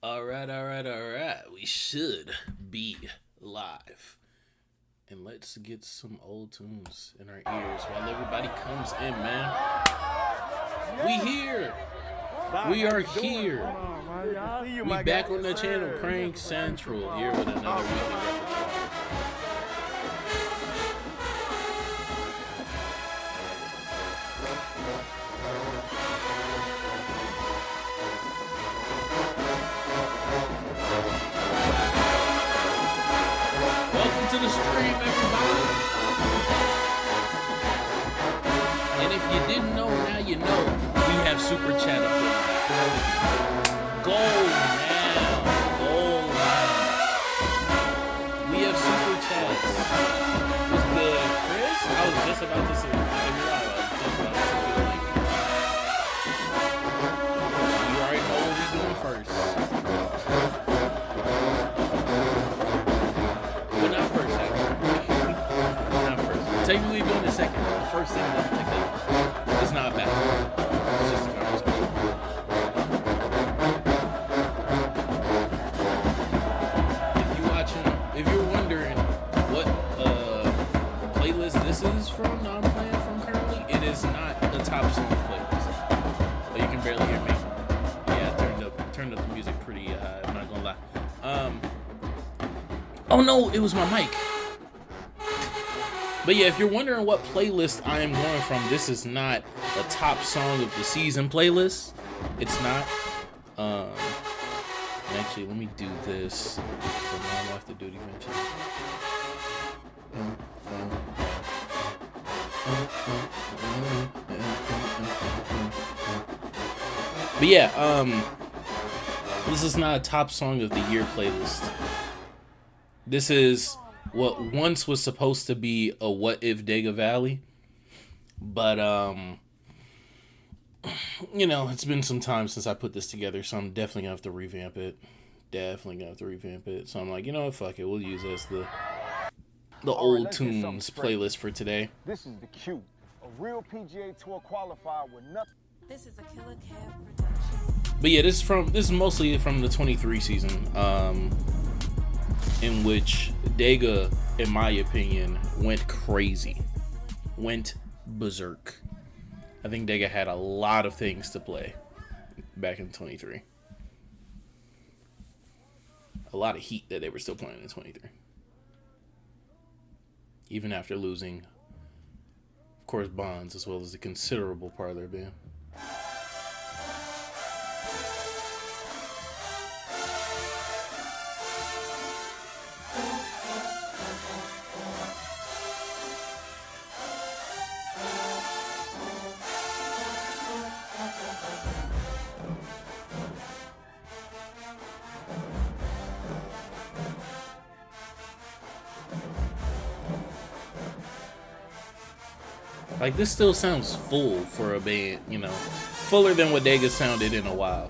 All right. We should be live. And let's get some old tunes in our ears while everybody comes in, man. We here. We are here. We back on the channel, Crank Central, here with another weekly repertoire. To the stream, everybody. And if you didn't know, now you know. We have super chat up there. Gold now. We have super chats. What's good, Chris? I was just about to say. You already know what we're doing first. Technically doing the second. The first thing doesn't take that. It's not bad. It's just a conversation. If you're wondering what playlist this is from, I'm playing from currently, it is not the top song playlist. But you can barely hear me. Yeah, I turned up the music pretty high, I'm not gonna lie. Oh no, it was my mic. But yeah, if you're wondering what playlist I am going from, this is not a top song of the season playlist. It's not. Actually, let me do this. So now I have to do it eventually. But yeah, this is not a top song of the year playlist. This is what once was supposed to be a What If Dega Valley, but you know, it's been some time since I put this together, so I'm definitely gonna have to revamp it. So I'm like, you know what, fuck it, we'll use it as the old tunes playlist for today. This is the Q, a real PGA Tour qualifier with nothing. This is a Killer Cab production. But yeah, this is mostly from the 23 season. In which Dega, in my opinion, went crazy. Went berserk. I think Dega had a lot of things to play back in 23. A lot of heat that they were still playing in 23. Even after losing, of course, Bonds, as well as a considerable part of their band. Like, this still sounds full for a band, you know, fuller than what Dega sounded in a while.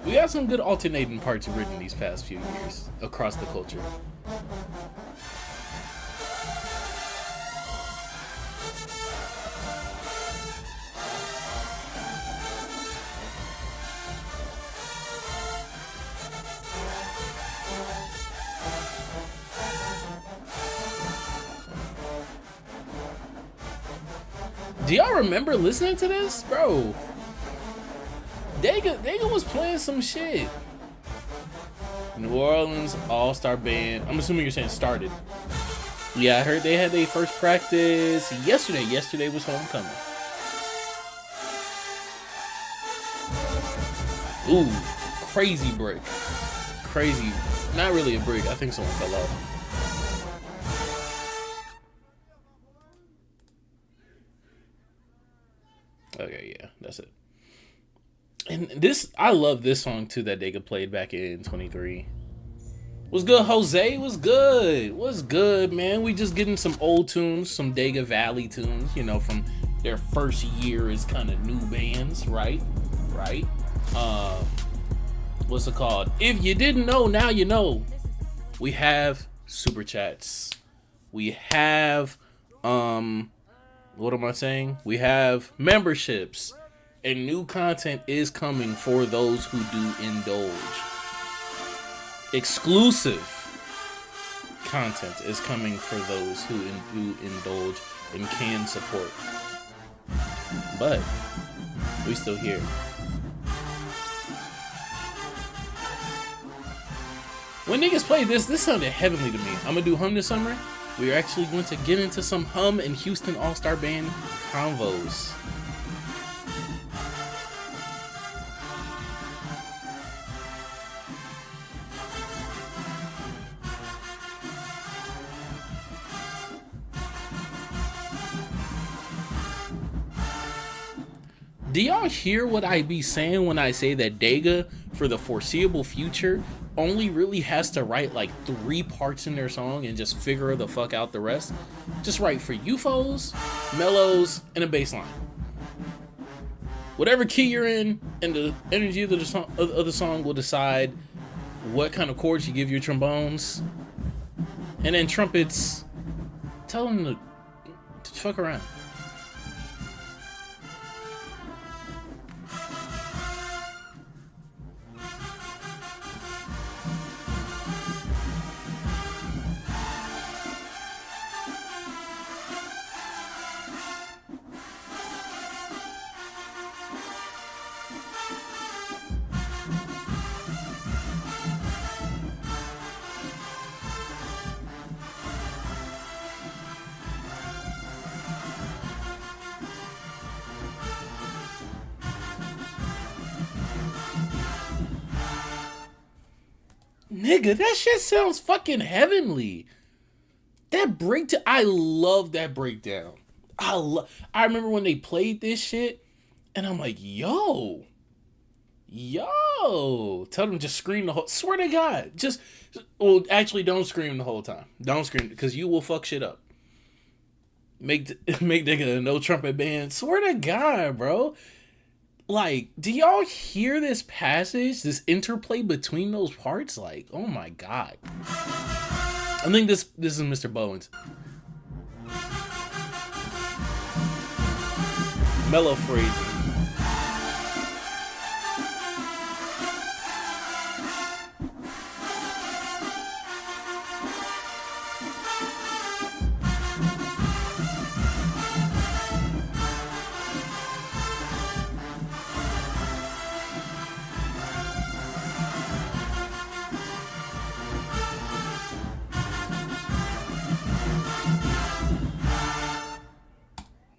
We got some good alternating parts written these past few years across the culture. Do y'all remember listening to this? Bro, Dega was playing some shit. New Orleans All-Star Band. I'm assuming you're saying started. Yeah, I heard they had their first practice yesterday. Yesterday was homecoming. Ooh, crazy break. Crazy. Not really a break. I think someone fell off. Okay, yeah, that's it. And this, I love this song too that Dega played back in 23. What's good, Jose? What's good? What's good, man? We just getting some old tunes, some Dega Valley tunes, you know, from their first year as kind of new bands, right? Right? What's it called? If you didn't know, now you know. We have super chats. We have, what am I saying? We have memberships. And new content is coming for those who do indulge. Exclusive content is coming for those who do indulge and can support. But we still here. When niggas play this sounded heavenly to me. I'm gonna do Hum this summer. We are actually going to get into some Hum and Houston All-Star Band convos. Do y'all hear what I be saying when I say that Dega, for the foreseeable future, only really has to write like 3 parts in their song and just figure the fuck out the rest? Just write for UFOs, mellows, and a bass line. Whatever key you're in, and the energy of the song will decide what kind of chords you give your trombones. And then trumpets, tell them to fuck around. Nigga, that shit sounds fucking heavenly. That breakdown, I love that breakdown. I remember when they played this shit, and I'm like, yo, tell them just scream the whole, swear to God, well, actually don't scream the whole time. Don't scream, because you will fuck shit up. Make nigga a no trumpet band, swear to God, bro. Like, do y'all hear this passage, this interplay between those parts? Like, oh my God. I think this is Mr. Bowens. Mellow phrasing.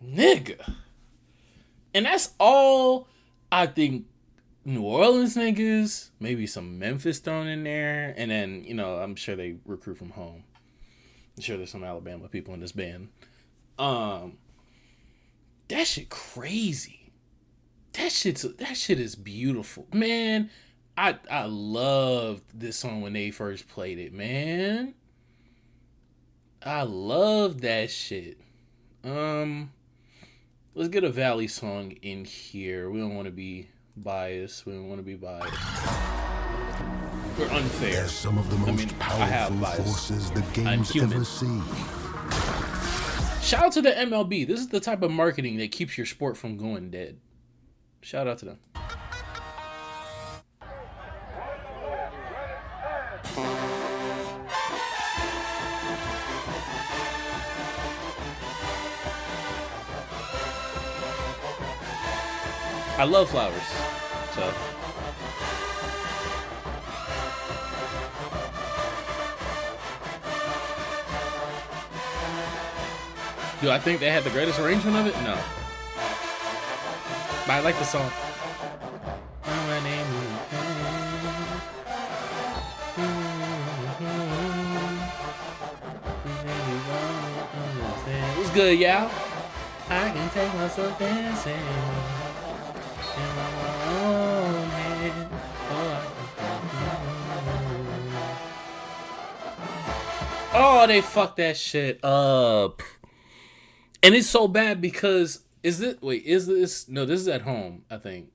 Nigga. And that's all I think New Orleans niggas, maybe some Memphis thrown in there, and then, you know, I'm sure they recruit from home. I'm sure there's some Alabama people in this band. That shit crazy. That shit is beautiful. Man, I loved this song when they first played it, man. I love that shit. Let's get a Valley song in here. We don't want to be biased. We're unfair. They're some of the most powerful forces the game's ever seen. Shout out to the MLB. This is the type of marketing that keeps your sport from going dead. Shout out to them. I love flowers, so. Do I think they had the greatest arrangement of it? No. But I like the song. What's good, y'all? I can take myself dancing. Oh, they fucked that shit up. And it's so bad because is this no, this is at home, I think.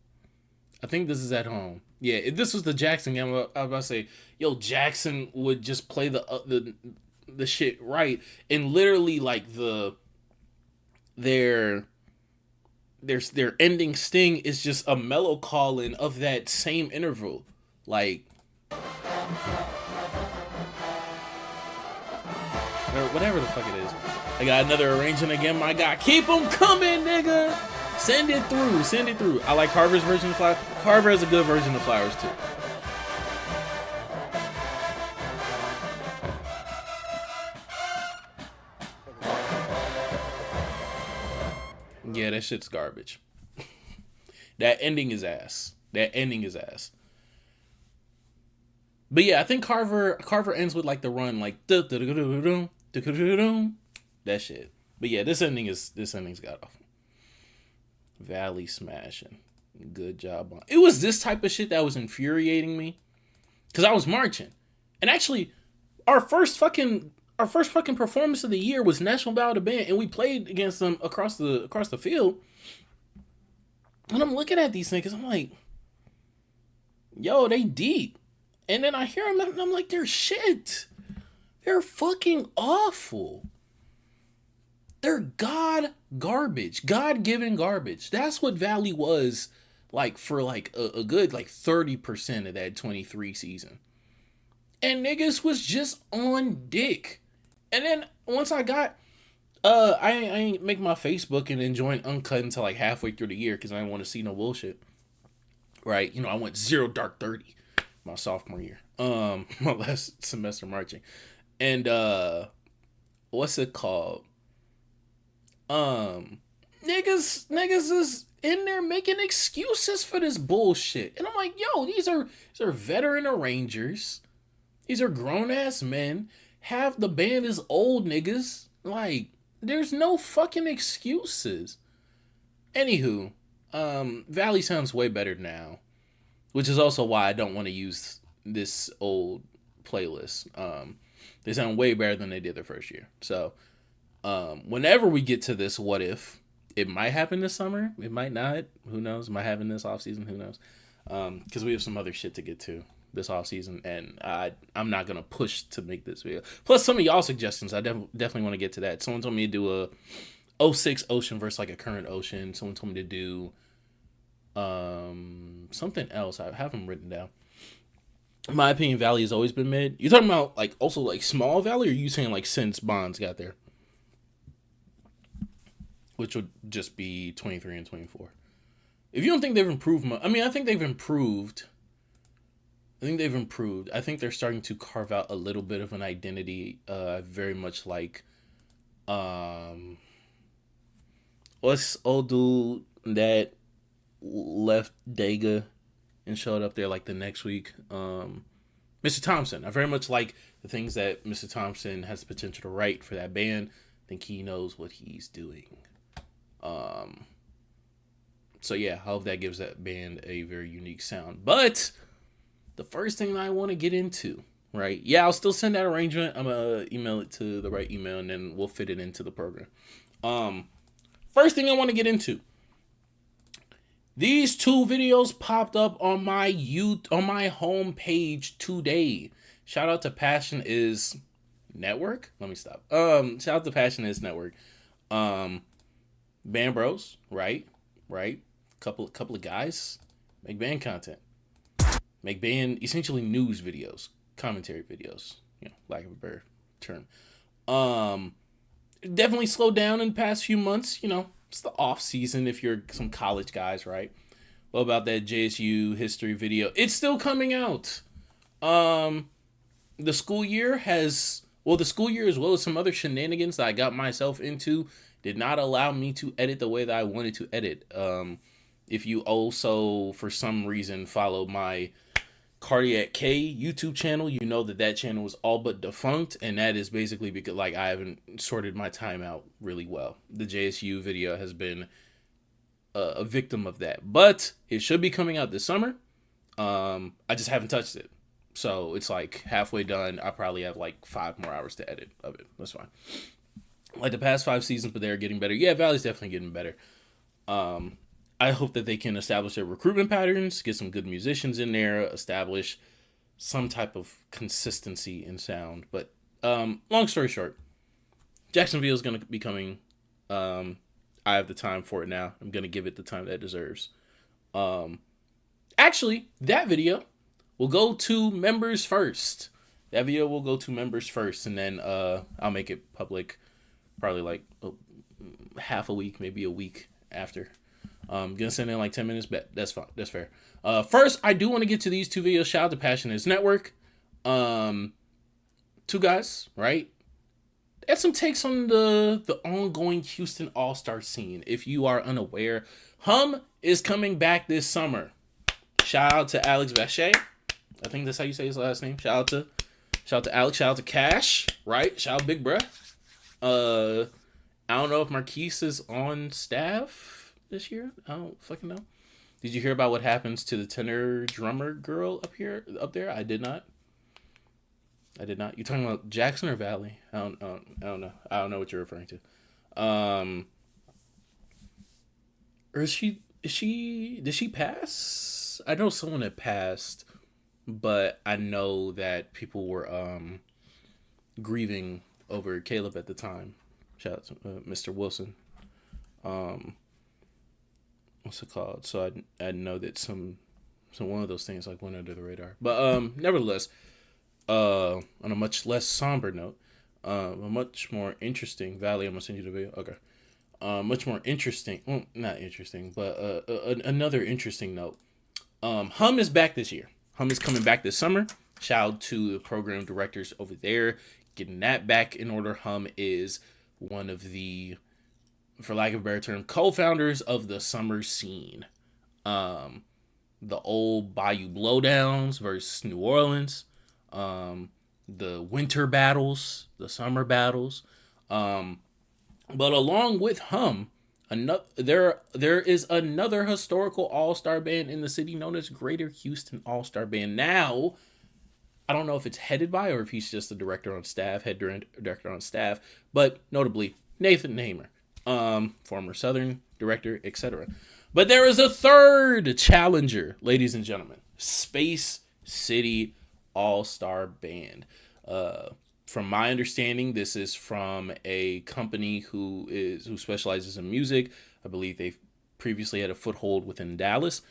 I think this is at home. Yeah, if this was the Jackson game, I was about to say, yo, Jackson would just play the shit right, and literally like their ending sting is just a mellow call-in of that same interval, like or whatever the fuck it is. I got another arrangement again, my guy. Keep them coming, nigga. Send it through. Send it through. I like Carver's version of Flowers. Carver has a good version of Flowers, too. Yeah, that shit's garbage. That ending is ass. That ending is ass. But yeah, I think Carver ends with like the run, like that shit. But yeah, this ending's god awful. Valley smashing. Good job on it. Was this type of shit that was infuriating me. Cause I was marching. And actually, our first fucking performance of the year was National Battle of the Band, and we played against them across the field. And I'm looking at these niggas, I'm like, yo, they deep. And then I hear them and I'm like, they're shit. They're fucking awful. They're God-given garbage. That's what Valley was like for like a good like 30% of that 23 season. And niggas was just on dick. And then once I got, I ain't make my Facebook and then join Uncut until like halfway through the year because I didn't want to see no bullshit. Right? You know, I went 0 Dark 30 my sophomore year. My last semester marching. And what's it called? Niggas is in there making excuses for this bullshit. And I'm like, yo, these are veteran arrangers. These are grown ass men. Half the band is old niggas. Like, there's no fucking excuses. Anywho, Valley sounds way better now. Which is also why I don't want to use this old playlist. They sound way better than they did their first year. So, whenever we get to this what if, it might happen this summer. It might not. Who knows? It might happen this off season. Who knows? Because we have some other shit to get to this off season, and I'm not gonna push to make this video. Plus, some of y'all suggestions, I definitely want to get to that. Someone told me to do a 06 Ocean versus like a current Ocean. Someone told me to do something else. I have them written down. In my opinion, Valley has always been mid. You talking about like also like small Valley, or are you saying like since Bonds got there? Which would just be 23 and 24. If you don't think they've improved much, I mean, I think they've improved. I think they're starting to carve out a little bit of an identity. Very much like, what's old dude that left Dega and showed up there like the next week? Mr. Thompson. I very much like the things that Mr. Thompson has the potential to write for that band. I think he knows what he's doing. So yeah, I hope that gives that band a very unique sound. But the first thing I want to get into, right? Yeah, I'll still send that arrangement. I'm gonna email it to the right email, and then we'll fit it into the program. First thing I want to get into. These two videos popped up on my home page today. Shout out to Passion is Network. Let me stop. Shout out to Passion is Network. Band bros, right? Couple of guys make band content. Make band essentially news videos, commentary videos, lack of a better term. Definitely slowed down in the past few months, it's the off season if you're some college guys, right? What about that JSU history video? It's still coming out. The school year as well as some other shenanigans that I got myself into did not allow me to edit the way that I wanted to edit. If you also, for some reason, follow my Cardiac K YouTube channel, you know that channel was all but defunct, and that is basically because I haven't sorted my time out really well. The JSU video has been a victim of that, but it should be coming out this summer. I just haven't touched it. So it's like halfway done. I probably have like 5 more hours to edit of it. That's fine. Like the past 5 seasons, but they're getting better. Yeah, Valley's definitely getting better. I hope that they can establish their recruitment patterns, get some good musicians in there, establish some type of consistency in sound. But long story short, Jacksonville is going to be coming. I have the time for it now. I'm going to give it the time that it deserves. Actually, that video will go to members first. That video will go to members first, and then I'll make it public probably like half a week, maybe a week after. Gonna send in like 10 minutes, but that's fine. That's fair. First, I do want to get to these 2 videos. Shout out to Passionates Network. 2 guys, right? And some takes on the ongoing Houston All-Star scene. If you are unaware, Hum is coming back this summer. Shout out to Alex Vache. I think that's how you say his last name. Shout out to Alex. Shout out to Cash. Right? Shout out Big Bruh. I don't know if Marquise is on staff this year. I don't fucking know. Did you hear about what happens to the tenor drummer girl up there? I did not. You talking about Jackson or Valley? I don't know. I don't know what you're referring to. Or did she pass? I know someone had passed, but I know that people were grieving over Caleb at the time. Shout out to Mr. Wilson. What's it called? So I know that some one of those things like went under the radar. But nevertheless, on a much less somber note, a much more interesting Valley. I'm gonna send you the video. Okay. Much more interesting. Well, not interesting, but another interesting note. Hum is back this year. Hum is coming back this summer. Shout out to the program directors over there getting that back in order. Hum is one of the, for lack of a better term, co-founders of the summer scene. The old Bayou Blowdowns versus New Orleans. The winter battles, the summer battles. But along with Hum, there is another historical all-star band in the city known as Greater Houston All-Star Band. Now, I don't know if it's headed by or if he's just the director on staff, head director on staff, but notably Nathan Hamer, former Southern director, etc. But there is a third challenger, ladies and gentlemen, Space City All-Star Band. From my understanding, this is from a company who specializes in music. I believe they've previously had a foothold within Dallas.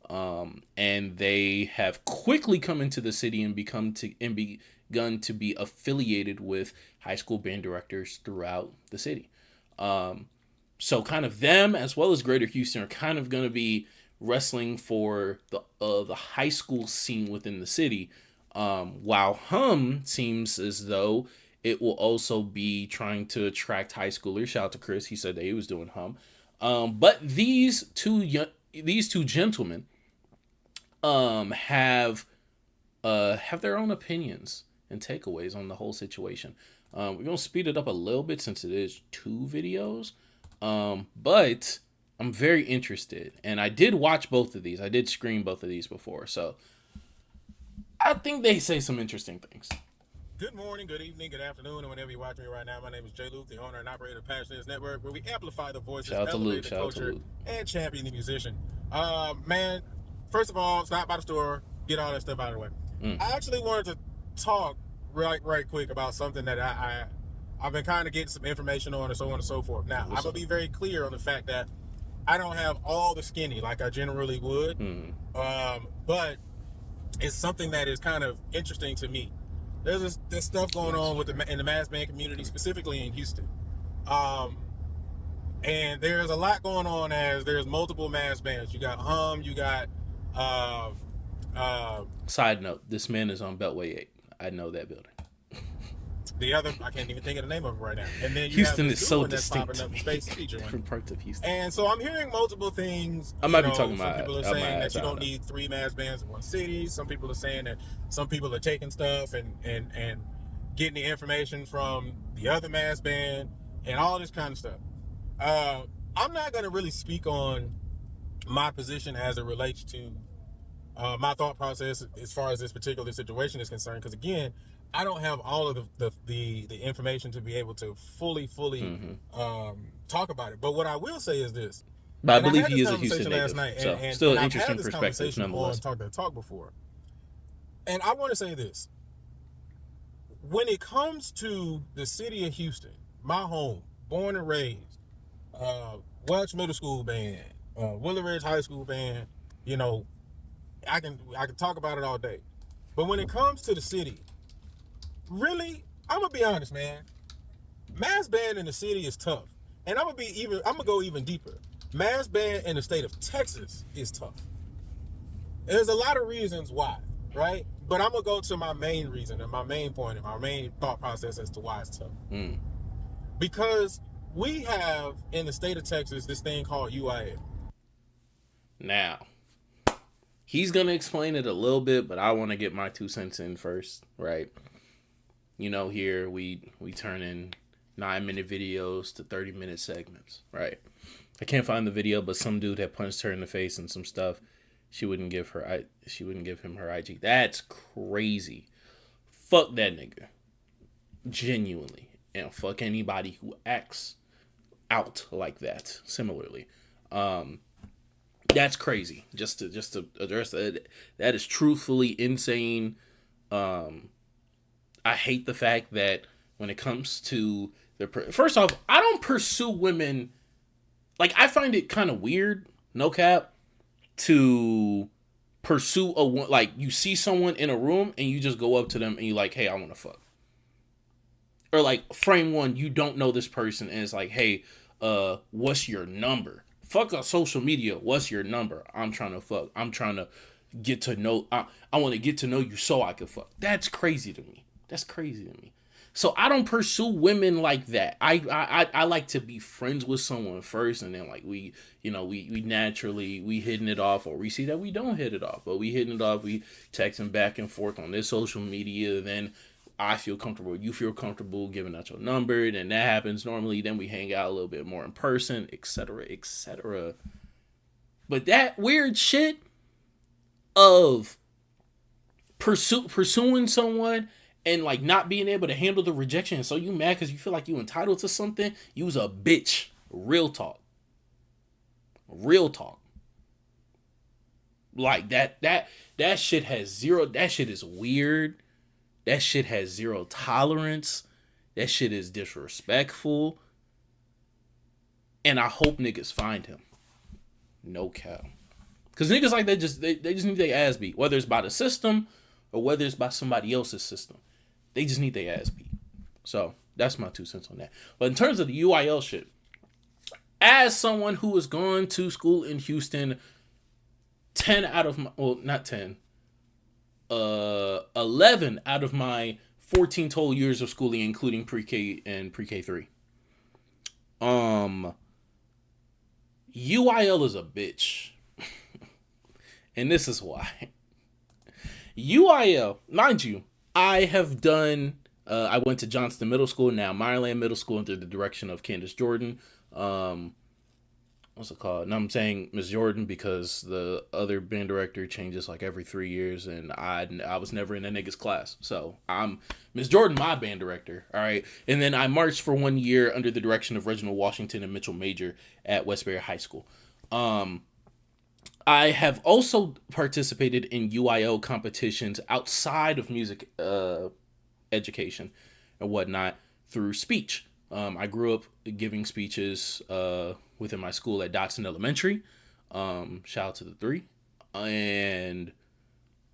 And they have quickly come into the city and begun to be affiliated with high school band directors throughout the city. So kind of them as well as Greater Houston are kind of going to be wrestling for the high school scene within the city. While Hum seems as though it will also be trying to attract high schoolers. Shout out to Chris. He said that he was doing Hum. But these two gentlemen have their own opinions and takeaways on the whole situation. We're going to speed it up a little bit since it is 2 videos. But I'm very interested. And I did watch both of these. I did screen both of these before. So I think they say some interesting things. Good morning, good evening, good afternoon, and whenever you're watching me right now, my name is Jay Luke, the owner and operator of Passionates Network, where we amplify the voices, elevate the culture, and champion the musician. Man, first of all, stop by the store, get all that stuff out of the way. I actually wanted to talk right quick about something that I've been kind of getting some information on and so on and so forth. Now, I'm going to be very clear on the fact that I don't have all the skinny like I generally would, but it's something that is kind of interesting to me. There's stuff going on in the mass band community, specifically in Houston. And there's a lot going on as there's multiple mass bands. You got Hum, you got... Side note, this man is on Beltway 8. I know that building. The other, I can't even think of the name of it right now. And then Houston is so distinct to me. Different parts of Houston. And so I'm hearing multiple things. I might be talking about. Some people are saying that you don't know. need 3 mass bands in one city. Some people are saying that some people are taking stuff and getting the information from the other mass band and all this kind of stuff. I'm not going to really speak on my position as it relates to my thought process as far as this particular situation is concerned. Because again, I don't have all of the information to be able to fully talk about it. But what I will say is this. But I believe he is a Houston native, so still an interesting perspective nonetheless. Talk that talk before, and I want to say this: when it comes to the city of Houston, my home, born and raised, Welch Middle School band, Willow Ridge High School band, you know, I can talk about it all day. But when it comes to the city, really, I'm gonna be honest, man. Mass band in the city is tough, and I'm gonna go even deeper. Mass band in the state of Texas is tough. There's a lot of reasons why, right? But I'm gonna go to my main reason and my main point and my main thought process as to why it's tough. Because we have in the state of Texas this thing called UIL. Now, he's gonna explain it a little bit, but I want to get my 2 cents in first, right? You know, here we turn in 9-minute videos to 30-minute segments, right? I can't find the video, but some dude had punched her in the face and some stuff. She wouldn't give him her IG. That's crazy. Fuck that nigga. Genuinely. And fuck anybody who acts out like that. Similarly. That's crazy. Just to address that. That is truthfully insane. I hate the fact that when it comes to first off, I don't pursue women. Like, I find it kind of weird, no cap, to pursue like, you see someone in a room and you just go up to them and you're like, hey, I want to fuck. Or like, frame one, you don't know this person and it's like, hey, what's your number? Fuck a social media. What's your number? I'm trying to fuck. I'm trying to get to know. I want to get to know you so I can fuck. That's crazy to me. That's crazy to me. So I don't pursue women like that. I like to be friends with someone first, and then like we naturally hitting it off, or we see that we don't hit it off, but we hitting it off, we texting back and forth on this social media, then I feel comfortable, you feel comfortable giving out your number, then that happens normally, then we hang out a little bit more in person, etc., etc. But that weird shit of pursuing someone and like not being able to handle the rejection, so you mad because you feel like you entitled to something, you was a bitch. Real talk. Like that shit has zero. That shit is weird. That shit has zero tolerance. That shit is disrespectful. And I hope niggas find him. No cap. Because niggas like that they just need their ass beat, whether it's by the system or whether it's by somebody else's system. They just need their ass beat. So that's my 2 cents on that. But in terms of the UIL shit, as someone who has gone to school in Houston, 11 out of my 14 total years of schooling, including pre-K and pre-K3. UIL is a bitch. And this is why. UIL, mind you, I have done, I went to Johnston Middle School, now Meyerland Middle School, under the direction of Candace Jordan. What's it called? And I'm saying Miss Jordan because the other band director changes like every 3 years, and I was never in that nigga's class. So I'm Miss Jordan, my band director. All right. And then I marched for 1 year under the direction of Reginald Washington and Mitchell Major at Westbury High School. I have also participated in UIL competitions outside of music education and whatnot through speech. I grew up giving speeches within my school at Dotson Elementary. Shout out to the 3. And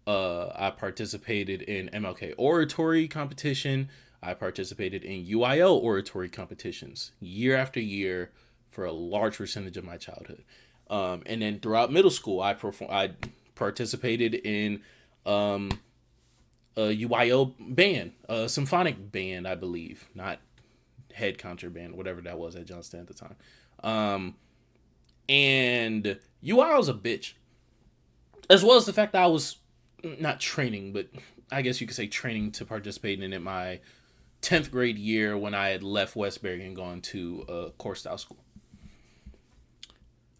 I participated in MLK oratory competition. I participated in UIL oratory competitions year after year for a large percentage of my childhood. And then throughout middle school, I participated in a UIL band, a symphonic band, I believe, not head concert band, whatever that was at Johnston at the time. And UIL was a bitch, as well as the fact that I was not training, but I guess you could say training to participate in it my 10th grade year when I had left Westbury and gone to a core style school.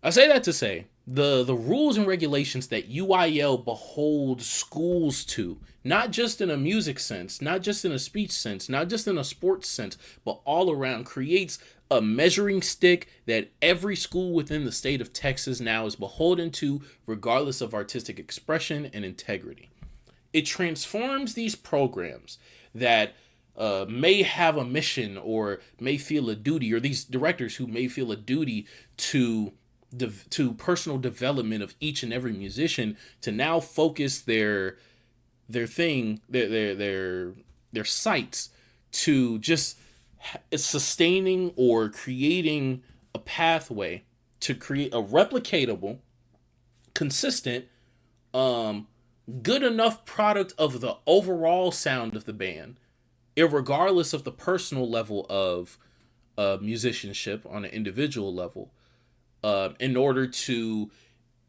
I say that to say the rules and regulations that UIL beholds schools to, not just in a music sense, not just in a speech sense, not just in a sports sense, but all around, creates a measuring stick that every school within the state of Texas now is beholden to, regardless of artistic expression and integrity. It transforms these programs that may have a mission or may feel a duty, or these directors who may feel a duty to personal development of each and every musician, to now focus their sights to just sustaining or creating a pathway to create a replicatable, consistent, good enough product of the overall sound of the band, irregardless of the personal level of musicianship on an individual level, in order to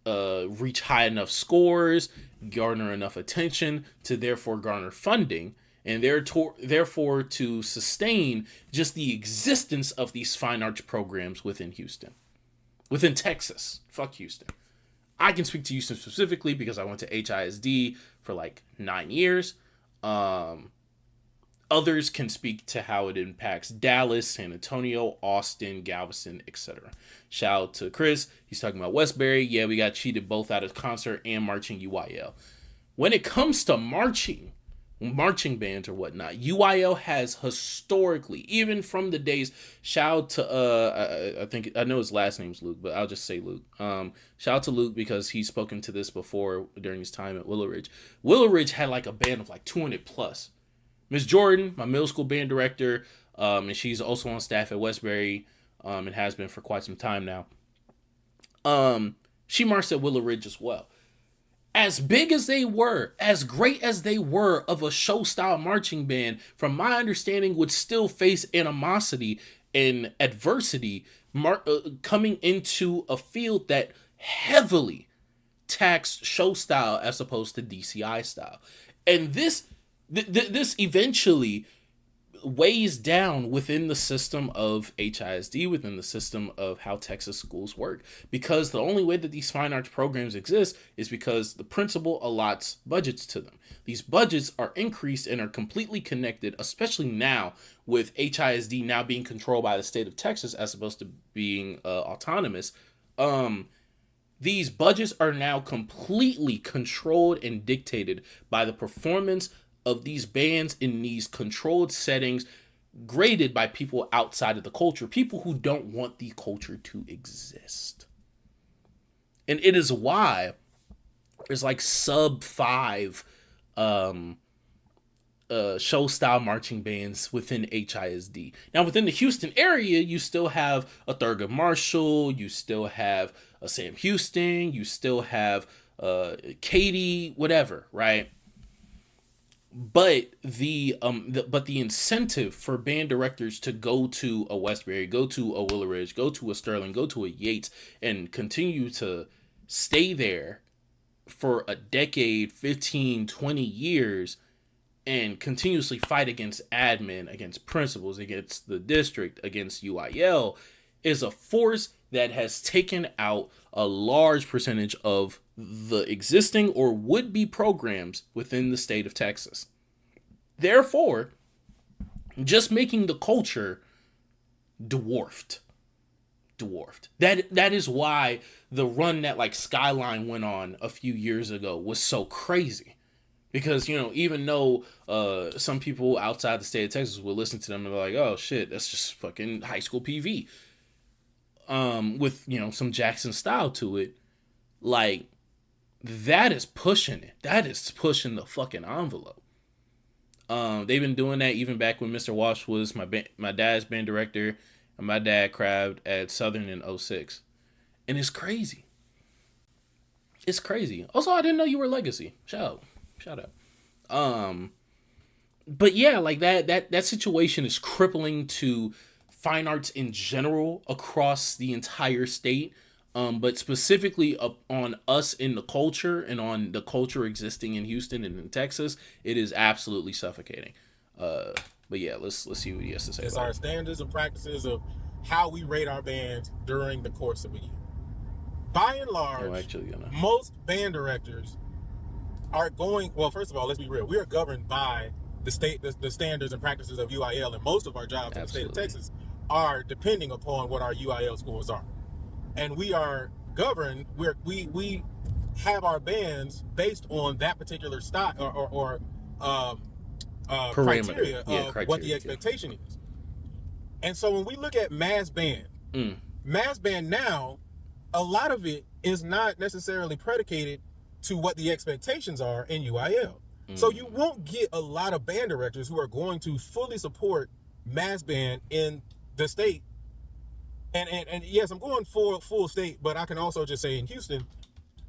reach high enough scores, garner enough attention to therefore garner funding, and therefore to sustain just the existence of these fine arts programs within Texas. Fuck Houston. I can speak to Houston specifically because I went to HISD for like 9 years. Others can speak to how it impacts Dallas, San Antonio, Austin, Galveston, etc. Shout out to Chris. He's talking about Westbury. Yeah, we got cheated both out of concert and marching UIL. When it comes to marching bands or whatnot, UIL has historically, even from the days, shout out to I know his last name's Luke, but I'll just say Luke. Shout out to Luke because he's spoken to this before during his time at Willow Ridge. Willow Ridge had like a band of like 200 plus. Miss Jordan, my middle school band director, and she's also on staff at Westbury, and has been for quite some time now. She marched at Willow Ridge as well. As big as they were, as great as they were of a show-style marching band, from my understanding, would still face animosity and adversity coming into a field that heavily taxed show style as opposed to DCI style. And this eventually weighs down within the system of HISD, within the system of how Texas schools work. Because the only way that these fine arts programs exist is because the principal allots budgets to them. These budgets are increased and are completely connected, especially now with HISD now being controlled by the state of Texas as opposed to being autonomous. These budgets are now completely controlled and dictated by the performance of these bands in these controlled settings, graded by people outside of the culture, people who don't want the culture to exist. And it is why there's like sub 5 show style marching bands within HISD. Now within the Houston area, you still have a Thurgood Marshall, you still have a Sam Houston, you still have Katie, whatever, right? But the incentive for band directors to go to a Westbury, go to a Willow Ridge, go to a Sterling, go to a Yates, and continue to stay there for a decade, 15, 20 years, and continuously fight against admin, against principals, against the district, against UIL, is a force that has taken out a large percentage of the existing or would-be programs within the state of Texas. Therefore, just making the culture dwarfed. That is why the run that like Skyline went on a few years ago was so crazy. Because, even though some people outside the state of Texas will listen to them and be like, oh shit, that's just fucking high school PV. With, some Jackson style to it. Like, that is pushing it. That is pushing the fucking envelope. They've been doing that even back when Mr. Walsh was my dad's band director, and my dad crabbed at Southern in 06. And it's crazy. It's crazy. Also, I didn't know you were Legacy. Shout out. But yeah, like that situation is crippling to fine arts in general across the entire state. But specifically on us in the culture and on the culture existing in Houston and in Texas, it is absolutely suffocating. But yeah, let's see what he has to say. It's our standards and practices of how we rate our bands during the course of a year. by and large, most band directors are going, well, first of all, let's be real. We are governed by the state, the standards and practices of UIL, and most of our jobs in the state of Texas are depending upon what our UIL scores are. And we are governed, we have our bands based on that particular style or criteria of what the expectation is. And so when we look at mass band now, a lot of it is not necessarily predicated to what the expectations are in UIL. So you won't get a lot of band directors who are going to fully support mass band in the state. And yes, I'm going for full state, but I can also just say in Houston,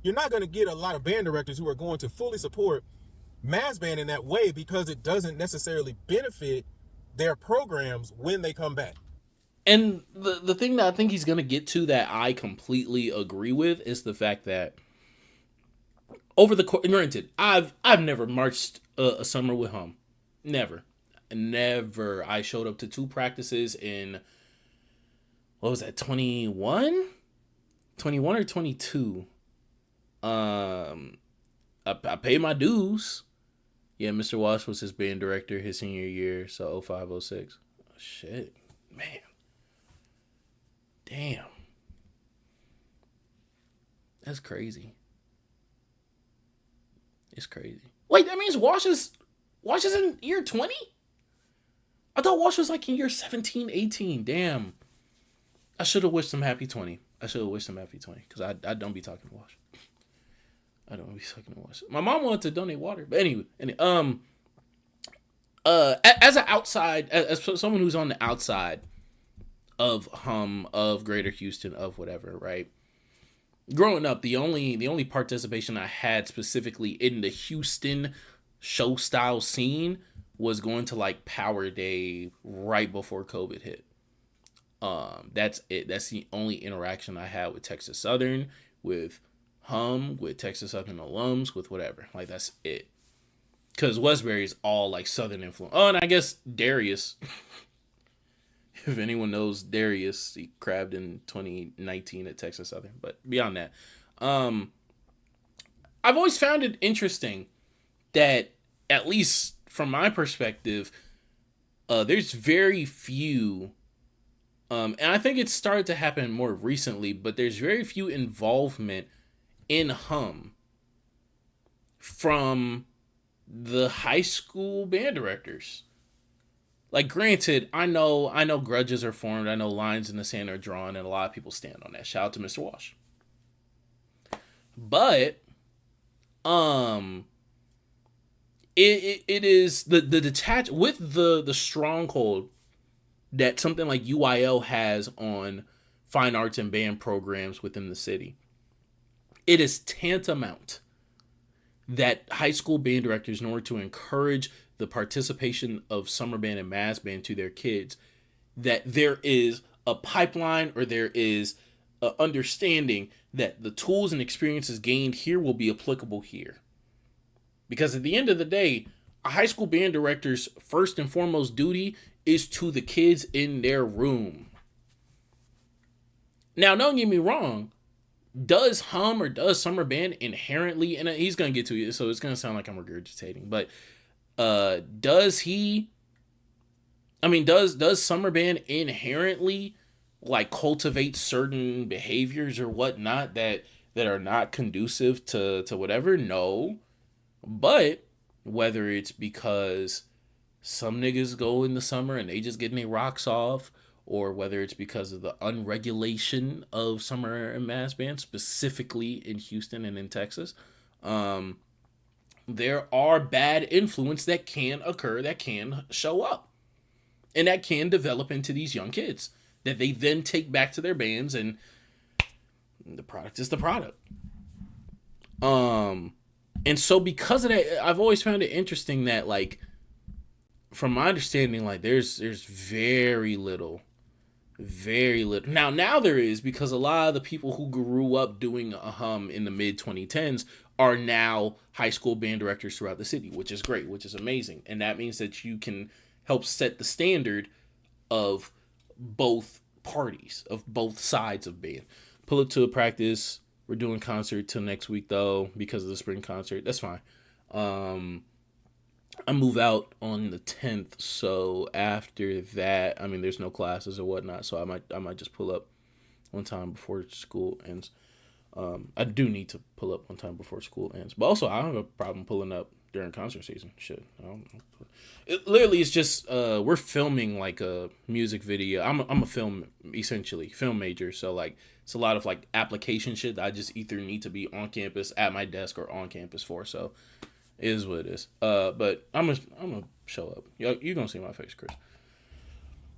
you're not going to get a lot of band directors who are going to fully support mass band in that way because it doesn't necessarily benefit their programs when they come back. And the thing that I think he's going to get to that I completely agree with is the fact that over the course, granted, I've never marched a summer with Hum. Never. I showed up to 2 practices in, what was that, 21? 21 or 22? I paid my dues. Yeah, Mr. Walsh was his band director his senior year, so 05, 06. Oh, shit. Man. Damn. That's crazy. It's crazy. Wait, that means Walsh is in year 20? I thought Walsh was like in year 17, 18. Damn. I should have wished him happy 20. Because I don't be talking to Walsh. My mom wanted to donate water. But anyway, as an outside, as someone who's on the outside of Hum, of Greater Houston, of whatever, right? Growing up, the only participation I had specifically in the Houston show style scene was going to like Power Day right before COVID hit. That's it. That's the only interaction I had with Texas Southern, with Hum, with Texas Southern alums, with whatever. Like, that's it. Because Westbury is all like Southern influence. Oh, and I guess Darius. If anyone knows Darius, he crabbed in 2019 at Texas Southern. But beyond that, I've always found it interesting that, at least from my perspective, there's very few, and I think it's started to happen more recently, but there's very few involvement in Hum from the high school band directors. Like, granted, I know grudges are formed. I know lines in the sand are drawn, and a lot of people stand on that. Shout out to Mr. Walsh. But, it is the detach with the stronghold that something like UIL has on fine arts and band programs within the city. It is tantamount that high school band directors, in order to encourage the participation of summer band and mass band to their kids, that there is a pipeline, or there is an understanding that the tools and experiences gained here will be applicable here. Because at the end of the day, a high school band director's first and foremost duty is to the kids in their room. Now, don't get me wrong. Does Hum or does summer band inherently, and he's going to get to it, so it's going to sound like I'm regurgitating, but does summer band inherently like cultivate certain behaviors or whatnot that are not conducive to whatever? No. But whether it's because some niggas go in the summer and they just getting their rocks off, or whether it's because of the unregulation of summer and mass band, specifically in Houston and in Texas, there are bad influence that can occur, that can show up, and that can develop into these young kids that they then take back to their bands, and the product is the product. And so because of that, I've always found it interesting that, like, from my understanding, like, there's very little. Now there is, because a lot of the people who grew up doing a Hum in the mid 2010s are now high school band directors throughout the city, which is great, which is amazing. And that means that you can help set the standard of both parties, of both sides of band. Pull up to a practice, We're doing concert till next week though because of the spring concert. That's fine. I move out on the 10th, so after that, I mean, there's no classes or whatnot, so I might just pull up one time before school ends. I do need to pull up one time before school ends, but also I don't have a problem pulling up during concert season. Shit, I don't know. It literally is just we're filming like a music video. I'm a film major, so like it's a lot of like application shit that I just either need to be on campus at my desk or on campus for. So it is what it is. But I'm gonna show up. You gonna see my face, Chris.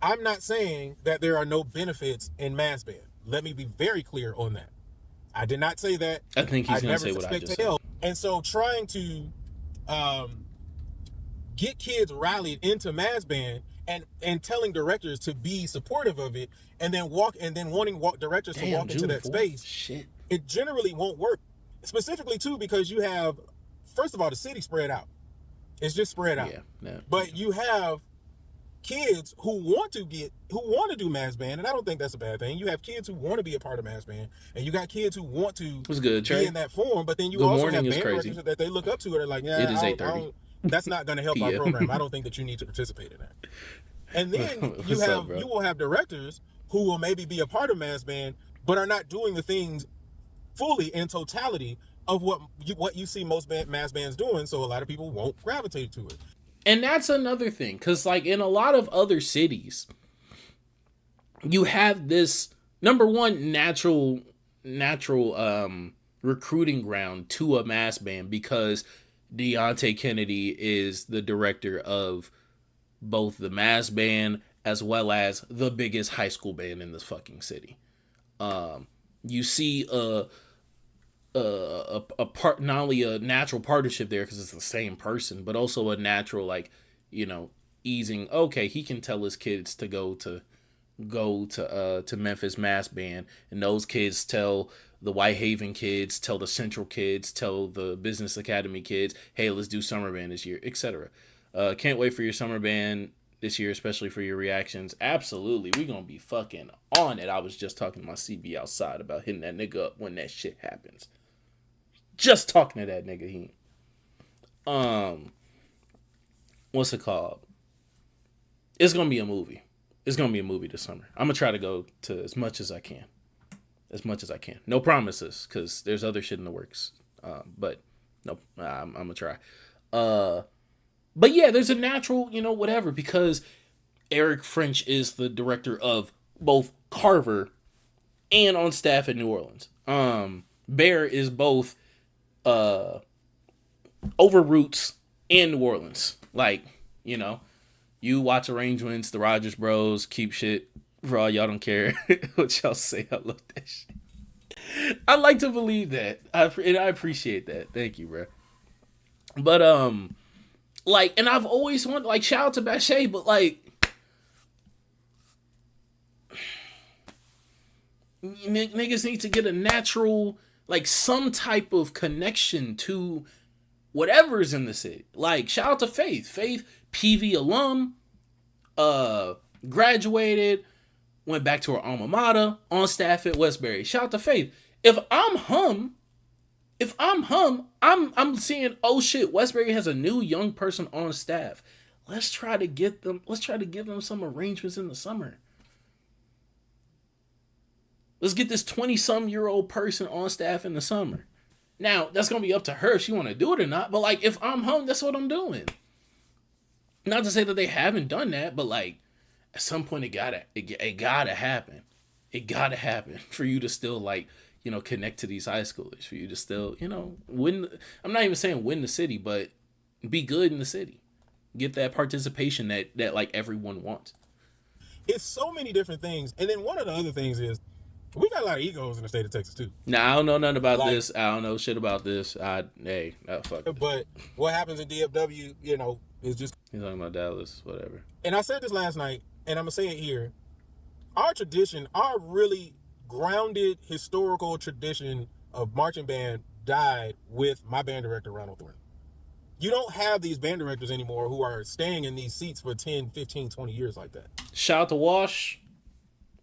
I'm not saying that there are no benefits in mass band. Let me be very clear on that. I did not say that. I think he's gonna say what I just said. And so trying to get kids rallied into mass band and telling directors to be supportive of it, and then wanting directors to walk into that space. Shit. It generally won't work. Specifically too, because you have, first of all, the city spread out. It's just spread out. Yeah. But you have kids who want to do mass band, and I don't think that's a bad thing. You have kids who want to be a part of mass band, and you got kids who want to be in that form, but then you also have band directors that they look up to and are like, yeah, it is 8:30. That's not going to help our program. I don't think that you need to participate in that. And then you will have directors who will maybe be a part of mass band, but are not doing the things fully in totality of what you see most mass bands doing. So a lot of people won't gravitate to it. And that's another thing, because like in a lot of other cities, you have this number one natural recruiting ground to a mass band, because Deontay Kennedy is the director of both the mass band as well as the biggest high school band in this fucking city. You see a part, not only a natural partnership there because it's the same person, but also a natural, like, you know, easing. Okay, he can tell his kids to go to Memphis mass band, and those kids tell the WhiteHaven kids, tell the Central kids, tell the Business Academy kids, hey, let's do summer band this year, etc. Can't wait for your summer band this year, especially for your reactions. Absolutely, we gonna be fucking on it. I was just talking to my CB outside about hitting that nigga up when that shit happens. Just talking to that nigga. What's it called? It's gonna be a movie. It's gonna be a movie this summer. I'm gonna try to go to as much as I can. No promises, because there's other shit in the works. But no, I'm gonna try. But yeah, there's a natural, you know, whatever, because Eric French is the director of both Carver and on staff in New Orleans. Bear is both over Roots and New Orleans. Like, you know, you watch Arrangements, the Rogers Bros, keep shit for all y'all don't care what y'all say. I love that shit. I like to believe that. I appreciate that. Thank you, bro. But like, and I've always wanted, like, shout out to Bache, but like, niggas need to get a natural, like, some type of connection to whatever's in the city. Like, shout out to Faith, PV alum, graduated, went back to her alma mater, on staff at Westbury. Shout out to Faith. If I'm I'm seeing, oh shit, Westbury has a new young person on staff. Let's try to give them some arrangements in the summer. Let's get this 20-some-year-old person on staff in the summer. Now, that's going to be up to her if she want to do it or not. But like, if I'm home, that's what I'm doing. Not to say that they haven't done that, but like, at some point it gotta happen. It gotta happen for you to still, like, you know, connect to these high schoolers, for you to still, you know, win. I'm not even saying win the city, but be good in the city. Get that participation that like everyone wants. It's so many different things. And then one of the other things is, we got a lot of egos in the state of Texas too. Now, I don't know nothing about this. I don't know shit about this. Fuck it. But what happens in DFW, you know, is just... You're talking about Dallas, whatever. And I said this last night, and I'm going to say it here. Our tradition, our really grounded historical tradition of marching band died with my band director, Ronald Thornton. You don't have these band directors anymore who are staying in these seats for 10, 15, 20 years like that. Shout out to Wash.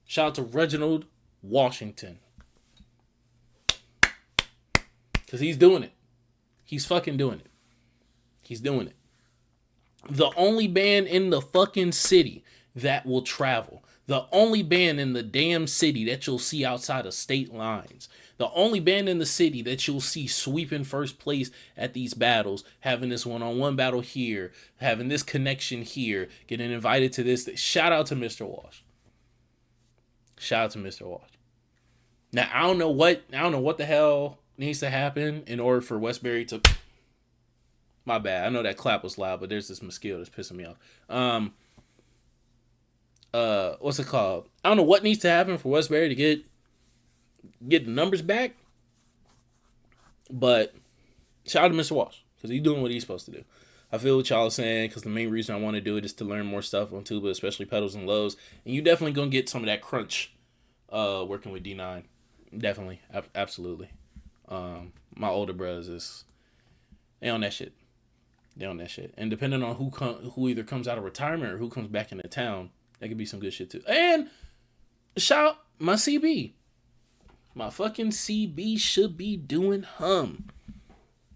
Shout out to Reginald Washington. Because he's doing it. He's fucking doing it. He's doing it. The only band in the fucking city that will travel. The only band in the damn city that you'll see outside of state lines. The only band in the city that you'll see sweeping first place at these battles, having this one-on-one battle here, having this connection here, getting invited to this. Shout out to Mr. Walsh. Shout out to Mr. Walsh. Now I don't know what the hell needs to happen in order for Westbury to. My bad. I know that clap was loud, but there's this mosquito that's pissing me off. What's it called? I don't know what needs to happen for Westbury to get the numbers back. But shout out to Mr. Walsh, because he's doing what he's supposed to do. I feel what y'all are saying, because the main reason I want to do it is to learn more stuff on tuba, especially pedals and lows. And you definitely going to get some of that crunch working with D9. Definitely. Absolutely. My older brothers, they on that shit. They on that shit. And depending on who either comes out of retirement or who comes back into town, that could be some good shit too. And shout my CB. My fucking CB should be doing hum.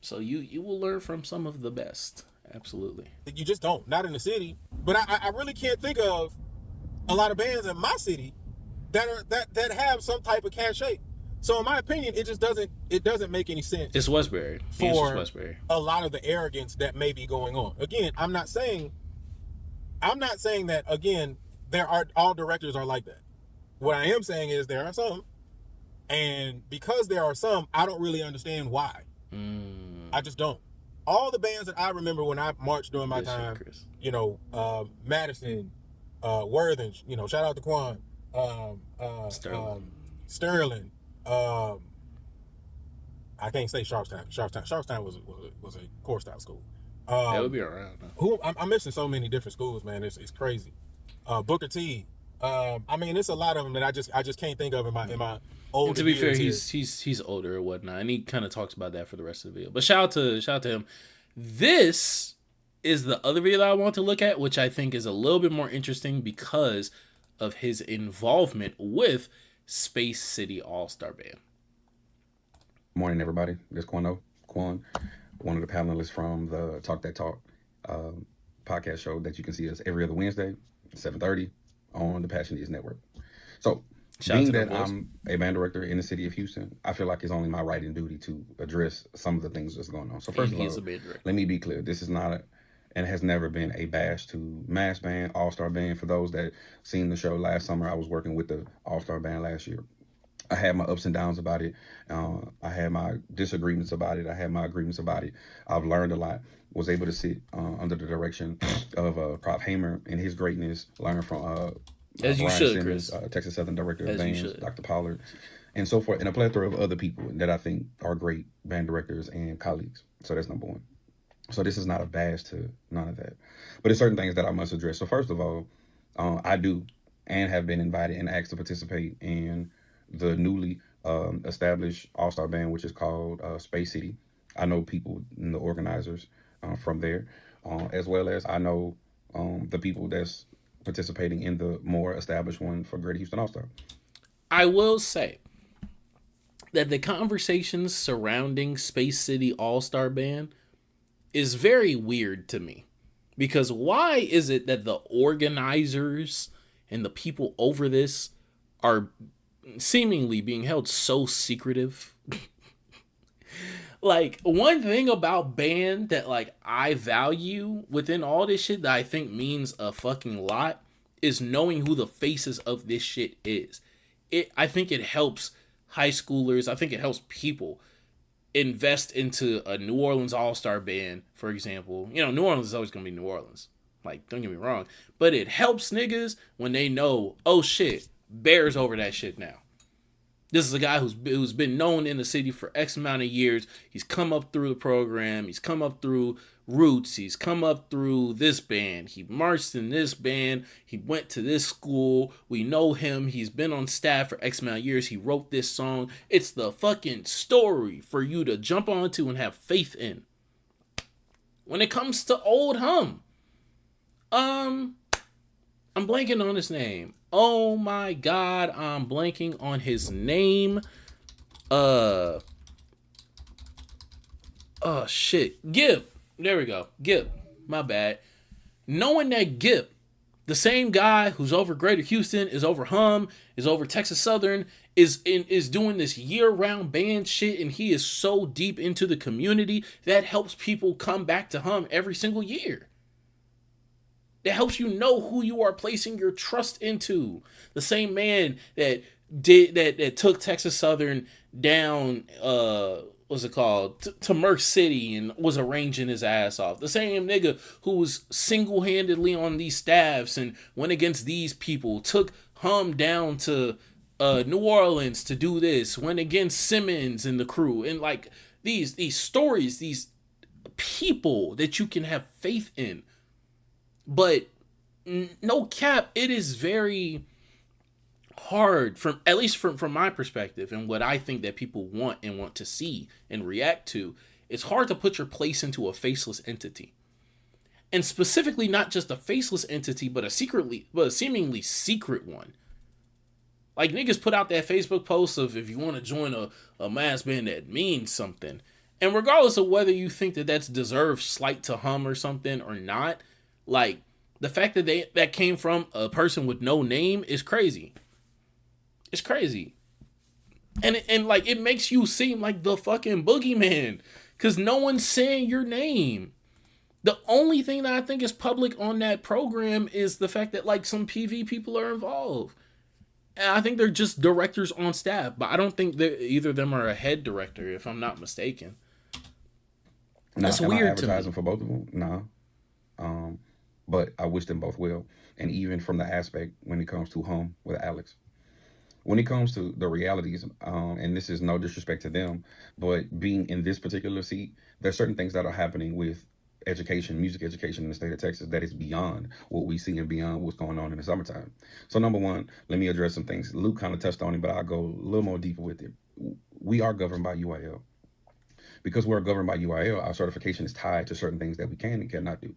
So you will learn from some of the best. Absolutely. You just don't. Not in the city. But I really can't think of a lot of bands in my city that have some type of cachet. So in my opinion, it doesn't make any sense. It's Westbury. For Westbury. A lot of the arrogance that may be going on. Again, I'm not saying that, again, all directors are like that. What I am saying is there are some, and because there are some, I don't really understand why. I just don't. All the bands that I remember when I marched during my time, Madison, Worthing, shout out to Quan, Sterling. I can't say Sharpstown. Sharpstown was a core style school. That would be around. I'm missing so many different schools, man. It's crazy. Booker T. It's a lot of them that I just can't think of in my older. And to be fair, years. he's older or whatnot, and he kind of talks about that for the rest of the video. But shout out to him. This is the other video that I want to look at, which I think is a little bit more interesting because of his involvement with Space City All-Star Band. Morning, everybody. This is Quan, one of the panelists from the Talk That Talk podcast show that you can see us every other Wednesday, 7:30 on the Passioneers Network. So, being that I'm a band director in the city of Houston, I feel like it's only my right and duty to address some of the things that's going on. So first of all, let me be clear. This is not and has never been a bash to Mass Band, All-Star Band. For those that seen the show last summer, I was working with the All-Star Band last year. I had my ups and downs about it. I had my disagreements about it. I had my agreements about it. I've learned a lot. Was able to sit under the direction of Prof. Hamer and his greatness. Learn from as you Brian should, Simmons, Chris. Texas Southern Director of As Bands, Dr. Pollard, and so forth, and a plethora of other people that I think are great band directors and colleagues. So that's number one. So this is not a bash to none of that. But there's certain things that I must address. So first of all, I do and have been invited and asked to participate in the newly established All-Star Band, which is called Space City. I know people and the organizers from there, as well as I know the people that's participating in the more established one for Greater Houston All-Star. I will say that the conversations surrounding Space City All-Star Band is very weird to me. Because why is it that the organizers and the people over this are seemingly being held so secretive? Like, one thing about band that, like, I value within all this shit that I think means a fucking lot is knowing who the faces of this shit is. I think it helps high schoolers, I think it helps people invest into a New Orleans All-Star Band, for example. New Orleans is always going to be New Orleans. Like, don't get me wrong. But it helps niggas when they know, oh shit, Bear's over that shit now. This is a guy who's been known in the city for X amount of years. He's come up through the program. He's come up through Roots. He's come up through this band. He marched in this band. He went to this school. We know him. He's been on staff for X amount of years. He wrote this song. It's the fucking story for you to jump onto and have faith in. When it comes to Old Hum, I'm blanking on his name. Oh my God, I'm blanking on his name. Oh shit, Gibb. There we go, Gibb. My bad. Knowing that Gibb, the same guy who's over Greater Houston, is over Hum, is over Texas Southern, is doing this year-round band shit, and he is so deep into the community that helps people come back to Hum every single year. That helps you know who you are placing your trust into. The same man that took Texas Southern down, what's it called, to Merck City and was arranging his ass off. The same nigga who was single-handedly on these staffs and went against these people, took Hum down to New Orleans to do this, went against Simmons and the crew, and like these stories, these people that you can have faith in. But no cap, it is very hard, at least from my perspective and what I think that people want to see and react to. It's hard to put your place into a faceless entity, and specifically not just a faceless entity, but a seemingly secret one. Like, niggas put out that Facebook post of, if you want to join a mass band that means something, and regardless of whether you think that that's deserved slight to Hum or something or not, like, the fact that that came from a person with no name is crazy. It's crazy. And like, it makes you seem like the fucking boogeyman, because no one's saying your name. The only thing that I think is public on that program is the fact that, like, some PV people are involved. And I think they're just directors on staff, but I don't think that either of them are a head director, if I'm not mistaken. That's weird to me. Advertising for both of them? No. But I wish them both well. And even from the aspect when it comes to Hum with Alex. When it comes to the realities, and this is no disrespect to them, but being in this particular seat, there's certain things that are happening with education, music education in the state of Texas that is beyond what we see and beyond what's going on in the summertime. So number one, let me address some things. Luke kind of touched on it, but I'll go a little more deeper with it. We are governed by UIL. Because we're governed by UIL, our certification is tied to certain things that we can and cannot do.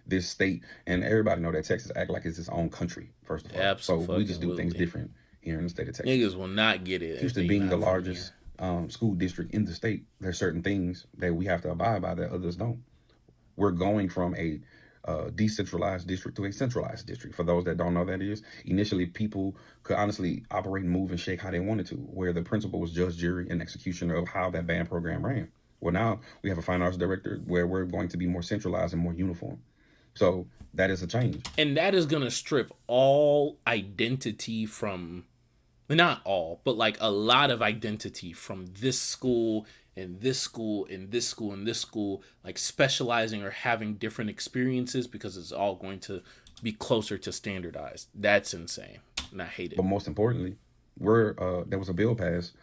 This state, and everybody know that Texas act like it's its own country, first of all. Absolutely. So we just do things different here in the state of Texas. Niggas will not get it. Houston being the largest school district in the state, there's certain things that we have to abide by that others don't. We're going from a decentralized district to a centralized district. For those that don't know that is, initially people could honestly operate and move and shake how they wanted to, where the principal was judge, jury, and executioner of how that band program ran. Well, now we have a fine arts director where we're going to be more centralized and more uniform. So that is a change. And that is going to strip all identity from, not all, but like a lot of identity from this school and this school and this school and this school, like specializing or having different experiences, because it's all going to be closer to standardized. That's insane. And I hate it. But most importantly, there was a bill passed,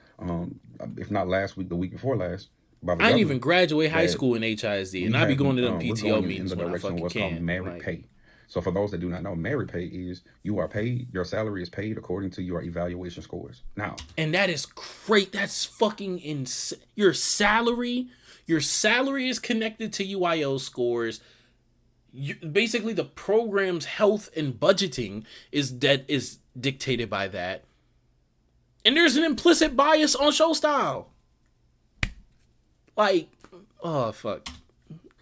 if not last week, the week before last, I didn't even graduate high school in HISD, and I be going to them PTO meetings when I fucking can. Called merit pay. So for those that do not know, merit pay is you are paid, your salary is paid according to your evaluation scores. Now, and that is great. That's fucking insane. Your salary is connected to UIO scores. Basically, the program's health and budgeting is dictated by that. And there's an implicit bias on show style. Like, oh fuck,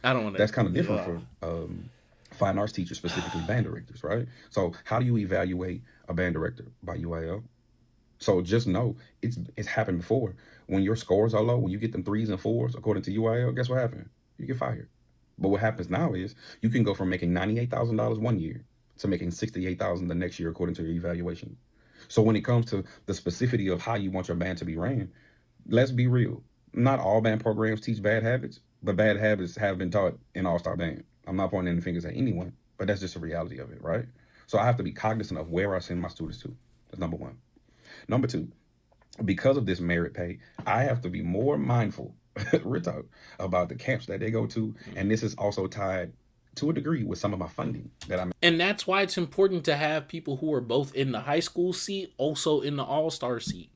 I don't want to. That's kind of different for fine arts teachers, specifically band directors, right? So how do you evaluate a band director? By UIL. So just know it's happened before. When your scores are low, when you get them 3s and 4s according to UIL, guess what happened? You get fired. But what happens now is you can go from making $98,000 one year to making $68,000 the next year according to your evaluation. So when it comes to the specificity of how you want your band to be ran, let's be real. Not all band programs teach bad habits, but bad habits have been taught in All-Star Band. I'm not pointing any fingers at anyone, but that's just a reality of it, right? So I have to be cognizant of where I send my students to. That's number one. Number two, because of this merit pay, I have to be more mindful, about the camps that they go to. And this is also tied to a degree with some of my funding that I'm. And that's why it's important to have people who are both in the high school seat, also in the All-Star seat.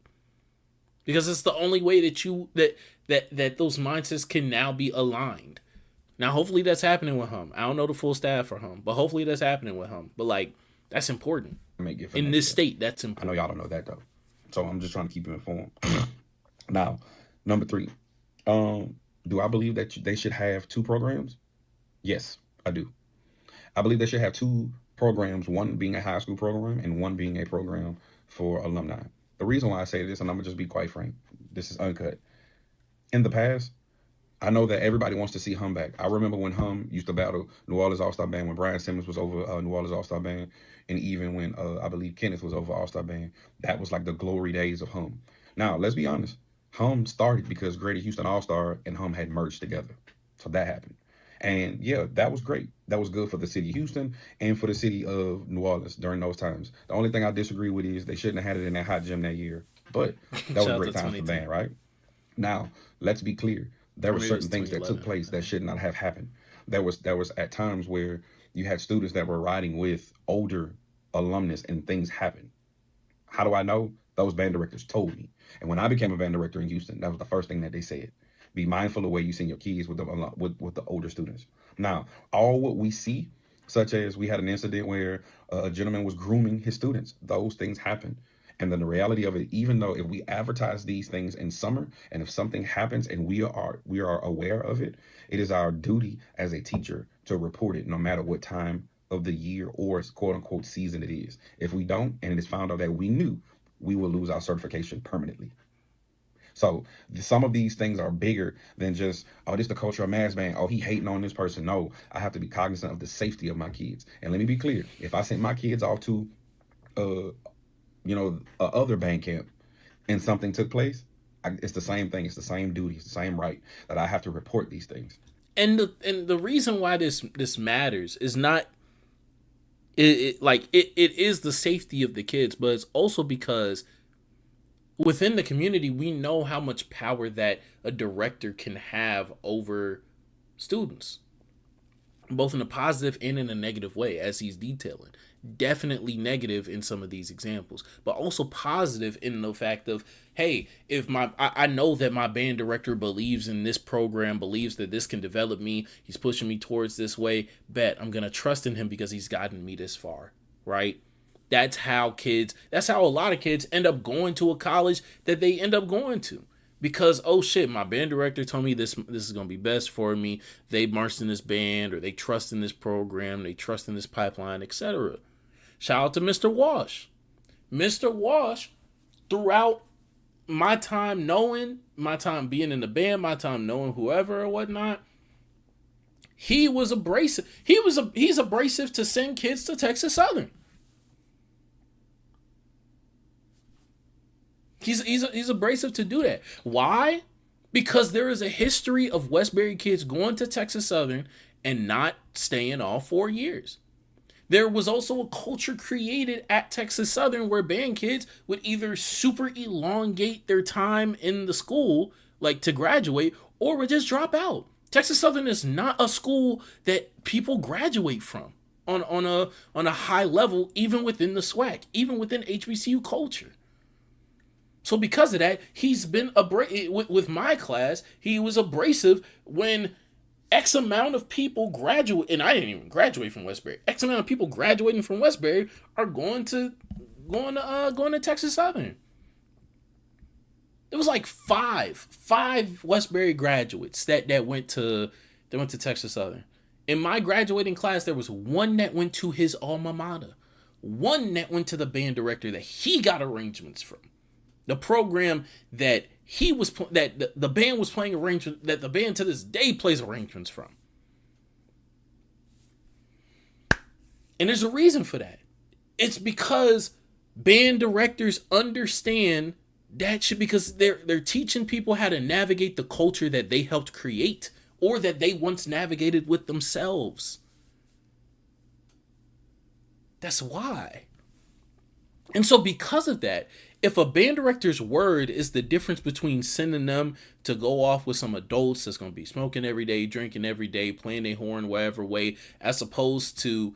Because it's the only way that those mindsets can now be aligned. Now, hopefully that's happening with Hum. I don't know the full staff for Hum, but hopefully that's happening with Hum. But like, that's important. In this state, that's important. I know y'all don't know that though. So I'm just trying to keep you informed. Now, number 3, Do I believe that they should have 2 programs? Yes, I do. I believe they should have 2 programs, one being a high school program and one being a program for alumni. The reason why I say this, and I'm gonna just be quite frank, this is uncut. In the past, I know that everybody wants to see Hum back. I remember when Hum used to battle New Orleans All-Star Band, when Brian Simmons was over New Orleans All-Star Band, and even when I believe Kenneth was over All-Star Band. That was like the glory days of Hum. Now, let's be honest. Hum started because Greater Houston All-Star and Hum had merged together. So that happened. And yeah, that was great. That was good for the city of Houston and for the city of New Orleans during those times. The only thing I disagree with is they shouldn't have had it in that hot gym that year. But that was a great time for the band, right? Now, let's be clear. There were certain things that took place that should not have happened. There was at times where you had students that were riding with older alumnus and things happened. How do I know? Those band directors told me. And when I became a band director in Houston, that was the first thing that they said. Be mindful of where you send your kids with the older students. Now, all what we see, such as we had an incident where a gentleman was grooming his students, those things happen. And then the reality of it, even though if we advertise these things in summer, and if something happens and we are aware of it, it is our duty as a teacher to report it, no matter what time of the year or quote unquote season it is. If we don't, and it is found out that we knew, we will lose our certification permanently. So some of these things are bigger than just, oh, this is the culture of mass band. Oh, he hating on this person. No, I have to be cognizant of the safety of my kids. And let me be clear. If I sent my kids off to, other band camp and something took place, it's the same thing. It's the same duty. It's the same right that I have to report these things. And the reason why this matters is not, it is the safety of the kids, but it's also because within the community, we know how much power that a director can have over students, both in a positive and in a negative way, as he's detailing. Definitely negative in some of these examples, but also positive in the fact of, hey, if I know that my band director believes in this program, believes that this can develop me, he's pushing me towards this way, bet I'm going to trust in him because he's gotten me this far, right? That's how a lot of kids end up going to a college that they end up going to. Because, oh shit, my band director told me this is going to be best for me. They marched in this band, or they trust in this program, they trust in this pipeline, etc. Shout out to Mr. Wash. Mr. Wash, throughout my time being in the band, my time knowing whoever or whatnot, he was abrasive. He's abrasive to send kids to Texas Southern. He's abrasive to do that. Why? Because there is a history of Westbury kids going to Texas Southern and not staying all 4 years. There was also a culture created at Texas Southern where band kids would either super elongate their time in the school, like to graduate, or would just drop out. Texas Southern is not a school that people graduate from on a high level, even within the SWAC, even within HBCU culture. So because of that, he's been with my class. He was abrasive when X amount of people graduate, and I didn't even graduate from Westbury. X amount of people graduating from Westbury are going to Texas Southern. There was like five Westbury graduates that went to Texas Southern. In my graduating class, there was one that went to his alma mater, one that went to the band director that he got arrangements from. The program that the band was playing arrangements, that the band to this day plays arrangements from. And there's a reason for that. It's because band directors understand that shit, because they're teaching people how to navigate the culture that they helped create or that they once navigated with themselves. That's why. And so because of that, if a band director's word is the difference between sending them to go off with some adults that's going to be smoking every day, drinking every day, playing their horn whatever way, as opposed to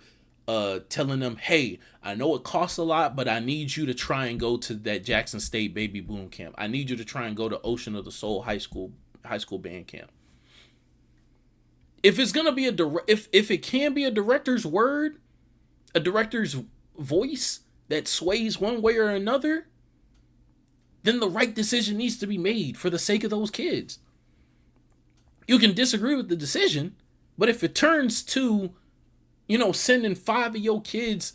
telling them, hey, I know it costs a lot, but I need you to try and go to that Jackson State baby boom camp. I need you to try and go to Ocean of the Soul high school band camp. If it's going to be if it can be a director's word, a director's voice that sways one way or another, then the right decision needs to be made for the sake of those kids. You can disagree with the decision, but if it turns to, sending 5 of your kids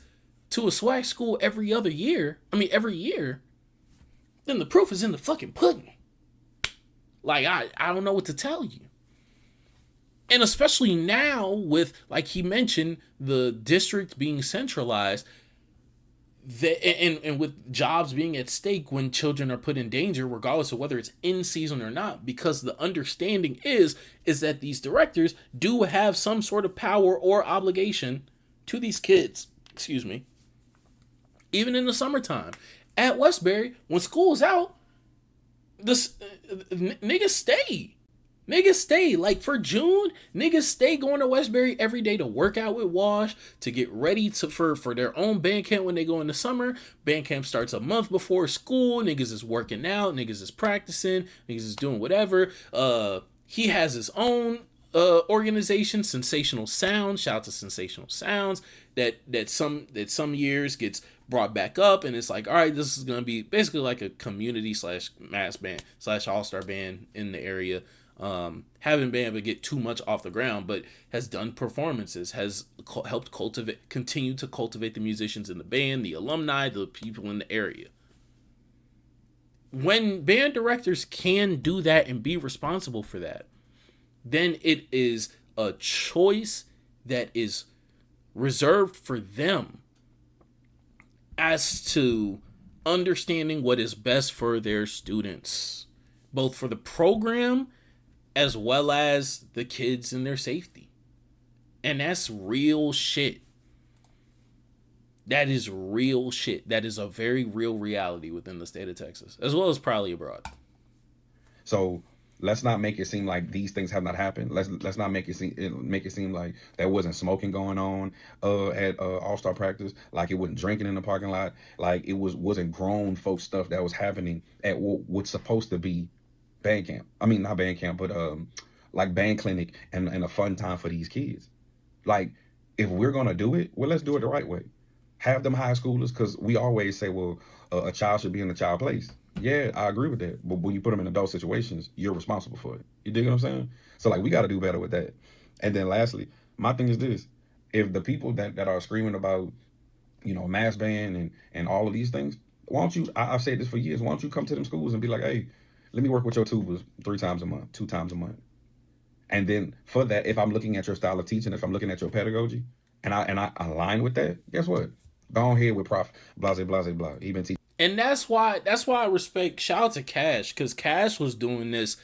to a swag school every year, then the proof is in the fucking pudding. Like, I don't know what to tell you. And especially now with, like he mentioned, the district being centralized, and with jobs being at stake when children are put in danger, regardless of whether it's in season or not, because the understanding is that these directors do have some sort of power or obligation to these kids. Excuse me. Even in the summertime. At Westbury, when school's out, niggas stay. Niggas stay. Like for June, niggas stay going to Westbury every day to work out with Wash, to get ready for their own band camp when they go in the summer. Band camp starts a month before school. Niggas is working out. Niggas is practicing. Niggas is doing whatever. He has his own organization, Sensational Sounds. Shout out to Sensational Sounds. That some years gets brought back up, and it's like, all right, this is gonna be basically like a community / mass band / all-star band in the area. Haven't been able to get too much off the ground, but has done performances, has helped continue to cultivate the musicians in the band, the alumni, the people in the area. When band directors can do that and be responsible for that, then it is a choice that is reserved for them as to understanding what is best for their students, both for the program as well as the kids and their safety. And that's real shit. That is real shit. That is a very real reality within the state of Texas, as well as probably abroad. So let's not make it seem like these things have not happened. Let's not make it seem like there wasn't smoking going on at All-Star practice, like it wasn't drinking in the parking lot, like it wasn't grown folk stuff that was happening at what's supposed to be band camp. I mean, not band camp, but like band clinic and a fun time for these kids. Like, if we're gonna do it, well, let's do it the right way. Have them high schoolers, because we always say, well, a child should be in a child place. Yeah, I agree with that. But when you put them in adult situations, you're responsible for it. You dig what I'm saying? So, like, we got to do better with that. And then lastly, my thing is this. If the people that are screaming about, mass ban and all of these things, why don't you, I've said this for years, why don't you come to them schools and be like, hey, let me work with your tubas 3 times a month, 2 times a month. And then for that, if I'm looking at your style of teaching, if I'm looking at your pedagogy, and I align with that, guess what? Go ahead with Prof. Blase, blase, blah. Even teach. And that's why I respect, shout out to Cash, because Cash was doing this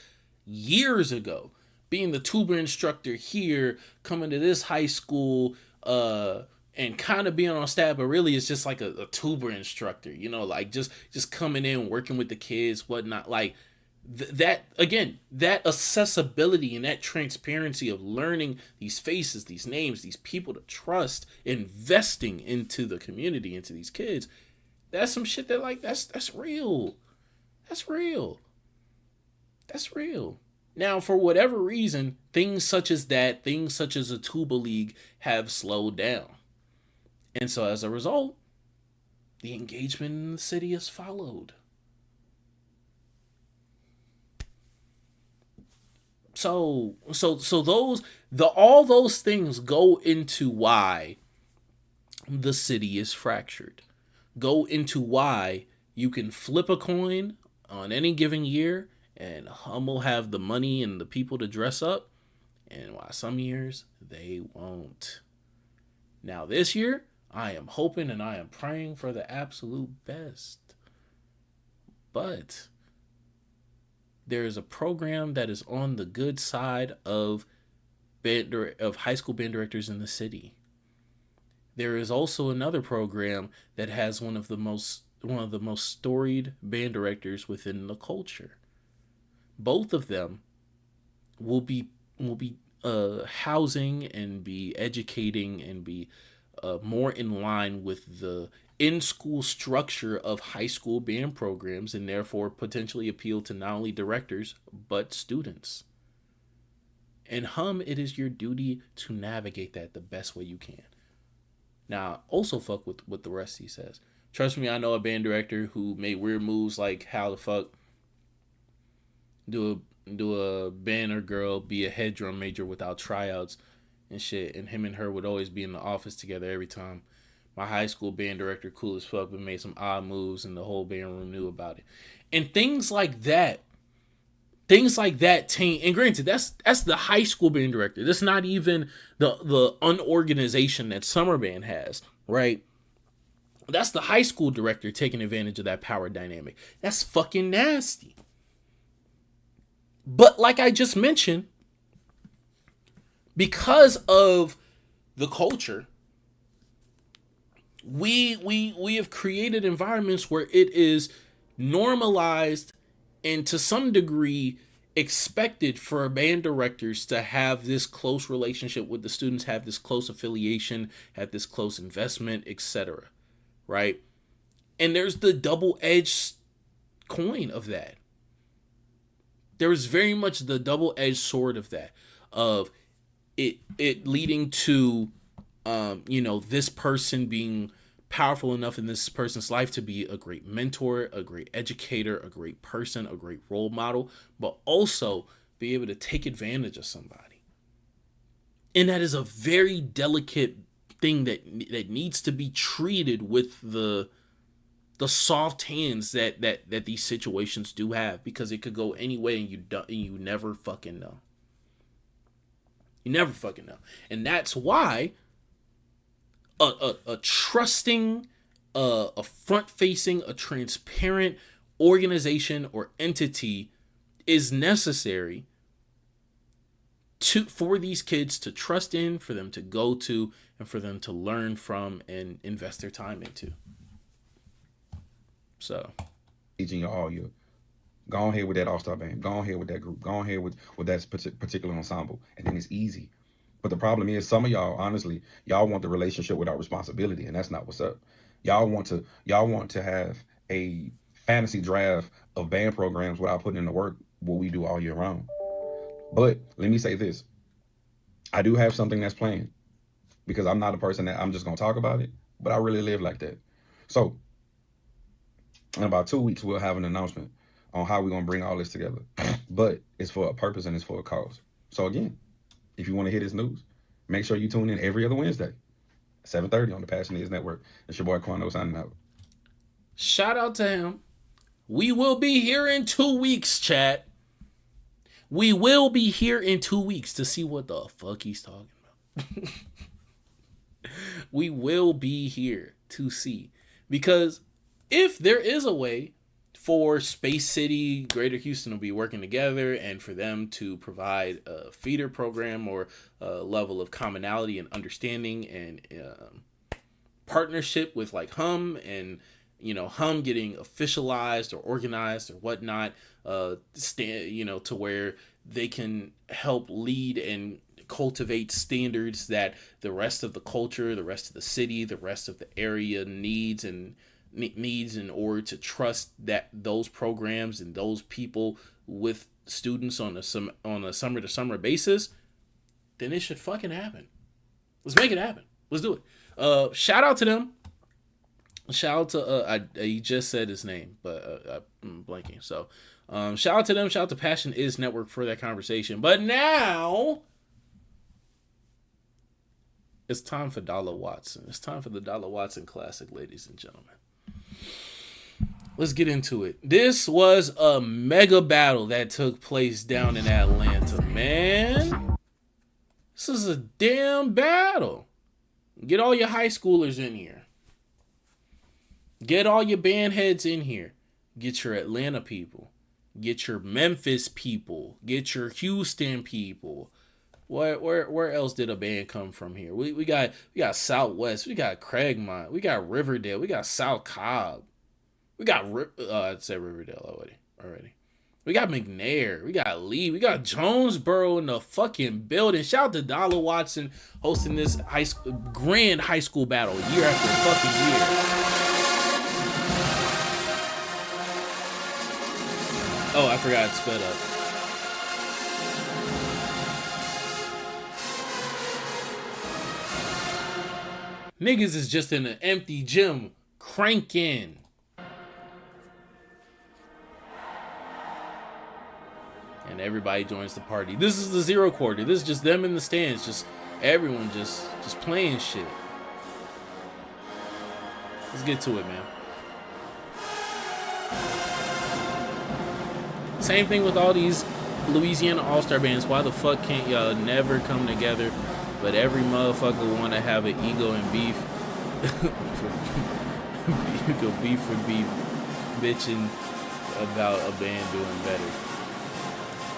years ago, being the tuba instructor here, coming to this high school, and kind of being on staff, but really it's just like a tuba instructor, like just coming in, working with the kids, whatnot, like that accessibility and that transparency of learning these faces, these names, these people to trust, investing into the community, into these kids. That's some shit that, like, that's real. That's real. That's real. Now, for whatever reason, things such as a tuba league have slowed down. And so as a result, the engagement in the city has followed. So all those things go into why the city is fractured. Go into why you can flip a coin on any given year and Hum will have the money and the people to dress up, and why some years they won't. Now this year, I am hoping and I am praying for the absolute best. But there is a program that is on the good side of high school band directors in the city. There is also another program that has one of the most storied band directors within the culture. Both of them will be housing and be educating and be more in line with the in-school structure of high school band programs, and therefore potentially appeal to not only directors but students. And Hum, it is your duty to navigate that the best way you can. Now, also fuck with what the rest he says. Trust me, I know a band director who made weird moves like how the fuck do a band or girl be a head drum major without tryouts and shit. And him and her would always be in the office together every time. My high school band director, cool as fuck, but made some odd moves, and the whole band room knew about it. And things like that. And granted, that's the high school band director. That's not even the unorganization that summer band has, right? That's the high school director taking advantage of that power dynamic. That's fucking nasty. But like I just mentioned, because of the culture, we have created environments where it is normalized and to some degree expected for band directors to have this close relationship with the students, have this close affiliation, have this close investment, etc. Right? And there's the double-edged coin of that. There's very much the double-edged sword of that, of it leading to this person being powerful enough in this person's life to be a great mentor, a great educator, a great person, a great role model, but also be able to take advantage of somebody. And that is a very delicate thing that needs to be treated with the soft hands that these situations do have, because it could go any way and you never fucking know. You never fucking know. And that's why a trusting, a front-facing, a transparent organization or entity is necessary for these kids to trust in, for them to go to, and for them to learn from and invest their time into. So, teaching you all year. Go ahead with that all-star band. Go ahead with that group. Go ahead with that particular ensemble, and then it's easy. But the problem is, some of y'all, honestly, y'all want the relationship without responsibility, and that's not what's up. Y'all want to have a fantasy draft of band programs without putting in the work what we do all year round. But let me say this: I do have something that's planned, because I'm not a person that I'm just gonna talk about it, but I really live like that. So in about 2 weeks, we'll have an announcement on how we're gonna bring all this together. But it's for a purpose and it's for a cause. So again, if you want to hear this news, make sure you tune in every other Wednesday, 7:30 on the Passion Network. It's your boy Quando signing out. Shout out to him. We will be here in 2 weeks, chat. We will be here in 2 weeks to see what the fuck he's talking about. We will be here to see. Because if there is a way for Space City, Greater Houston to be working together and for them to provide a feeder program or a level of commonality and understanding and partnership with like Hum, and Hum getting officialized or organized or whatnot, to where they can help lead and cultivate standards that the rest of the culture, the rest of the city, the rest of the area needs in order to trust that those programs and those people with students on a summer to summer basis, then it should fucking happen. Let's make it happen. Let's do it. Shout out to them. Shout out to he just said his name, but I'm blanking. So shout out to them. Shout out to Passion Is Network for that conversation. But now it's time for Dolla Watson. It's time for the Dolla Watson Classic, ladies and gentlemen. Let's get into it. This was a mega battle that took place down in Atlanta, man. This is a damn battle. Get all your high schoolers in here. Get all your band heads in here. Get your Atlanta people. Get your Memphis people. Get your Houston people. Where else did a band come from here? We got Southwest. We got Craigmont. We got Riverdale. We got South Cobb. We got I said Riverdale already. We got McNair. We got Lee. We got Jonesboro in the fucking building. Shout out to Dolla Watson hosting this grand high school battle year after fucking year. Oh, I forgot it's sped up. Niggas is just in an empty gym cranking. and everybody joins the party. This is the zero quarter. This is just them in the stands, just everyone just playing shit. Let's get to it, man. Same thing with all these Louisiana All-Star bands. Why the fuck can't y'all never come together? But every motherfucker want to have an ego and beef. You go beef for beef, bitching about a band doing better.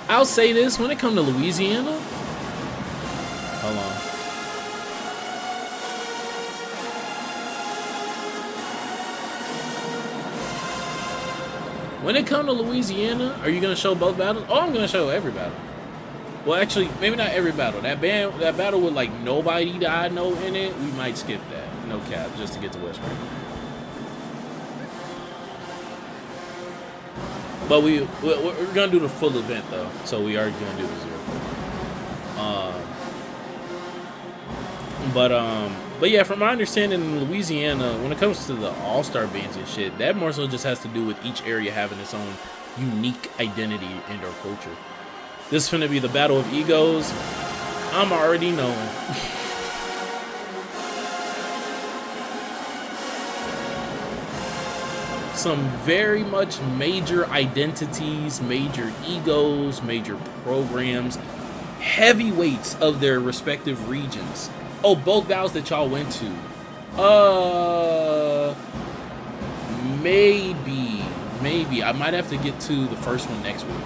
I'll say this, when it comes to Louisiana, hold on. When it comes to Louisiana, are you gonna show both battles? Oh, I'm gonna show every battle. Well, actually, maybe not every battle. That battle with like nobody that I know in it, we might skip that. No cap, just to get to Westbury. But we're gonna do the full event though, so we are gonna do the zero. But yeah, from my understanding in Louisiana, when it comes to the all-star bands and shit, that more so just has to do with each area having its own unique identity and or culture. This is gonna be the battle of egos. I'm already knowing. Some very much major identities, major egos, major programs, heavyweights of their respective regions. Oh, both battles that y'all went to. Maybe. I might have to get to the first one next week.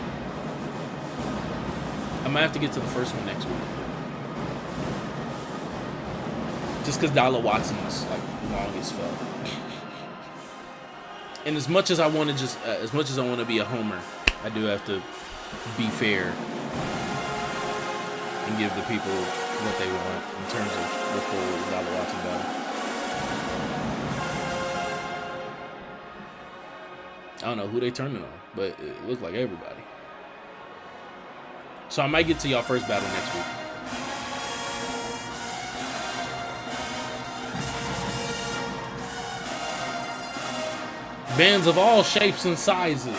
Just because Dolla Watson's like long as fuck. And as much as I want to be a homer, I do have to be fair and give the people what they want in terms of the full Dolla Watson battle. I don't know who they turning on, but it looked like everybody. So I might get to y'all first battle next week. Bands of all shapes and sizes.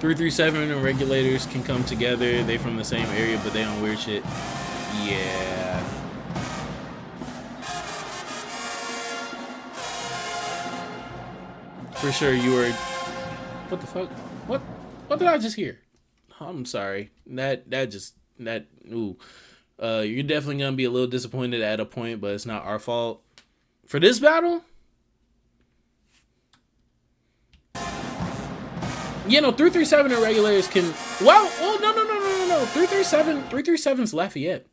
.337 and Regulators can come together. They from the same area, but they on weird shit. Yeah. For sure you were... What the fuck? What did I just hear? I'm sorry. You're definitely gonna be a little disappointed at a point, but it's not our fault. For this battle? Yeah, no, 337 and Regulators can... Well, no. 337's Lafayette.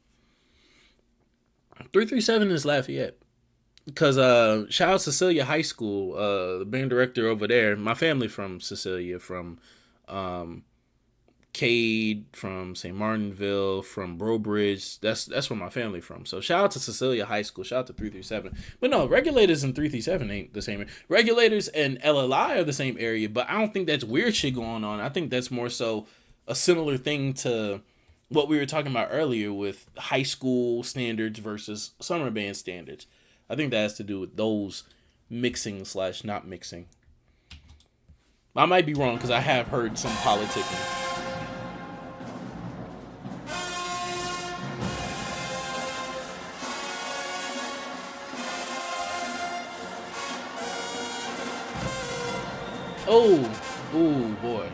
337 is Lafayette. Because, shout out Cecilia High School, the band director over there. My family from Cecilia, from Cade, from St. Martinville, from Brobridge. That's where my family from. So shout out to Cecilia High School. Shout out to 337. But no, Regulators and 337 ain't the same. Regulators and LLI are the same area, but I don't think that's weird shit going on. I think that's more so a similar thing to what we were talking about earlier with high school standards versus summer band standards. I think that has to do with those mixing / not mixing. I might be wrong because I have heard some politicking. Oh boy.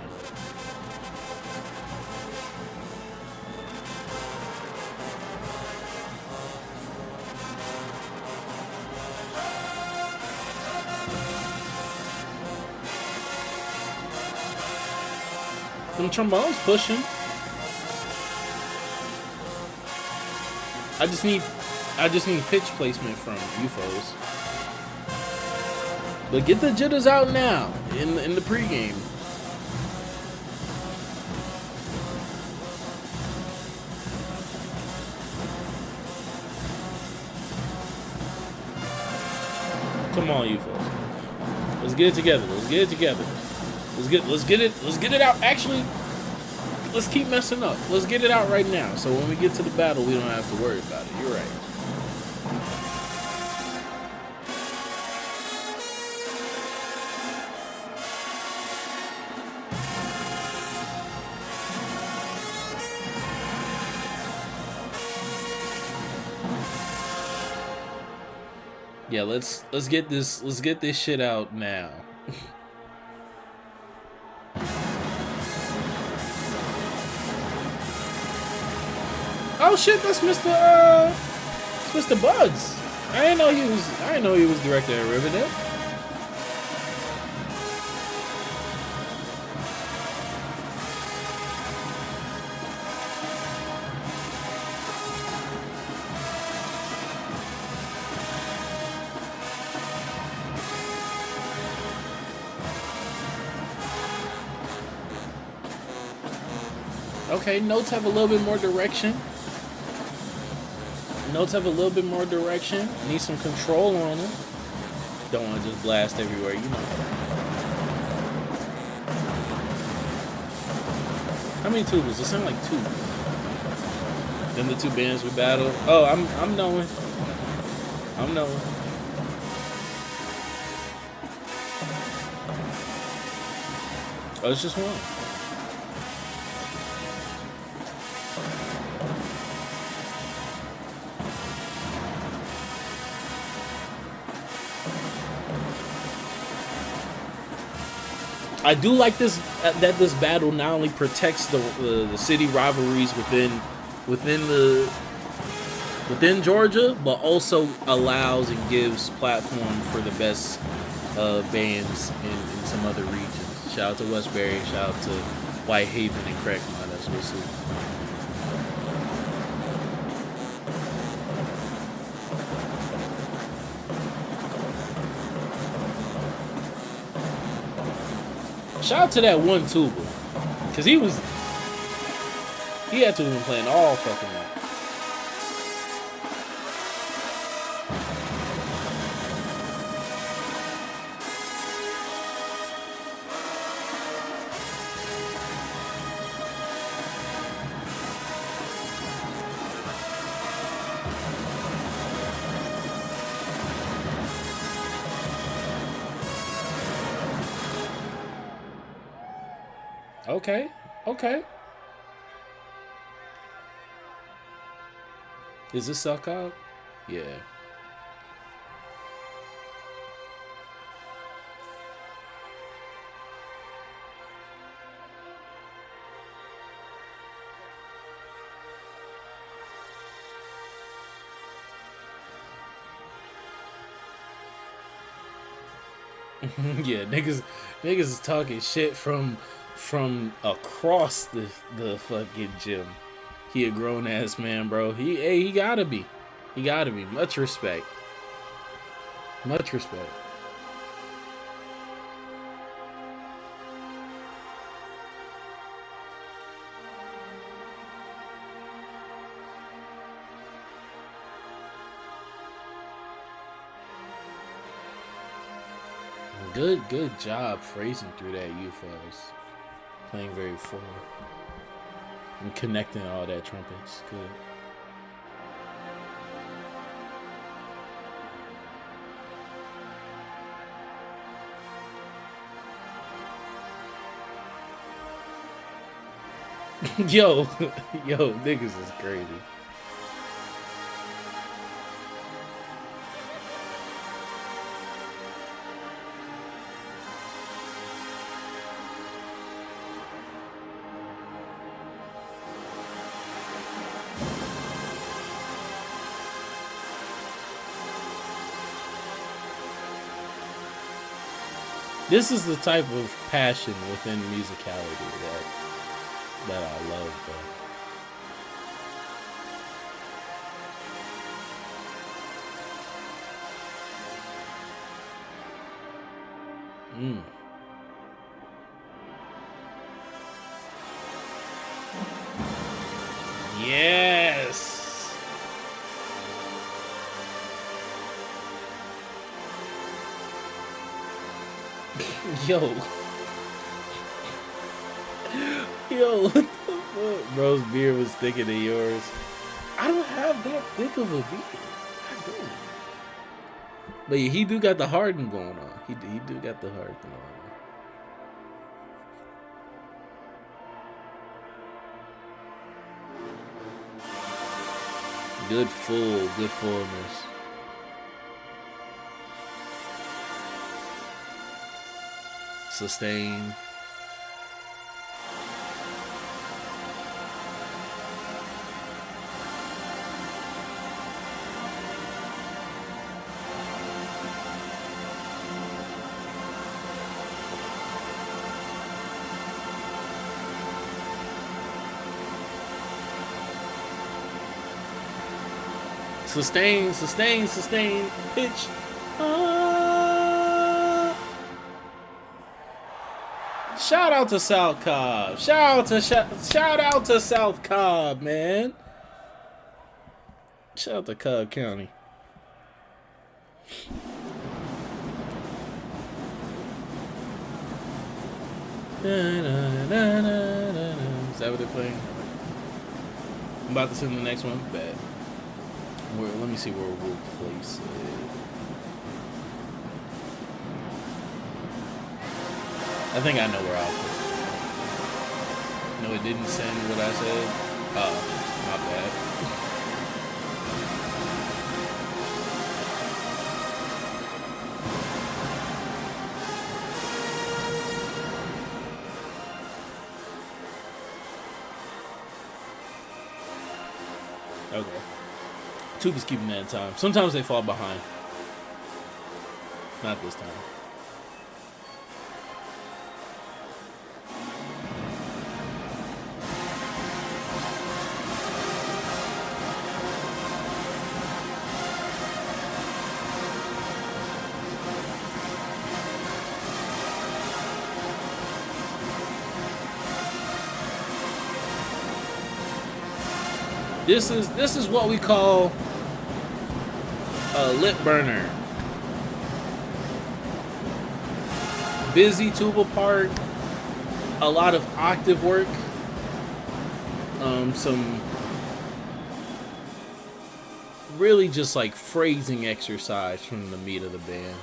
Them trombones pushing. I just need pitch placement from UFOs. But get the jitters out now in the pregame. Come on, UFOs. Let's get it together. Let's get it out. Actually, let's keep messing up. Let's get it out right now. So when we get to the battle, we don't have to worry about it. You're right. Yeah, let's get this shit out now. Oh shit, that's Mr. Bugs. I didn't know he was director at Riverdale. Okay, notes have a little bit more direction. Need some control on them. Don't want to just blast everywhere, you know. How many tubers? It sounded like 2. Then the 2 bands we battled. Oh, I'm knowing. Oh, it's just 1. I do like this that this battle not only protects the city rivalries within Georgia, but also allows and gives platform for the best bands in some other regions. Shout out to Westbury, shout out to WhiteHaven and Craigmont, as we'll see. Shout out to that one tuba, cause he had to have been playing all fucking night. Okay. Is this Cobb? Yeah. Yeah, niggas is talking shit from across the fucking gym. He a grown ass man, bro. He gotta be. Much respect. Good job phrasing through that UFOs. Playing very full. And connecting all that trumpets. Good. Yo, niggas is crazy. This is the type of passion within musicality that I love, bro. Yes. Yo, what the fuck? Bro's beard was thicker than yours. I don't have that thick of a beard. I don't. But yeah, he do got the harden going on. He do got the harden going on. Good fullness. Sustain. Sustain, sustain, sustain, pitch. Shout out to South Cobb. Shout out to South Cobb, man. Shout out to Cobb County. Is that what they're playing? I'm about to send the next one. Bad. Let me see where we'll place it. I think I know where I'll put it. No, it didn't send what I said. Oh, my bad. Okay. Tube is keeping that in time. Sometimes they fall behind. Not this time. This is what we call a lip burner. Busy tuba part, a lot of octave work, some really just like phrasing exercise from the meat of the band.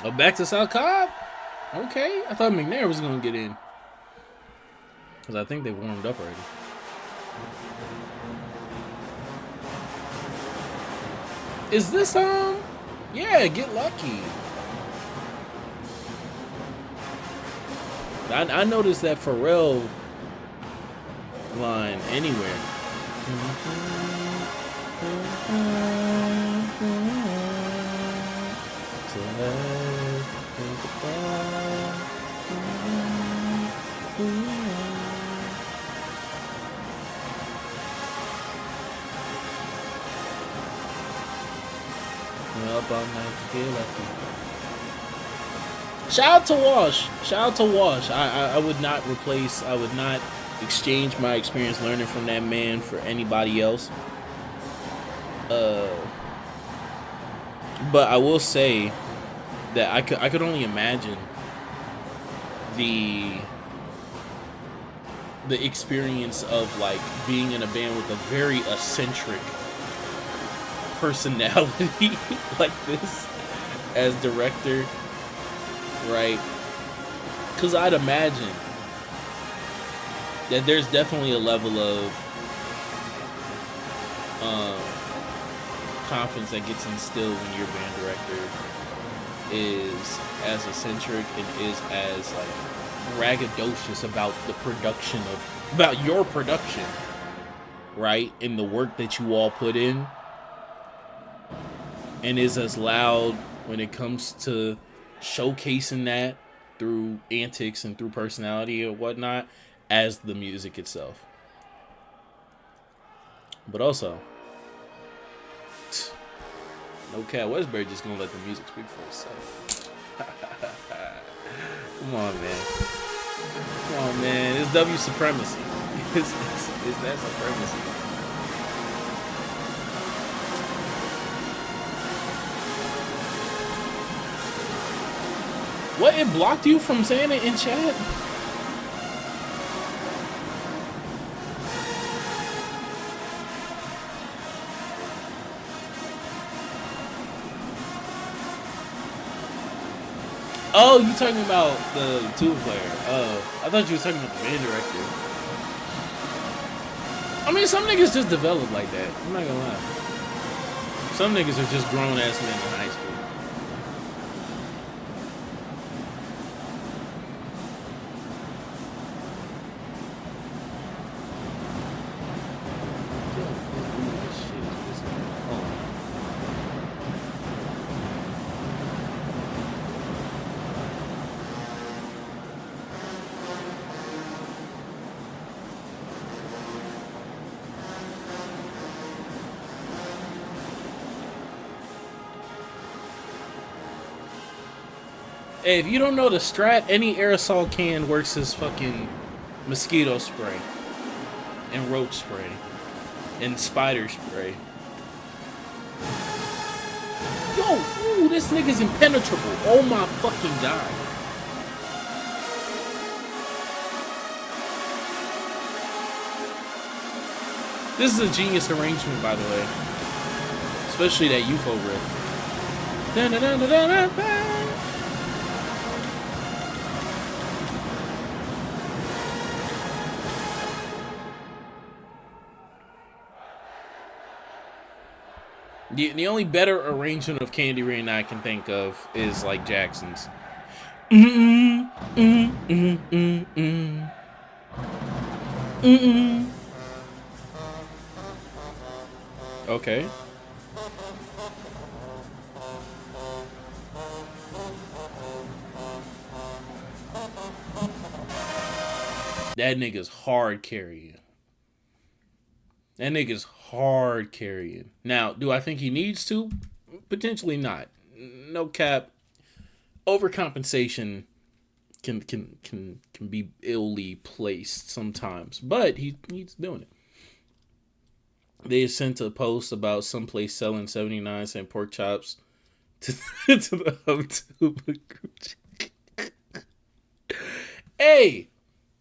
Oh, back to South Cobb? Okay. I thought McNair was going to get in. Because I think they warmed up already. Is this, yeah, Get Lucky. I noticed that Pharrell line anywhere. Up all night to get lucky. Shout out to Wash. Shout out to Wash. I would not replace, I would not exchange my experience learning from that man for anybody else. But I will say that I could only imagine the experience of like being in a band with a very eccentric personality like this as director, right? Because I'd imagine that there's definitely a level of confidence that gets instilled when your band director is as eccentric and is as like braggadocious about the production about your production, right? And the work that you all put in, and is as loud when it comes to showcasing that through antics and through personality or whatnot as the music itself. But also, no cat, Westbury just gonna let the music speak for itself. Come on, man. Come on, man. It's W supremacy. It's that supremacy. What, it blocked you from saying it in chat? Oh, you talking about the tuba player. Oh, I thought you were talking about the band director. I mean, some niggas just develop like that. I'm not gonna lie. Some niggas are just grown-ass men in high school. Hey, if you don't know the strat, any aerosol can works as fucking mosquito spray and roach spray and spider spray. Yo, ooh, this nigga's impenetrable. Oh my fucking god. This is a genius arrangement, by the way. Especially that UFO riff. Dun, dun, dun, dun, dun, dun, dun. The only better arrangement of Candy Rain I can think of is like Jackson's. Okay. That nigga's hard carrying. That nigga's hard carrying. Now, do I think he needs to? Potentially not. No cap. Overcompensation can be illy placed sometimes, but he's doing it. They sent a post about someplace selling 79-cent pork chops to the HubTuber group. Hey,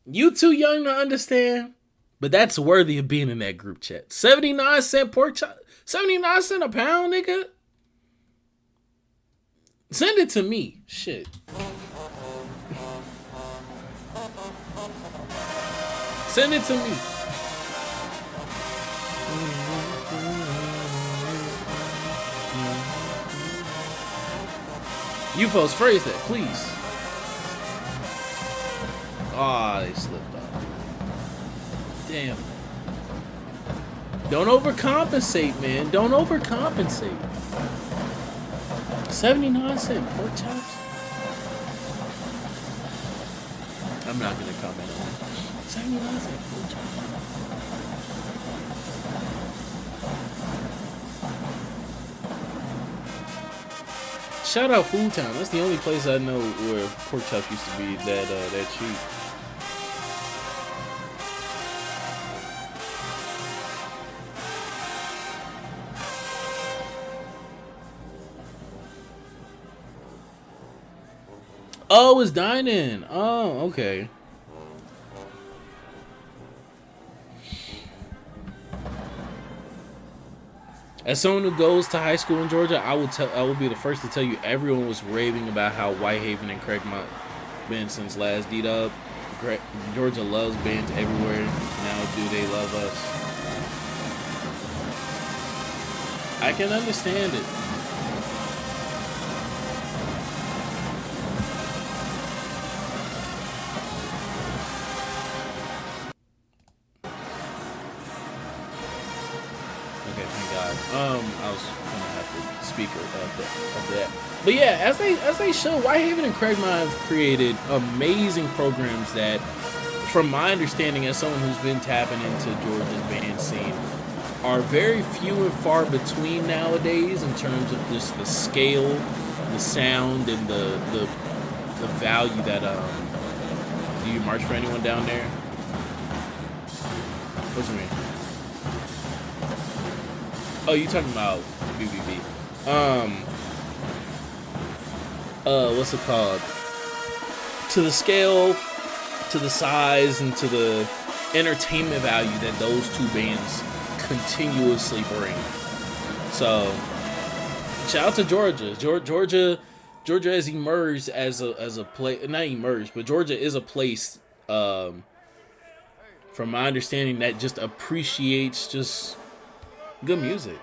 you too young to understand. But that's worthy of being in that group chat. 79-cent pork chop, 79 cents a pound, nigga. Send it to me. Shit. Send it to me. You folks phrase that, please. Ah, they slipped up. Damn. Don't overcompensate, man. Don't overcompensate. 79-cent pork chops? I'm not gonna comment on it. 79-cent pork chops. Shout out Food Town. That's the only place I know where pork chops used to be that cheap. Oh, it's dine-in. Oh, okay. As someone who goes to high school in Georgia, I will be the first to tell you everyone was raving about how WhiteHaven and Craigmont been since last D-Dub. Georgia loves bands everywhere. Now do they love us? I can understand it. I was gonna have to speak of that. But yeah, as they show, WhiteHaven and Craigmont have created amazing programs that, from my understanding as someone who's been tapping into Georgia's band scene, are very few and far between nowadays in terms of just the scale, the sound, and the value that do you march for anyone down there? What you mean? Oh, you talking about BBB? What's it called? to the scale, to the size, and to the entertainment value that those two bands continuously bring. So, shout out to Georgia. Georgia has emerged as a place, not emerged, but Georgia is a place, from my understanding, that just appreciates just good music.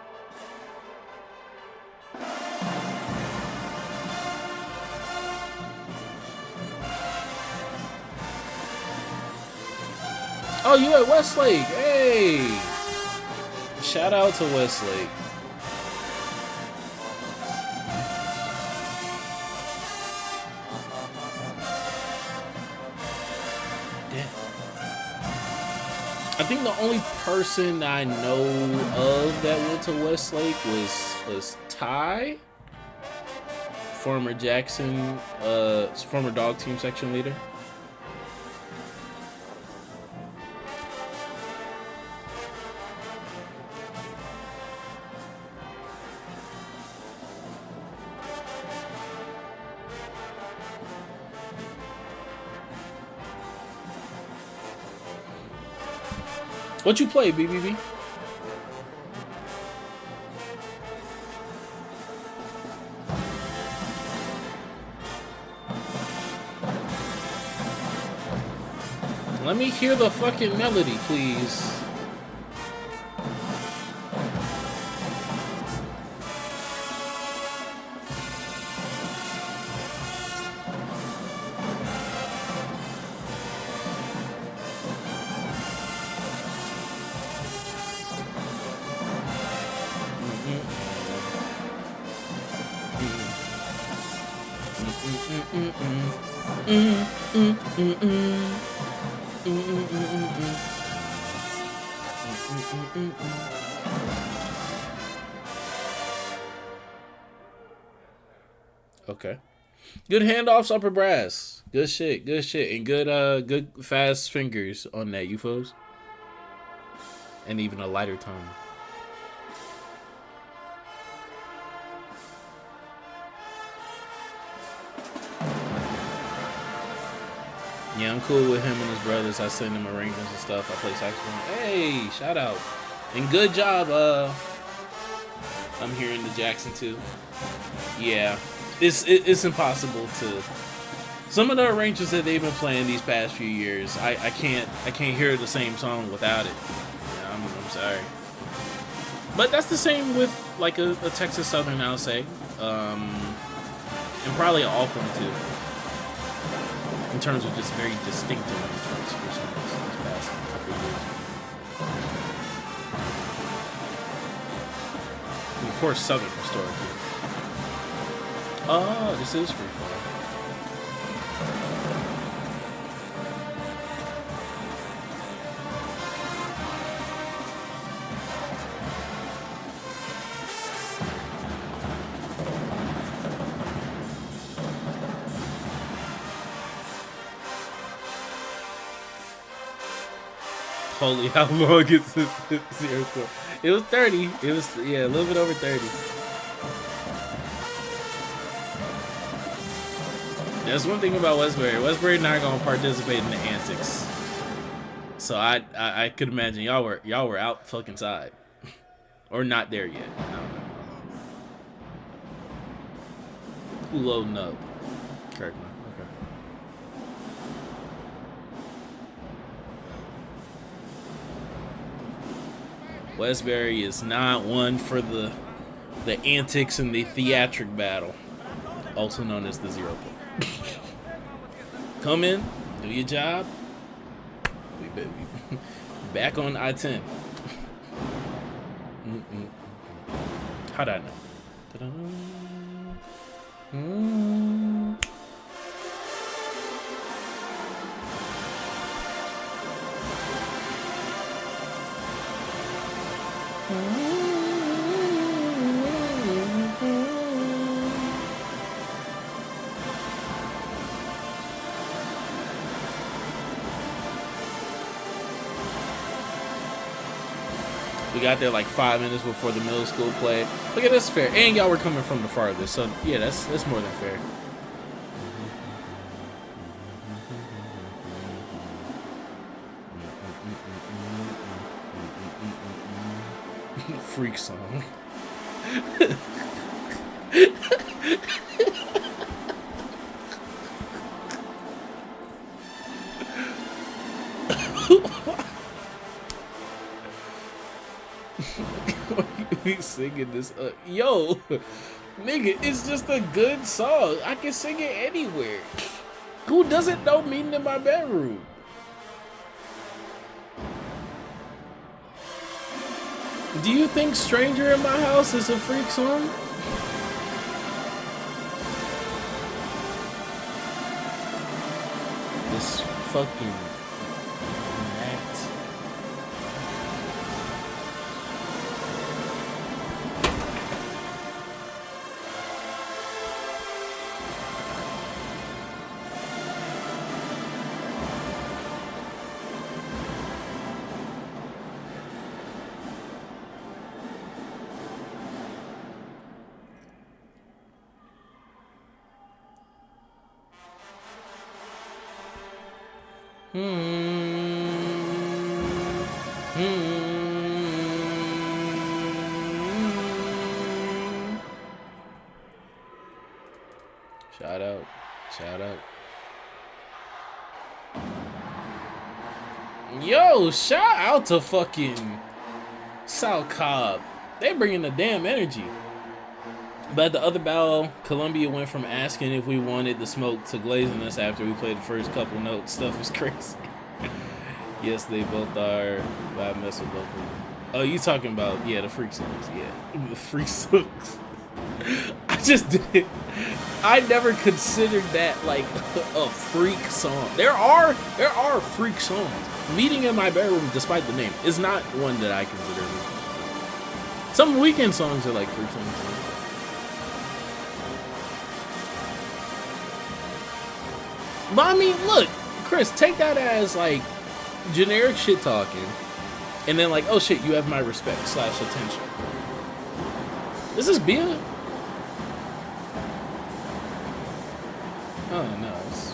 Oh, you at Westlake? Hey! Shout out to Westlake. Damn. I think the only person I know of that went to Westlake was Ty, former Jackson, former dog team section leader. What you play, BBB? Let me hear the fucking melody, please. Okay. Good handoffs, upper brass. Good shit, and good fast fingers on that, you foes. And even a lighter tone. Yeah, I'm cool with him and his brothers. I send him arrangements and stuff. I play saxophone. Hey, shout out. And good job, I'm hearing the Jackson too. Yeah. It's impossible to. Some of the arrangements that they've been playing these past few years, I can't hear the same song without it. Yeah, I'm sorry. But that's the same with like a Texas Southern, I'll say, and probably an Auckland too. In terms of just very distinct arrangements for some of these past couple of years. And of course, Southern historically. Oh, this is freeform. Holy, how long is this 0-4? It was 30. It was, yeah, a little bit over 30. That's one thing about Westbury. Westbury not gonna participate in the antics. So I could imagine y'all were out fucking side, or not there yet. I don't know. Who loading up? Craigmont. Okay. Westbury is not one for the antics and the theatric battle, also known as the 0 point. Come in, do your job. We back on I-10. How'd I know? We got there like 5 minutes before the middle school play. Look at this, fair. And y'all were coming from the farthest, so yeah, that's more than fair. Freak song. We singing this yo, nigga, it's just a good song. I can sing it anywhere. Who doesn't know Meeting in My Bedroom? Do you think Stranger in My House is a freak song? This fucking rat. Shout out. Shout out. Yo, shout out to fucking South Cobb. They bringing the damn energy. But at the other battle, Columbia went from asking if we wanted the smoke to glazing us after we played the first couple notes. Stuff was crazy. Yes, they both are. But I mess with both of them. Oh, you talking about, yeah, the freak songs. Yeah, the freak songs. I just did. I never considered that like a freak song. There are freak songs. Meeting in My Bedroom, despite the name, is not one that I consider. Some Weekend songs are like freak songs. But I mean, look, Chris, take that as like generic shit talking, and then like, oh shit, you have my respect / attention. This is Bia. Oh no, it's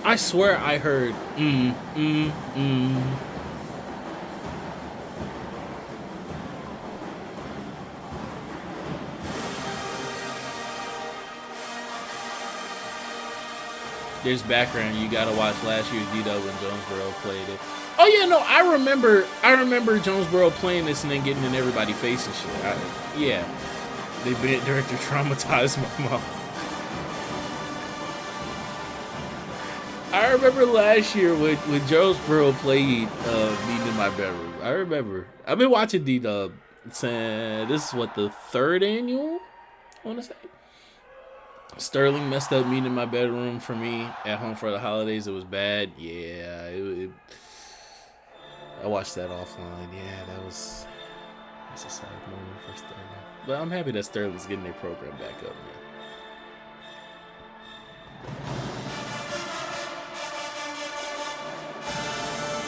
I swear I heard There's background. You gotta watch last year's D-Dub when Jonesboro played it. Oh yeah, no, I remember Jonesboro playing this and then getting in everybody's face and shit. Yeah, the band director traumatized my mom. I remember last year when Jonesboro played Meeting in My Bedroom. I remember. I've been watching D-Dub. This is what, the 3rd annual, I want to say. Sterling messed up Meeting in My Bedroom for me at home for the holidays. It was bad. Yeah, I watched that offline. Yeah, that's a sad moment for Sterling. But I'm happy that Sterling's getting their program back up, man.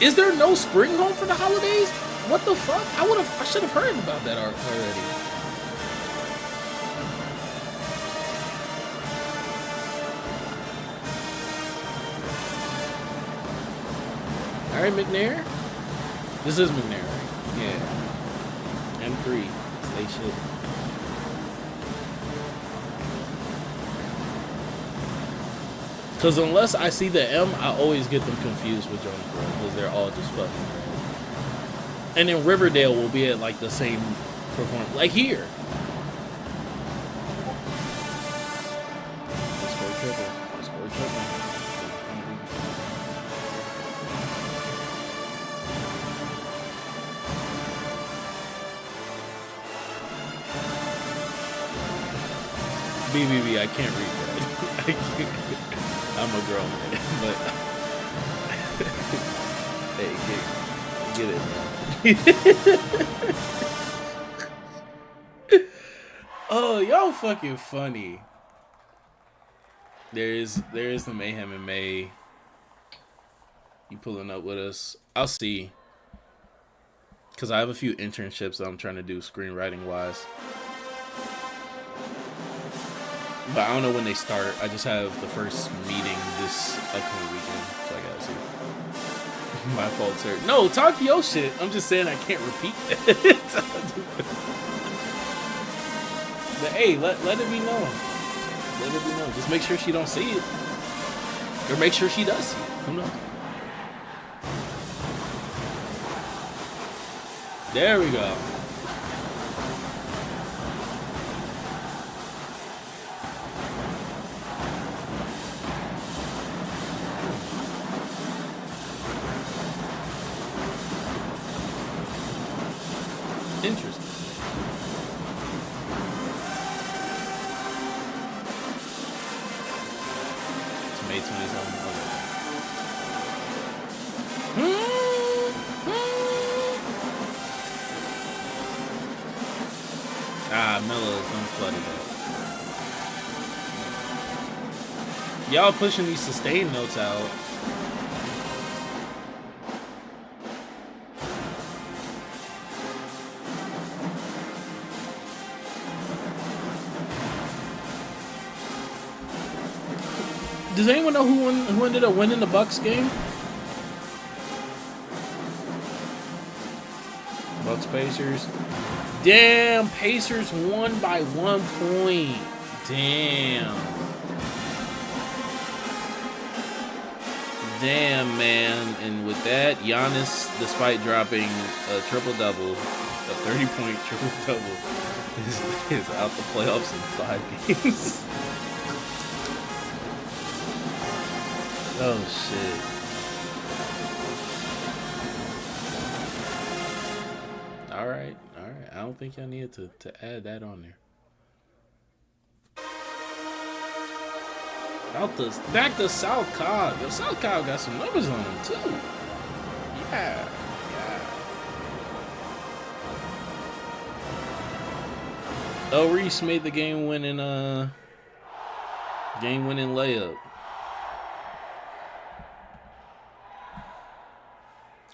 Is there no spring home for the holidays? What the fuck? I should have heard about that already. All right, McNair. This is McNair, right? Yeah. M3. Stay shit. Because unless I see the M, I always get them confused with Jonesboro because they're all just fucking red. And then Riverdale will be at like the same performance, like here. Let's go triple. Let's go triple. BBB, I can't read that. I can't. I'm a grown man, but hey, get it, man. Oh, y'all fucking funny. There is the Mayhem in May. You pulling up with us? I'll see. Cause I have a few internships that I'm trying to do screenwriting wise. But I don't know when they start. I just have the first meeting this upcoming weekend, so I gotta see. My fault, sir. No, talk your shit. I'm just saying I can't repeat that. But hey, let it be known. Let it be known. Just make sure she don't see it. Or make sure she does see it. Who knows? There we go. Interesting. It's May 27th. Mellows don't flood it up. Y'all pushing these sustain notes out. Does anyone know who ended up winning the Bucks game? Bucks Pacers. Damn, Pacers won by 1 point. Damn. Damn, man. And with that, Giannis, despite dropping a triple-double, a 30-point triple-double, is out the playoffs in 5 games. Oh, shit. All right. I don't think y'all needed to add that on there. Back to South Cobb. Yo, South Cobb got some numbers on him, too. Yeah. Oh, Reese made the game-winning layup.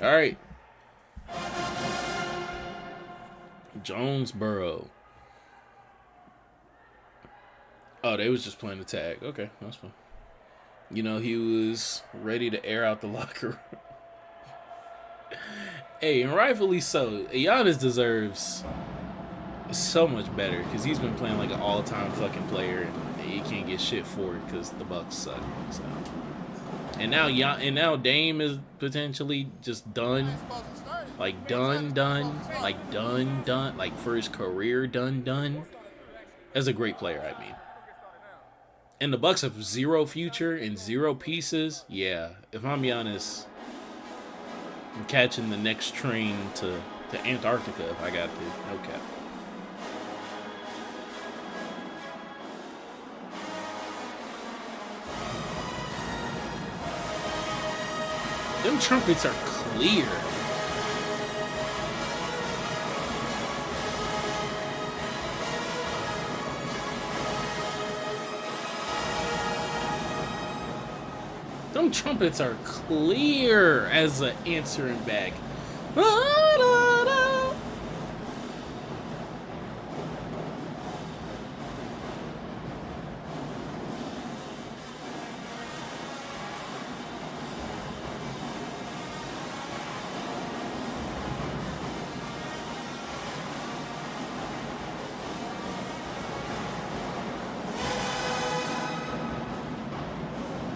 All right. Jonesboro. Oh, they was just playing the tag. Okay, that's fine. You know, he was ready to air out the locker room. Hey, and rightfully so. Giannis deserves so much better because he's been playing like an all-time fucking player, and he can't get shit for it because the Bucks suck. So. And now Dame is potentially just done. Like done. Like for his career, done. As a great player, I mean. And the Bucks have zero future and zero pieces. Yeah, if I'm Giannis, I'm catching the next train to Antarctica if I got to. No cap. Them trumpets are clear. Them trumpets are clear as an answering back.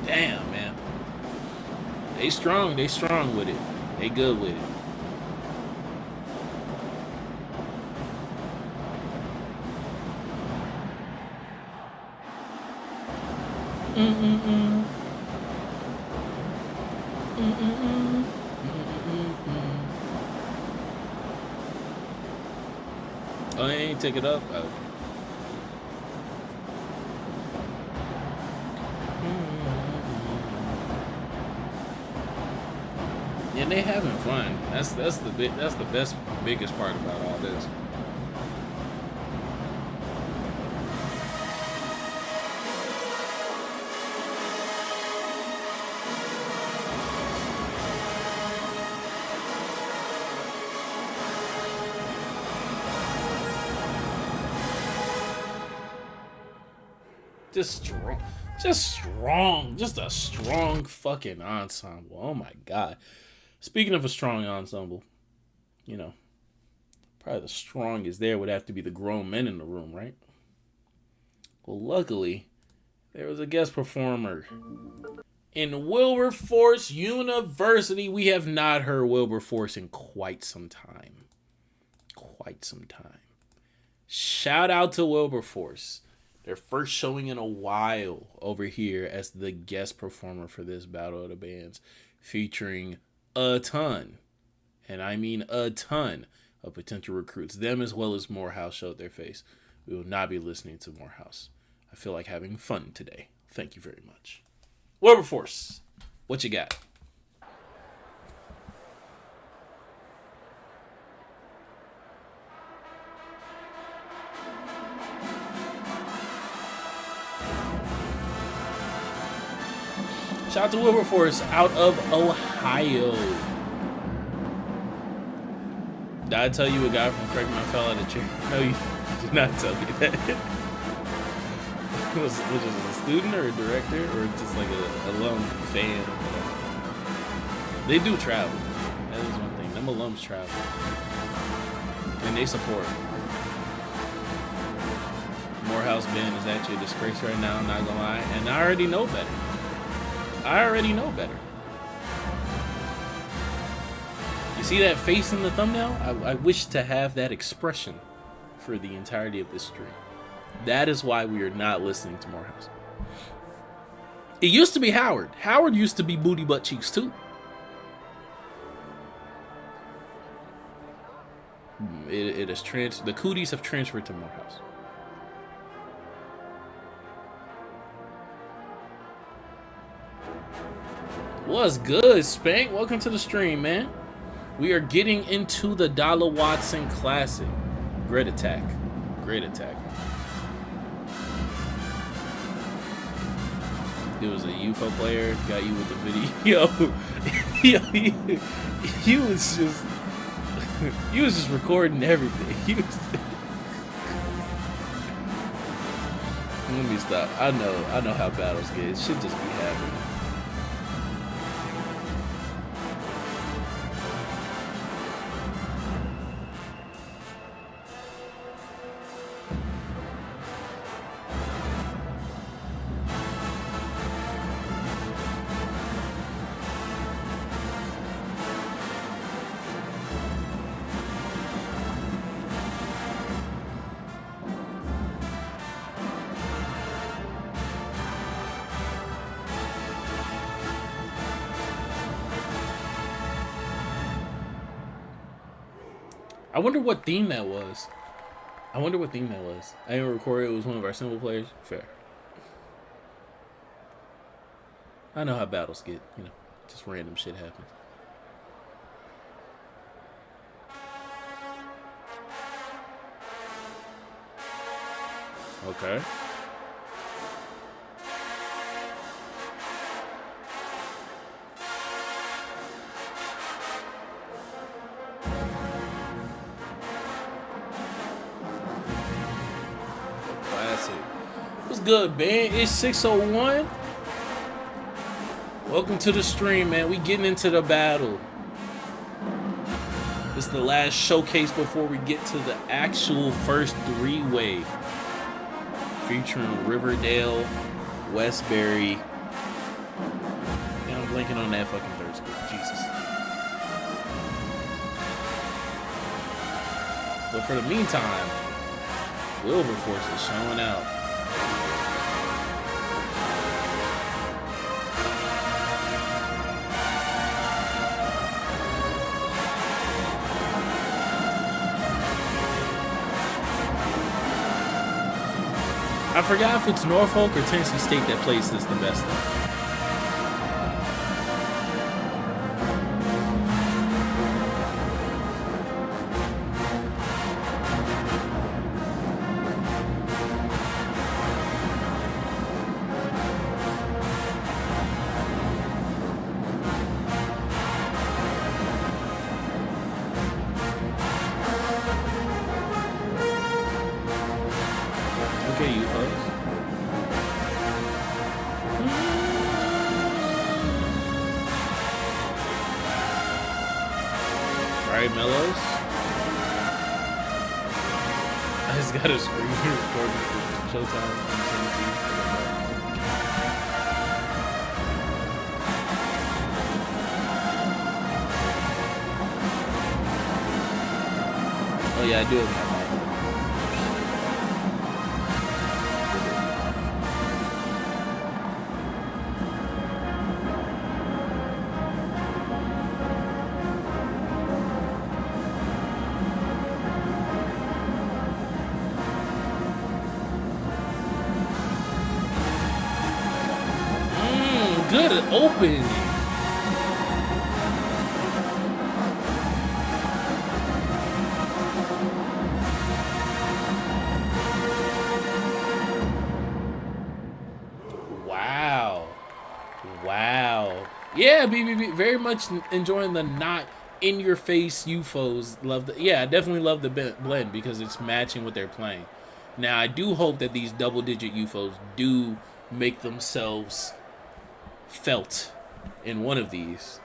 Damn, man. They strong with it. They good with it. Oh, they ain't take it up? Oh. Yeah, they having fun. That's the biggest part about all this. Just a strong fucking ensemble. Oh my god. Speaking of a strong ensemble, you know, probably the strongest there would have to be the grown men in the room, right? Well, luckily, there was a guest performer. In Wilberforce University, we have not heard Wilberforce in quite some time. Shout out to Wilberforce. Their first showing in a while over here as the guest performer for this Battle of the Bands, featuring a ton, and I mean a ton, of potential recruits. Them as well as Morehouse showed their face. We will not be listening to Morehouse. I feel like having fun today. Thank you very much. Wilberforce, what you got? Shout out to Wilberforce out of Ohio. Did I tell you a guy from Craigmont fell out of a chair? No, you did not tell me that. was it a student or a director or just like a alum fan? They do travel. That is one thing. Them alums travel. And they support. Morehouse Ben is actually a disgrace right now, I'm not gonna lie. And I already know better. You see that face in the thumbnail? I wish to have that expression for the entirety of this stream. That is why we are not listening to Morehouse. It used to be Howard. Howard used to be booty butt cheeks too. It is the cooties have transferred to Morehouse. What's good, Spank? Welcome to the stream, man. We are getting into the Dolla Watson Classic. Great attack. Great attack. It was a UFO player, got you with the video. He was just recording everything. Let me stop. I know how battles get. It should just be happening. I wonder what theme that was. I didn't record it. It was one of our simple players. Fair. I know how battles get, you know, just random shit happens. Okay. Good, man. It's 6:01. Welcome to the stream, man. We getting into the battle. This is the last showcase before we get to the actual first three-way, featuring Riverdale, Westbury, and I'm blanking on that fucking third school. Jesus. But for the meantime, Wilberforce is showing out. I forgot if it's Norfolk or Tennessee State that plays this the best. Okay, you folks. Alright, Mellows. I just got a screen recording for Showtime on 17. Oh yeah, I do have my phone. Good open. Wow. Wow. Yeah, BBB, very much enjoying the not in your face UFOs. Love the, yeah, I definitely love the blend because it's matching what they're playing. Now, I do hope that these double-digit UFOs do make themselves felt in one of these.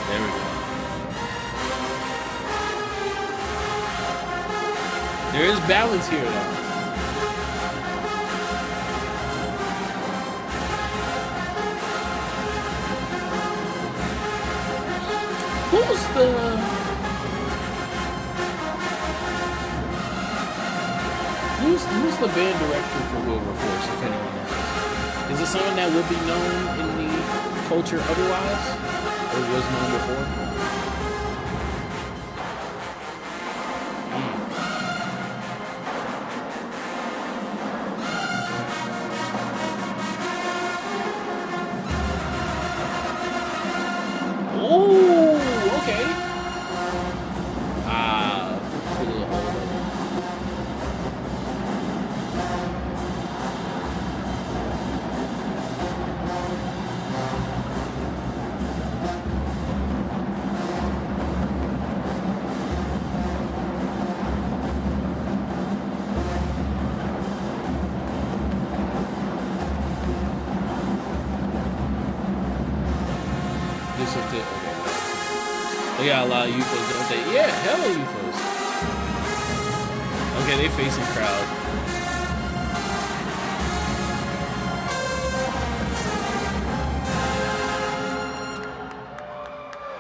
There we go. There is balance here though. Who's the band director for Wilberforce, if anyone knows? Is it someone that would be known in the culture otherwise? Or was known before? Oh, okay. Cool hold up. They got a lot of UFOs, don't they? Yeah, hella UFOs. Okay, they facing crowd.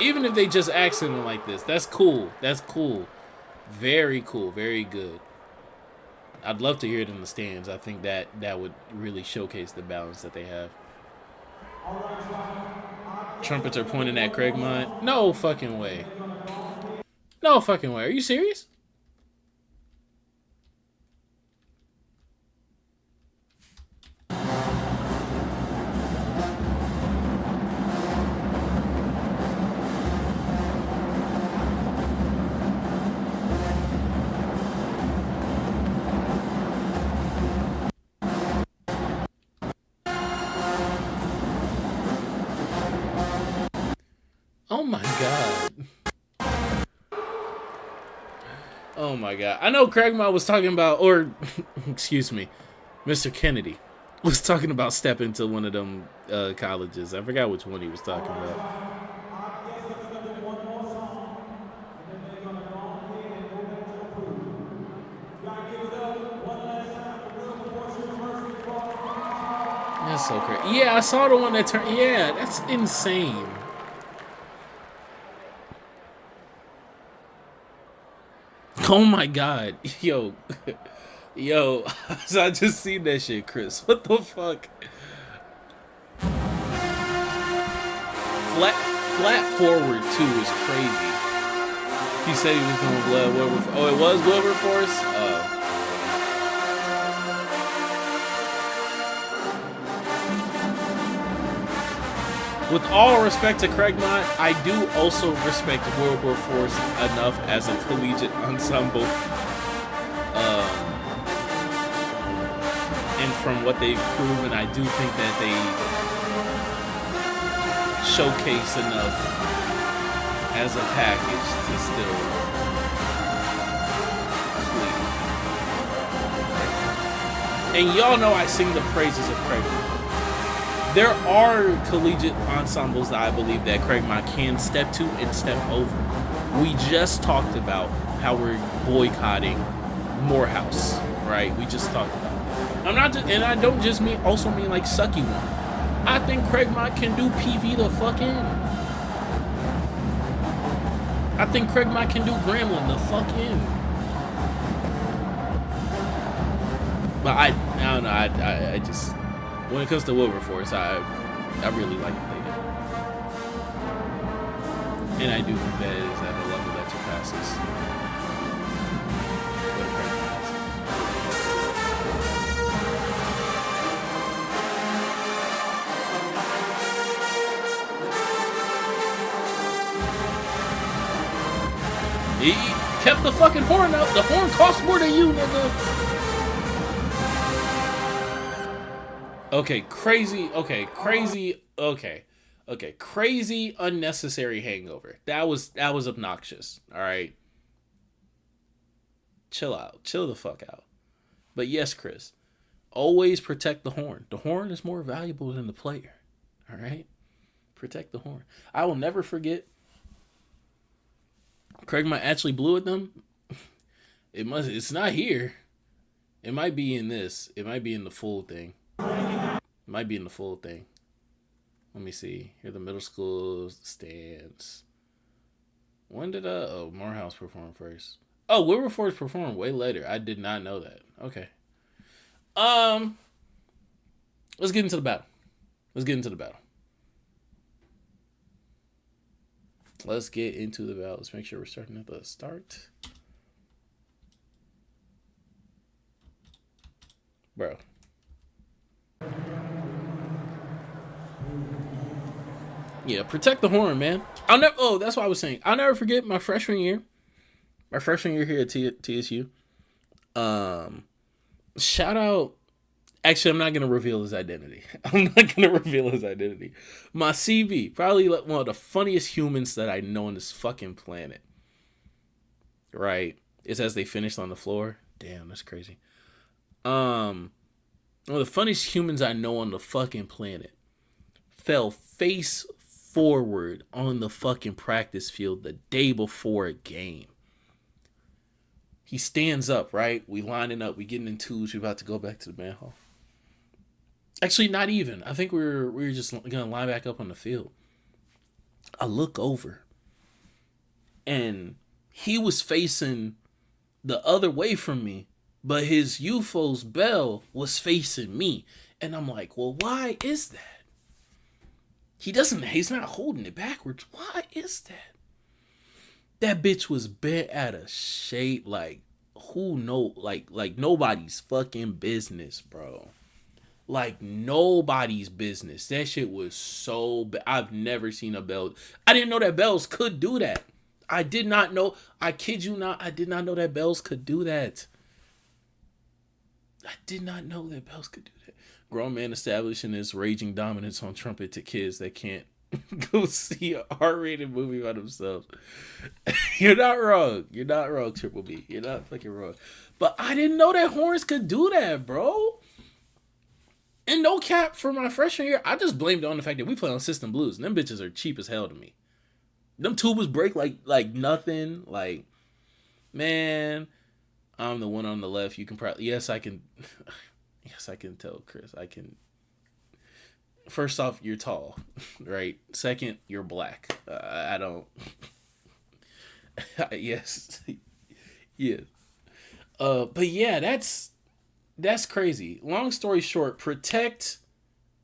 Even if they just accident like this, that's cool. That's cool. Very cool. Very good. I'd love to hear it in the stands. I think that would really showcase the balance that they have. Trumpets are pointing at Craigmont. No fucking way. No fucking way. Are you serious? Oh my god. Oh my god. I know Craigmont was talking about, or excuse me, Mr. Kennedy was talking about stepping to one of them colleges. I forgot which one he was talking about. That's so crazy. Yeah, I saw the one that turned. Yeah, that's insane. Oh my god, yo, so I just seen that shit, Chris. What the fuck? Flat forward too is crazy. He said he was going blood Wilberforce. Oh, it was Wilberforce. Oh. With all respect to Craigmont, I do also respect Wilberforce enough as a collegiate ensemble. And from what they've proven, I do think that they showcase enough as a package to still clean. And y'all know I sing the praises of Craigmont. There are collegiate ensembles that I believe that Craigmont can step to and step over. We just talked about how we're boycotting Morehouse, right? We just talked about it. I'm not just, and I don't just mean also mean like sucky one. I think Craigmont can do PV the fuck in. I think Craigmont can do Gremlin the fuck in. But I don't know. I just, when it comes to Wilberforce, I really like what they did, and I do think that is at a level that surpasses what a Craigmont is. He kept the fucking horn out. The horn costs more than you, nigga. Okay, crazy unnecessary hangover. That was obnoxious. All right. Chill out. Chill the fuck out. But yes, Chris, always protect the horn. The horn is more valuable than the player. All right? Protect the horn. I will never forget Craigmont actually blew at them. It's not here. It might be in this. It might be in the full thing. Might be in the full thing. Let me see. Here are the middle schools, the stands. When did Morehouse perform first? Oh, Wilberforce performed way later. I did not know that. Okay. Let's get into the battle. Let's get into the battle. Let's make sure we're starting at the start. Bro. Yeah, protect the horn, man. That's what I was saying. I'll never forget my freshman year. My freshman year here at TSU. Shout out. Actually, I'm not going to reveal his identity. My CB, probably one of the funniest humans that I know on this fucking planet. Right? It's as they finished on the floor. Damn, that's crazy. One of the funniest humans I know on the fucking planet fell face forward on the fucking practice field the day before a game. He stands up, right? We lining up. We getting in twos. We about to go back to the band hall. Actually, not even. I think we were just gonna line back up on the field. I look over, and he was facing the other way from me, but his UFO's bell was facing me, and I'm like, well, why is that? He's not holding it backwards. Why is that? That bitch was bent out of shape, like like nobody's fucking business, bro. Like nobody's business. That shit was so bad. I've never seen a bell. I didn't know that bells could do that. I did not know. I kid you not. I did not know that bells could do that. I did not know that bells could do that. Grown man establishing his raging dominance on trumpet to kids that can't go see a R-rated movie by themselves. You're not wrong. You're not wrong, Triple B. You're not fucking wrong. But I didn't know that horns could do that, bro. And no cap, for my freshman year, I just blamed it on the fact that we play on System Blues. And them bitches are cheap as hell to me. Them tubas break like nothing. Like, man, I'm the one on the left. You can probably... Yes, I can tell, Chris. I can... First off, you're tall, right? Second, you're black. I don't... Yes. Yeah. But yeah, that's crazy. Long story short, protect...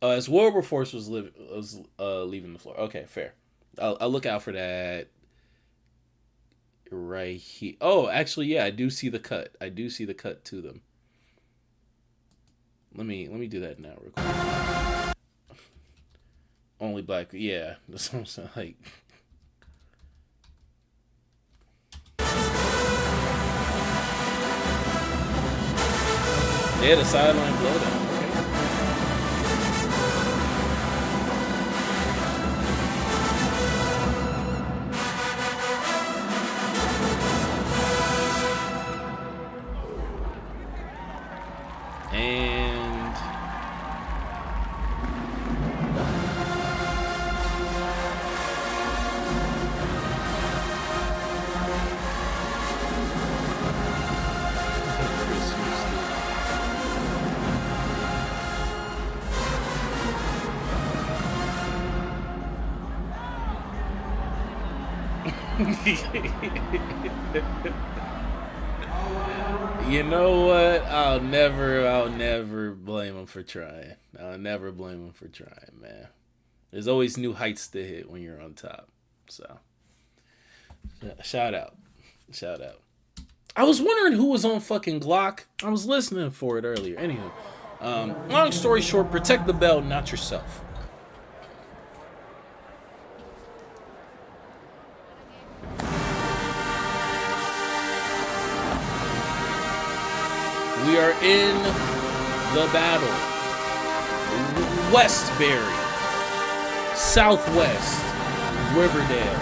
as Wilberforce was leaving the floor. Okay, fair. I'll look out for that right here. Oh, actually, yeah, I do see the cut. I do see the cut to them. Let me do that now real quick. Only black. Yeah, that's what I'm saying. Like, yeah, the sideline blowdown. Okay. And You know what? I'll never blame him for trying. I'll never blame him for trying, man. There's always new heights to hit when you're on top. So, shout out. I was wondering who was on fucking Glock. I was listening for it earlier. Anywho, long story short, protect the belt, not yourself. We are in the battle. Westbury, Southwest, Riverdale.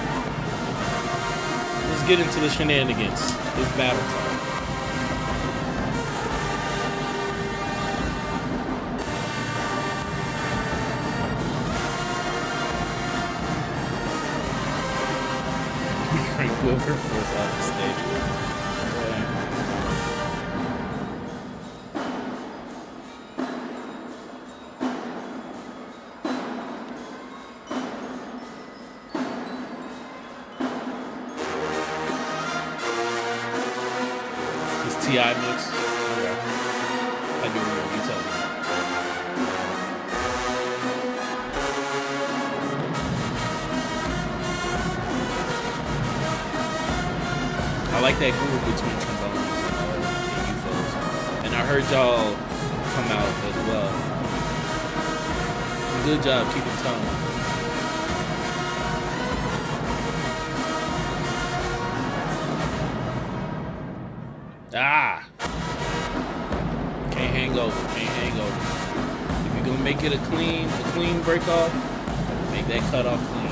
Let's get into the shenanigans. It's battle time. Frank Wilberforce off the stage. TI mix. Okay. I do remember you telling me. I like that groove between trombones and UFOs. And I heard y'all come out as well. Good job keeping tone. Ah! Can't hang over. If you're gonna make it a clean break off, make that cut off clean.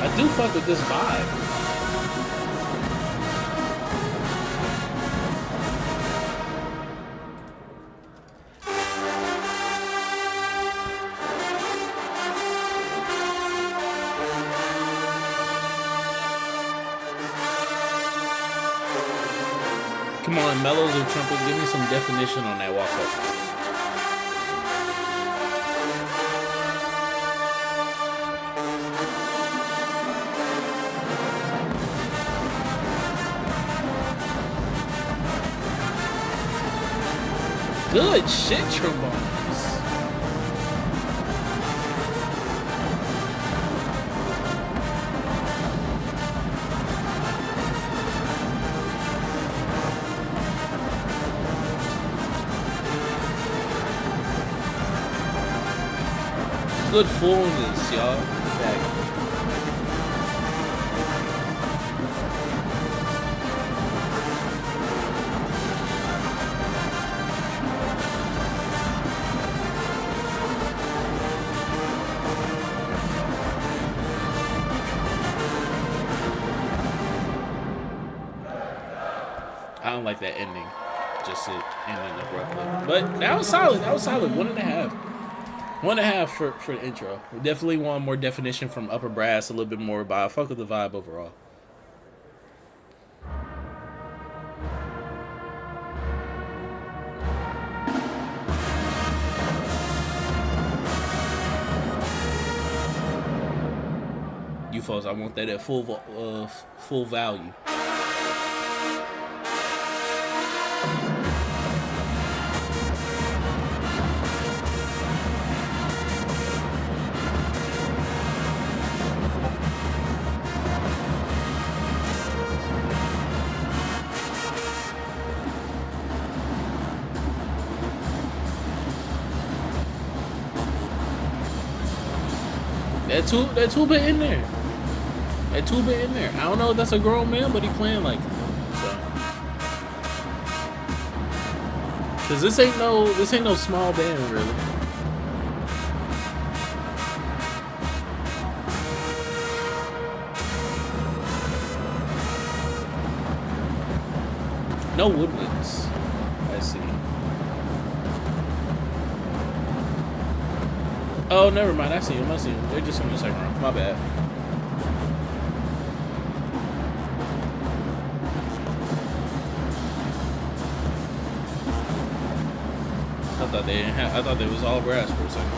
I do fuck with this vibe. Come on, mellows or trumpet, give me some definition on that walk up. Good shit, trombones. Good fullness, y'all. Back. I don't like that ending. Just it ending abruptly. But that was solid. 1.5. 1.5 for the intro. We definitely want more definition from Upper Brass, a little bit more, but I fuck with the vibe overall. You folks, I want that at full value. That tuba in there. I don't know if that's a grown man, but he playing like that. So, cause this ain't no small band really. No woodwinds. I see. Oh, never mind. I see him. They're just in the second round. My bad. I thought they didn't have. I thought they was all brass for a second.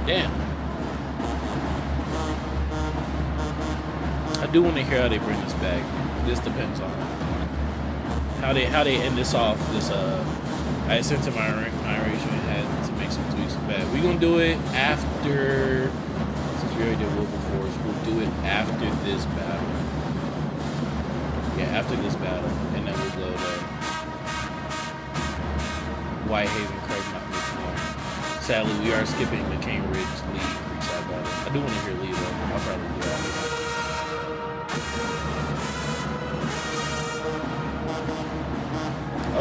Damn. I do want to hear how they bring this back. This depends on how they end this off. This I sent to my arrangement had to make some tweaks back. We're gonna do it after, since we already did Wilberforce, we'll do it after this battle. Yeah, after this battle, and then we'll go to WhiteHaven, Craigmont, McNair. Sadly, we are skipping the Cane Ridge Lee Creekside battle. I do want to hear Lee though. I'll probably do that.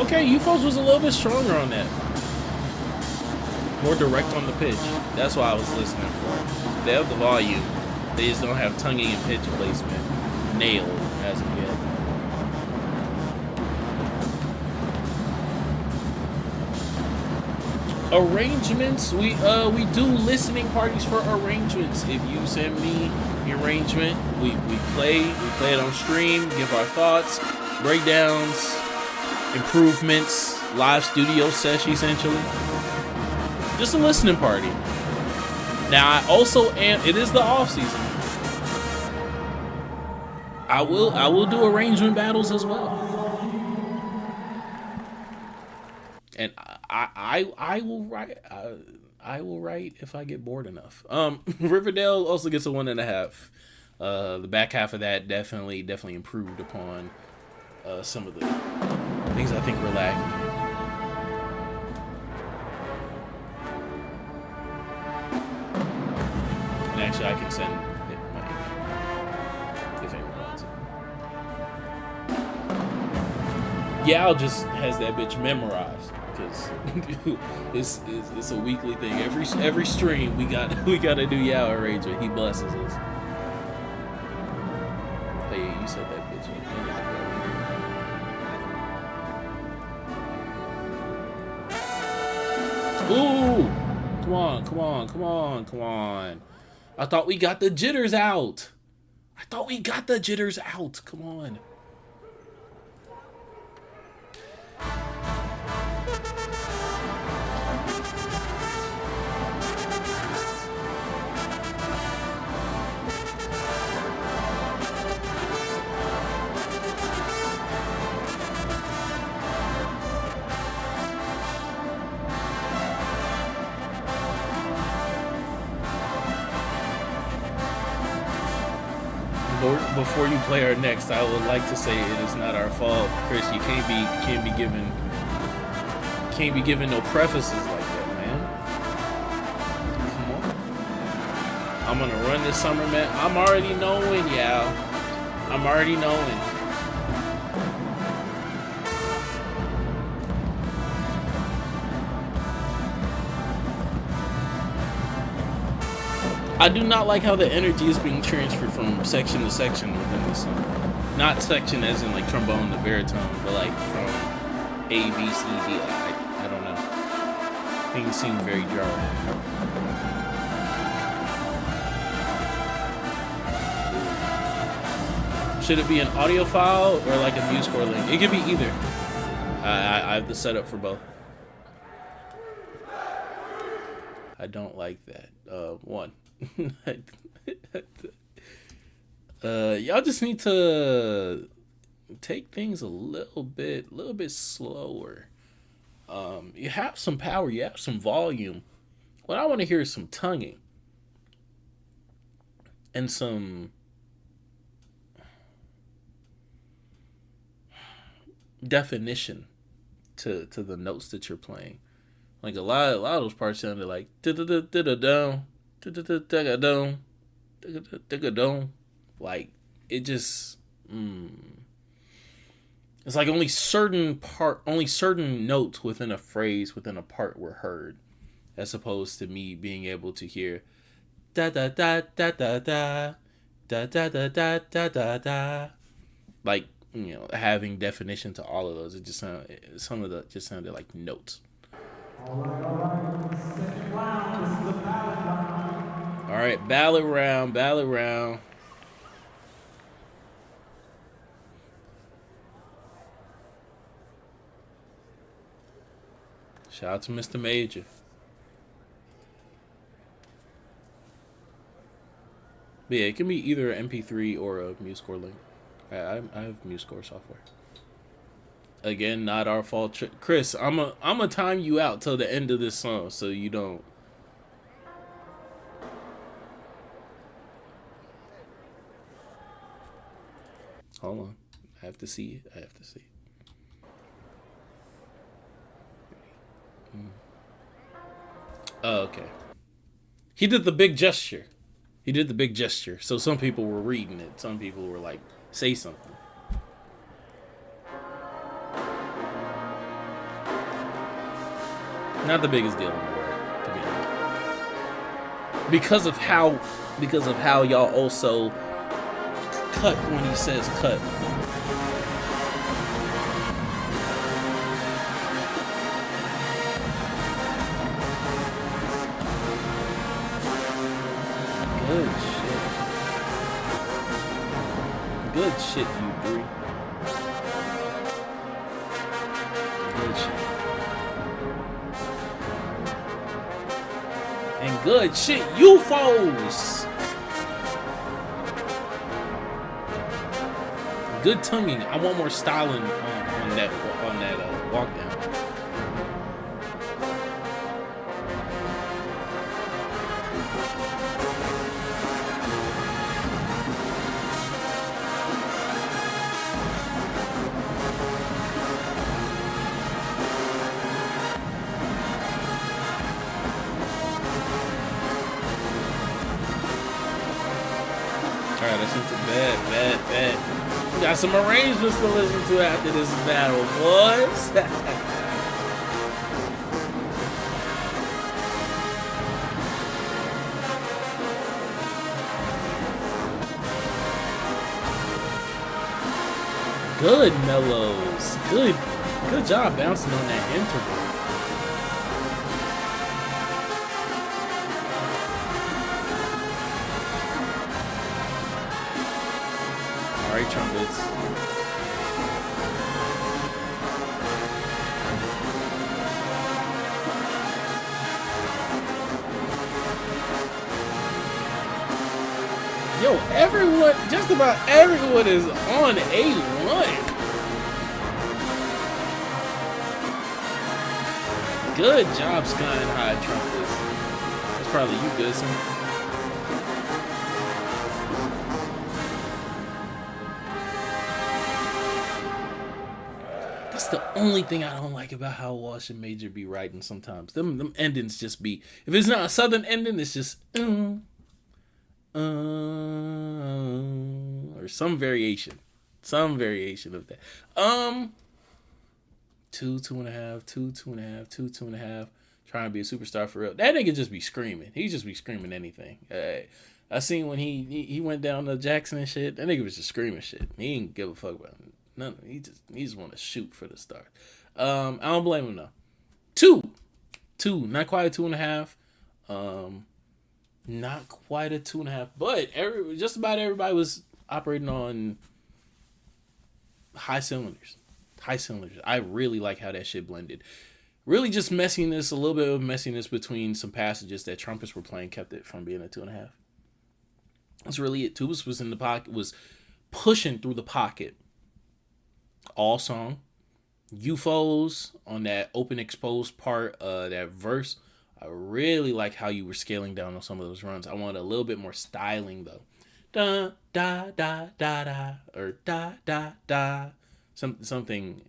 Okay, you folks was a little bit stronger on that. More direct on the pitch. That's why I was listening for. They have the volume. They just don't have tonguing and pitch placement nailed as of yet. Arrangements, we do listening parties for arrangements. If you send me the arrangement, we play it on stream, give our thoughts, breakdowns, improvements, live studio session essentially. Just a listening party. Now I also am, it is the off season. I will do arrangement battles as well. And I will write. I will write if I get bored enough. Riverdale also gets a 1.5. The back half of that definitely improved upon some of the things I think were lacking. And actually, I can send it if anyone wants it. Yao just has that bitch memorized. Because it's a weekly thing. Every stream we gotta do Yao arrangement. He blesses us. Hey, you said that bitch. Ooh! Come on. I thought we got the jitters out. Come on. Before you play our next, I would like to say it is not our fault, Chris. You can't be given no prefaces like that, man. Come on. I'm gonna run this summer, man. I'm already knowing, y'all. I'm already knowing. I do not like how the energy is being transferred from section to section within the song. Not section as in like trombone to baritone, but like from A, B, C, D. I don't know. Things seem very jarring. Should it be an audio file or like a MuseScore link? It could be either. I have the setup for both. I don't like that. One. Y'all just need to take things a little bit slower. You have some power, you have some volume. What I want to hear is some tonguing and some definition to the notes that you're playing. Like a lot of those parts sounded like like it just it's like only certain notes within a phrase within a part were heard, as opposed to me being able to hear da da da da da da da da da da da da da, like, you know, having definition to all of those. It just sounded, some of the just sounded like notes. All right, ballot round, ballot round. Shout out to Mr. Major. But yeah, it can be either an MP3 or a MuseScore link. I have MuseScore software. Again, not our fault. Chris, I'm a time you out till the end of this song so you don't. Hold on. I have to see it. I have to see it. Oh, okay. He did the big gesture. He did the big gesture. So some people were reading it. Some people were like, say something. Not the biggest deal in the world, to be honest. Because of how y'all also cut when he says cut. Good shit. Good shit, you three. Good shit. And good shit, you foes. Good tonguing. I want more styling on that walk down. Alright, that's into bad. We got some arrangements to listen to after this battle, boys. Good mellows. Good job bouncing on that interval. Alright, trumpets. Yo, everyone, just about everyone is on A1. Good job, Sky and High trumpets. That's probably you, Goodson. That's the only thing I don't like about how Walsh and Major be writing sometimes. Them endings just be, if it's not a southern ending, it's just or some variation of that. 2.5. Trying to be a superstar for real. That nigga just be screaming. He just be screaming anything. I seen when he went down to Jackson and shit. That nigga was just screaming shit. He didn't give a fuck about it. None. He just want to shoot for the stars. I don't blame him though. Two, not quite a 2.5. Not quite a 2.5, but just about everybody was operating on high cylinders. I really like how that shit blended. Really just messiness, a little bit of messiness between some passages that trumpets were playing kept it from being a 2.5. That's really it. Tubas was in the pocket, was pushing through the pocket all song. UFOs on that open exposed part, that verse. I really like how you were scaling down on some of those runs. I want a little bit more styling though. Da da da da da or da da da. Something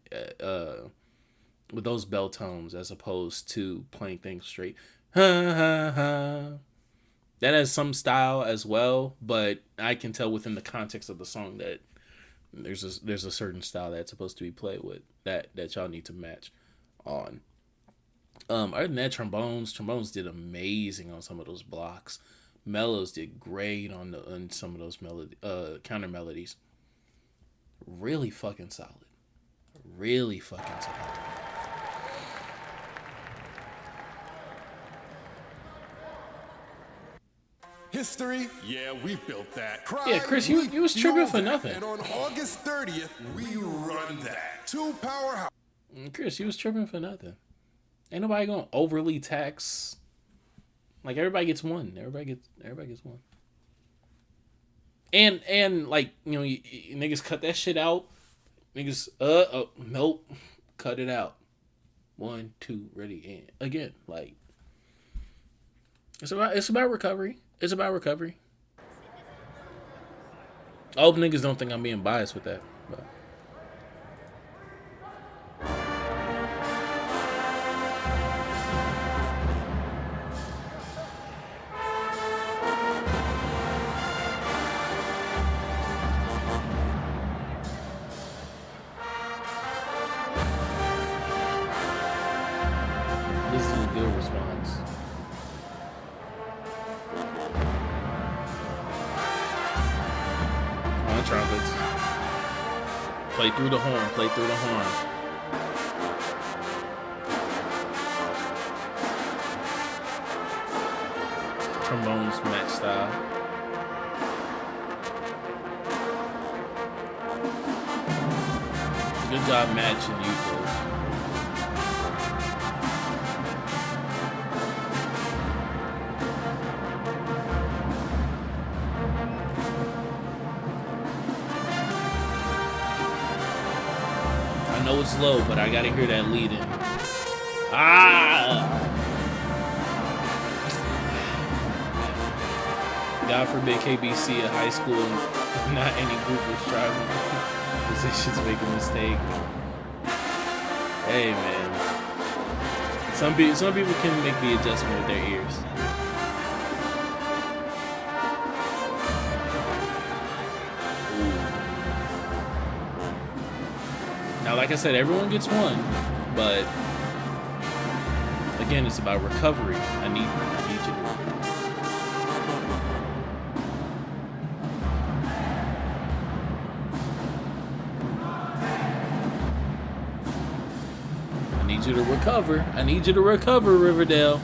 with those bell tones as opposed to playing things straight. Ha ha ha. That has some style as well, but I can tell within the context of the song that there's a certain style that's supposed to be played with that y'all need to match on. Other than that, trombones did amazing on some of those blocks. Mellows did great on some of those counter melodies. Really fucking solid. Really fucking solid. History? Yeah, we built that. Crime, yeah, Chris, you was tripping for nothing. And on August 30th, we run that. 2 powerhouse. Chris, you was tripping for nothing. Ain't nobody gonna overly tax. Like, everybody gets one. Everybody gets one. And like, you niggas cut that shit out. Niggas, nope, cut it out. 1, 2, ready, and again. Like, it's about recovery. It's about recovery. I hope niggas don't think I'm being biased with that. But. This is a good response. On trumpets. Play through the horn. Play through the horn. Trombones match style. Good job matching you folks. I know it's low, but I gotta hear that lead in. God forbid KBC at high school and not any group of striving positions make a mistake. Hey man. Some people can make the adjustment with their ears. Now, like I said, everyone gets one, but again, it's about recovery. I need you to. I need you to recover. I need you to recover, Riverdale.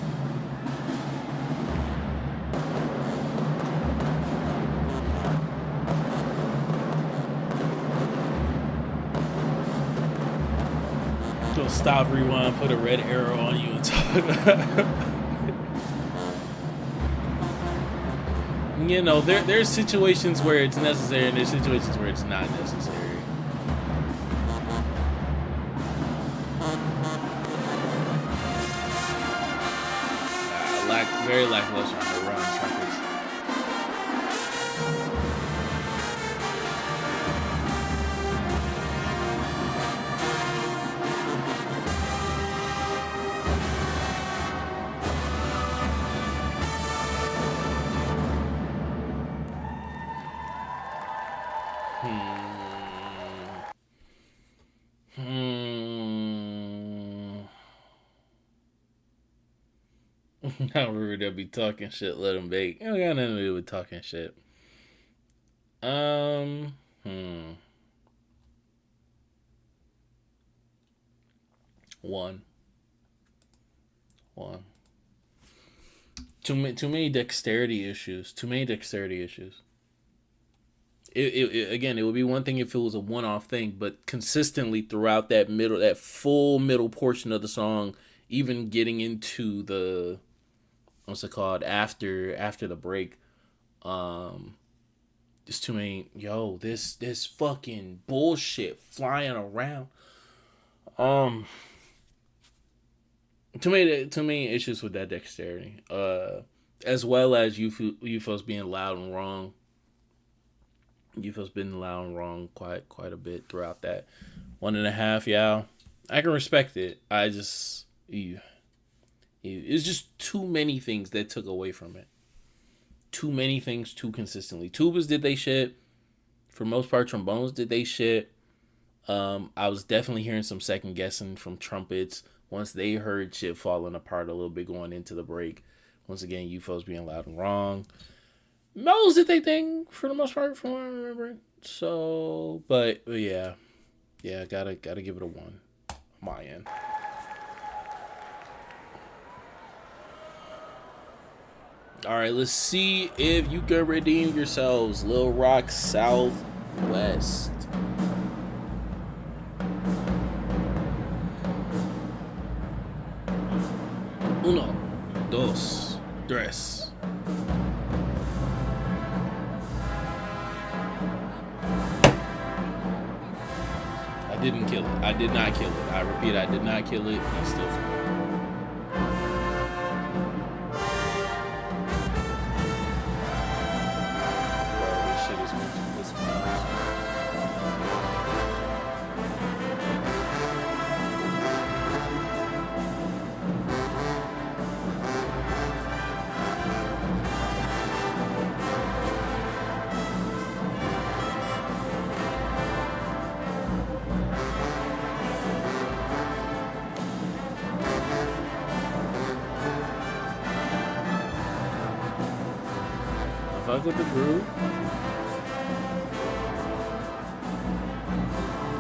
Stop, rewind, put a red arrow on you and talk. There's situations where it's necessary and there's situations where it's not necessary. Very lackluster on the run trumpets. Now Riverdale be talking shit, let them bake. It don't got nothing to do with talking shit. One. Too many dexterity issues. It would be one thing if it was a one-off thing, but consistently throughout that full middle portion of the song, even getting into the what's it called after the break, just too many this fucking bullshit flying around. Too many issues with that dexterity, as well as UFOs being loud and wrong. UFOs been loud and wrong quite a bit throughout that 1.5. Yeah, I can respect it. I just it's just too many things that took away from it. Too many things too consistently. Tubas did they shit. For most part, trombones did they shit. I was definitely hearing some second guessing from trumpets, once they heard shit falling apart a little bit going into the break. Once again, you folks being loud and wrong. Mellows did they thing for the most part, from what I remember. So, but yeah, gotta give it a 1 on my end. All right, let's see if you can redeem yourselves. Little Rock Southwest. Uno, dos, tres. I didn't kill it. I did not kill it. I repeat, I did not kill it. He's still fine. Fuck with the groove.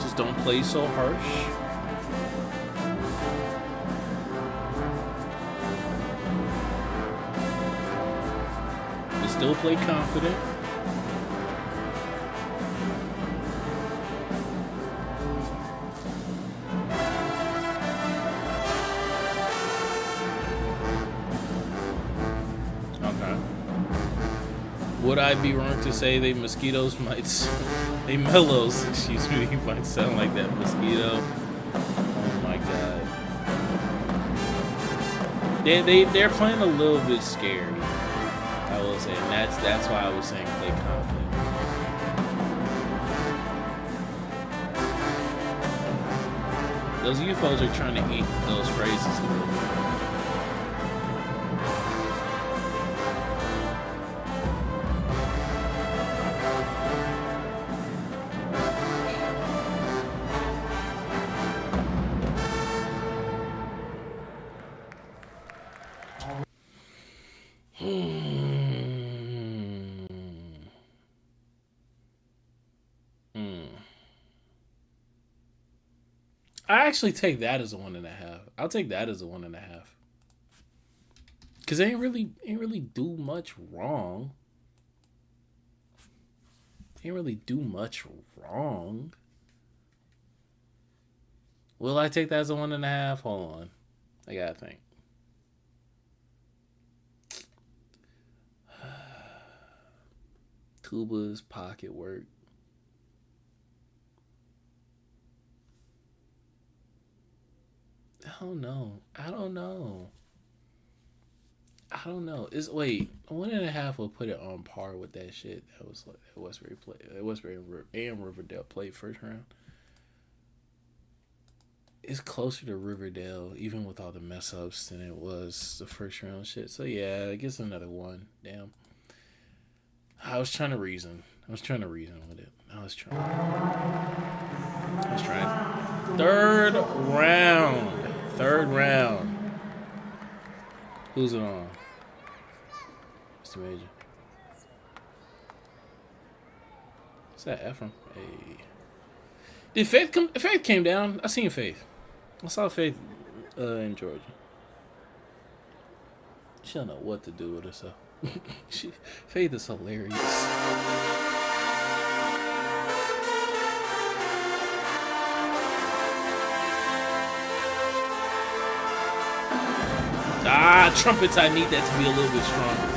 Just don't play so harsh. But still play confident. Would I be wrong to say they mellows, excuse me, might sound like that mosquito? Oh my god. They're playing a little bit scary, I will say, and that's why I was saying play confident. Those UFOs are trying to eat those phrases a little bit. I actually take that as a 1.5. I'll take that as a 1.5. Cause they ain't really do much wrong. Ain't really do much wrong. Will I take that as a 1.5? Hold on, I gotta think. Tuba's pocket work. I don't know. It's wait, 1.5 will put it on par with that shit that was like that Westbury play. Westbury and Riverdale played first round. It's closer to Riverdale, even with all the mess ups, than it was the first round shit. So yeah, I guess another 1. Damn. I was trying to reason with it. I was trying. Third round. Who's it on? Mr. Major. What's that, Ephraim? Hey. Did Faith come? Faith came down. I seen Faith. I saw Faith in Georgia. She don't know what to do with herself. Faith is hilarious. Trumpets, I need that to be a little bit stronger.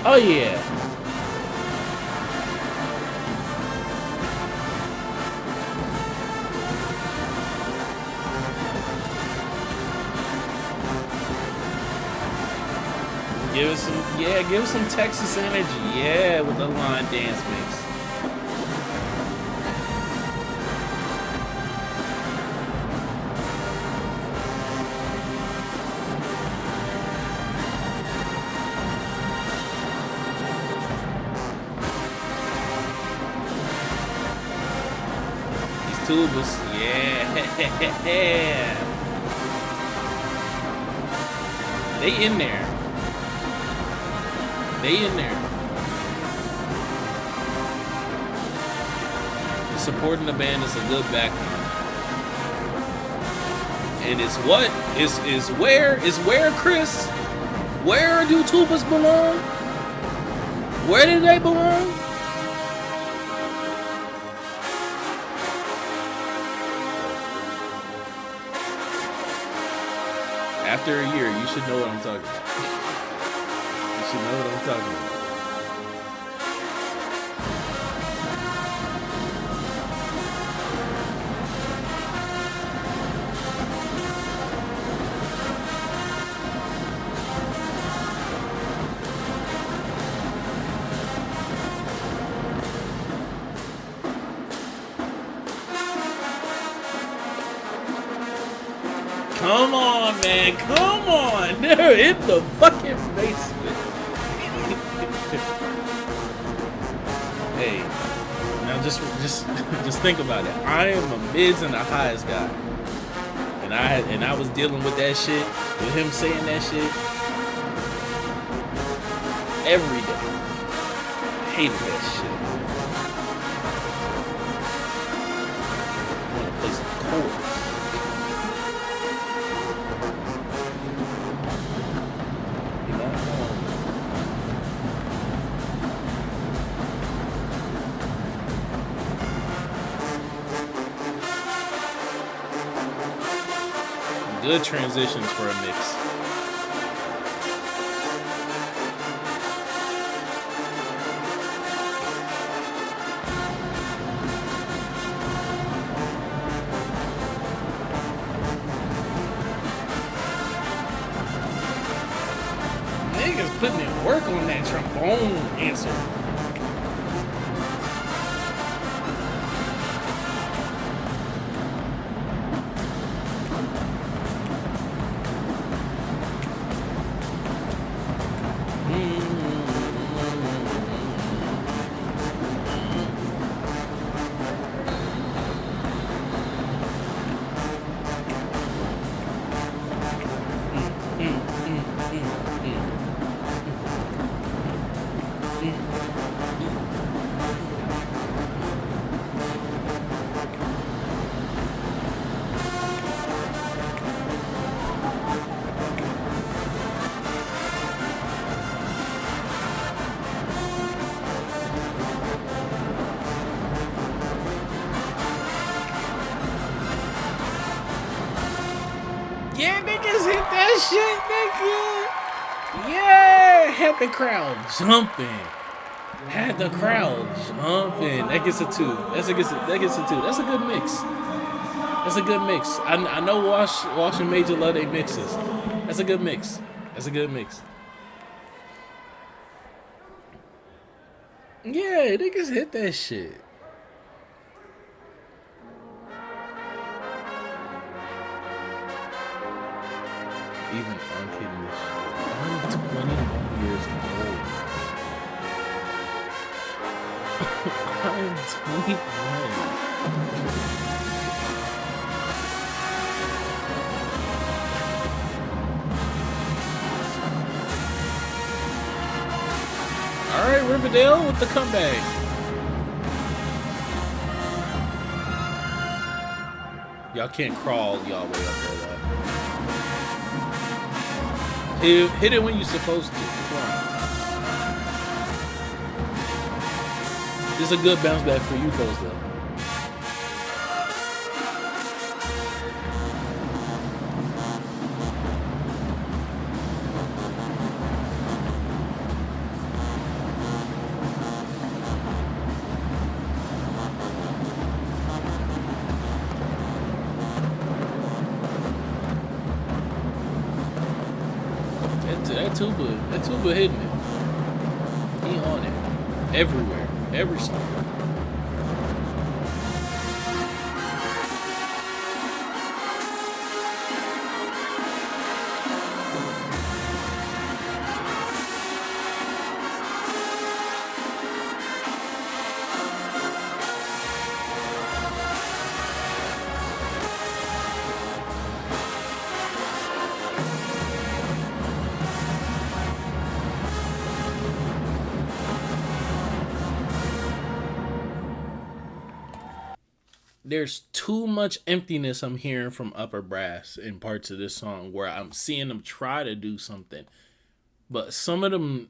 Oh yeah. Give us some Texas energy, yeah, with the line dance mix. tubas. Yeah. They in there. They in there. Supporting the band is a good background. And it's what? Is where, Chris? Where do tubas belong? Where do they belong? After a year, you should know what I'm talking about. You should know what I'm talking about. Come on, man. Come on. They're in the fucking basement. Hey, now just think about it. I am a mids and a highs guy. And I was dealing with that shit, with him saying that shit every day. Hated that shit. I want to play some chords. Good transitions for a mix. Niggas putting in work on that trombone answer. Yeah, niggas hit that shit, nigga. Yeah, had the crowd jumping. Had the crowd jumping. That gets a 2. That gets a 2. That's a good mix. That's a good mix. I know Wash and Major love their mixes. That's a good mix. That's a good mix. Yeah, niggas hit that shit. Even I'm kidding this shit. I'm 21 years old. I'm 21. All right, Riverdale with the comeback. Y'all can't crawl y'all way up there, though. Hit it when you're supposed to. Come on. This is a good bounce back for you folks, though. That tuba hitting it. He on it. Everywhere. Every song. there's too much emptiness I'm hearing from upper brass in parts of this song where I'm seeing them try to do something, but some of them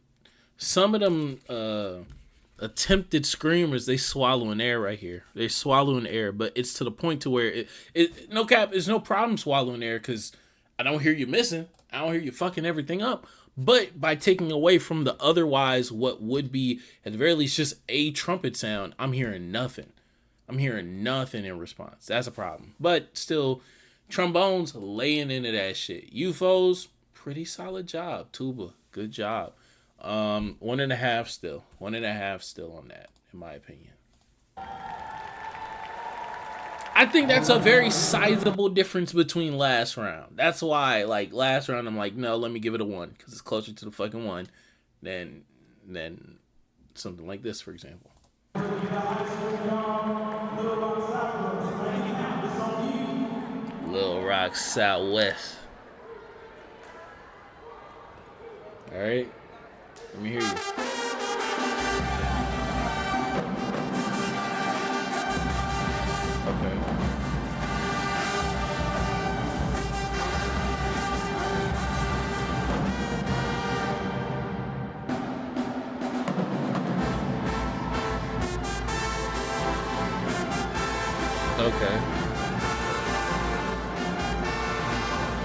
attempted screamers, they swallowing air right here. They swallowing air, but it's to the point to where it no cap, there's no problem swallowing air because I don't hear you missing. I don't hear you fucking everything up. But by taking away from the otherwise what would be at the very least just a trumpet sound, I'm hearing nothing. I'm hearing nothing in response. That's a problem. But still, trombones laying into that shit. UFOs, pretty solid job. Tuba, good job. 1.5 still. 1.5 still on that, in my opinion. I think that's a very sizable difference between last round. That's why, like, last round, I'm like, no, let me give it a 1, because it's closer to the fucking 1 than something like this, for example. Little Rock Southwest. All right. Let me hear you. Okay. Okay.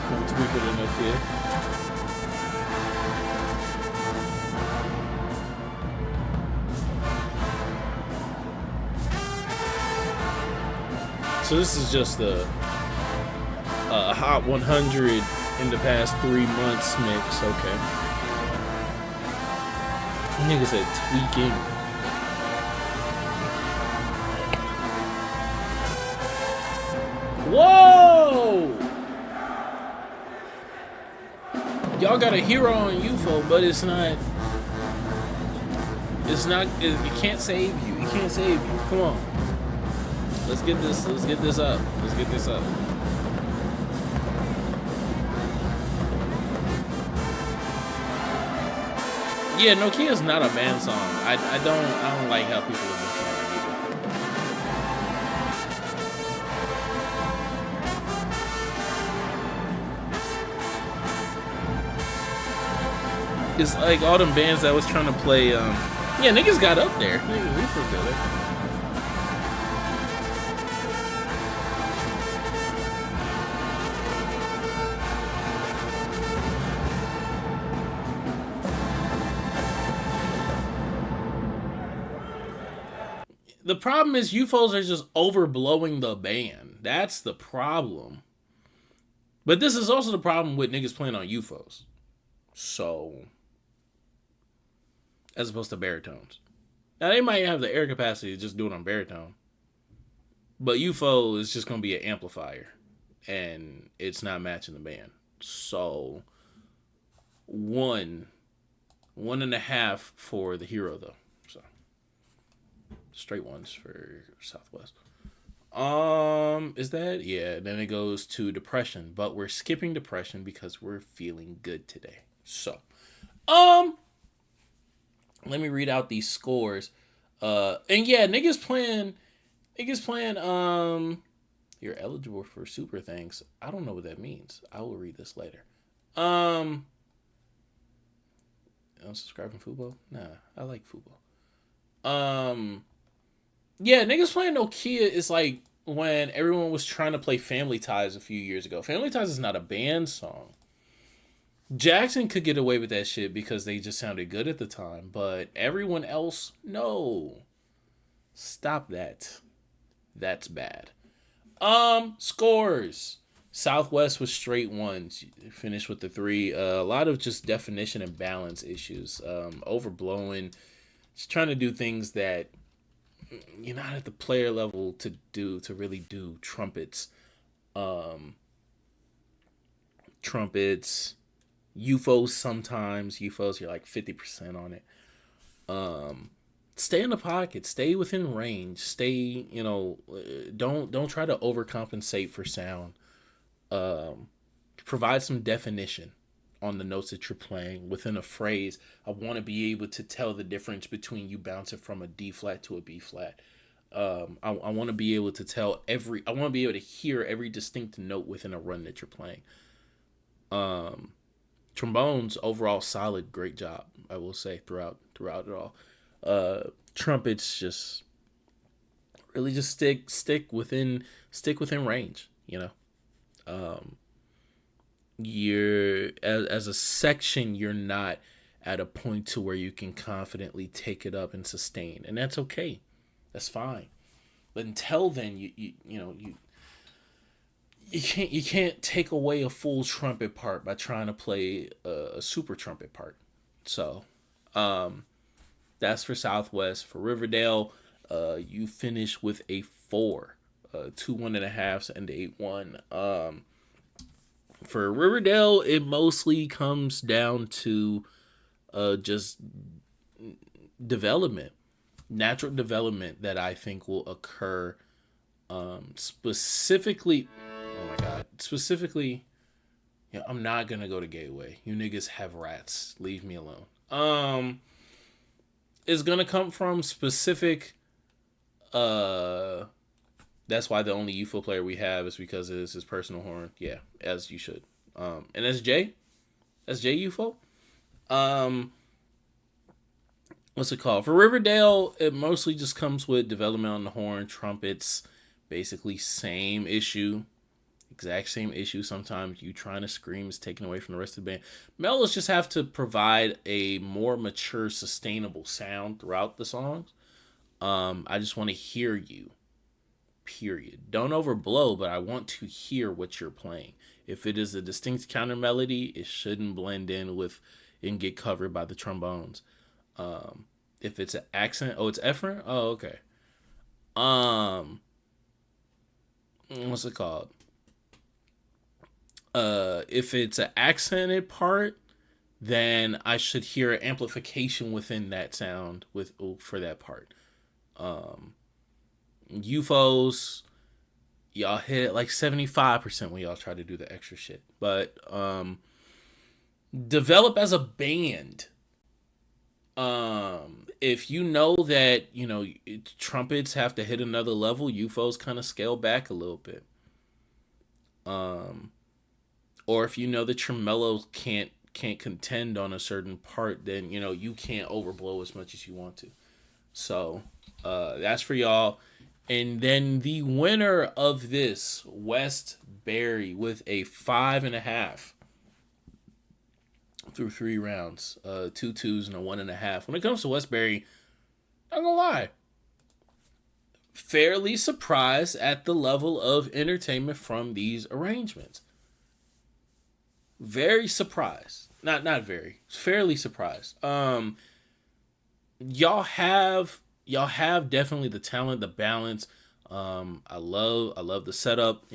Come tweak it enough here. So this is just a Hot 100 in the past 3 months mix. Okay. Nigga said tweaking. Whoa! Y'all got a hero on UFO, but it's not. It can't save you. It can't save you. Come on. Let's get this up. Let's get this up. Yeah, Nokia's not a band song. I don't like how people are looking at it either. It's like all them bands that was trying to play, yeah, niggas got up there. Niggas, we feel good. The problem is UFOs are just overblowing the band. That's the problem. But this is also the problem with niggas playing on UFOs. So, as opposed to baritones. Now, they might have the air capacity to just do it on baritone. But UFO is just going to be an amplifier. And it's not matching the band. So, 1.5 for the hero, though. So, straight ones for Southwest. Is that? Yeah, then it goes to depression. But we're skipping depression because we're feeling good today. So, let me read out these scores. And yeah, niggas playing, you're eligible for super thanks. I don't know what that means. I will read this later. Unsubscribe from Fubo? Nah, I like Fubo. Yeah, niggas playing Nokia is like when everyone was trying to play Family Ties a few years ago. Family Ties is not a band song. Jackson could get away with that shit because they just sounded good at the time, but everyone else, no. Stop that. That's bad. Scores. Southwest was straight ones. Finished with the 3. A lot of just definition and balance issues. Overblowing. Just trying to do things that you're not at the player level to really do. Trumpets. UFOs sometimes. UFOs, you're like 50% on it. Stay in the pocket. Stay within range. Stay, don't try to overcompensate for sound. Provide some definition on the notes that you're playing within a phrase. I want to be able to tell the difference between you bouncing from a D flat to a B flat. I want to be able to tell I want to be able to hear every distinct note within a run that you're playing. Trombones overall solid, great job, I will say, throughout it all. Trumpets just really just stick within range, you know. You're as a section, you're not at a point to where you can confidently take it up and sustain, and that's okay. That's fine. But until then, you can't take away a full trumpet part by trying to play a super trumpet part. So, that's for Southwest. For Riverdale, you finish with a 4, 2 1.5s and 8-1. For Riverdale, it mostly comes down to just development. Natural development that I think will occur specifically. Oh my god! Specifically, I'm not gonna go to Gateway. You niggas have rats. Leave me alone. It's gonna come from specific. That's why the only UFO player we have is because it is his personal horn. Yeah, as you should. And that's Jay UFO. What's it called? For Riverdale, it mostly just comes with development on the horn, trumpets, basically same issue. Exact same issue. Sometimes you trying to scream is taken away from the rest of the band. Mellows just have to provide a more mature, sustainable sound throughout the songs. I just want to hear you. Period. Don't overblow, but I want to hear what you're playing. If it is a distinct counter melody, it shouldn't blend in with and get covered by the trombones. If it's an accent, it's Efren? Oh, okay. What's it called? If it's an accented part, then I should hear an amplification within that sound for that part. UFOs, y'all hit like 75% when y'all try to do the extra shit. But develop as a band. If you know that, trumpets have to hit another level, UFOs kind of scale back a little bit. Or if you know that tremolos can't contend on a certain part, then, you can't overblow as much as you want to. So, that's for y'all. And then the winner of this, Westbury, with a 5.5 through 3 rounds, 2 2s and a 1.5. When it comes to Westbury, I'm gonna lie, fairly surprised at the level of entertainment from these arrangements. Very surprised. Not very. Fairly surprised. Y'all have definitely the talent, the balance. I love the setup,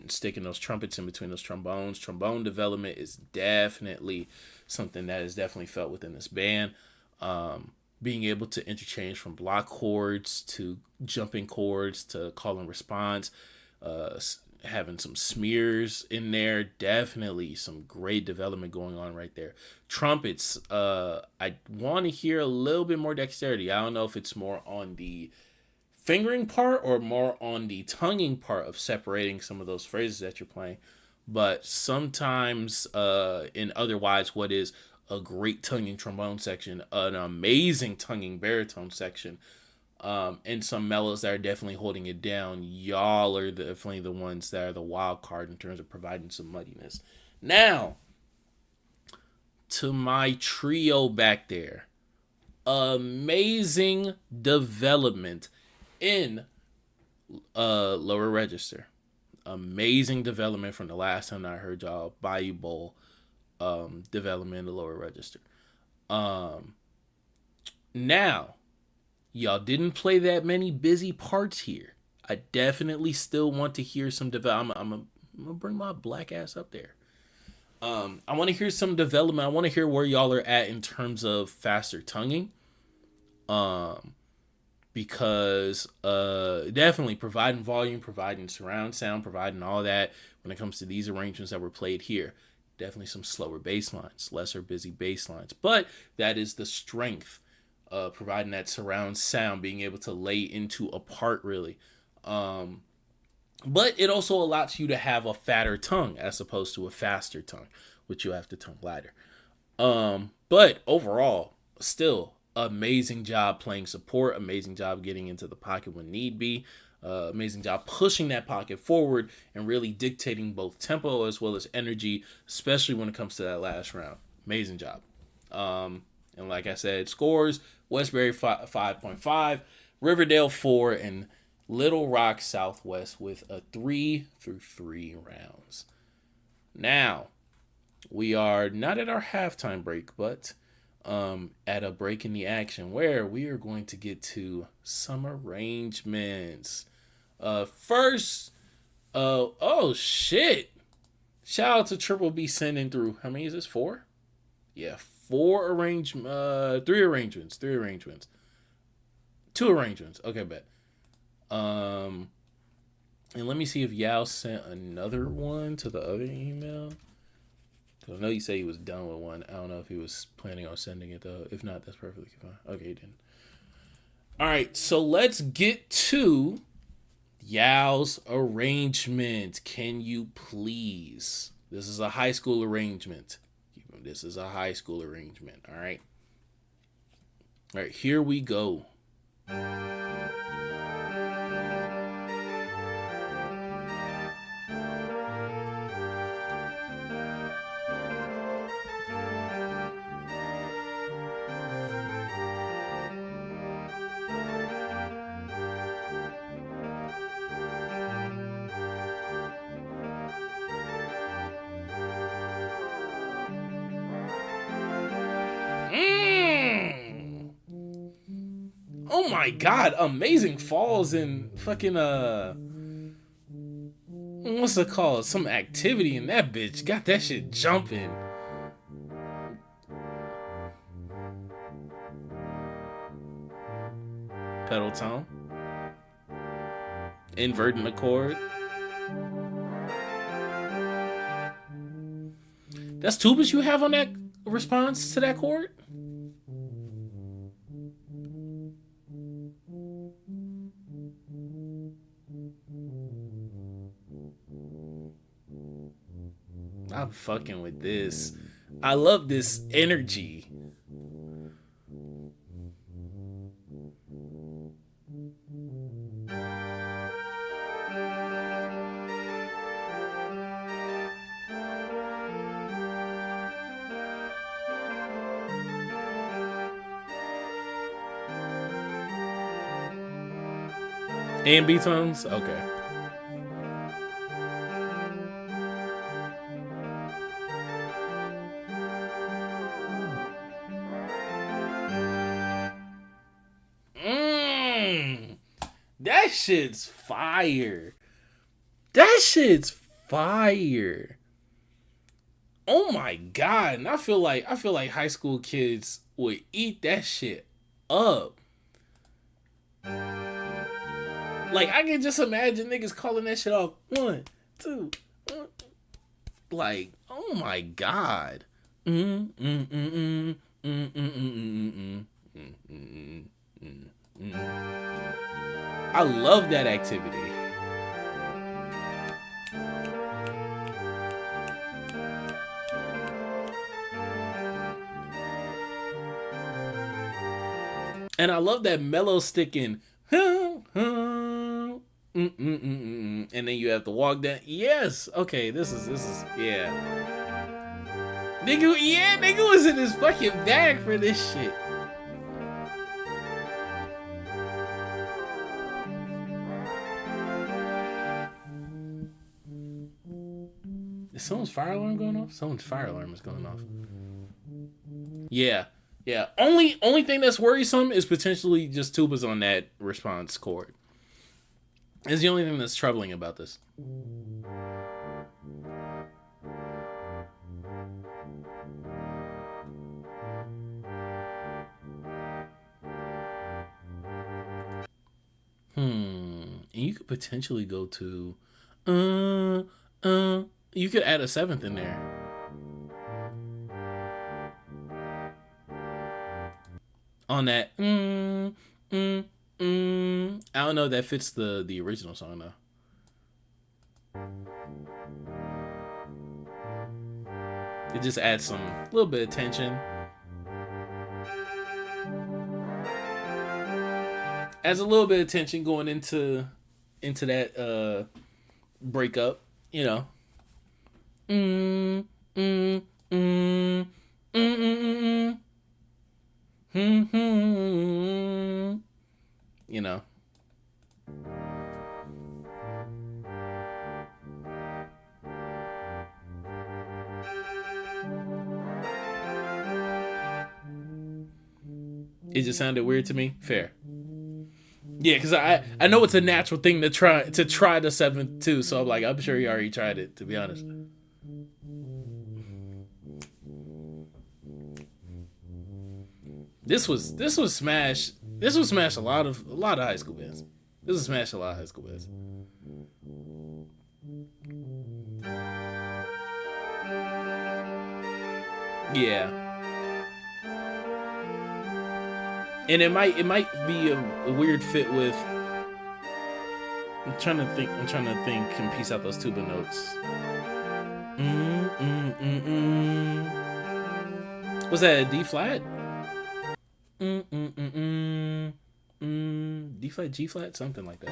sticking those trumpets in between those trombones. Trombone development is definitely something that is definitely felt within this band. Being able to interchange from block chords to jumping chords to call and response, having some smears in there, definitely some great development going on right there. Trumpets, I want to hear a little bit more dexterity. I don't know if it's more on the fingering part or more on the tonguing part of separating some of those phrases that you're playing. But sometimes in otherwise what is a great tonguing trombone section, an amazing tonguing baritone section, and some mellows that are definitely holding it down, y'all are definitely the ones that are the wild card in terms of providing some muddiness. Now, to my trio back there, amazing development in lower register. Amazing development from the last time I heard y'all. Bayou Bowl development in the lower register. Now, y'all didn't play that many busy parts here. I definitely still want to hear some development. I'm gonna bring my black ass up there. I want to hear some development. I want to hear where y'all are at in terms of faster tonguing. Because definitely providing volume, providing surround sound, providing all that when it comes to these arrangements that were played here. Definitely some slower bass lines, lesser busy bass lines. But that is the strength providing that surround sound, being able to lay into a part really. But it also allows you to have a fatter tongue as opposed to a faster tongue, which you have to tongue lighter. But overall, still amazing job playing support, amazing job getting into the pocket when need be, amazing job pushing that pocket forward and really dictating both tempo as well as energy, especially when it comes to that last round. Amazing job. And like I said, scores, Westbury 5.5, Riverdale 4, and Little Rock Southwest with a 3 through 3 rounds. Now, we are not at our halftime break, but at a break in the action where we are going to get to some arrangements. First, oh shit. Shout out to Triple B sending through. How many is this? 4? Yeah, 3 arrangements. 2 arrangements. Okay, bet. And let me see if Yao sent another one to the other email. I know you said he was done with one. I don't know if he was planning on sending it though. If not, that's perfectly fine. Okay, he didn't. All right, so let's get to Yao's arrangement. Can you please? This is a high school arrangement. This is a high school arrangement. All right. All right, here we go. Oh my god, amazing falls and fucking what's it called? Some activity in that bitch. Got that shit jumping. Pedal tone. Inverting the chord. That's tubas you have on that response to that chord? I'm fucking with this. I love this energy. And B tones? Okay. That shit's fire. That shit's fire. Oh my god. And I feel like high school kids would eat that shit up. Like, I can just imagine niggas calling that shit off 1, 2, 1. Like, oh my god. I love that activity. And I love that mellow sticking. And then you have to walk down. Yes. Okay, this is yeah. Nigga was in his fucking bag for this shit. Is someone's fire alarm going off? Someone's fire alarm is going off. Yeah. Yeah. Only thing that's worrisome is potentially just tubas on that response chord. Is the only thing that's troubling about this. And you could potentially go to you could add a 7th in there. on that. I don't know if that fits the original song though. It just adds some little bit of tension. Adds a little bit of tension going into that breakup, you know. You know. It just sounded weird to me. Fair. Yeah, because I know it's a natural thing to try the 7th too, so I'm like, I'm sure he already tried it, to be honest. This was smash. This was smash a lot of high school bands. This was smash a lot of high school bands. Yeah. And it might be a weird fit with. I'm trying to think and piece out those tuba notes. Was that a D flat? D flat, G flat, something like that.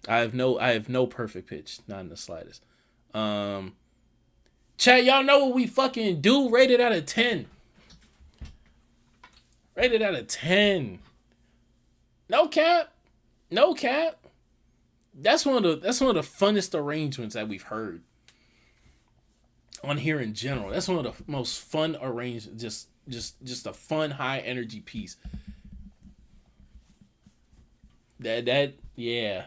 I have no perfect pitch, not in the slightest. Chat, y'all know what we fucking do. Rated out of 10. Rated out of 10. No cap. No cap. That's one of the funnest arrangements that we've heard on here in general. That's one of the most fun arrangements. Just a fun, high energy piece. Yeah.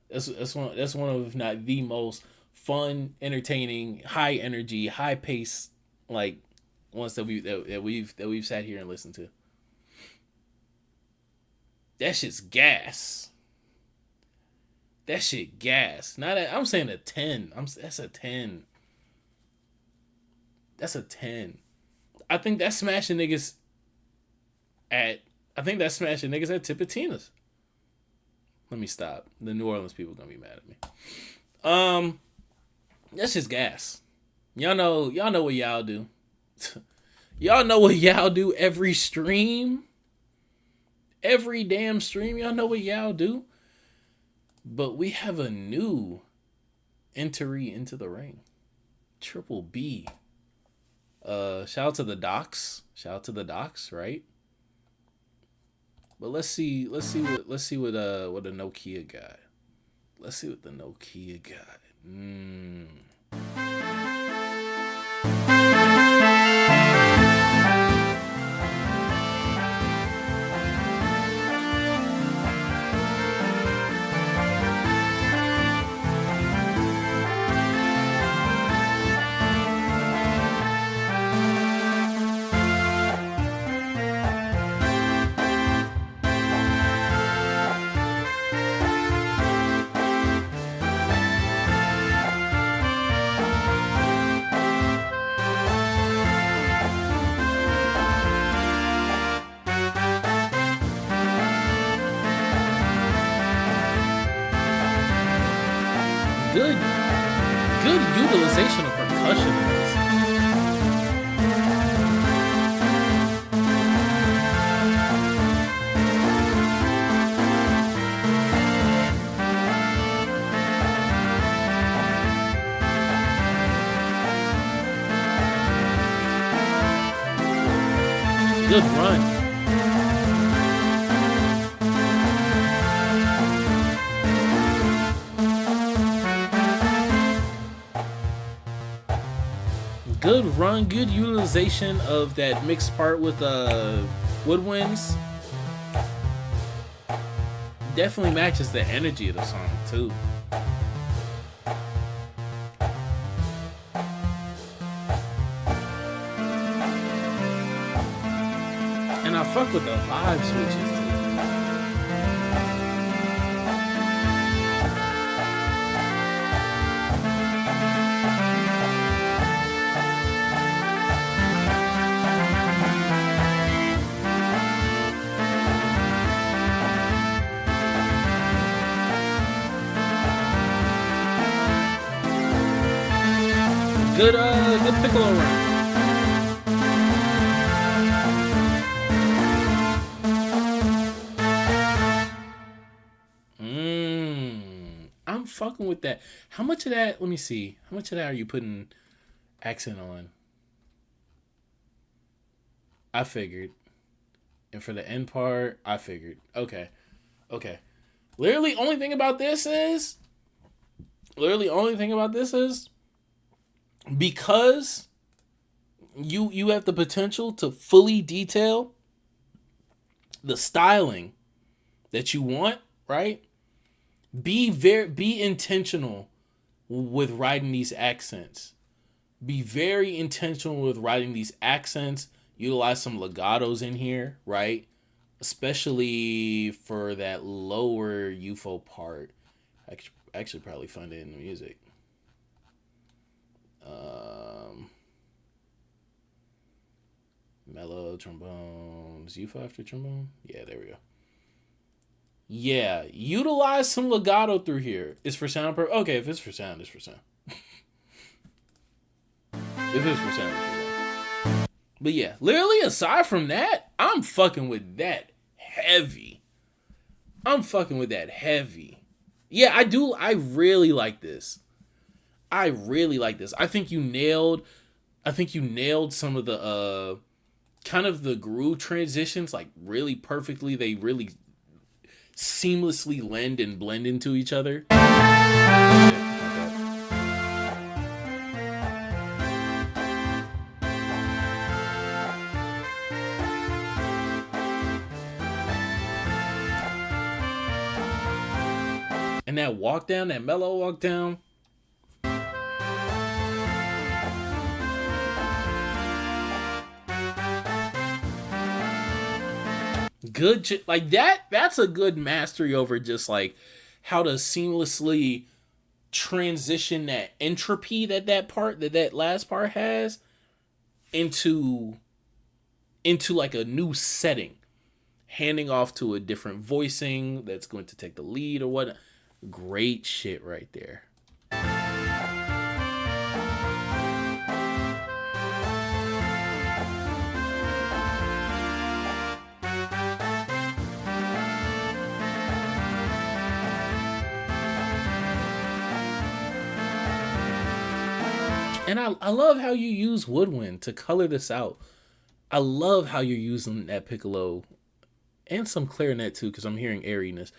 That's one of, if not the most fun, entertaining, high energy, high pace, like ones that we've sat here and listened to. That shit's gas. That shit gas. I'm saying a 10. That's a 10. That's a 10. I think that's smashing niggas at Tipatina'S. Let me stop. The New Orleans people gonna be mad at me. That's just gas. Y'all know what y'all do. Y'all know what y'all do every stream. Every damn stream, y'all know what y'all do. But we have a new entry into the ring. Triple B. Shout out to the Docs. Shout out to the Docs, right? But let's see what a Nokia got. Let's see what the Nokia got. Good utilization of percussion in this. Good run. Good run, good utilization of that mixed part with woodwinds. Definitely matches the energy of the song too. And I fuck with the vibe switches too. Good piccolo run. I'm fucking with that. How much of that? Let me see. How much of that are you putting accent on? I figured. And for the end part, I figured. Okay. Literally, only thing about this is because you have the potential to fully detail the styling that you want, right? Be intentional with writing these accents. Be very intentional with writing these accents. Utilize some legatos in here, right? Especially for that lower UFO part. Actually probably find it in the music. Mellow trombones. UFO after trombone? Yeah, there we go. Yeah, utilize some legato through here. It's for sound okay, if it's for sound, it's for sound. If it's for sound, it's for sound. But yeah, literally aside from that, I'm fucking with that heavy. Yeah, I really like this. I think you nailed some of the kind of the groove transitions like really perfectly. They really seamlessly lend and blend into each other. And that walk down, that mellow walk down. Good, like that's a good mastery over just like how to seamlessly transition that entropy that last part has into like a new setting, handing off to a different voicing that's going to take the lead or what. Great shit right there. And I love how you use woodwind to color this out. I love how you're using that piccolo and some clarinet too, because I'm hearing airiness.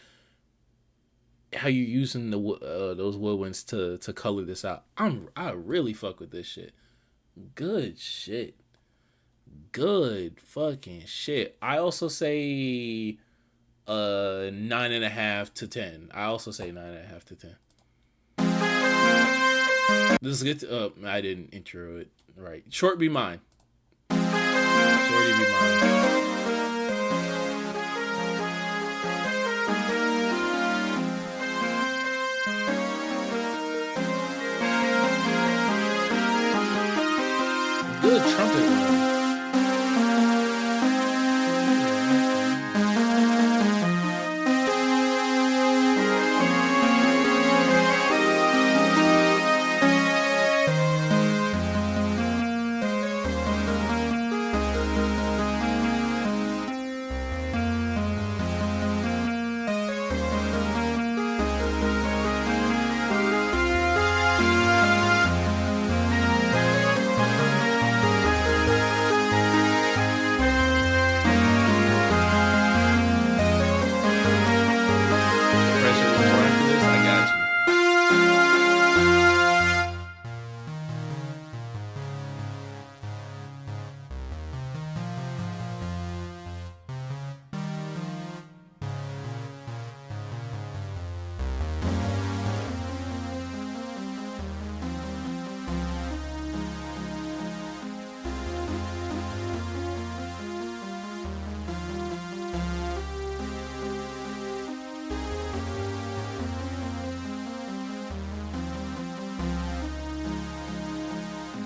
How you using those woodwinds to color this out. I really fuck with this shit. Good shit. Good fucking shit. I also say 9.5 to 10. I also say 9.5 to 10. This is good. I didn't intro it right. Short be mine. Shorty be mine. Good trumpet run.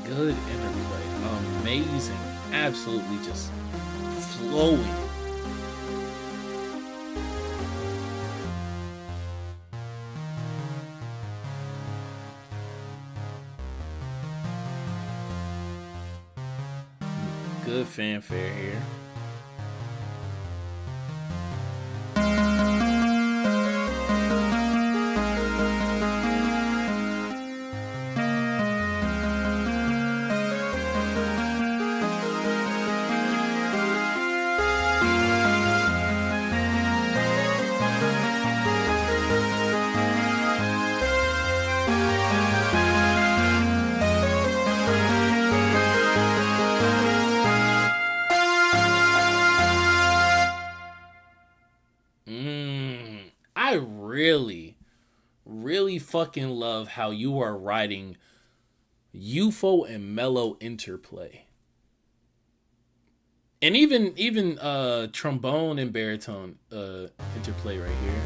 Good interplay. Amazing. Absolutely just flowing. good fanfare here. I really fucking love how you are writing UFO and mellow interplay. And even trombone and baritone interplay right here.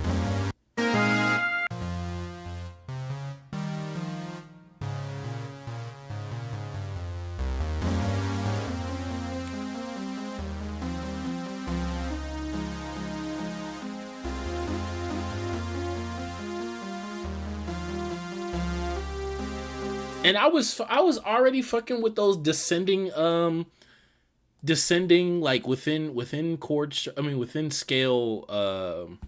And I was already fucking with those descending like within chord, within scale, I'm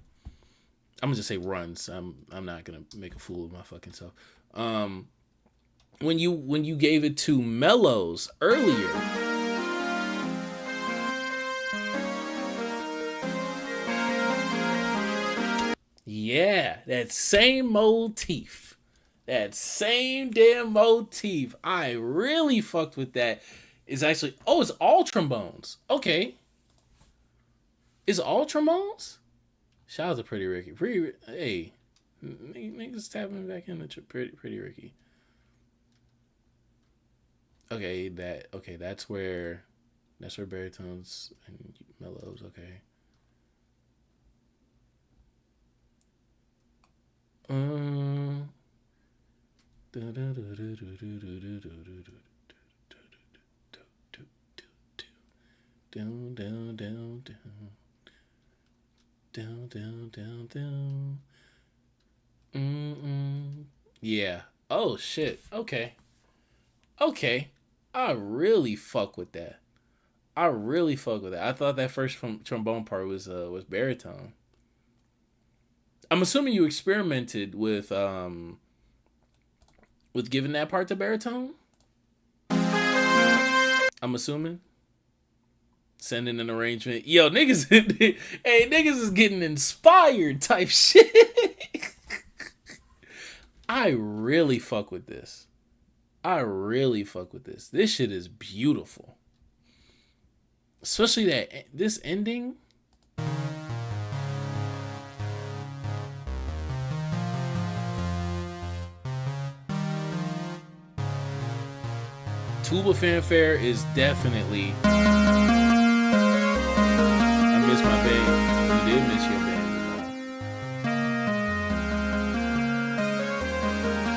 gonna just say runs. I'm not gonna make a fool of my fucking self. When you gave it to mellows earlier, yeah, that same motif. That same damn motif. I really fucked with that. It's actually, it's all trombones. Okay. It's all trombones? Shout out to Pretty Ricky. Hey, niggas tapping back in the Pretty Ricky. Okay, that's where baritones and mellows, okay. Yeah. Oh shit. Okay. I really fuck with that. I thought that first trombone part was baritone. I'm assuming you experimented with giving that part to baritone. I'm assuming. Sending an arrangement. Yo, niggas, hey, niggas is getting inspired type shit. I really fuck with this. This shit is beautiful. Especially this ending. Tuba fanfare is definitely. I miss my band. You did miss your band.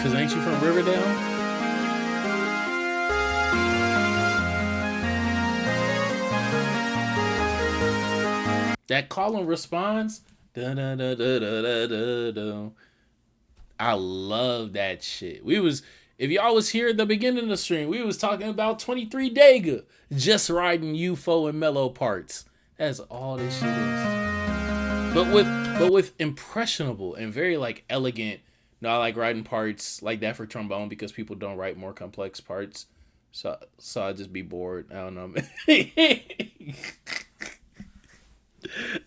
Cause ain't you from Riverdale? That call and response. Da, da, da, da, da, da, da. I love that shit. If y'all was here at the beginning of the stream, we was talking about 23 Dega just riding UFO and mellow parts. That's all this shit is. But with impressionable and very like elegant. No, I like writing parts like that for trombone because people don't write more complex parts. So I just be bored. I don't know.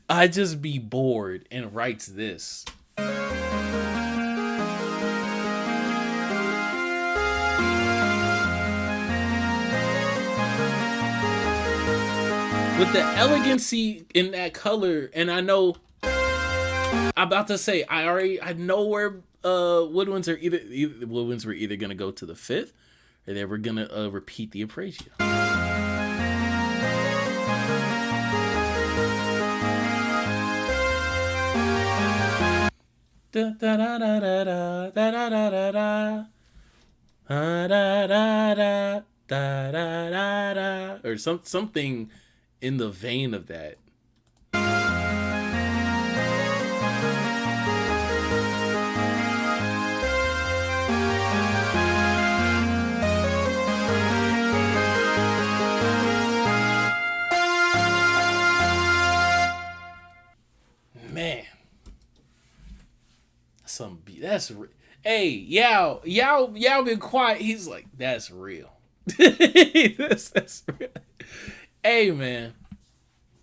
I just be bored and writes this. With the elegancy in that color, and I know I'm about to say I know where woodwinds are woodwinds were either gonna go to the 5th or they were gonna repeat the appraisal. Da da da da da da da da da da da da da da da, or something in the vein of that. Hey, y'all been quiet. He's like, that's real. that's real. Hey, man.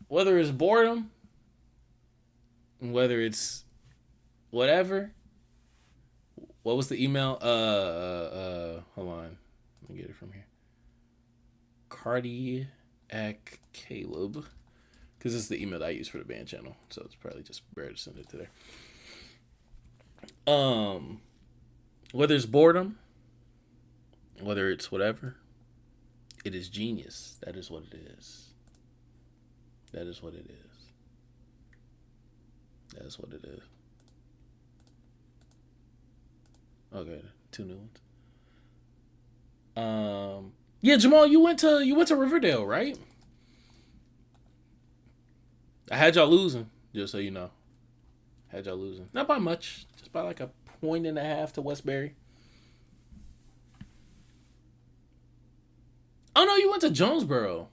Whether it's boredom, whether it's whatever. What was the email? Hold on. Let me get it from here. Cardiac Caleb. Because this is the email that I use for the band channel. So it's probably just better to send it to there. Whether it's boredom, whether it's whatever, it is genius. That is what it is. That is what it is. That is what it is. Okay, 2 new ones. Yeah, Jamal, you went to Riverdale, right? I had y'all losing, just so you know. Had y'all losing. Not by much, just by like 1.5 points to Westbury. Oh no, you went to Jonesboro.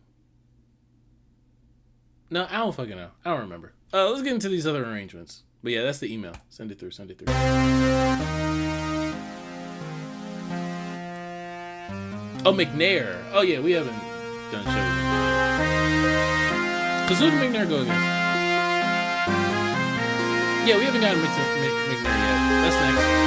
No, I don't fucking know. I don't remember. Let's get into these other arrangements. But yeah, that's the email. Send it through. Oh, McNair. Oh yeah, we haven't done shows. Because who did McNair go against? Yeah, we haven't gotten McNair yet. That's next.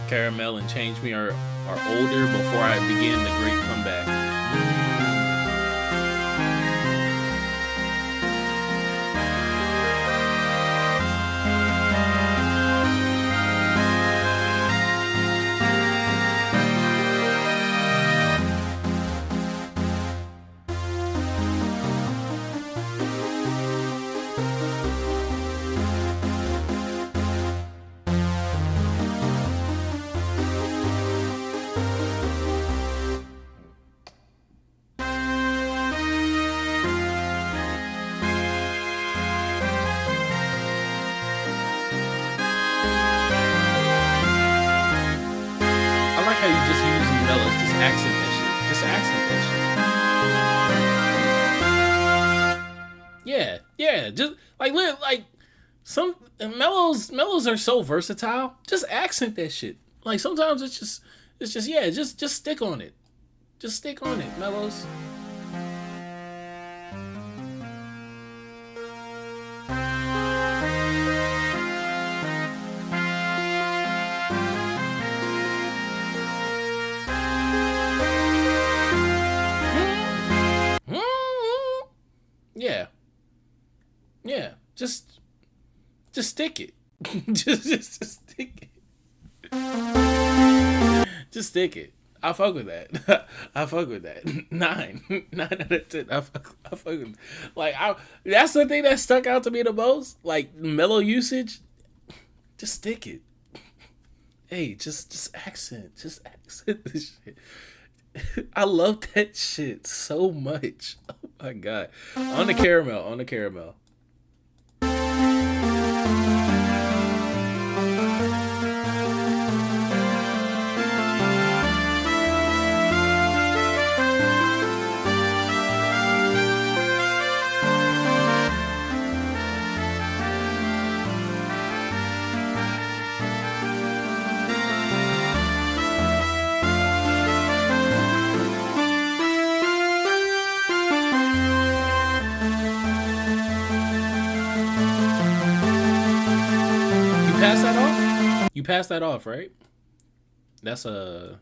Caramel and Change Me are older before I begin the great comeback. Yeah, just like some mellows are so versatile. Just accent that shit. Like sometimes it's just stick on it. Just stick on it, mellows. Yeah, just stick it. just stick it. Just stick it. I fuck with that. I fuck with that. 9 out of 10. I fuck with that's the thing that stuck out to me the most. Like mellow usage. Just stick it. Hey, just accent this shit. I love that shit so much. Oh my god. On the caramel. You passed that off, right? That's a...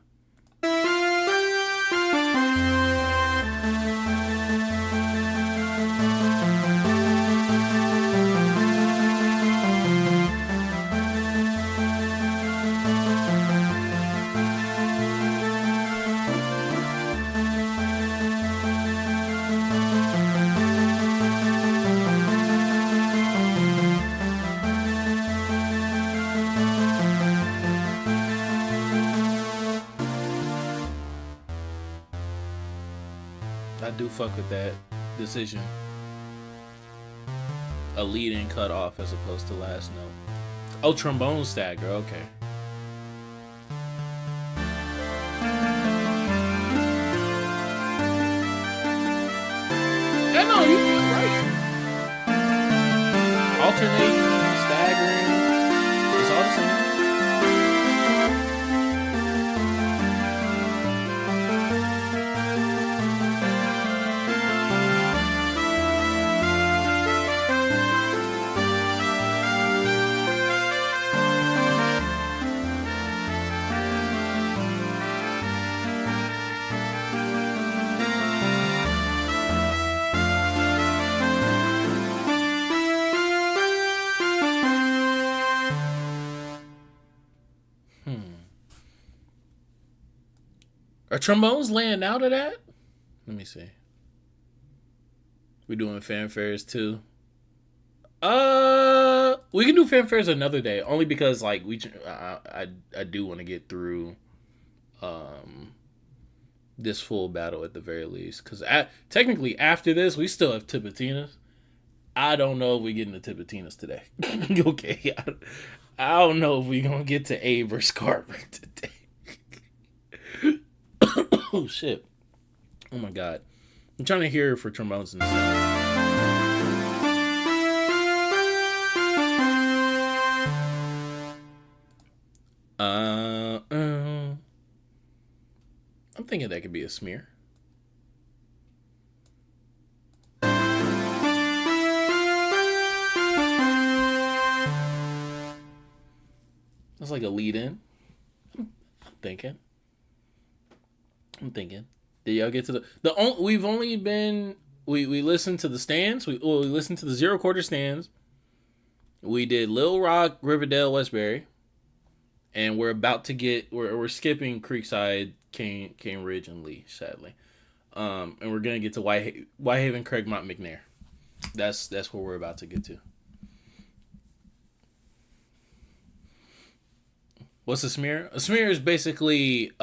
I do fuck with that decision. A lead-in cut off as opposed to last note. Oh, trombone stagger. Okay. Yeah, no, you're right. Alternating, staggering. It's all the same. Are trombones laying out of that? Let me see. We doing fanfares too. We can do fanfares another day, only because like I do want to get through this full battle at the very least. Because technically after this we still have Tipatina'S. I don't know if we get into Tipatina'S today. Okay, I don't know if we gonna get to Abe or Carver today. Oh shit! Oh my god! I'm trying to hear for trombones in this. I'm thinking that could be a smear. That's like a lead in. I'm thinking. Did y'all get to we've only been we listened to the stands. We listened to the 0 quarter stands. We did Little Rock, Riverdale, Westbury, and we're about to get we're skipping Creekside, Cane Ridge, and Lee, sadly. And we're gonna get to WhiteHaven, Craigmont, McNair. That's where we're about to get to. What's a smear? A smear is basically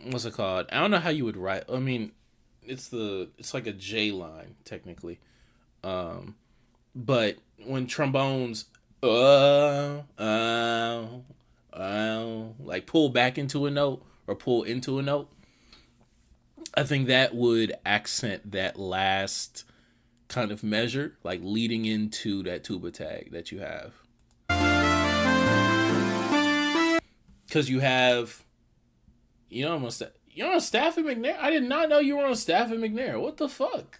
what's it called? I don't know how you would write. I mean, it's like a J line technically. But when trombones like pull back into a note or pull into a note, I think that would accent that last kind of measure, like leading into that tuba tag that you have. Because you have, I'm on staff. You're on staff at McNair? I did not know you were on staff at McNair. What the fuck?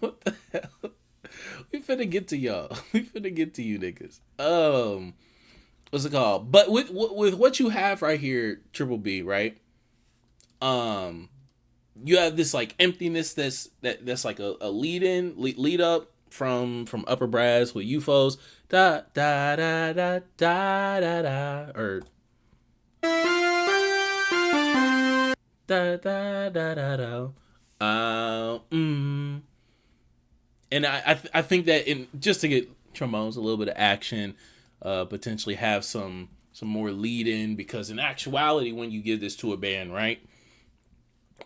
What the hell? We finna get to y'all. We finna get to you niggas. What's it called? But with what you have right here, Triple B, right? You have this like emptiness that's like a lead up from upper brass with UFOs. Da da da da da da da or da da da da da. And I think that just to get trombones a little bit of action, potentially have some more lead in, because in actuality when you give this to a band, right,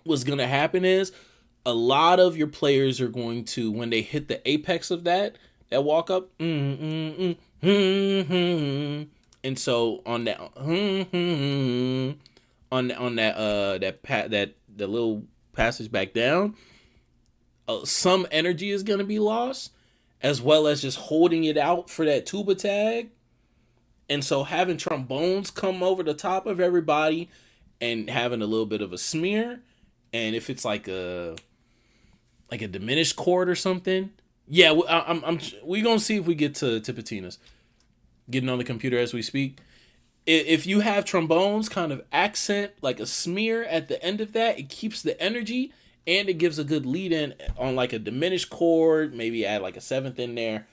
what's gonna happen is a lot of your players are going to, when they hit the apex of that walk up, and so on that the little passage back down, some energy is going to be lost, as well as just holding it out for that tuba tag. And so having trombones come over the top of everybody and having a little bit of a smear, and if it's like a diminished chord or something, yeah, we gonna see if we get to Tipatina'S. Getting on the computer as we speak. If you have trombones kind of accent like a smear at the end of that, it keeps the energy and it gives a good lead in on like a diminished chord. Maybe add like a seventh in there.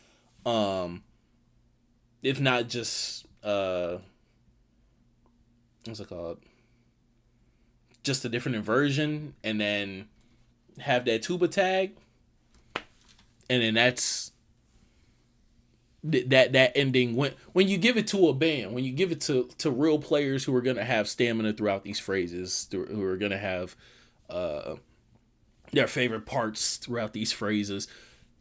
If not just what's it called? Just a different inversion, and then have that tuba tag, and then that ending when you give it to a band, when you give it to real players who are going to have stamina throughout these phrases, who are going to have their favorite parts throughout these phrases.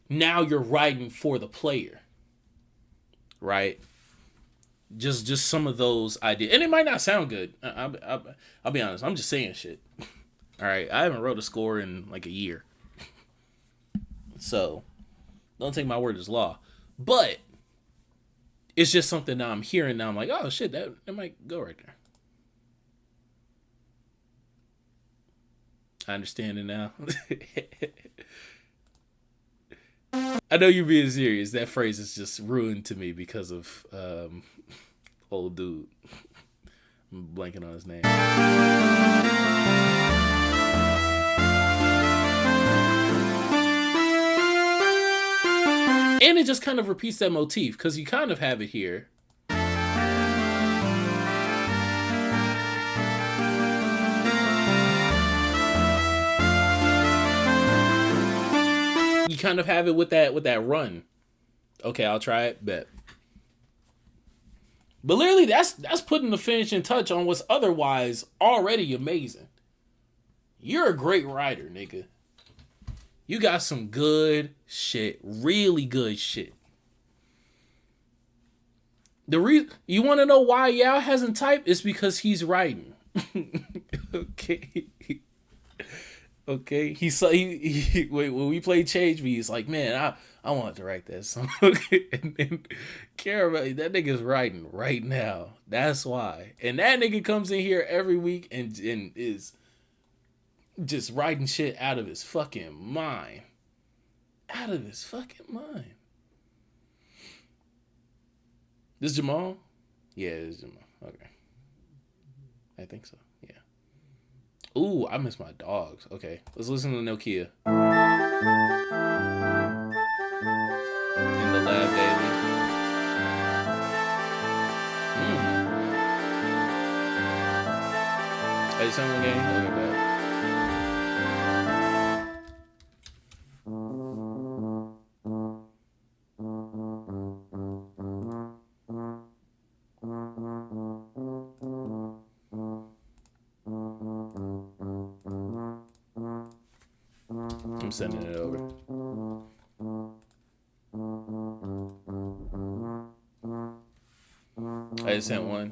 Now you're writing for the player, right? Just some of those ideas, and it might not sound good. I'll be honest. I'm just saying shit. All right, I haven't wrote a score in like a year, so don't take my word as law. But it's just something that I'm hearing now. I'm like, oh shit, that might go right there. I understand it now. I know you're being serious. That phrase is just ruined to me because of old dude. I'm blanking on his name. And it just kind of repeats that motif because you kind of have it here. You kind of have it with that run. Okay, I'll try it. Bet. But literally, that's putting the finishing touch on what's otherwise already amazing. You're a great writer, nigga. You got some good shit, really good shit. You want to know why Yao hasn't typed? It's because he's writing. Okay. Okay, when we played Change Me, he's like, man, I wanted to write that song. And then Caramel, that nigga's writing right now. That's why. And that nigga comes in here every week and is just writing shit out of his fucking mind. Out of his fucking mind. This Jamal? Yeah, it's Jamal. Okay. I think so. Yeah. Ooh, I miss my dogs. Okay, let's listen to Nokia. In the lab, baby. Hey, someone game? Okay, bad. I'm sending it over. I just sent one.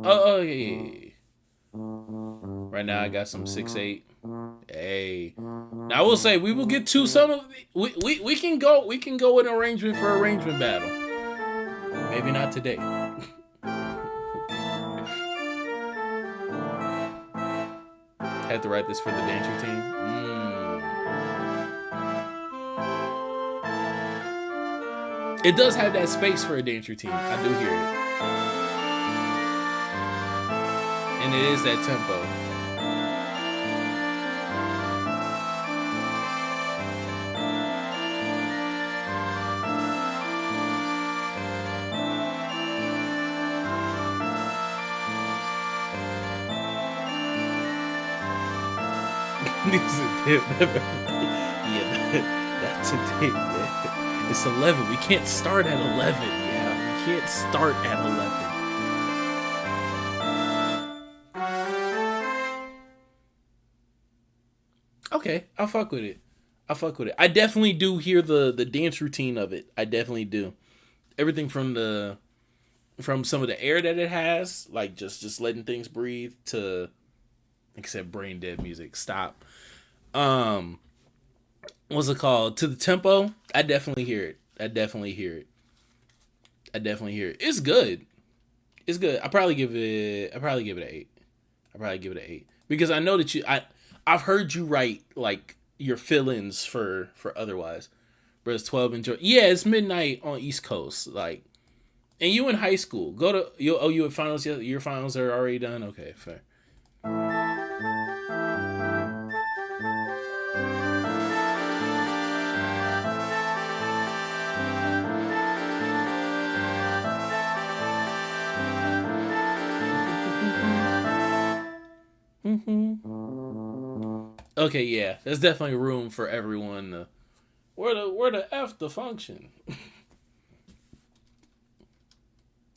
Oh yeah. Right now I got some 6-8. Hey. Now I will say we will get to some of we can go in arrangement for arrangement battle. Maybe not today. Had to write this for the dancer team. It does have that space for a dancer team. I do hear it. And it is that tempo. Yeah, that's a date, man. It's 11. We can't start at 11. Yeah, we can't start at 11. Okay, I'll fuck with it. I definitely do hear the dance routine of it. I definitely do. Everything from some of the air that it has, like just letting things breathe, to except brain dead music. Stop. What's it called? To the tempo, I definitely hear it. It's good. I probably give it an 8. Because I know that I've heard you write like your fill-ins for otherwise. But it's 12 and yeah, it's midnight on East Coast. Like, and you in high school. You at finals yet? Your finals are already done? Okay, fair. Okay, yeah, there's definitely room for everyone to where the F the function.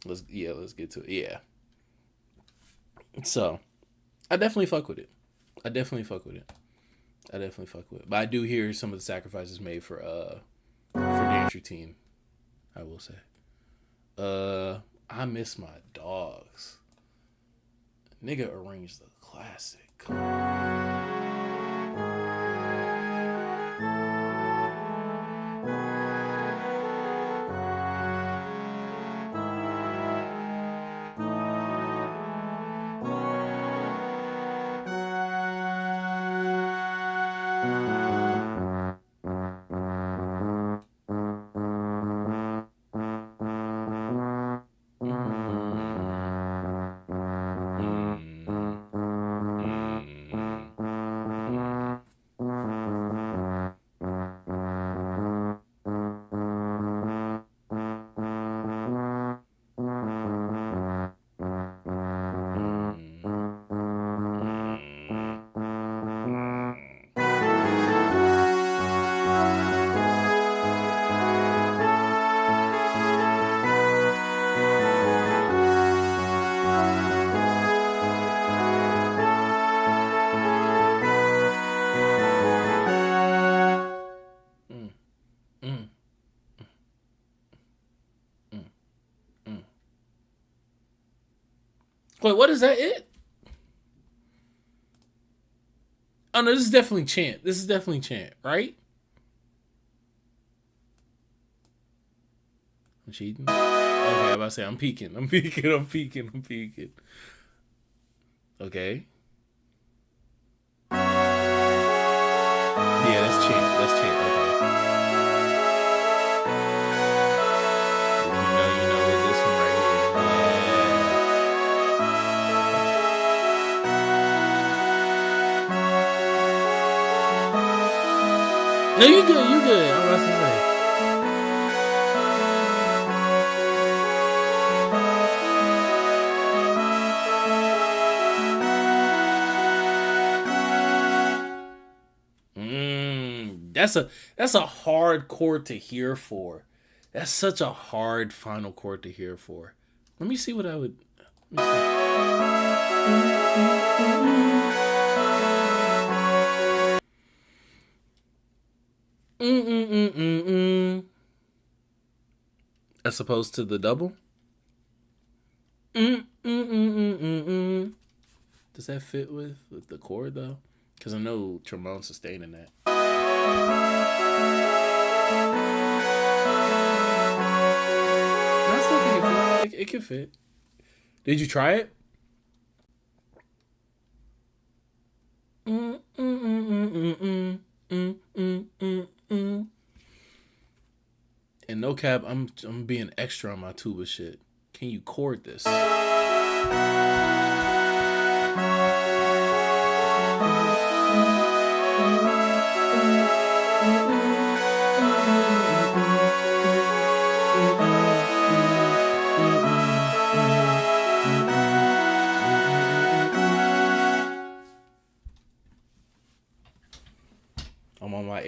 let's get to it. Yeah. So, I definitely fuck with it. But I do hear some of the sacrifices made for the entry team. I will say. I miss my dogs. Nigga arranged the classic. Come on. Wait, what is that? It? Oh no, this is definitely chant. Right? I'm cheating. Okay, I'm about to say I'm peeking. Okay. Yeah, that's chant. Okay. If you know with this one right here. Yeah. No, you good. I'm about to say. That's a hard chord to hear for. That's such a hard final chord to hear for. Let me see what I would. As opposed to the double. Does that fit with the chord though? Because I know trombone sustaining that. I still think it could fit. Did you try it? And no cap, I'm being extra on my tuba shit. Can you chord this? I'm on my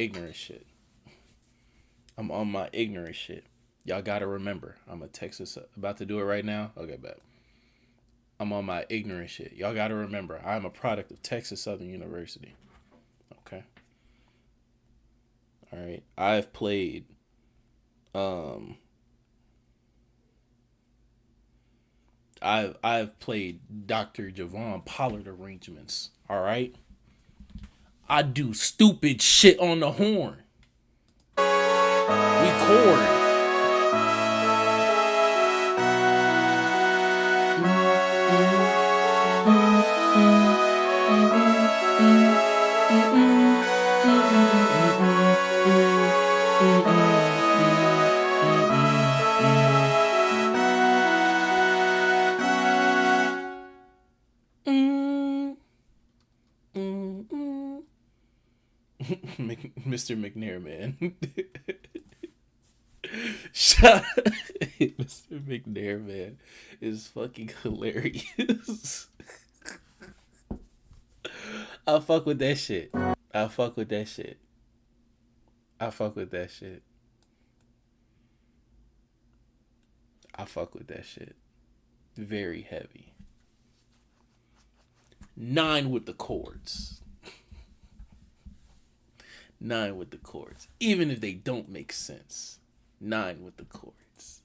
ignorant shit. Y'all gotta remember, I'm a Texas, about to do it right now. Okay, bet. I'm on my ignorant shit. Y'all gotta remember, I'm a product of Texas Southern University. Okay. All right. I've played, I've played Dr. Javon Pollard arrangements. All right. I do stupid shit on the horn. We chord. Mr. McNair, man. Mr. McNair, man, is fucking hilarious. I fuck with that shit. I fuck with that shit. Very heavy. 9 with the chords. 9 with the chords. Even if they don't make sense. 9 with the chords.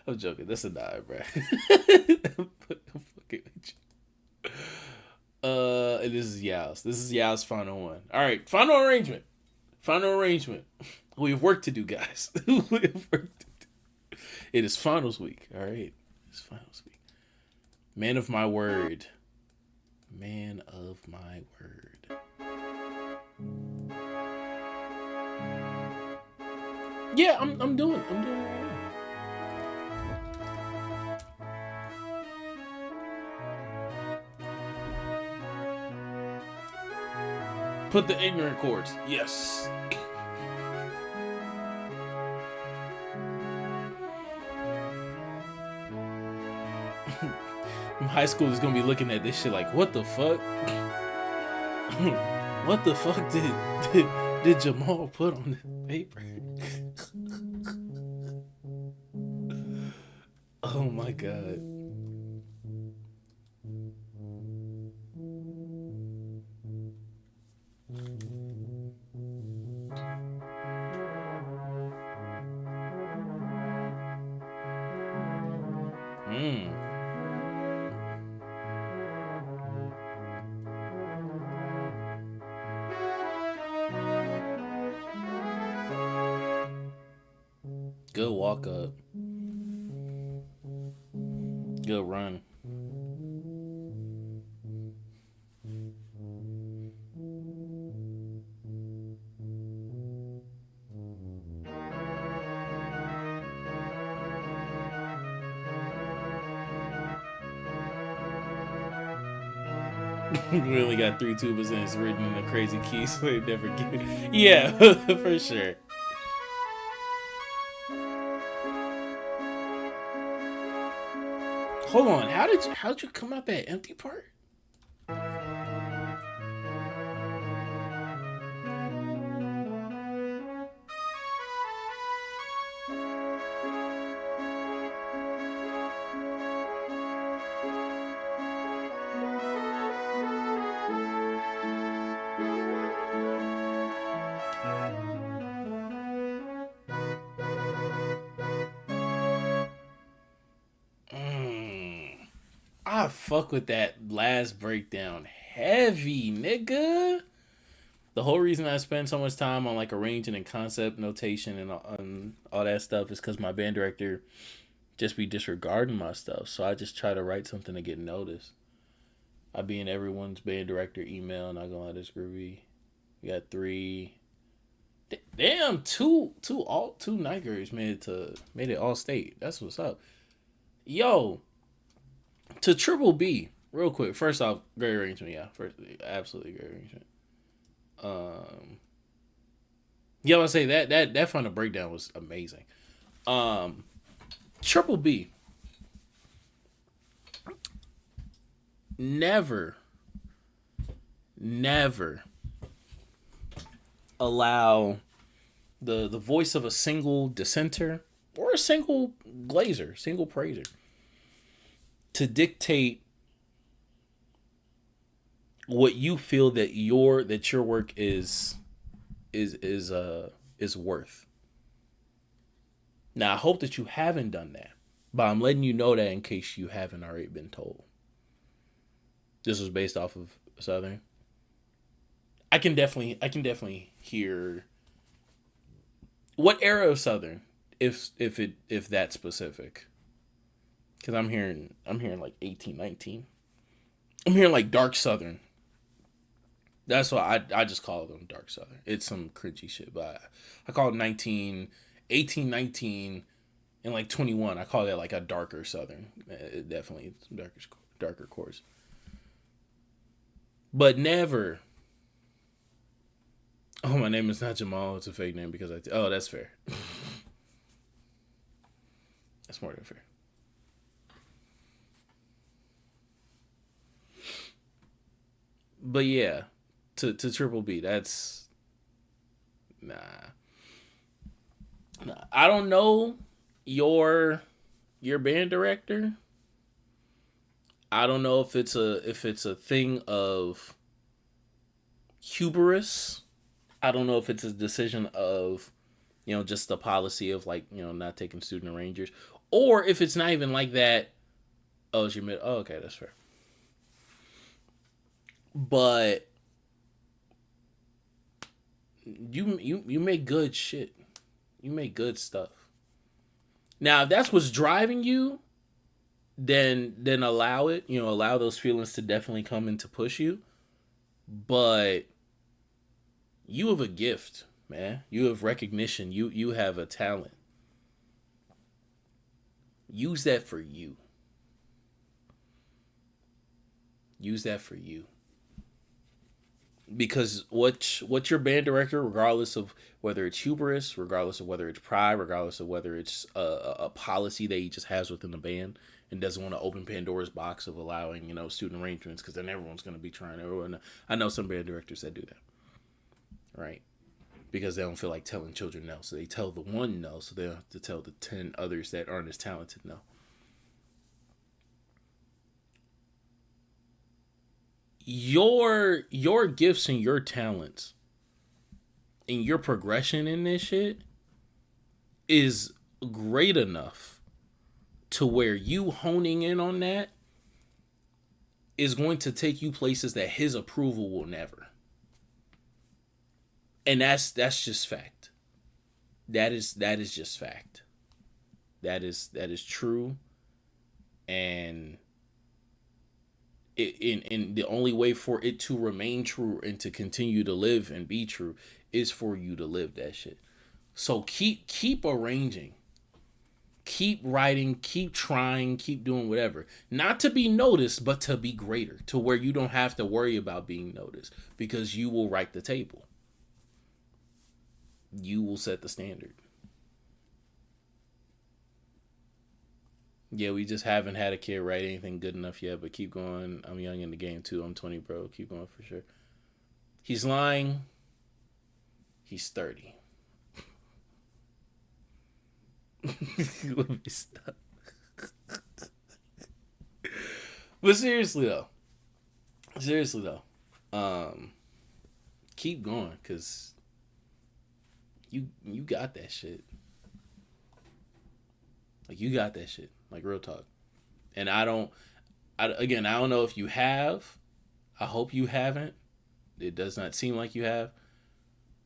I'm joking. That's a 9, bro. I'm fucking with you. And this is Yao's. This is Yao's final one. All right, final arrangement. Final arrangement. We have work to do, guys. We have work to do. It is finals week. All right, it's finals week. Man of my word. Man of my word. Yeah, I'm doing it right now. Put the ignorant chords. Yes. High school is gonna be looking at this shit like, what the fuck? What the fuck did Jamal put on this paper? Oh my god. Good walk up. Good run. We only got 3 tubas and it's written in a crazy key, so they never get it. Yeah, for sure. Hold on, how'd you come out that empty part? I fuck with that last breakdown heavy, nigga. The whole reason I spend so much time on like arranging and concept notation and all that stuff is because my band director just be disregarding my stuff. So I just try to write something to get noticed. I be in everyone's band director email and I go, this groovy. We got 3. Damn, two night girls made it all state. That's what's up. Yo. To Triple B, real quick. First off, great arrangement, yeah. Absolutely great arrangement. Yeah, I say that final breakdown was amazing. Triple B, never allow the voice of a single dissenter or a single glazer, single praiser to dictate what you feel that your work is worth. Now, I hope that you haven't done that, but I'm letting you know that in case you haven't already been told. This was based off of Southern. I can definitely hear what era of Southern, if that's specific. Because I'm hearing like 1819. I'm hearing like dark Southern. That's why I just call them dark Southern. It's some cringy shit, but I call it 1819 and like 21. I call that like a darker Southern. It definitely some darker chords. But never. Oh, my name is not Jamal. It's a fake name because oh, that's fair. That's more than fair. But yeah, to Triple B, that's nah. I don't know your band director, I don't know if it's a thing of hubris. I don't know if it's a decision of, just the policy of like, not taking student arrangers, or if it's not even like that. Oh, it's your mid. Oh, okay, that's fair. But you make good shit. You make good stuff. Now, if that's what's driving you, then allow it. Allow those feelings to definitely come in to push you. But you have a gift, man. You have recognition. You have a talent. Use that for you. Use that for you. Because what your band director, regardless of whether it's hubris, regardless of whether it's pride, regardless of whether it's a policy that he just has within the band and doesn't want to open Pandora's box of allowing, student arrangements, because then everyone's going to be trying to. I know some band directors that do that, right? Because they don't feel like telling children no, so they tell the one no, so they have to tell the 10 others that aren't as talented no. Your gifts and your talents and your progression in this shit is great enough to where you honing in on that is going to take you places that his approval will never. And that's just fact. That is just fact. That is true. And and the only way for it to remain true and to continue to live and be true is for you to live that shit. So keep arranging, keep writing, keep trying, keep doing whatever. Not to be noticed, but to be greater, to where you don't have to worry about being noticed, because you will write the table. You will set the standard. Yeah, we just haven't had a kid write anything good enough yet, but keep going. I'm young in the game too. I'm 20, bro. Keep going for sure. He's lying. He's 30. Let me stop. But seriously though, keep going, because you got that shit. Like, you got that shit. Like, real talk. And I don't know if you have. I hope you haven't. It does not seem like you have.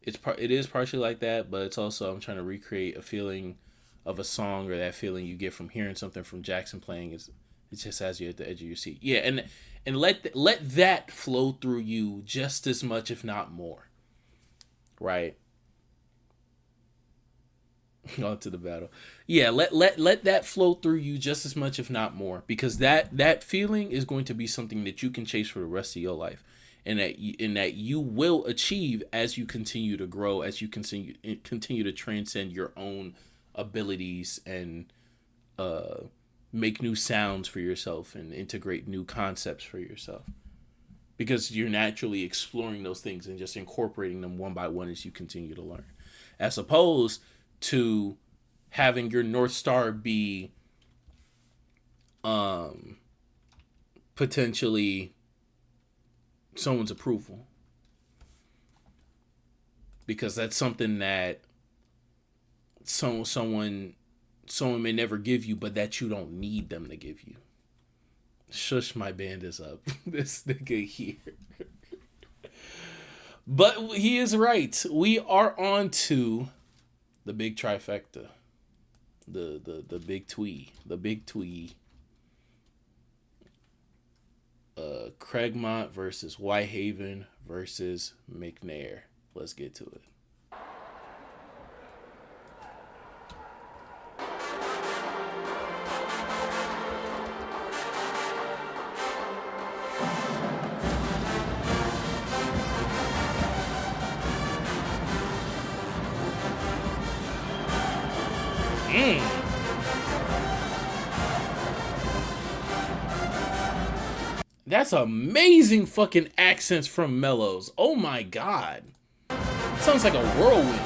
It is partially like that, but it's also, I'm trying to recreate a feeling of a song, or that feeling you get from hearing something from Jackson playing. It just has you at the edge of your seat. Yeah, and let that flow through you just as much, if not more. Right? On to the battle. Yeah, let that flow through you just as much, if not more, because that feeling is going to be something that you can chase for the rest of your life, and that you will achieve as you continue to grow, as you continue to transcend your own abilities and make new sounds for yourself and integrate new concepts for yourself, because you're naturally exploring those things and just incorporating them one by one as you continue to learn, as opposed to having your North Star be potentially someone's approval, because that's something that someone may never give you, but that you don't need them to give you. Shush, my band is up. This nigga here. But he is right. We are on to the big trifecta. The big twee. The big twee. Craigmont versus WhiteHaven versus McNair. Let's get to it. That's amazing fucking accents from Mellows. Oh my god. Sounds like a whirlwind.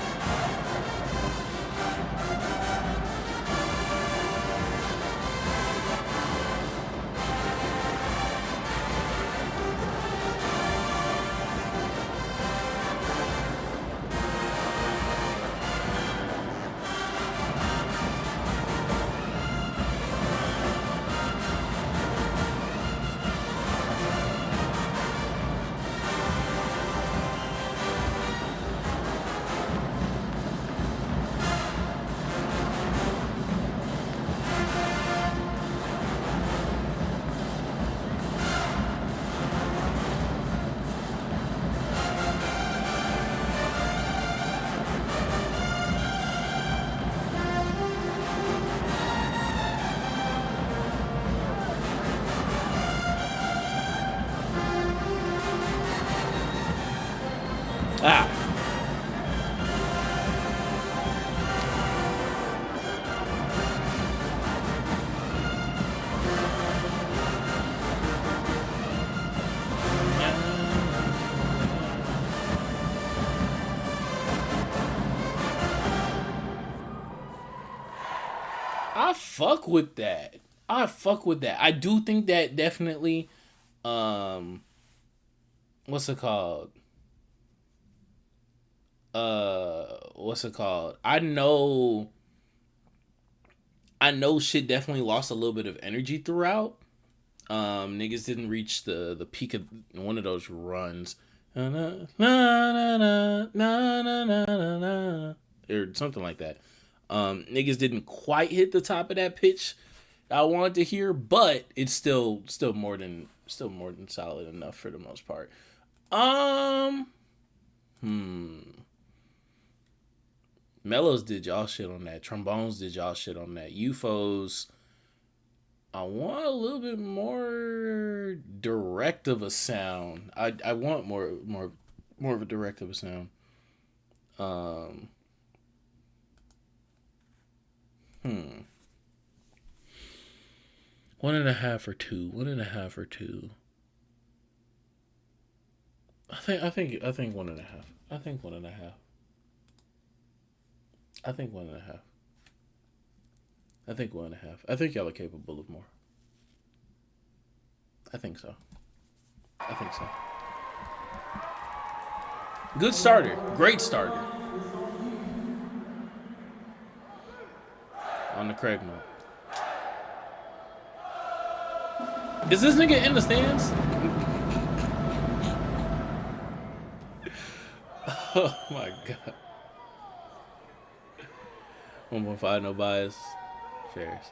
fuck with that. I do think that definitely, what's it called? I know shit definitely lost a little bit of energy throughout. Niggas didn't reach the peak of one of those runs. Or something like that. Niggas didn't quite hit the top of that pitch I wanted to hear, but it's still more than solid enough for the most part. Mellows did y'all shit on that. Trombones did y'all shit on that. UFOs, I want a little bit more direct of a sound. I want more of a direct of a sound. 1.5 or 2. 1.5 or 2. I think 1.5. I think 1.5. I think 1.5. I think 1.5. I think 1.5. I think y'all are capable of more. I think so. Good starter. Great starter. On the Craigmont. Is this nigga in the stands? Oh my god. 1.5, no bias. Fairs.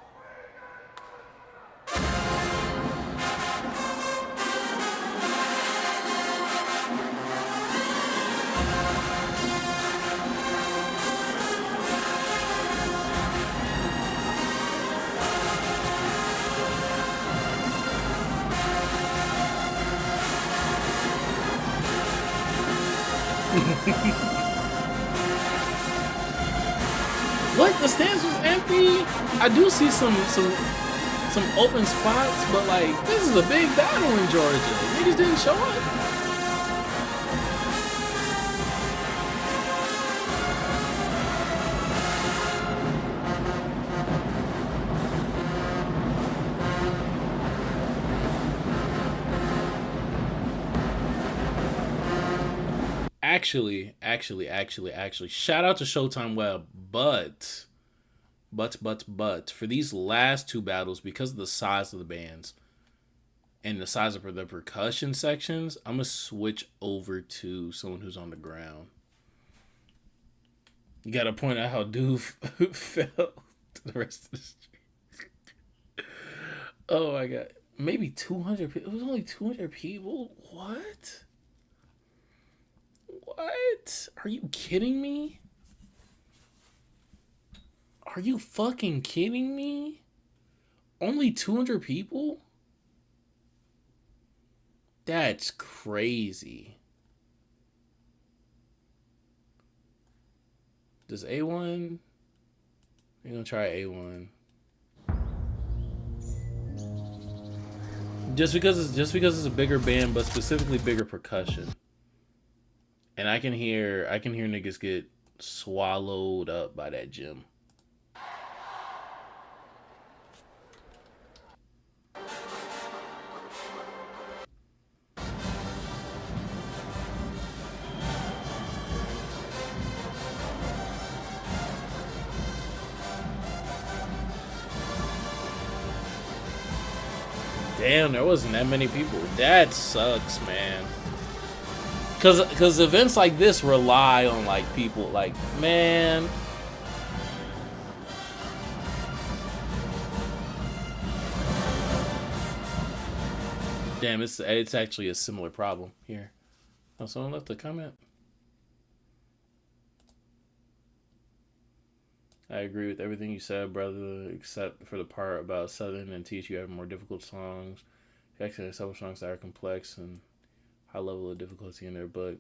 What? The stands was empty? I do see some open spots, but like, this is a big battle in Georgia. Niggas didn't show up. Actually, shout out to Showtime Web, but for these last two battles, because of the size of the bands and the size of the percussion sections, I'm gonna switch over to someone who's on the ground. You gotta point out how Doof fell to the rest of the street. Oh my god, maybe 200 people. It was only 200 people. What? Are you kidding me? Are you fucking kidding me? Only 200 people? That's crazy. Does A1? We're gonna try A1. Just because it's a bigger band, but specifically bigger percussion. And I can hear niggas get swallowed up by that gym. Damn, there wasn't that many people. That sucks, man. Cause events like this rely on like people like, man. Damn, it's actually a similar problem here. Oh, someone left a comment. I agree with everything you said, brother, except for the part about Southern and teach you have more difficult songs. You actually have several songs that are complex and high level of difficulty in there, but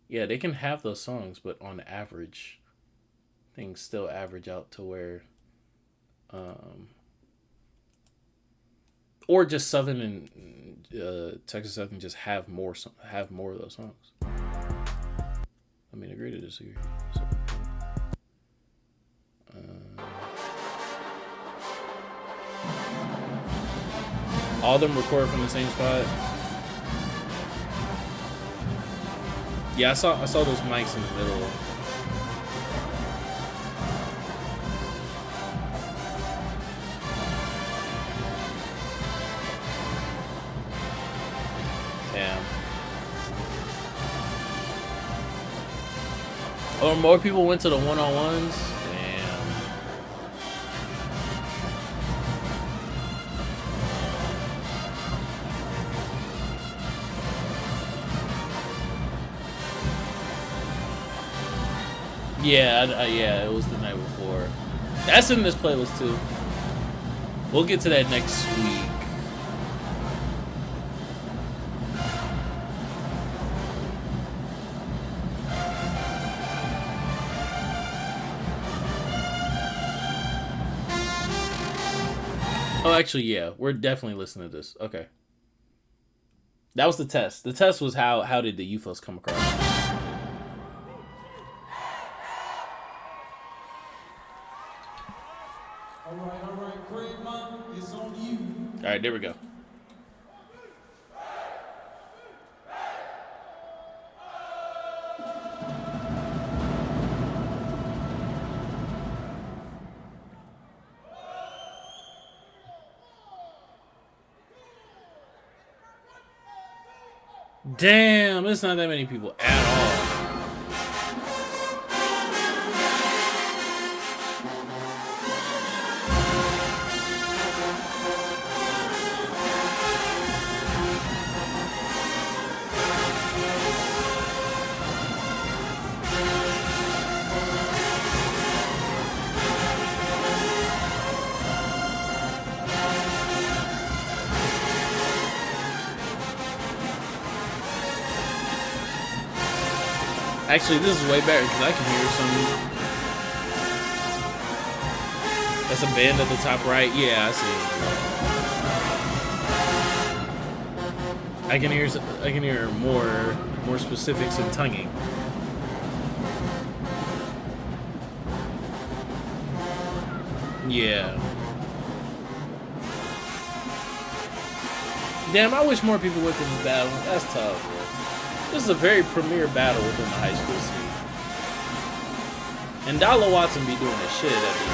yeah, they can have those songs, but on average, things still average out to where, or just Southern and Texas Southern just have more of those songs. I mean, agree to disagree. So, all of them record from the same spot. Yeah, I saw those mics in the middle. Damn. Or more people went to the one-on-ones. Damn. Yeah, yeah, it was the night before. That's in this playlist too. We'll get to that next week. Oh, actually, yeah, we're definitely listening to this. Okay. That was the test. The test was how did the UFOs come across? All right, Craigmont, it's on you. All right, there we go. Damn, it's not that many people at all. Actually, this is way better because I can hear some. That's a band at the top right. Yeah, I see. I can hear more specifics and tonguing. Yeah. Damn, I wish more people went to this battle. That's tough, bro. This is a very premier battle within the high school scene. And Dolla Watson be doing the shit at these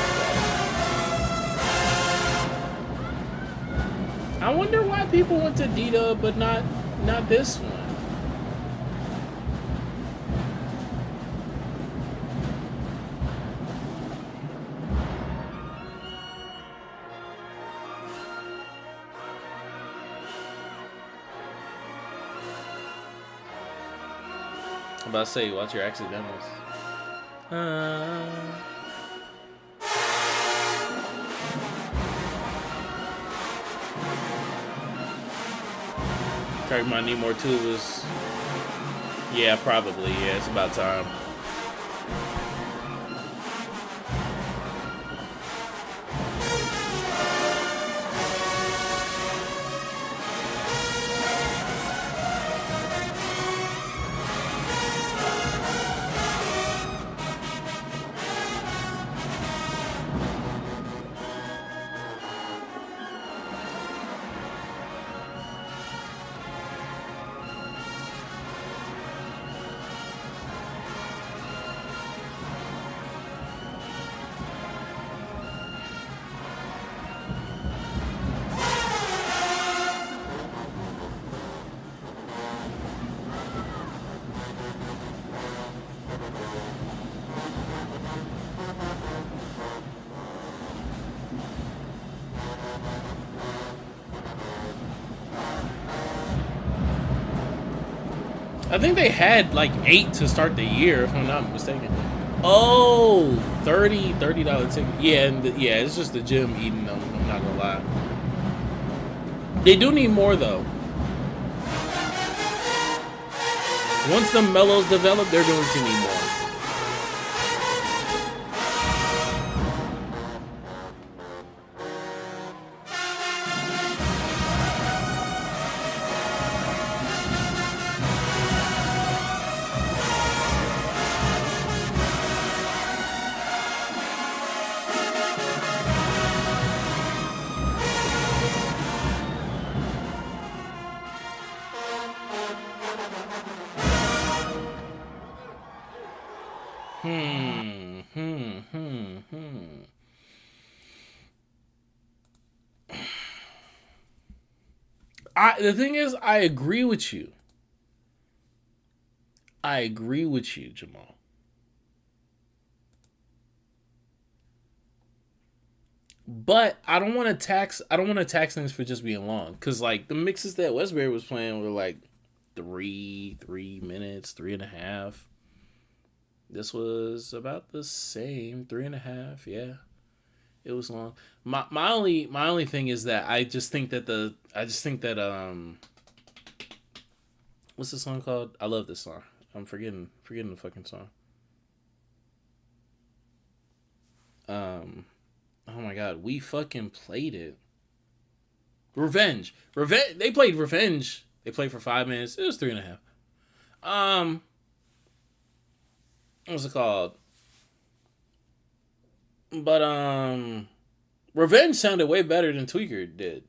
battles. I wonder why people went to D-Dub but not this one. I'm about to say, watch your accidentals. Craigmont need more tubas. Yeah, probably. Yeah, it's about time. I think they had like 8 to start the year, if I'm not mistaken. Oh, $30 ticket. Yeah, yeah, it's just the gym eating them. I'm not gonna lie. They do need more though. Once the mellows develop, they're going to need more. The thing is, I agree with you. I agree with you, Jamal. But I don't want to tax things for just being long. Cause like the mixes that Westbury was playing were like 3 minutes, 3.5. This was about the same, 3.5. Yeah, it was long. My only thing is that I just think that what's the song called? I love this song. I'm forgetting the fucking song. Oh my god, we fucking played it. Revenge. They played Revenge. They played for 5 minutes. It was 3.5. What's it called? But Revenge sounded way better than Tweaker did.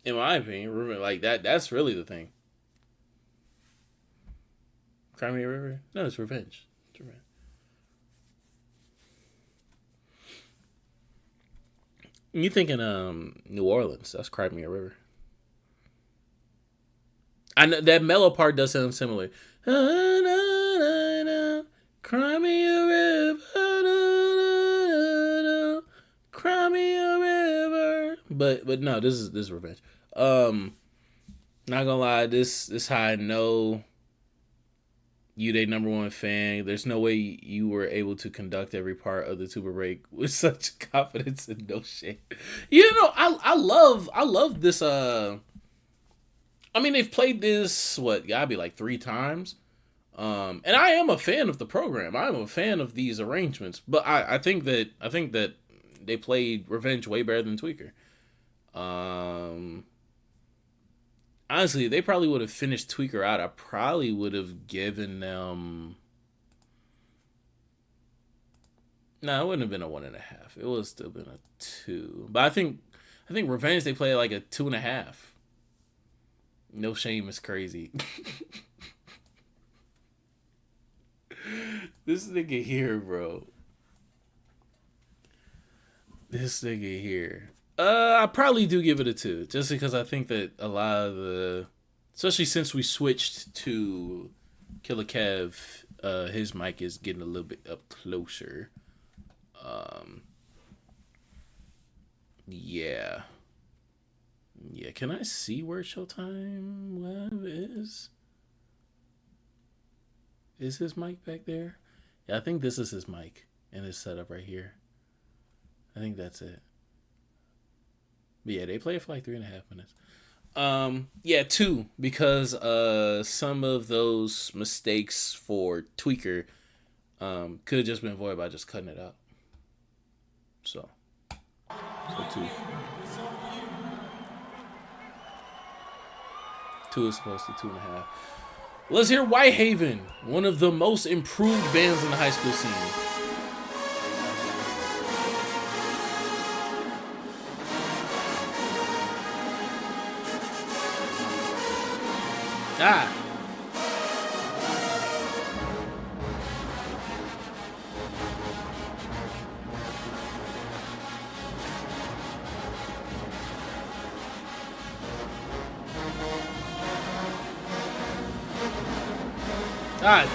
In my opinion, like that's really the thing. Cry Me a River? No, it's Revenge. It's Revenge. You thinking New Orleans? That's Cry Me a River. I know that mellow part does sound similar. Cry me a river, cry me a river. But no, this is Revenge. Not gonna lie, this how I know you they number one fan. There's no way you were able to conduct every part of the tuba break with such confidence and no shame. You know, I love this. I mean, they've played this gotta be like 3 times. And I am a fan of the program. I'm a fan of these arrangements. But I think that they played Revenge way better than Tweaker. Honestly, they probably would have finished Tweaker out. I probably would have given them. No, it wouldn't have been a 1.5. It would have still been a 2. But I think Revenge they played like a 2.5. No shame is crazy. This nigga here, bro. This nigga here. I probably do give it a 2, just because I think that a lot of the, especially since we switched to Killer Kev, his mic is getting a little bit up closer. Yeah. Can I see where Showtime Web is? Is his mic back there? Yeah, I think this is his mic and his setup right here. I think that's it. But yeah, they play it for like 3.5 minutes. 2, because some of those mistakes for Tweaker could have just been avoided by just cutting it out. So 2. 2 is supposed to 2.5. Let's hear WhiteHaven, one of the most improved bands in the high school scene.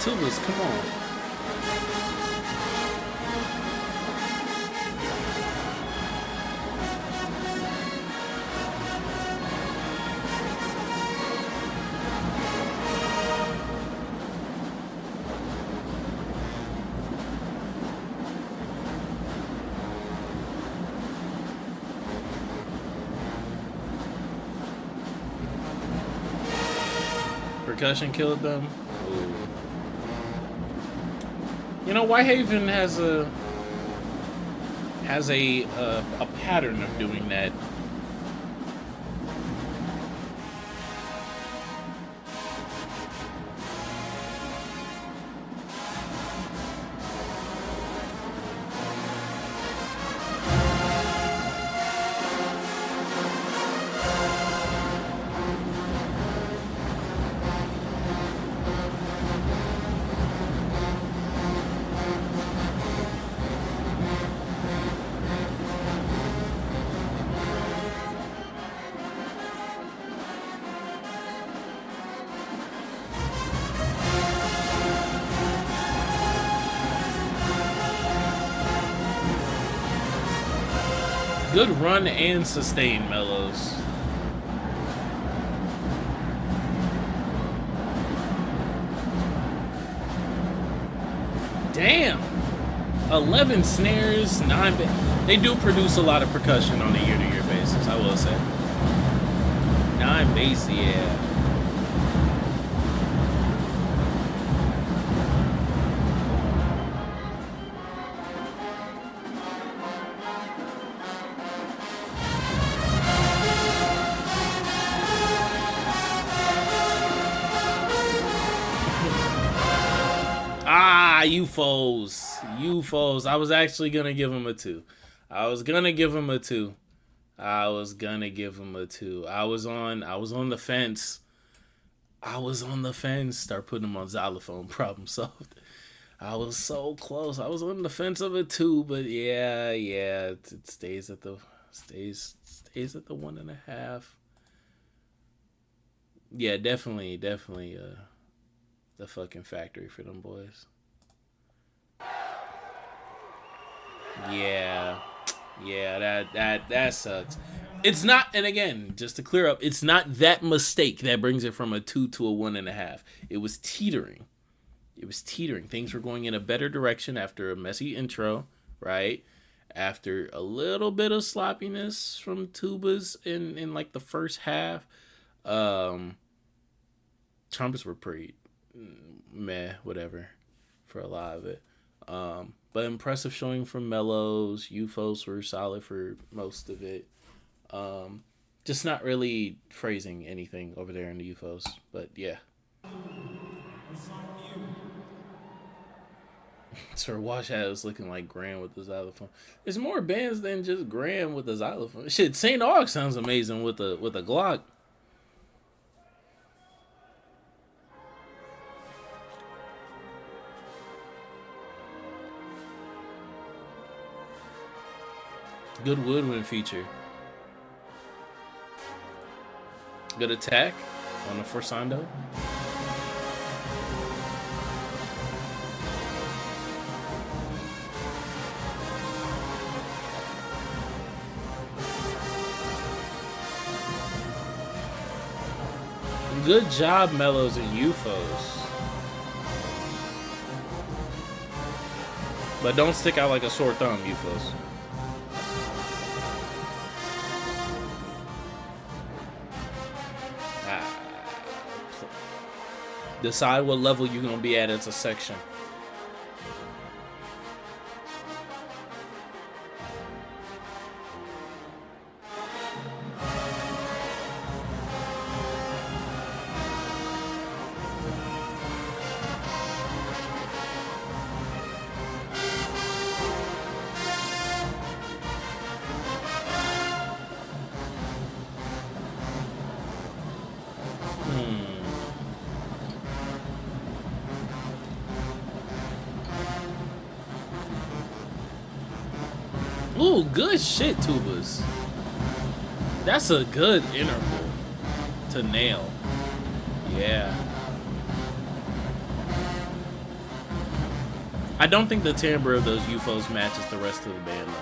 Tubas, come on. Percussion killed them. Ooh. You know, WhiteHaven has a pattern of doing that. Good run and sustain mellows. Damn. 11 snares, 9 they do produce a lot of percussion on a year-to-year basis, I will say. 9 bass, yeah. UFOs. I was actually gonna give him a 2. I was gonna give him a 2. I was on the fence. Start putting him on xylophone. Problem solved. I was so close. I was on the fence of a 2, but yeah, it stays at the 1.5. Yeah, definitely the fucking factory for them boys. Yeah, that sucks. It's not, and again, just to clear up, it's not that mistake that brings it from a 2 to a 1.5. It was teetering. Things were going in a better direction after a messy intro, right? After a little bit of sloppiness from tubas in like the first half. Trumpets were pretty meh, whatever, for a lot of it. But impressive showing from mellows. UFOs were solid for most of it. Just not really phrasing anything over there in the UFOs, but yeah. Sir WhiteHaven is looking like Graham with the xylophone. There's more bands than just Graham with the xylophone. Shit, St. Aug sounds amazing with a Glock. Good woodwind feature. Good attack on the Forsando. Good job, mellows and UFOs. But don't stick out like a sore thumb, UFOs. Decide what level you're gonna be at as a section. Ooh, good shit, tubas. That's a good interval to nail. Yeah. I don't think the timbre of those UFOs matches the rest of the band, though.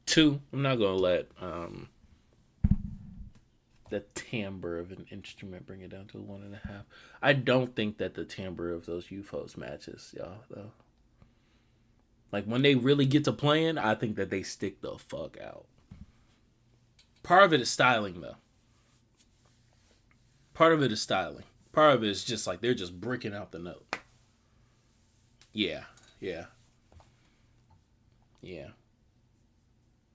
Two, I'm not gonna let the timbre of an instrument bring it down to a 1.5. I don't think that the timbre of those UFOs matches, y'all, though. Like, when they really get to playing, I think that they stick the fuck out. Part of it is styling, though. Part of it is just like they're just bricking out the note. Yeah.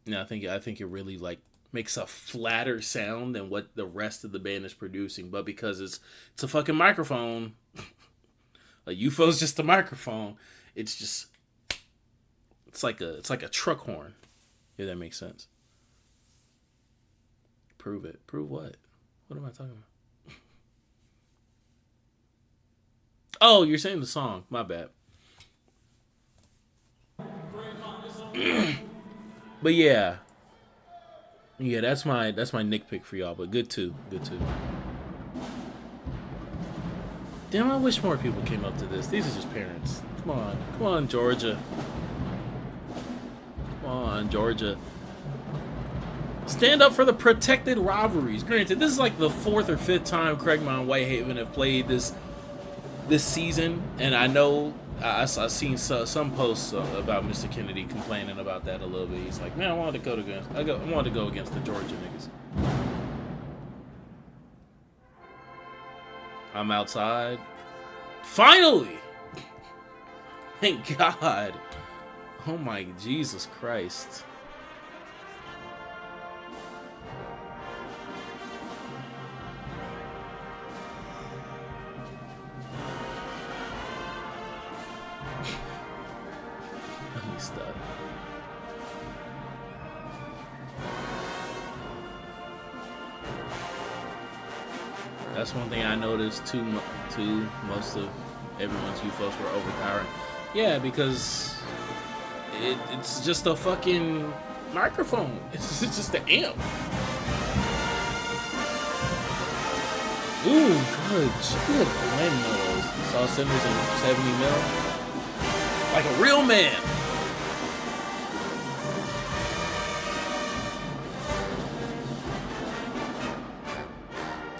No, I think it really like makes a flatter sound than what the rest of the band is producing, but because it's a fucking microphone, Like UFO's just a microphone. It's like a truck horn. If that makes sense. Prove it. Prove what? What am I talking about? Oh, you're saying the song. My bad. But yeah, that's my nitpick for y'all. But good too. Damn, I wish more people came up to this. These are just parents. Come on, Georgia. Come on, Georgia. Stand up for the protected rivalries. Granted, this is like the 4th or 5th time Craigmont and WhiteHaven have played this season, and I know I've seen some posts about Mr. Kennedy complaining about that a little bit. He's like, man, I wanted to go against the Georgia niggas. I'm outside. Finally! Thank God. Oh my Jesus Christ. Stuff. That's one thing I noticed too. Most of everyone's UFOs were overpowering. Yeah, because it's just a fucking microphone. It's just an amp. Ooh, good blend those. Saw centers in 70 mil. Like a real man.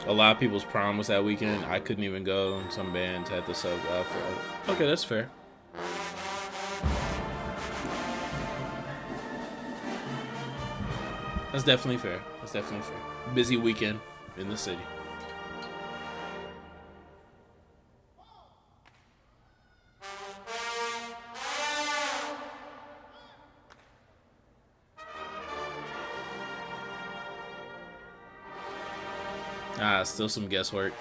A lot of people's prom was that weekend. I couldn't even go. Some bands had to sub out for. Okay, that's fair. That's definitely fair. Busy weekend in the city. Still some guesswork.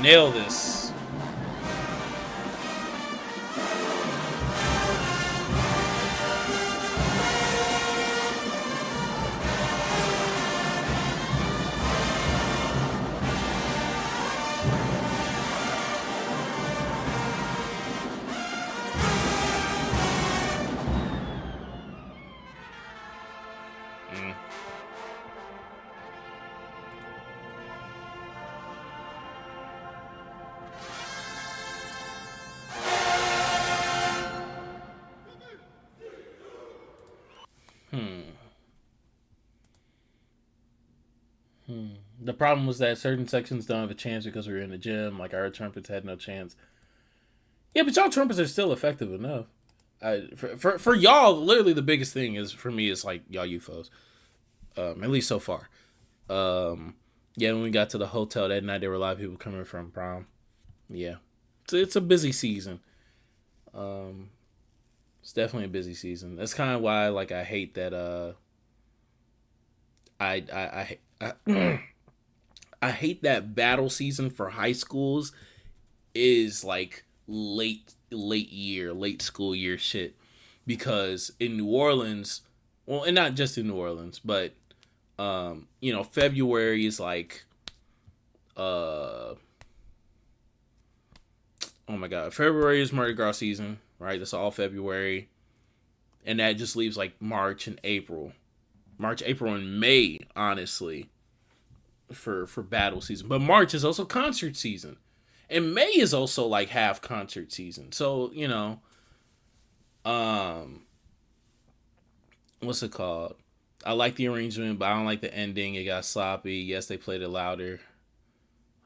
Nail this. The problem was that certain sections don't have a chance because we were in the gym. Like our trumpets had no chance. Yeah, but y'all trumpets are still effective enough. For y'all, literally the biggest thing is for me is like y'all UFOs. At least so far. Yeah, when we got to the hotel that night, there were a lot of people coming from prom. Yeah, it's a busy season. It's definitely a busy season. That's kind of why like I hate that. I hate that battle season for high schools is like late school year shit, because in New Orleans, well, and not just in New Orleans, but February is like oh my god, February is Mardi Gras season, right? That's all February, and that just leaves like March, April, and May, honestly, for battle season. But March is also concert season, and May is also like half concert season. So what's it called? I like the arrangement, but I don't like the ending. It got sloppy. Yes, they played it louder.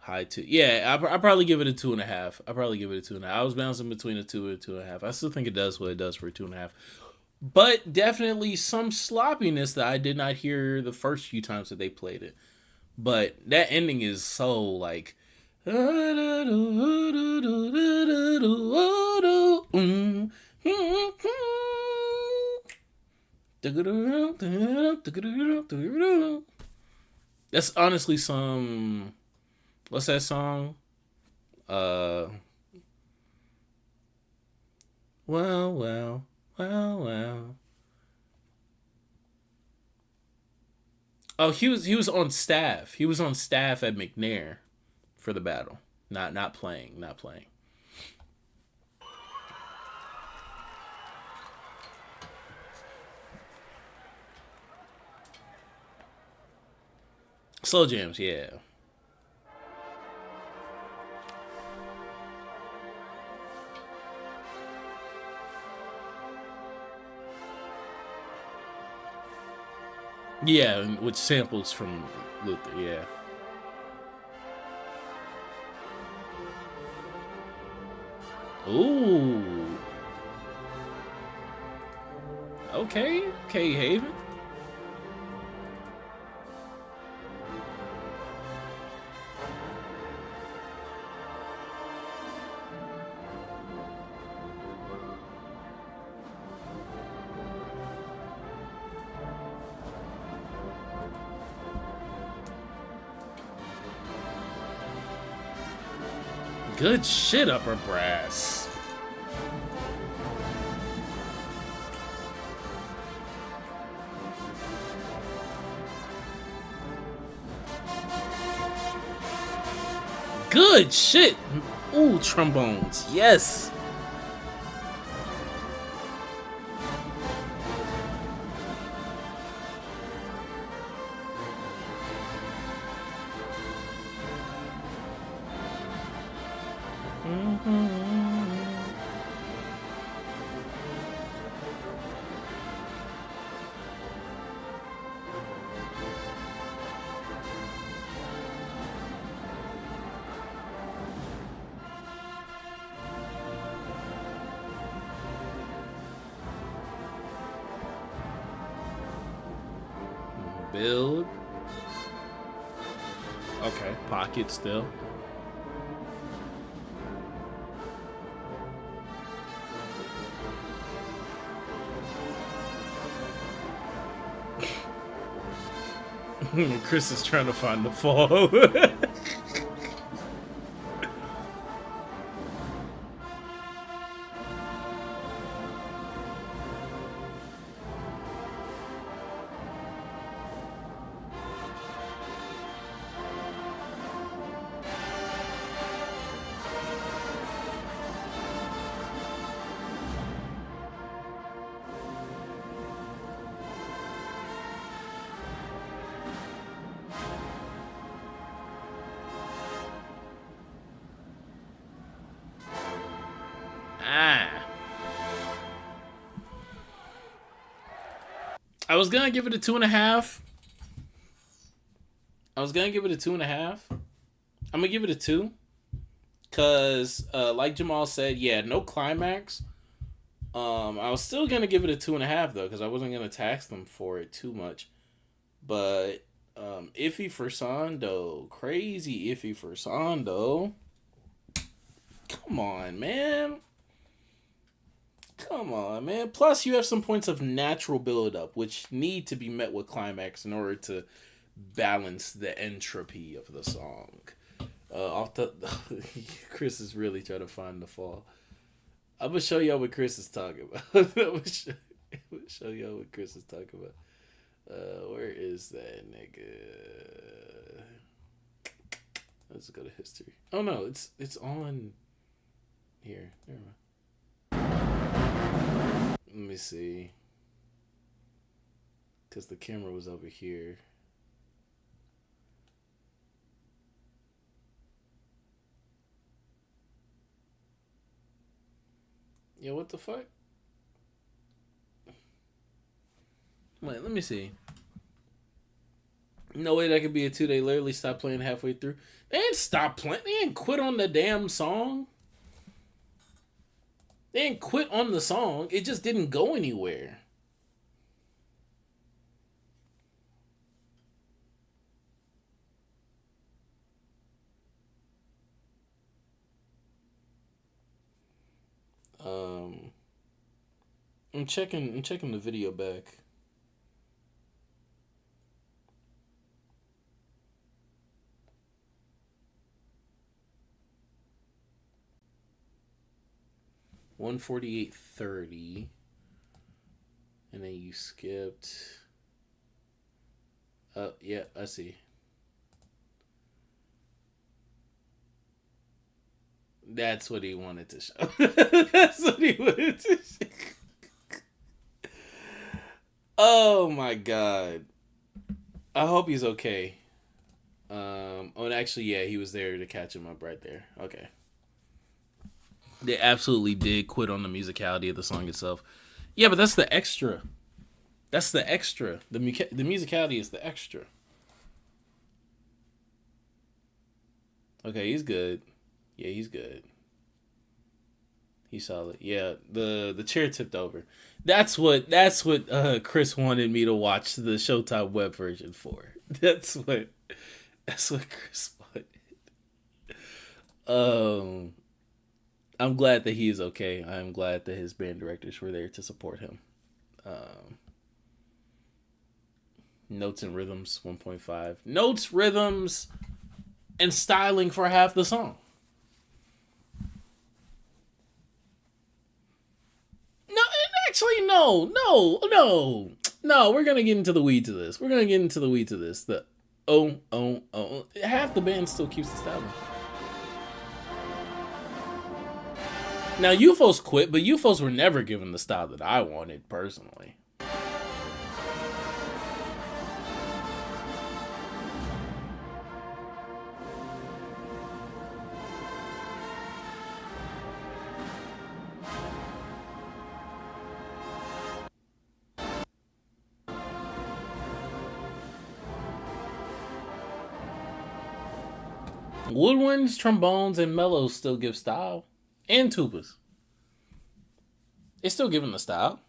High 2. Yeah, I probably give it a 2.5. I was bouncing between a 2 and a 2.5. I still think it does what it does for a 2.5. But definitely some sloppiness that I did not hear the first few times that they played it. But that ending is so like. That's honestly some. What's that song? Well. Oh, he was on staff. He was on staff at McNair for the battle. Not playing. Slow jams, yeah. Yeah, with samples from Luther, yeah. Ooh. Okay, ColumHaven. Good shit, upper brass. Good shit. Ooh, trombones. Yes. Build. Okay, pocket still. Chris is trying to find the fall. I was gonna give it a 2.5. I'm gonna give it a 2. Cause like Jamal said, yeah, no climax. I was still gonna give it a 2.5 though, because I wasn't gonna tax them for it too much. But iffy for Sondo. Crazy iffy for Sondo. Come on, man. Plus, you have some points of natural build-up, which need to be met with climax in order to balance the entropy of the song. Chris is really trying to find the fall. I'm gonna show y'all what Chris is talking about. I'm gonna show y'all what Chris is talking about. Where is that nigga? Let's go to history. Oh no, it's on here. Never mind. Let me see. Because the camera was over here. Yeah, what the fuck? Wait, let me see. No way that could be a 2. They literally stopped playing halfway through. They didn't stop playing. They didn't quit on the damn song. They didn't quit on the song. It just didn't go anywhere. I'm checking the video back. 148.30. And then you skipped. Yeah, I see. That's what he wanted to show. That's what he wanted to show. Oh my god. I hope he's okay. Oh, and actually, yeah, he was there to catch him up right there. Okay. They absolutely did quit on the musicality of the song itself. Yeah, but that's the extra. That's the extra. The musicality is the extra. Okay, he's good. Yeah, he's good. He's solid. Yeah, the chair tipped over. That's what Chris wanted me to watch the Showtime web version for. That's what Chris wanted. I'm glad that he is okay. I'm glad that his band directors were there to support him. Notes and rhythms 1.5. Notes, rhythms, and styling for half the song. No, actually, no. We're gonna get into the weeds of this. The half the band still keeps the styling. Now, UFOs quit, but UFOs were never given the style that I wanted, personally. Woodwinds, trombones, and mellows still give style. And tubas. It's still giving the style.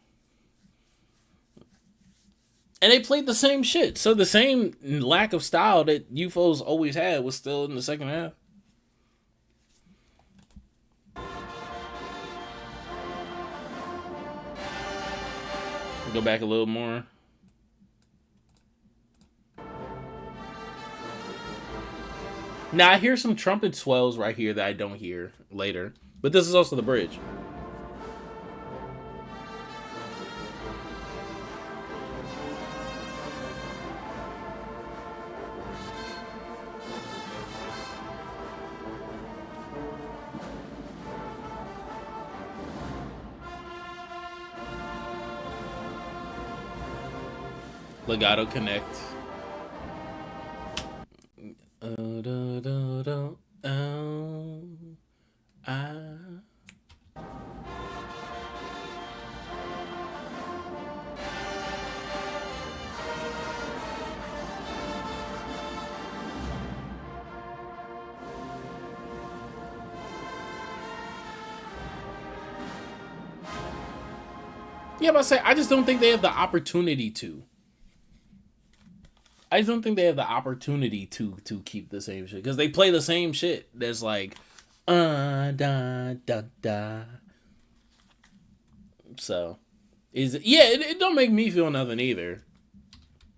And they played the same shit. So the same lack of style that UFOs always had was still in the second half. Go back a little more. Now I hear some trumpet swells right here that I don't hear later. But this is also the bridge. Legato connect. Yeah, but I say I just don't think they have the opportunity to. I just don't think they have the opportunity to keep the same shit because they play the same shit. That's like, da da da. So, it don't make me feel nothing either.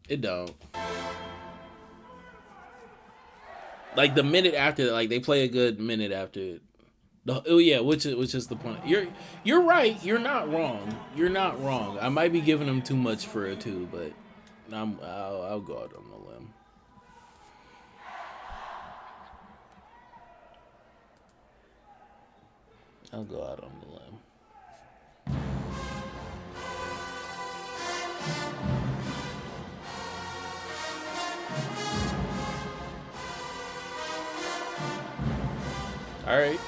It don't. Like the minute after, like they play a good minute after. Which is the point. You're right. You're not wrong. You're not wrong. I might be giving them too much for a 2, but I'll go out on the limb. I'll go out on the limb. All right.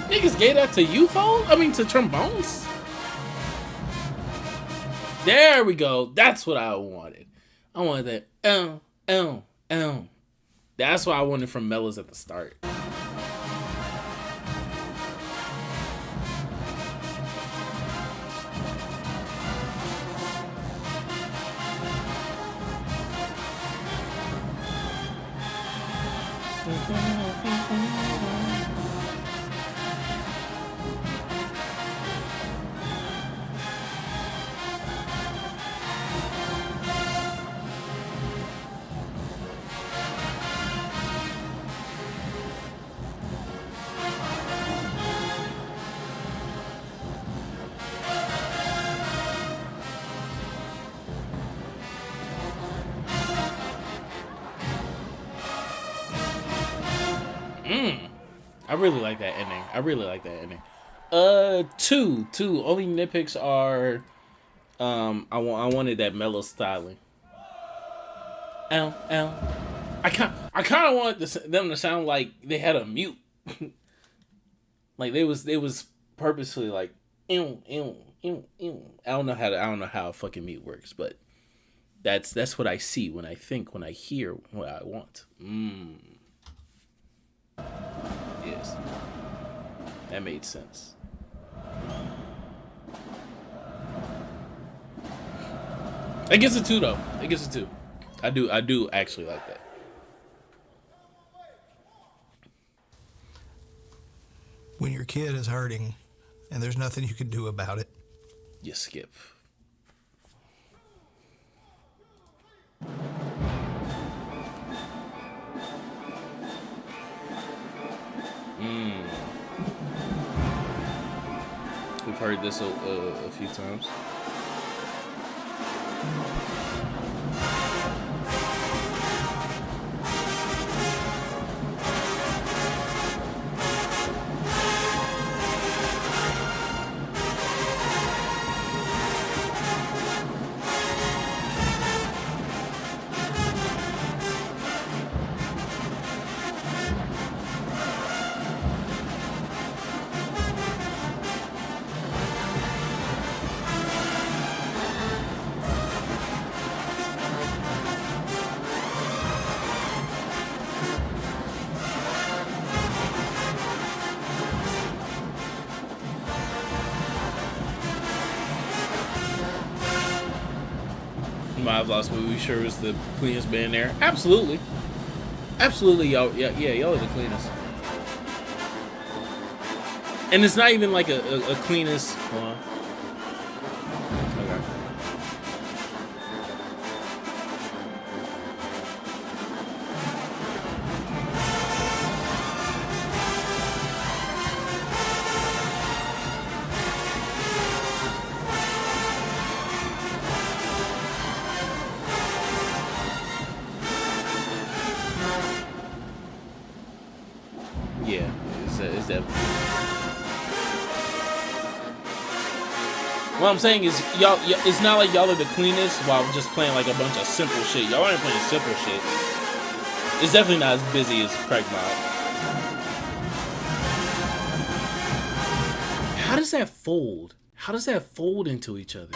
Niggas gave that to UFO? I mean, to trombones? There we go. That's what I wanted. I wanted that. That's what I wanted from Mellas at the start. I really like that ending. Two. Only nitpicks are, I wanted that mellow styling. I kind of wanted them to sound like they had a mute, like they was purposely like, I don't know how a fucking mute works, but that's what I see when I think, when I hear what I want. Yes, that made sense. It gets a 2 though. It gets a 2. I do actually like that. When your kid is hurting and there's nothing you can do about it, you skip. We've heard this a few times. I've lost, but we sure was the cleanest band there. Absolutely, y'all. Yeah, y'all are the cleanest. And it's not even like a cleanest. Hold on. Okay. Yeah, it's that. What I'm saying is, y'all, it's not like y'all are the cleanest while just playing like a bunch of simple shit. Y'all aren't playing simple shit. It's definitely not as busy as Craigmont. How does that fold? How does that fold into each other?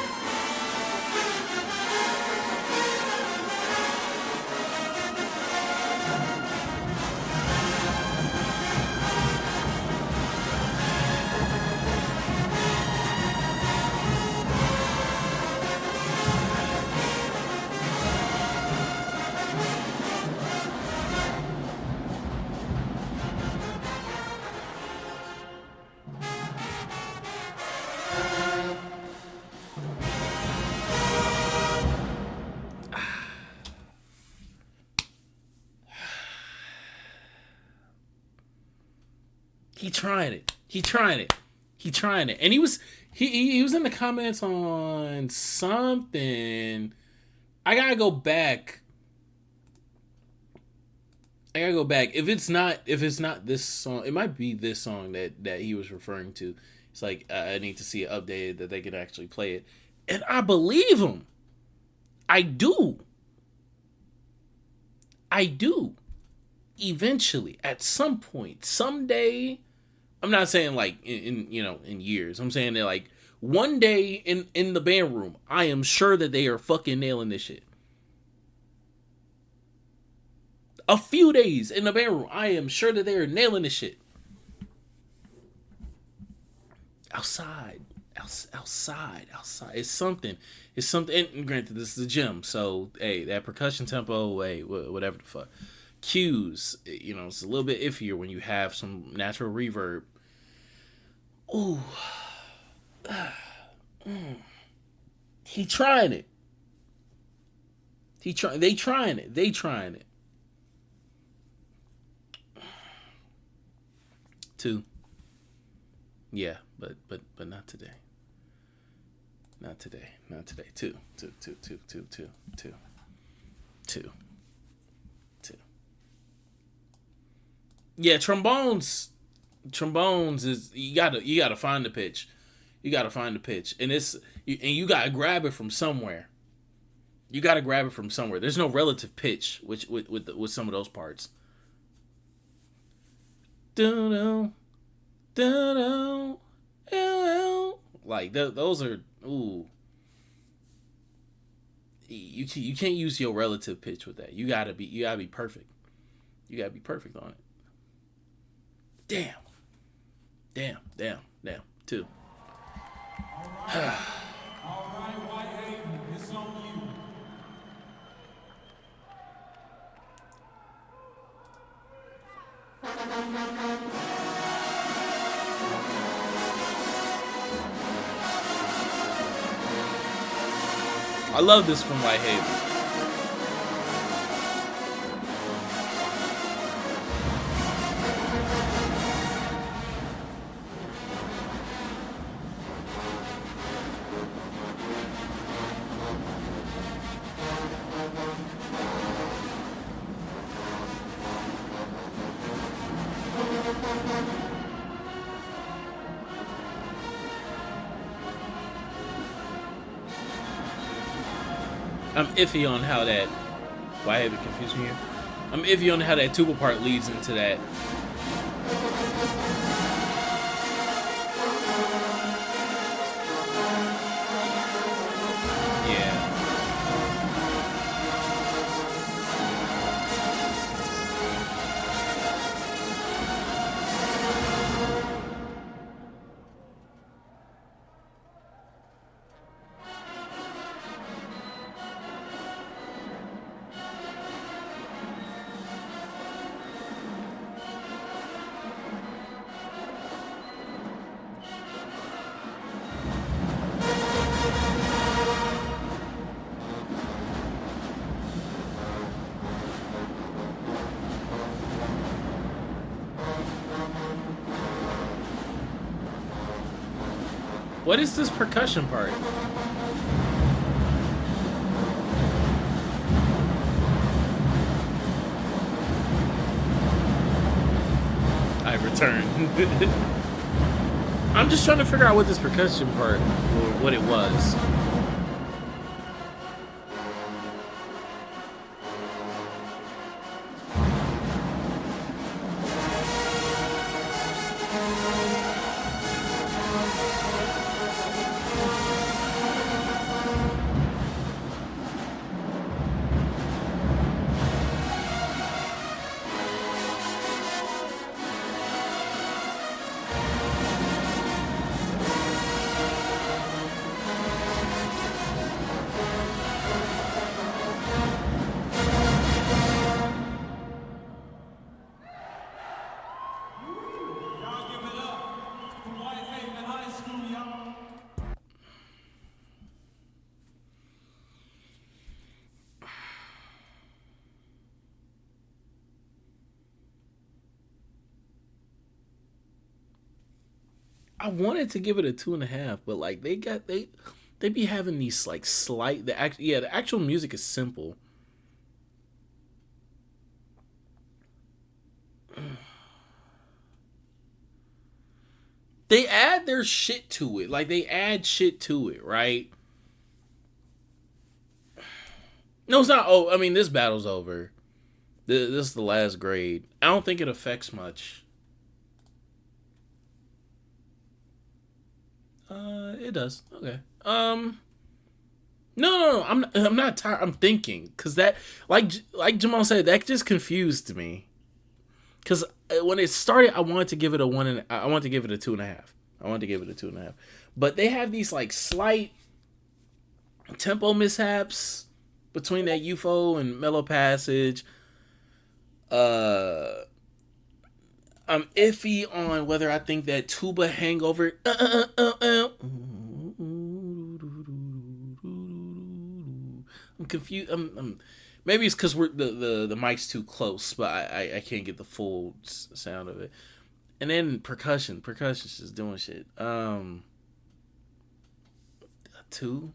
He trying it. And he was in the comments on something. I gotta go back. If it's not this song, it might be this song that he was referring to. It's like, I need to see it updated that they can actually play it. And I believe him. I do. Eventually, at some point, someday. I'm not saying like in years. I'm saying that like One day in the band room, I am sure that they are fucking nailing this shit. A few days in the band room, I am sure that they are nailing this shit. Outside. It's something. And granted, this is a gym, so hey, that percussion tempo, hey, whatever the fuck. Cues, you know, it's a little bit iffier when you have some natural reverb. Ooh. He trying it. They trying it. 2. Yeah, but not today. Not today. 2. Yeah, trombones is you gotta find the pitch. And you gotta grab it from somewhere. There's no relative pitch with some of those parts. Like those are ooh. You can't use your relative pitch with that. You gotta be perfect. You gotta be perfect on it. Damn. 2. All right, WhiteHaven, it's on you. I love this from WhiteHaven. I'm iffy on how that. Why have it confused me here? I'm iffy on how that tuba part leads into that. Yeah. What is this percussion part? I return. I'm just trying to figure out what this percussion part, or what it was. I wanted to give it a 2.5, but like they be having these like slight the actual music is simple. They add their shit to it. Like they add shit to it, right? No, it's not. Oh, I mean, this battle's over. This is the last grade. I don't think it affects much. It does. Okay. No. I'm not tired. I'm thinking because that, like Jamal said, that just confused me. Because when it started, I wanted to give it a 1, and I wanted to give it a 2.5. But they have these like slight tempo mishaps between that UFO and mellow passage. I'm iffy on whether I think that tuba hangover. I'm confused. Maybe it's because the mic's too close, but I can't get the full sound of it. And then percussion's just doing shit. 2.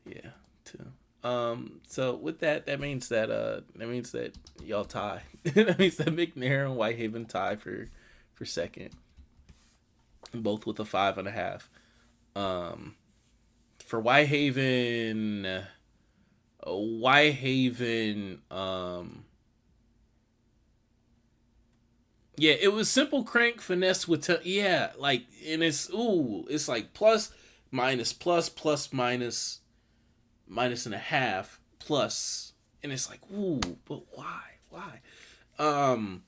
Yeah, 2. So with that means that y'all tie. That means that McNair and WhiteHaven tie for second, both with a 5.5. For WhiteHaven, yeah, it was simple crank finesse with and it's like plus minus minus and a half plus, and it's like but why WhiteHaven,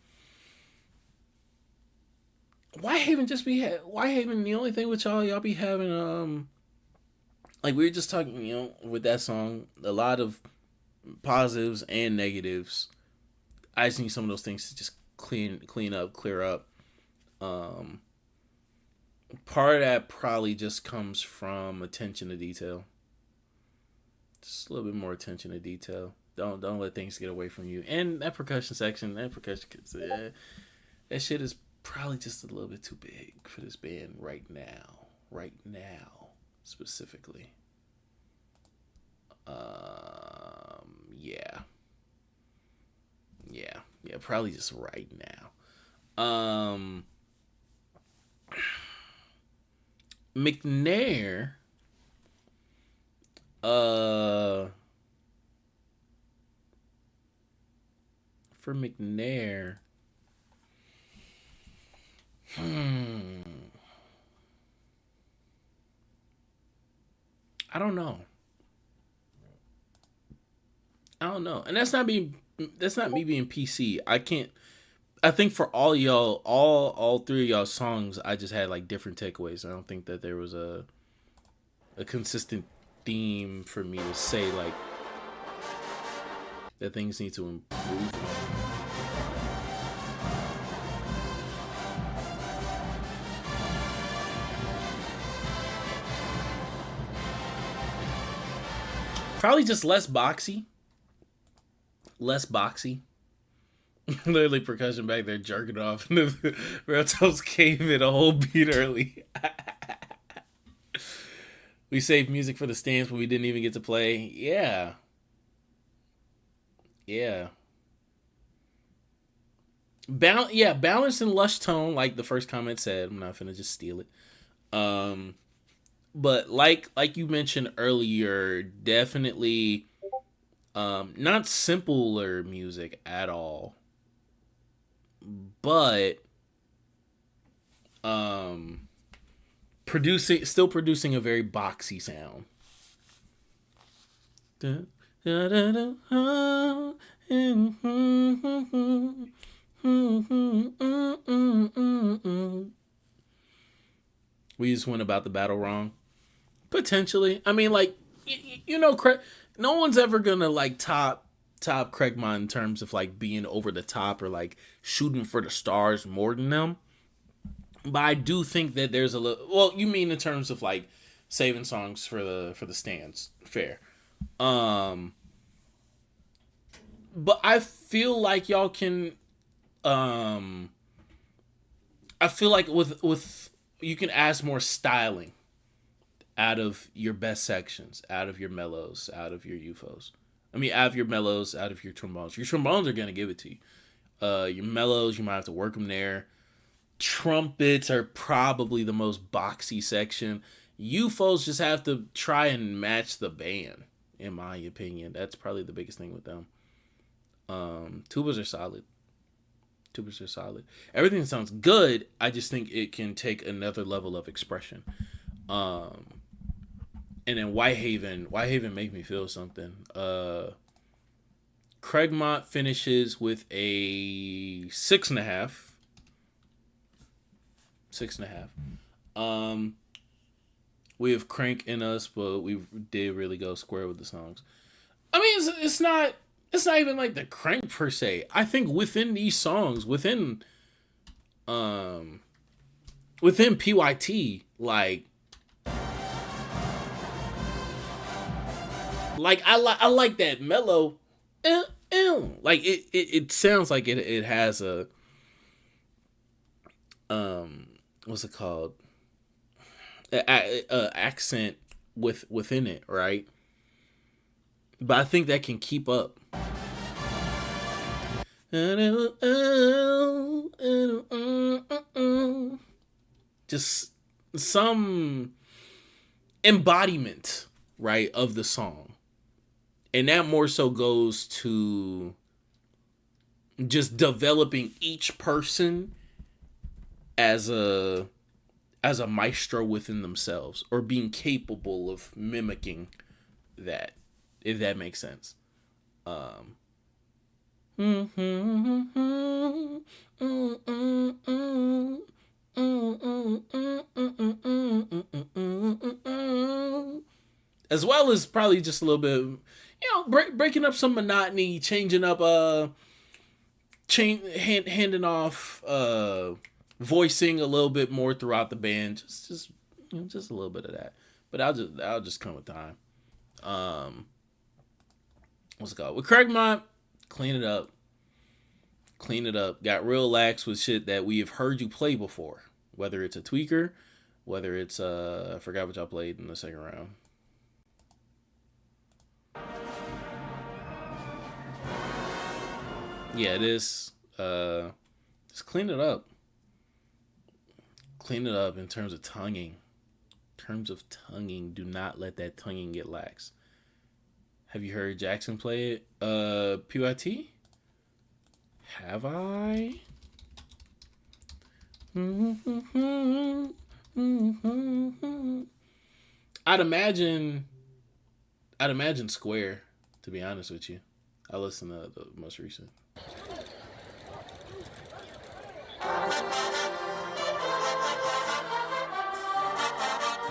the only thing with y'all be having like we were just talking, with that song, a lot of positives and negatives. I just need some of those things to just clear up. Part of that probably just comes from attention to detail. Just a little bit more attention to detail. Don't let things get away from you. And that percussion section, that shit is probably just a little bit too big for this band right now. Specifically. Yeah, probably just right now. McNair, for McNair, I don't know. And that's not me being PC. I think for all y'all, all three of y'all's songs, I just had like different takeaways. I don't think that there was a consistent theme for me to say like that things need to improve. Probably just less boxy. Literally percussion back there jerking off. And the Reltos came in a whole beat early. We saved music for the stands, but we didn't even get to play. Yeah. Balanced and lush tone, like the first comment said. I'm not finna just steal it. But like you mentioned earlier, definitely not simpler music at all, but still producing a very boxy sound. We just went about the battle wrong. Potentially. I mean, like, no one's ever gonna like top Craigmont in terms of like being over the top or like shooting for the stars more than them. But I do think that there's a little. Well, you mean in terms of like saving songs for the stands? Fair. But I feel like y'all can. I feel like with you can ask more styling out of your best sections, out of your mellows, out of your UFOs. I mean, out of your mellows, out of your trombones. Your trombones are going to give it to you. Your mellows, you might have to work them there. Trumpets are probably the most boxy section. UFOs just have to try and match the band, in my opinion. That's probably the biggest thing with them. Tubas are solid. 2% solid. Everything sounds good. I just think it can take another level of expression. And then WhiteHaven make me feel something. Craigmont finishes with a 6.5. 6.5. We have Crank in us, but we did really go square with the songs. I mean, it's not even like the Crank per se. I think within these songs, within PYT, like I like that mellow, like it sounds like it has a what's it called, a accent within it, right? But I think that can keep up. Just some embodiment, right, of the song. And that more so goes to just developing each person as a maestro within themselves, or being capable of mimicking that, if that makes sense. As well as probably just a little bit, breaking up some monotony, changing up, handing off, voicing a little bit more throughout the band, just a little bit of that. But I'll just come with time. What's it called? With Craigmont, clean it up. Got real lax with shit that we have heard you play before. Whether it's a tweaker, whether it's I forgot what y'all played in the second round. Yeah, it is. Just clean it up. Clean it up in terms of tonguing. Do not let that tonguing get lax. Have you heard Jackson play it? PYT? Have I? I'd imagine Square, to be honest with you. I listened to the most recent.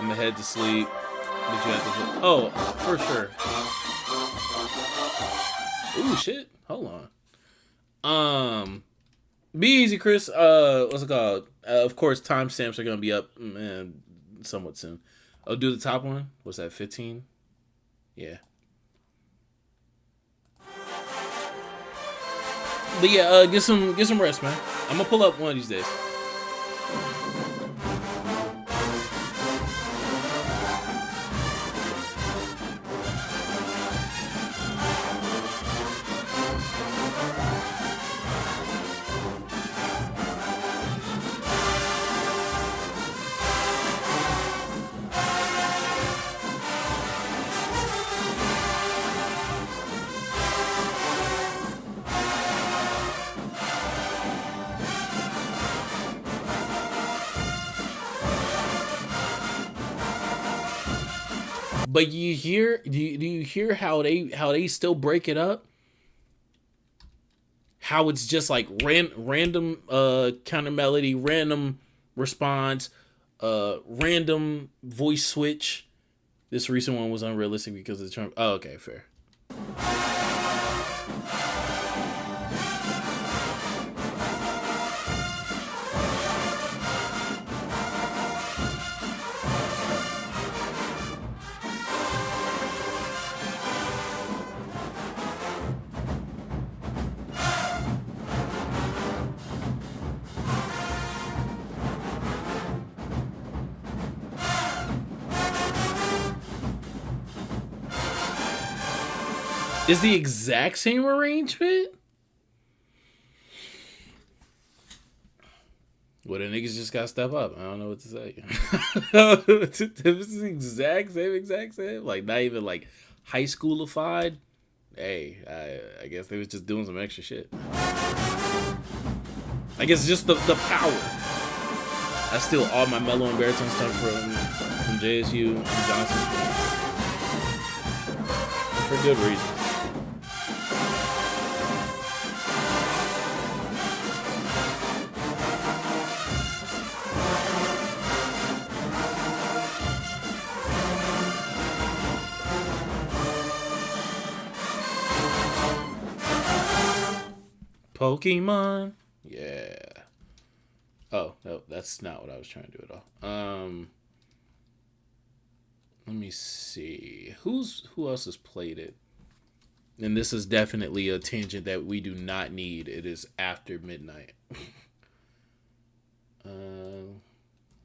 I'm gonna head to sleep. But you have to put, oh, for sure. Ooh, shit. Hold on. Be easy, Chris. What's it called? Of course, timestamps are gonna be up somewhat soon. I'll do the top one. What's that? 15? Yeah. But yeah, get some rest, man. I'm gonna pull up one of these days. But do you hear how they still break it up? How it's just like random counter melody, random response, random voice switch. This recent one was unrealistic because of the Trump. Oh, okay, fair. Is the exact same arrangement? Well, the niggas just gotta step up. I don't know what to say. If it's the exact same, like not even like high schoolified. Hey, I guess they was just doing some extra shit. Like, it's just the power. I steal all my mellow and baritone stuff from JSU and Johnson. For good reason. Pokemon. Yeah. Oh, no, that's not what I was trying to do at all. Let me see. Who else has played it? And this is definitely a tangent that we do not need. It is after midnight. Let's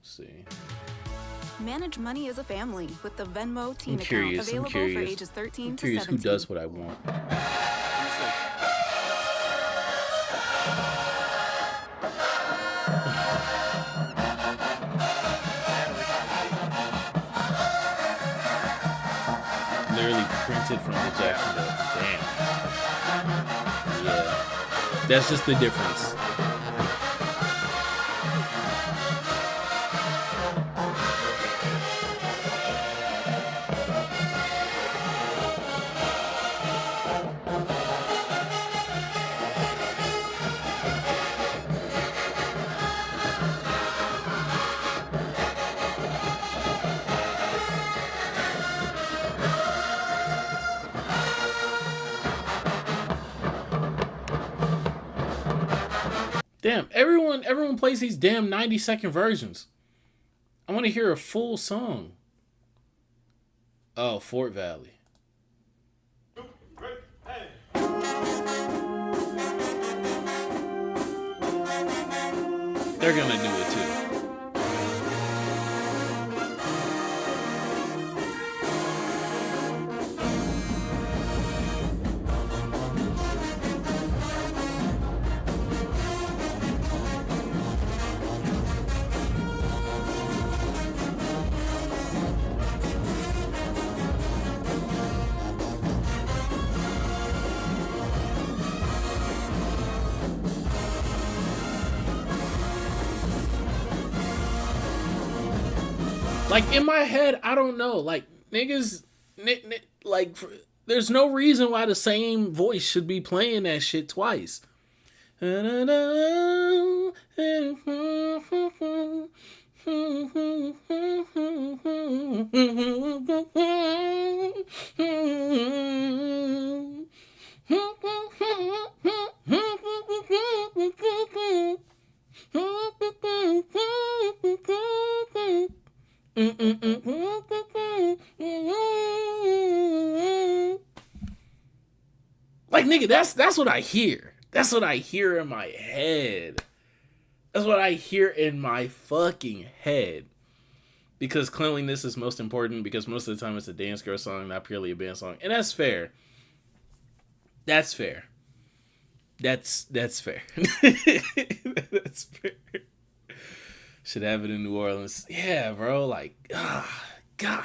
see. Manage money as a family with the Venmo Teen account curious, available for ages 13 to 17. Who does what I want. Literally printed from the Jacksonville. Damn. Yeah. That's just the difference. Damn, everyone plays these damn 90-second versions. I want to hear a full song. Oh, Fort Valley. They're gonna do it too. Like, in my head, I don't know. Like, niggas, like, there's no reason why the same voice should be playing that shit twice. Like, nigga, that's what I hear. That's what I hear in my head. That's what I hear in my fucking head. Because cleanliness is most important, because most of the time it's a dance girl song, not purely a band song. And that's fair. That's fair. That's fair. That's fair. Should have it in New Orleans. Yeah, bro. Like, God,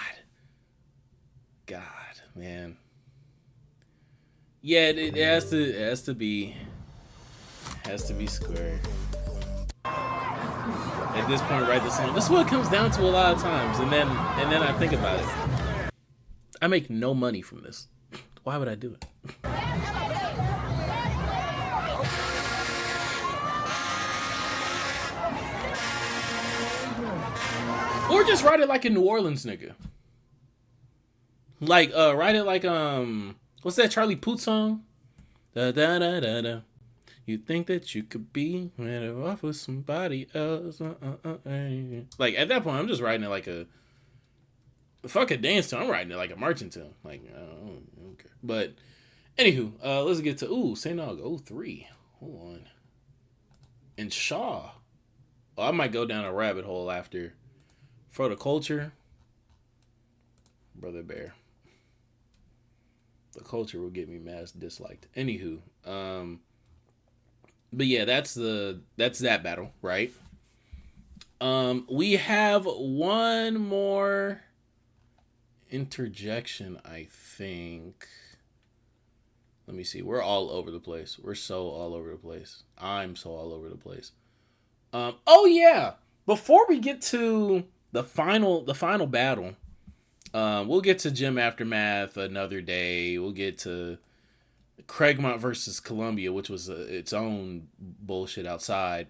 man. Yeah, it has to be square. At this point, write the song. This is what it comes down to a lot of times, and then I think about it. I make no money from this. Why would I do it? Or just write it like a New Orleans nigga. Like, write it like, what's that Charlie Puth song? Da da da da da. You think that you could be better off with somebody else. Like, at that point, I'm just writing it like a fuck a dance tune. I'm writing it like a marching tune. Like, I don't care. But, anywho, let's get to, St. Aug 03. Hold on. And Shaw. Oh, I might go down a rabbit hole after. For the culture, Brother Bear. The culture will get me mass disliked. Anywho, but yeah, that's that battle, right? We have one more interjection, I think. Let me see. We're all over the place. We're so all over the place. I'm so all over the place. Oh yeah. Before we get to the final battle, we'll get to Gym Aftermath another day. We'll get to Craigmont versus Columbia, which was its own bullshit outside.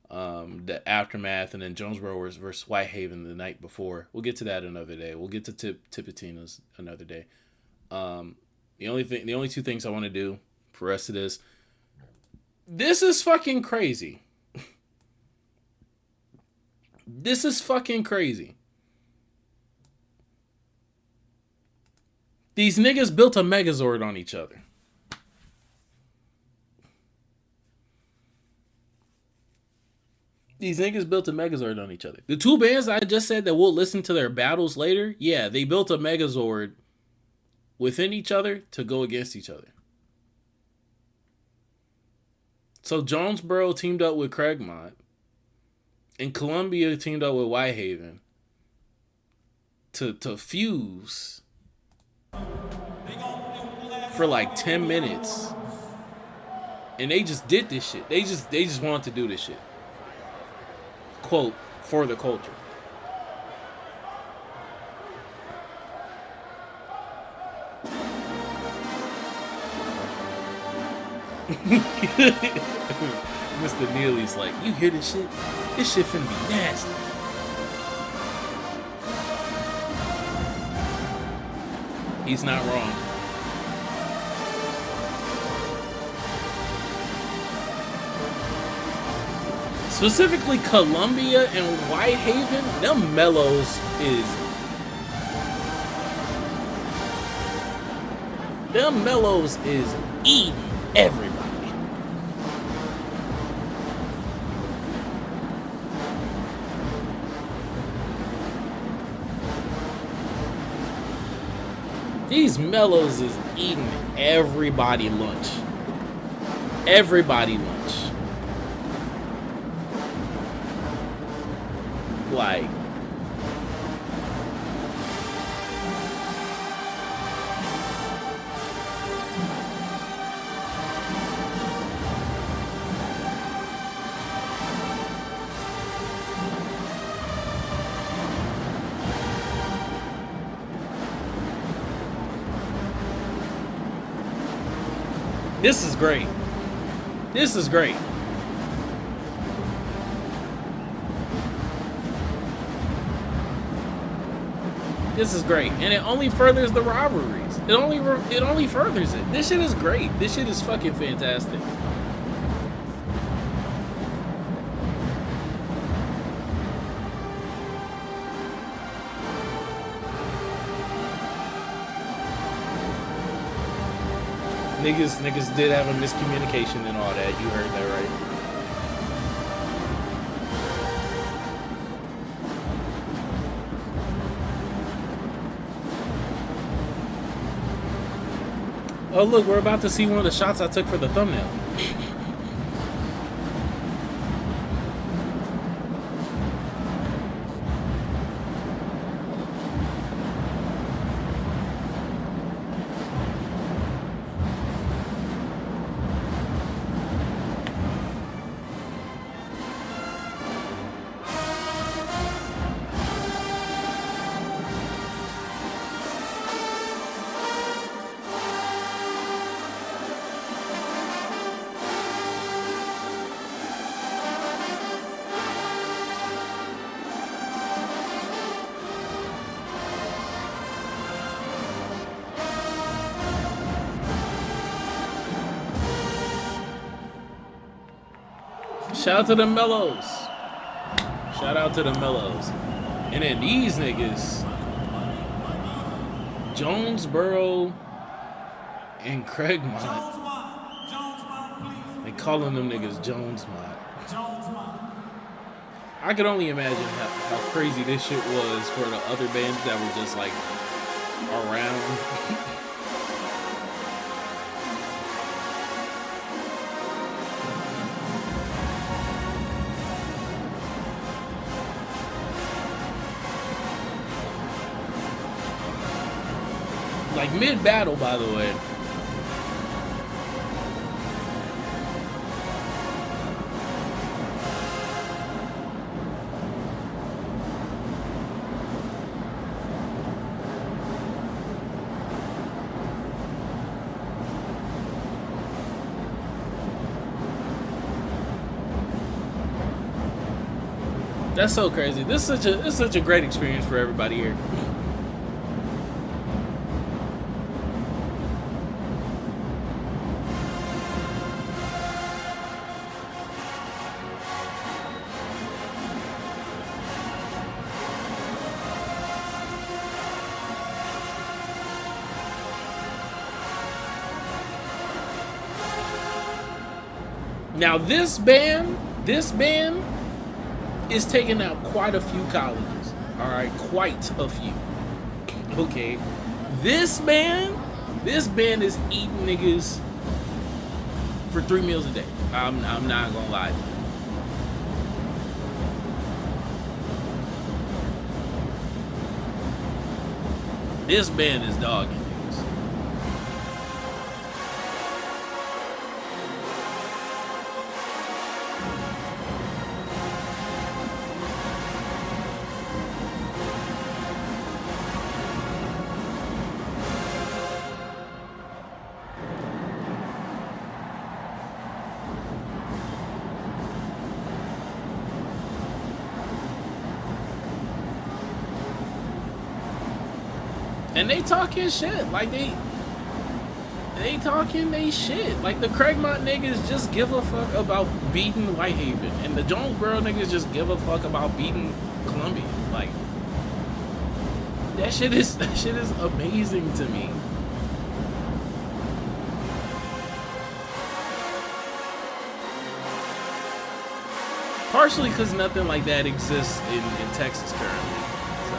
The Aftermath, and then Jonesboro versus WhiteHaven the night before. We'll get to that another day. We'll get to Tipatina'S another day. The only two things I want to do for the rest of this. This is fucking crazy. This is fucking crazy. These niggas built a Megazord on each other. These niggas built a Megazord on each other. The two bands I just said that we'll listen to their battles later, yeah, they built a Megazord within each other to go against each other. So Jonesboro teamed up with Craigmont, and Columbia teamed up with WhiteHaven to fuse for like 10 minutes. And they just did this shit. They just wanted to do this shit. Quote, for the culture. Mr. Neely's like, you hear this shit? This shit finna be nasty. He's not wrong. Specifically Columbia and WhiteHaven, them mellows is eating everybody. These mellows is eating everybody lunch. Everybody lunch. Like, this is great. This is great. This is great, and it only furthers the rivalries. It only furthers it. This shit is great. This shit is fucking fantastic. Niggas did have a miscommunication and all that. You heard that right. Oh look, we're about to see one of the shots I took for the thumbnail. Shout out to the Mellows. Shout out to the Mellows. And then these niggas, Jonesboro and Craigmont. They calling them niggas Jonesmont. I could only imagine how crazy this shit was for the other bands that were just like around. Like mid-battle, by the way, That's so crazy. This is such a great experience for everybody here. Now this band is taking out quite a few colleges. All right, quite a few. Okay, this band is eating niggas for 3 meals a day. I'm not gonna lie to you. This band is dogging niggas. And they talking shit, like they talking they shit. Like the Craigmont niggas just give a fuck about beating WhiteHaven, and the Jonesboro niggas just give a fuck about beating Columbia. Like that shit is amazing to me. Partially because nothing like that exists in Texas currently. So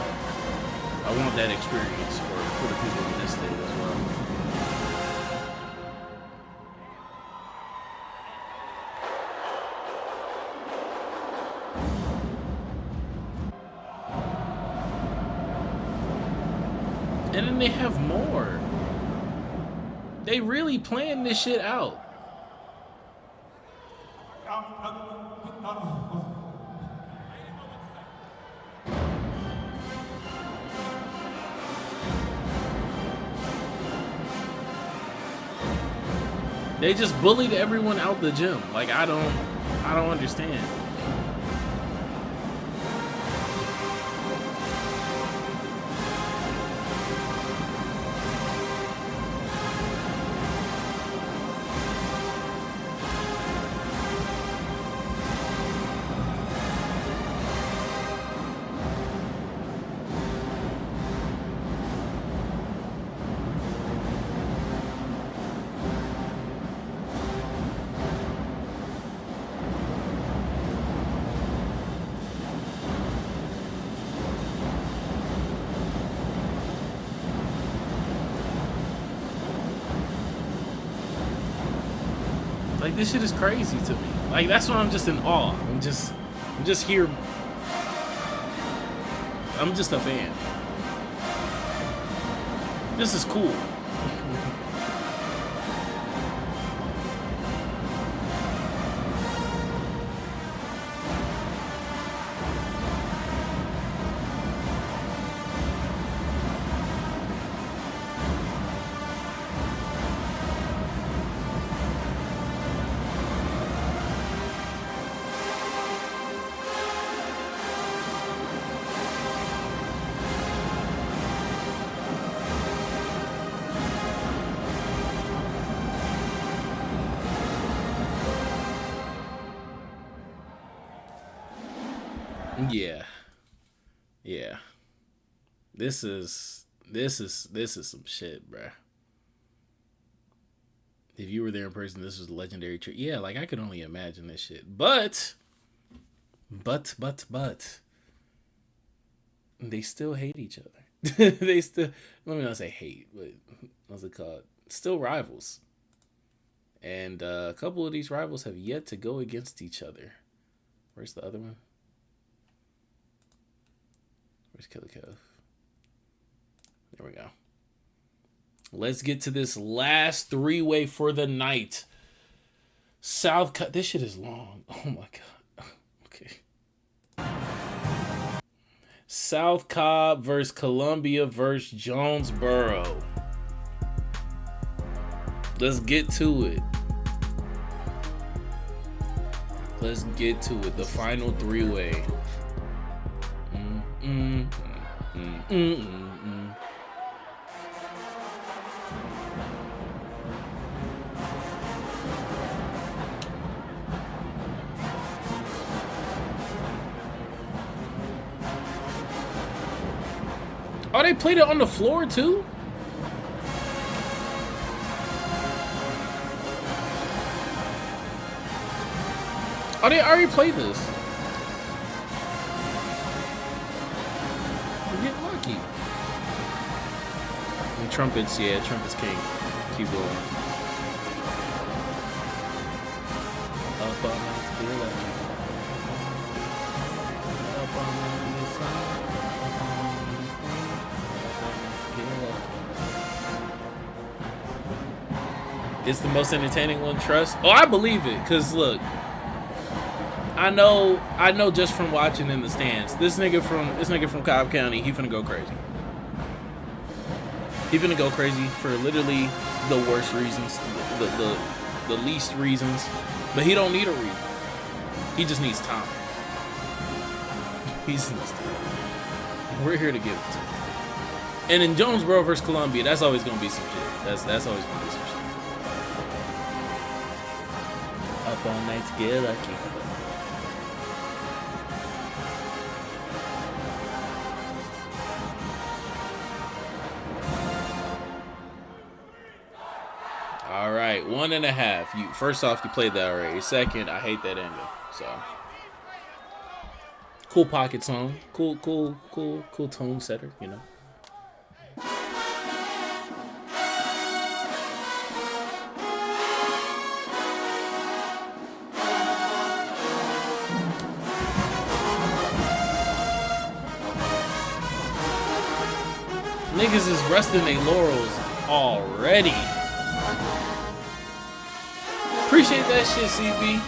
I want that experience for the people in this state as well. And then they have more. They really plan this shit out. They just bullied everyone out the gym. Like I don't understand. Like this shit is crazy to me. Like that's why I'm just in awe. I'm just here. I'm just a fan. This is cool. Yeah. This is some shit, bruh. If you were there in person, this was a legendary trip. Yeah, like I could only imagine this shit. But they still hate each other. They still, let me not say hate, but what's it called? Still rivals. And a couple of these rivals have yet to go against each other. Where's the other one? Where's Killer Kev? There we go. Let's get to this last three-way for the night. South Cobb. This shit is long. Oh my god. Okay. South Cobb versus Columbia versus Jonesboro. Let's get to it. Let's get to it. The final three-way. Oh, they played it on the floor too? Oh, they already played this. We're getting lucky. And trumpets, yeah, trumpets king. Keep going. Up all night to get lucky. Up all night to get lucky. It's the most entertaining one, trust. Oh, I believe it, cause look, I know just from watching in the stands, this nigga from Cobb County, he finna go crazy. He finna go crazy for literally the worst reasons, the least reasons, but he don't need a reason. He just needs time. He just needs time. We're here to give it to him. And in Jonesboro versus Columbia, that's always gonna be some shit. That's always gonna be some shit. Up all night to get lucky. All right, 1.5. You first off, you played that already. Second, I hate that ending. So cool pocket song, cool tone setter, you know. Niggas is resting their laurels already. Appreciate that shit, CB.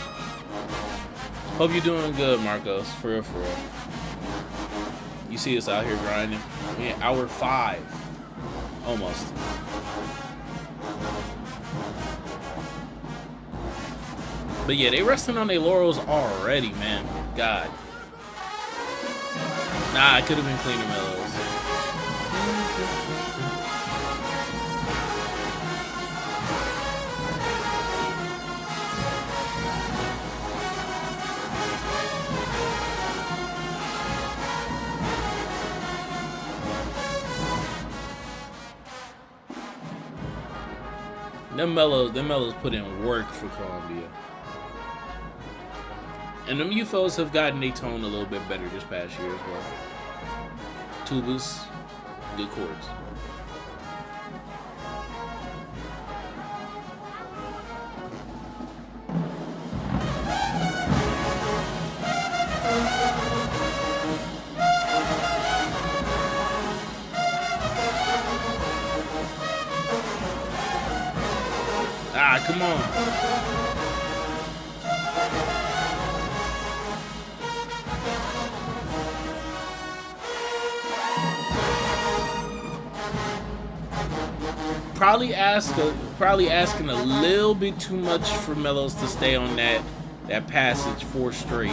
Hope you're doing good, Marcos. For real, for real. You see us out here grinding. We in hour 5. Almost. But yeah, they resting on their laurels already, man. God. Nah, I could have been cleaner mellows. Them mellows put in work for Columbia. And them UFOs have gotten their tone a little bit better this past year as well. Tubas, good chords. Ah, come on. Probably asking a little bit too much for Mellows to stay on that passage 4 straight.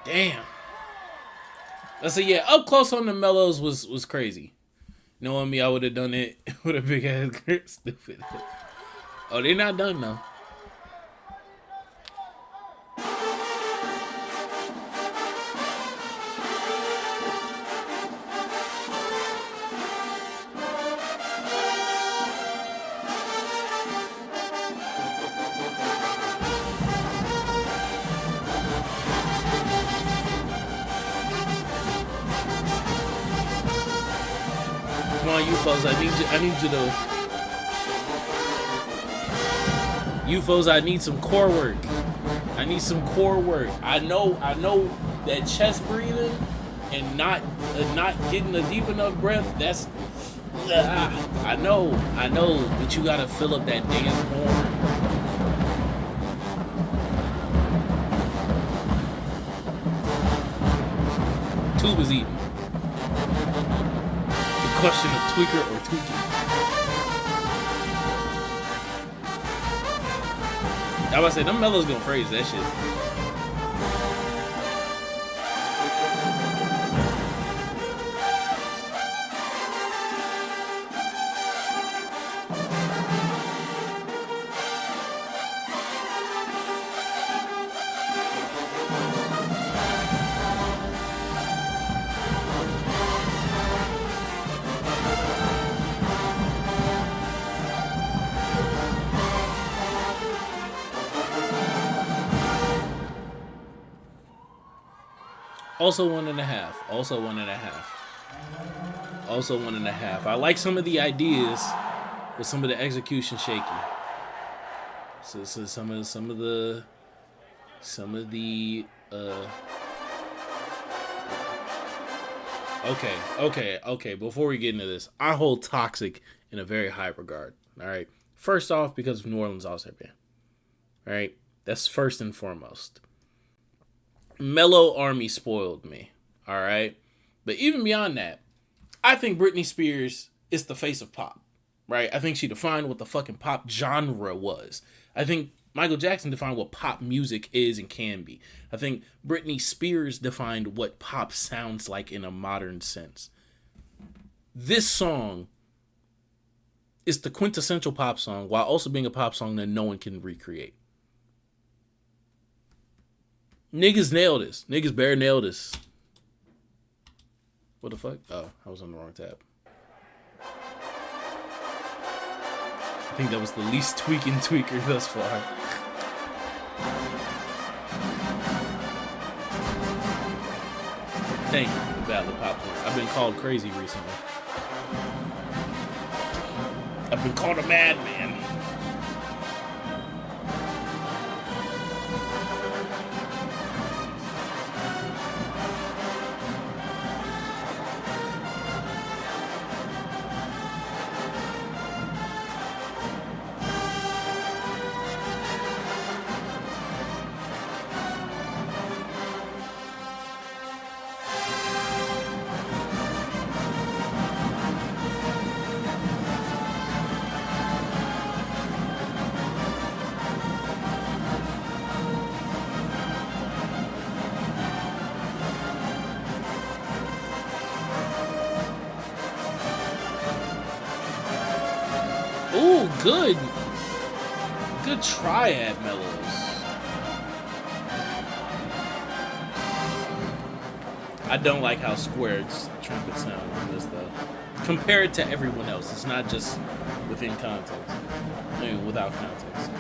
Damn. So yeah, up close on the mellows was crazy. Knowing me, I would have done it with a big ass grip. Stupid. Oh, they're not done though. UFOs, I need you to. UFOs, I need some core work. I need some core work. I know that chest breathing and not getting a deep enough breath, that's I know, but you gotta fill up that damn horn. Tube is eating. The question of tweaker or tweaking. I was about to say, them mellows gonna phrase that shit. Also 1.5. Also 1.5. Also 1.5. I like some of the ideas, but some of the execution shaky. So some of the okay. Before we get into this, I hold Toxic in a very high regard. All right. First off, because of New Orleans All-Star Band. All right. That's first and foremost. Mellow Army spoiled me, all right? But even beyond that, I think Britney Spears is the face of pop, right? I think she defined what the fucking pop genre was. I think Michael Jackson defined what pop music is and can be. I think Britney Spears defined what pop sounds like in a modern sense. This song is the quintessential pop song while also being a pop song that no one can recreate. Niggas nailed this. Niggas bare nailed this. What the fuck? Oh, I was on the wrong tab. I think that was the least tweaking tweaker thus far. Thank you for the Battle of Popcorn. I've been called crazy recently. I've been called a madman. Ooh, good triad mellows. I don't like how Squared's trumpet sound on this though. Compared to everyone else, it's not just within context. I mean, without context.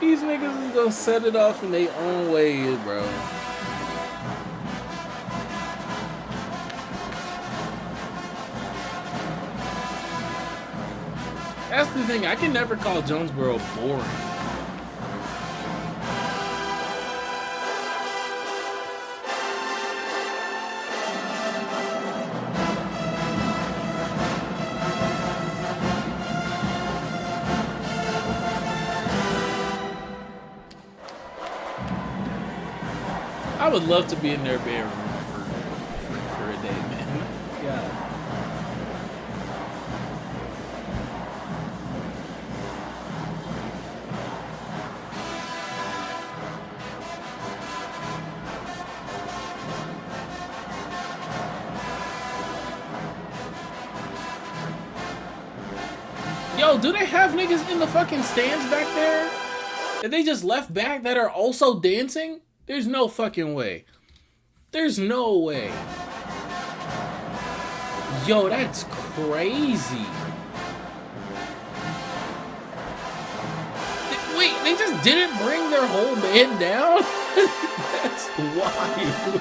These niggas is gonna set it off in their own way, bro. That's the thing. I can never call Jonesboro boring. I would love to be in their bedroom for a day, man. God. Yo, do they have niggas in the fucking stands back there that they just left back that are also dancing? There's no fucking way. There's no way. Yo, that's crazy. Wait, they just didn't bring their whole band down? That's wild.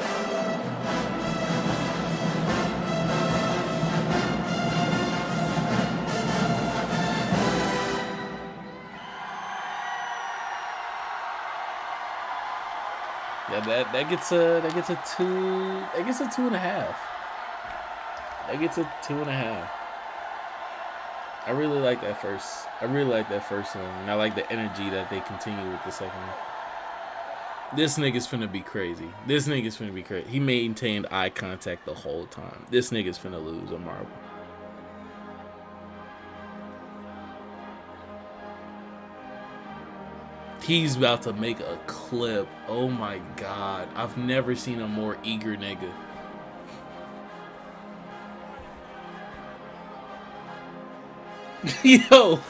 Yeah, that gets a 2.5. That gets a 2.5. I really like that first. I really like that first one, and I like the energy that they continue with the second one. This nigga's finna be crazy. This nigga's finna be crazy. He maintained eye contact the whole time. This nigga's finna lose a marble. He's about to make a clip. Oh my god. I've never seen a more eager nigga. Yo.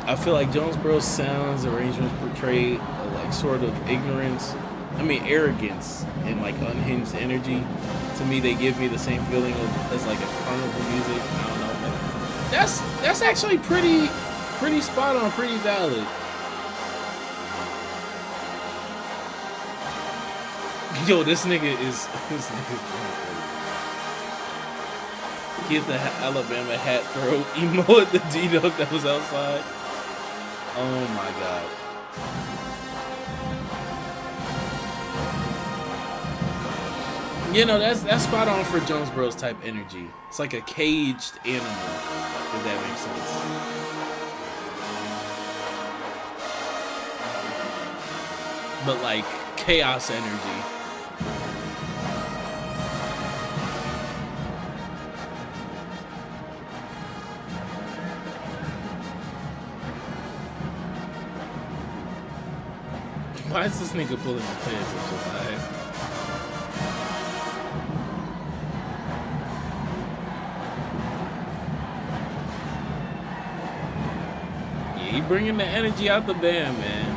I feel like Jonesboro's sounds arrangements portray a, like, sort of ignorance. I mean, arrogance and like unhinged energy. To me, they give me the same feeling of as like a carnival music. I don't know, but that's actually pretty spot on, pretty valid. Yo, this nigga is get the Alabama hat throw emo at the D-Dog that was outside. Oh my god. You know, that's spot on for Jonesboro's type energy. It's like a caged animal, if that makes sense. But like chaos energy. Why is this nigga pulling the pants up so high? Yeah, he bringing the energy out the band, man.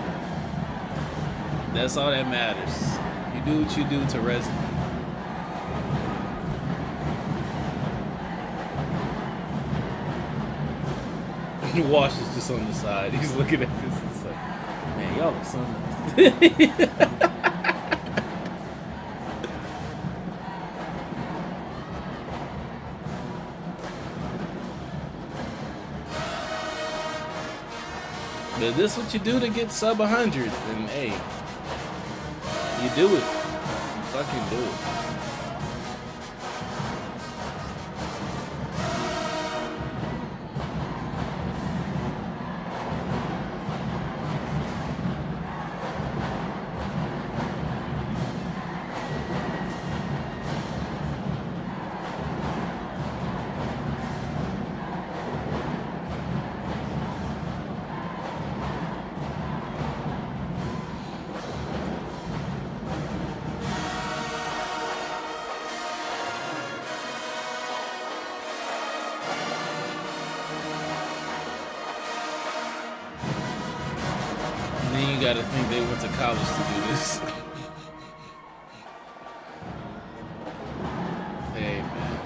That's all that matters. You do what you do to resonate. Wash is just on the side. He's looking at this. It's like, man, y'all are something. But if this what you do to get sub 100, then hey, you do it. You fucking do it. Then you gotta think they went to college to do this. Hey, man.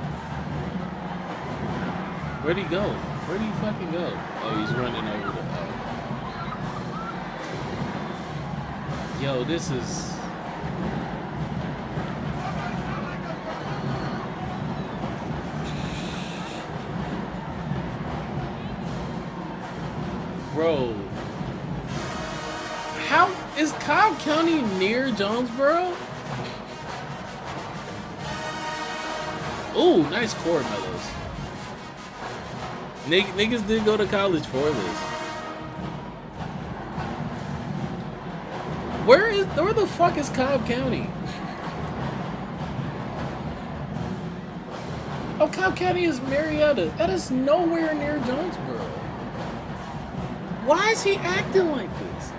Where'd he go? Where'd he fucking go? Oh, he's running over the... Yo, this is... Bro. How is Cobb County near Jonesboro? Ooh, nice chord mellows. Niggas did go to college for this. Where the fuck is Cobb County? Oh, Cobb County is Marietta. That is nowhere near Jonesboro. Why is he acting like this?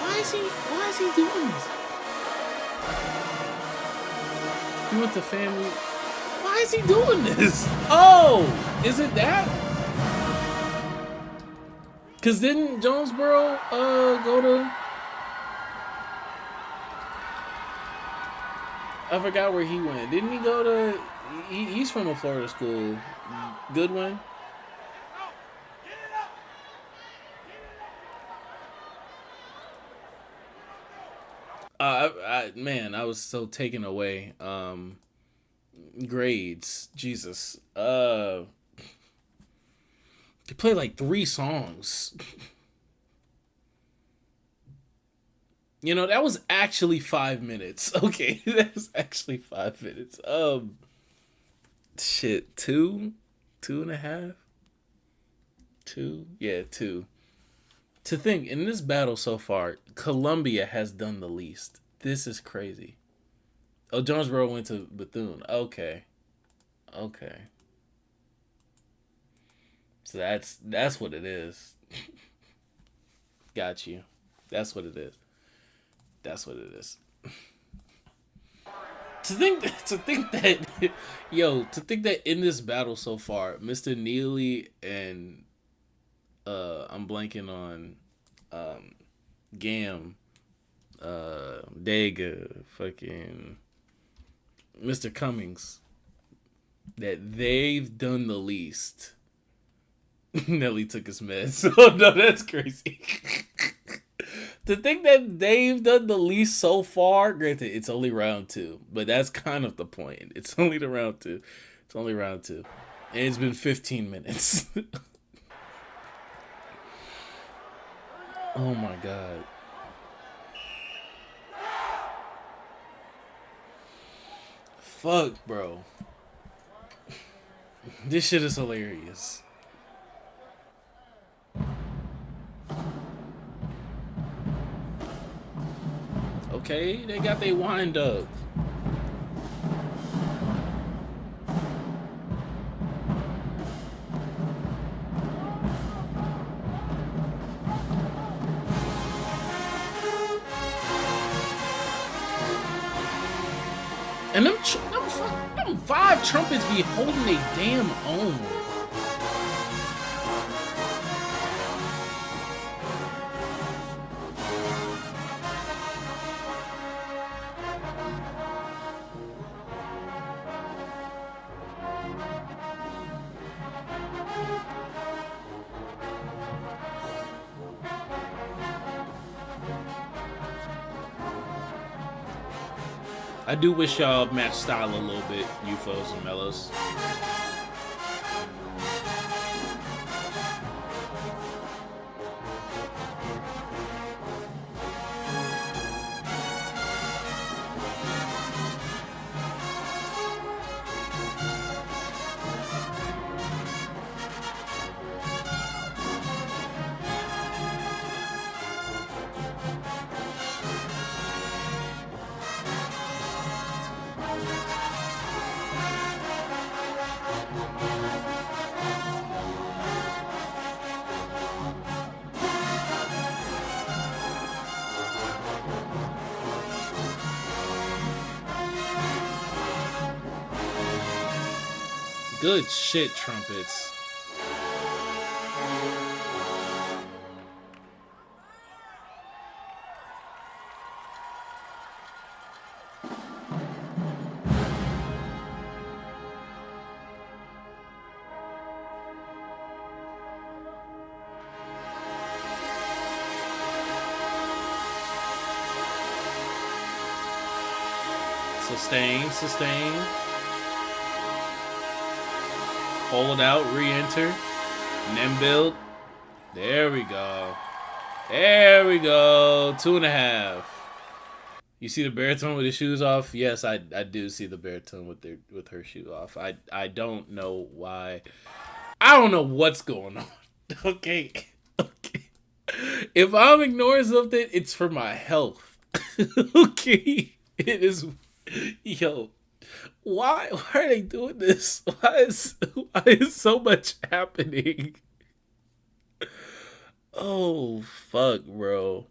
Why is he doing this? He went to family. Why is he doing this? Oh, is it that? Cause didn't Jonesboro go to? I forgot where he went. Didn't he go to? He's from a Florida school. Goodwin. Man, I was so taken away. Grades, Jesus. They played like 3 songs. You know, that was actually 5 minutes. Okay, that was actually 5 minutes. Shit, 2.5, 2, yeah, 2. To think, in this battle so far, Columbia has done the least. This is crazy. Oh, Jonesboro went to Bethune. Okay. So that's what it is. Got you. That's what it is. To think that in this battle so far, Mr. Neely and I'm blanking on Gam, Dega, fucking Mr. Cummings, that they've done the least. Nelly took his meds. Oh no, that's crazy. To think that they've done the least so far, granted, it's only round 2, but that's kind of the point. It's only the round 2. It's only round 2. And it's been 15 minutes. Oh my God. Fuck, bro. This shit is hilarious. Okay, they got their wind up. And them 5 trumpets be holding a damn own. I do wish y'all match style a little bit, UFOs and Mellows. Good shit, trumpets. Sustain, sustain. Hold it out, re-enter, and then build. There we go. There we go. 2.5. You see the baritone with his shoes off? Yes, I do see the baritone with her shoe off. I don't know why. I don't know what's going on. Okay. If I'm ignoring something, it's for my health. Okay. It is Yo, why are they doing this? Why is so much happening? Oh fuck, bro.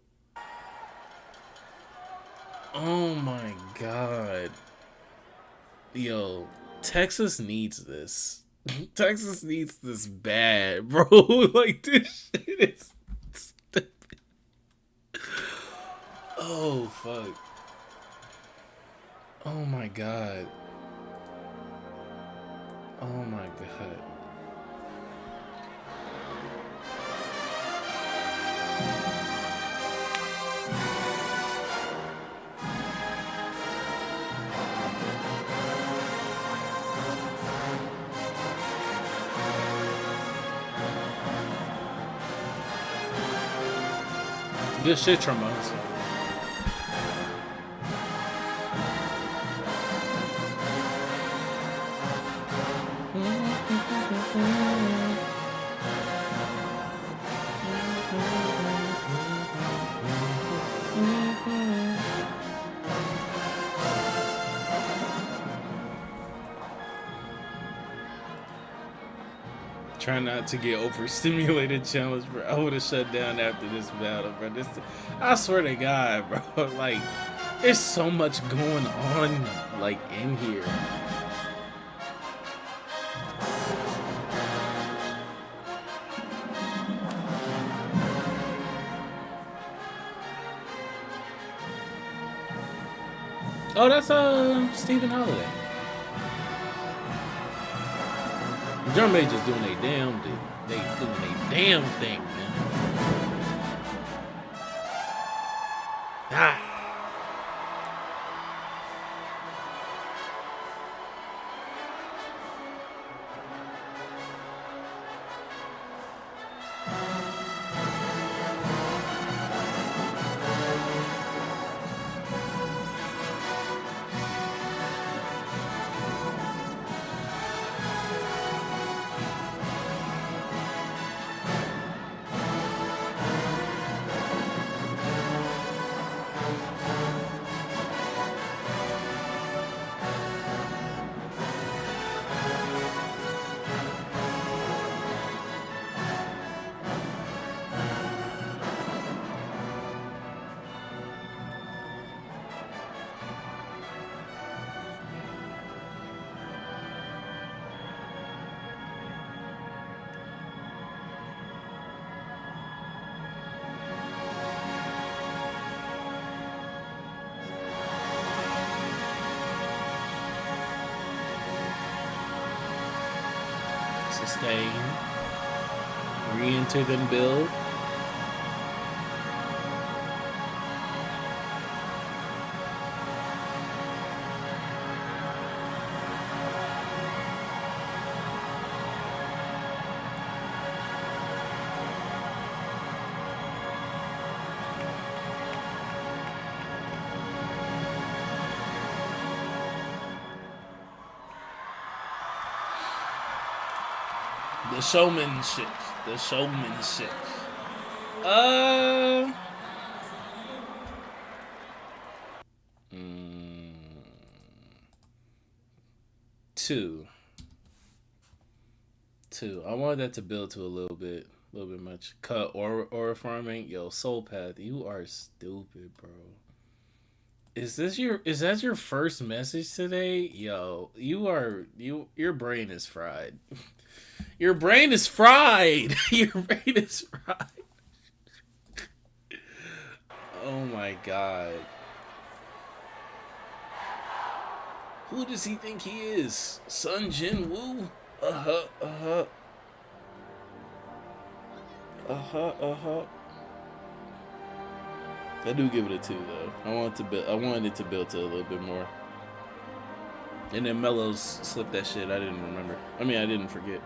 Oh my god. Yo, Texas needs this. Texas needs this bad, bro. Like, this shit is stupid. Oh fuck. Oh my god. Oh my god. Good shit, trombones. Try not to get overstimulated challenge, bro. I would have shut down after this battle, bro. I swear to God, bro. Like, there's so much going on, like, in here. Oh, that's Stephen Holiday. Drum majors doing a damn thing. They doing a damn thing, man. Ah. Sustain. Re-enter, then build. The showmanship. The showmanship. Two. I wanted that to build to a little bit much. Cut or farming. Yo, Soul Path, you are stupid, bro. Is that your first message today? Yo, your brain is fried. Your brain is fried. Your brain is fried. Oh my god. Who does he think he is? Sun Jin Woo? Uh-huh. I do give it a 2 though. I wanted it to build to a little bit more. And then Mellows slipped that shit. I didn't remember. I mean, I didn't forget.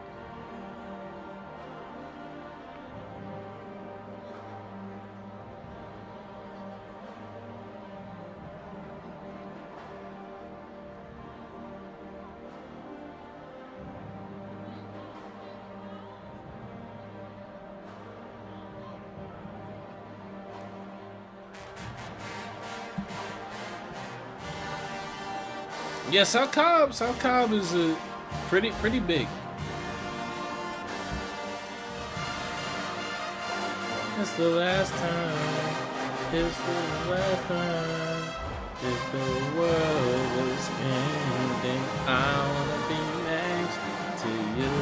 Yeah, South Cobb is a pretty big. It's the last time. It's the last time. If the world was ending, I wanna be next to you.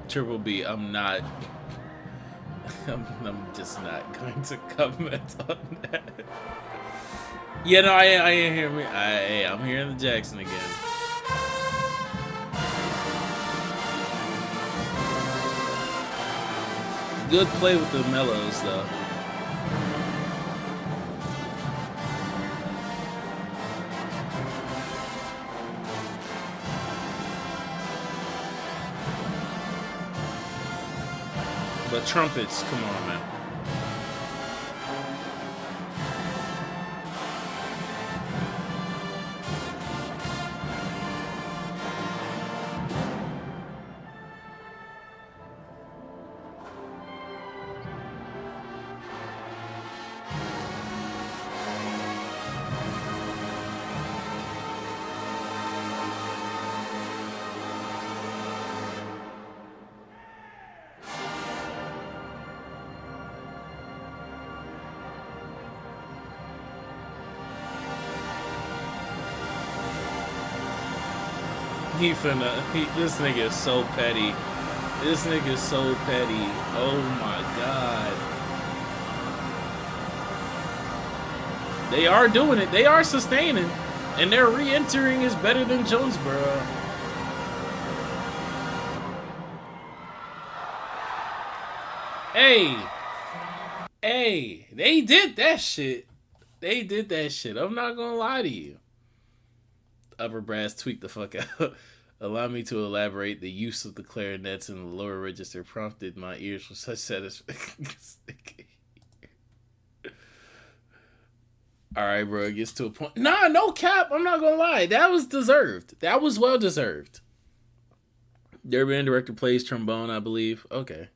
Triple B, I'm just not going to comment on that. Yeah, no, I ain't hear me. I'm hearing the Jackson again. Good play with the mellows, though. But trumpets, come on, man. This nigga is so petty. This nigga is so petty. Oh my god. They are doing it. They are sustaining. And their re-entering is better than Jonesboro. Hey, they did that shit. They did that shit. I'm not gonna lie to you. Upper brass tweaked the fuck out. Allow me to elaborate. The use of the clarinets in the lower register prompted my ears for such satisfaction. Alright, bro, it gets to a point. Nah, no cap. I'm not gonna lie. That was deserved. That was well deserved. Their band director plays trombone, I believe. Okay.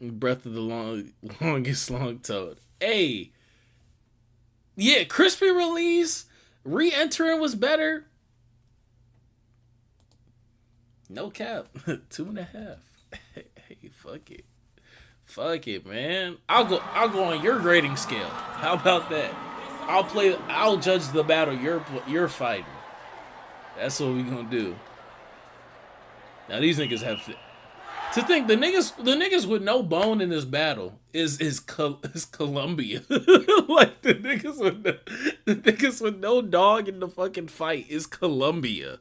Breath of the longest long toad. Hey. Yeah, crispy release. Re-entering was better. No cap. 2.5. Hey, fuck it. Fuck it, man. I'll go on your grading scale. How about that? I'll judge the battle you're fighting. That's what we gonna do. Now these niggas have to think the niggas with no bone in this battle is Columbia. Like the niggas with no dog in the fucking fight is Columbia.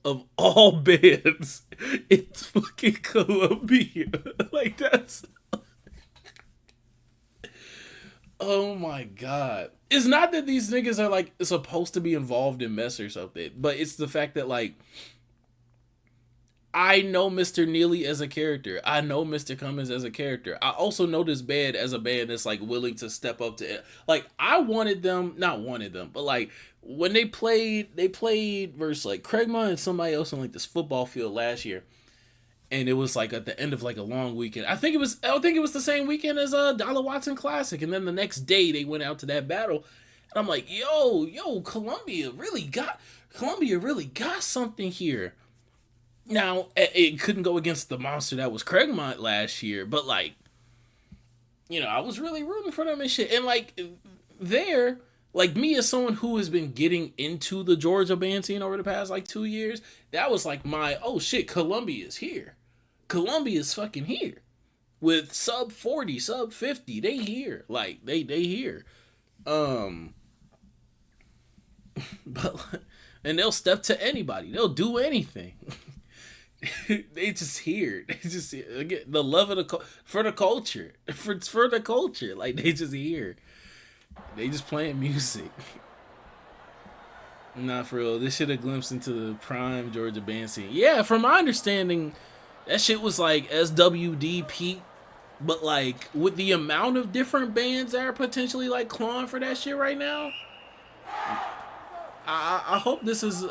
Of all bands, it's fucking Columbia. Like that's. Oh my god. It's not that these niggas are like supposed to be involved in mess or something, but it's the fact that like I know Mr. Neely as a character. I know Mr. Cummins as a character. I also know this band as a band that's like willing to step up to it. Like I not wanted them, but like when they played versus like Craigmont and somebody else on like this football field last year. And it was like at the end of like a long weekend. I think it was the same weekend as Dolla Watson Classic. And then the next day they went out to that battle. And I'm like, yo, Columbia really got something here. Now, it couldn't go against the monster that was Craigmont last year. But like, you know, I was really rooting for them and shit. And like there, like me as someone who has been getting into the Georgia band scene over the past like 2 years, that was like my, oh shit, Columbia's here. Columbia's fucking here. With sub 40, sub 50, they here. Like, they here. But, and they'll step to anybody. They'll do anything. They just here. They just again, the love of for the culture, for the culture. Like they just here. They just playing music. Nah, for real. This shit a glimpse into the prime Georgia band scene. Yeah, from my understanding, that shit was like SWD peak, but like with the amount of different bands that are potentially like clawing for that shit right now. I hope this is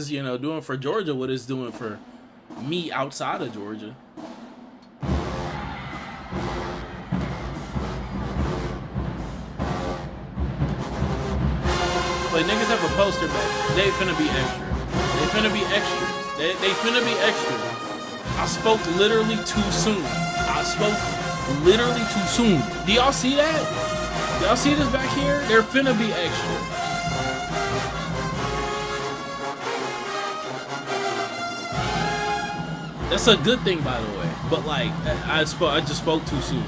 doing for Georgia what it's doing for me outside of Georgia. Like niggas have a poster back. They finna be extra. They finna be extra. They finna be extra. I spoke literally too soon. I spoke literally too soon. Do y'all see that? Do y'all see this back here? They're finna be extra. That's a good thing, by the way. But like, I just spoke too soon.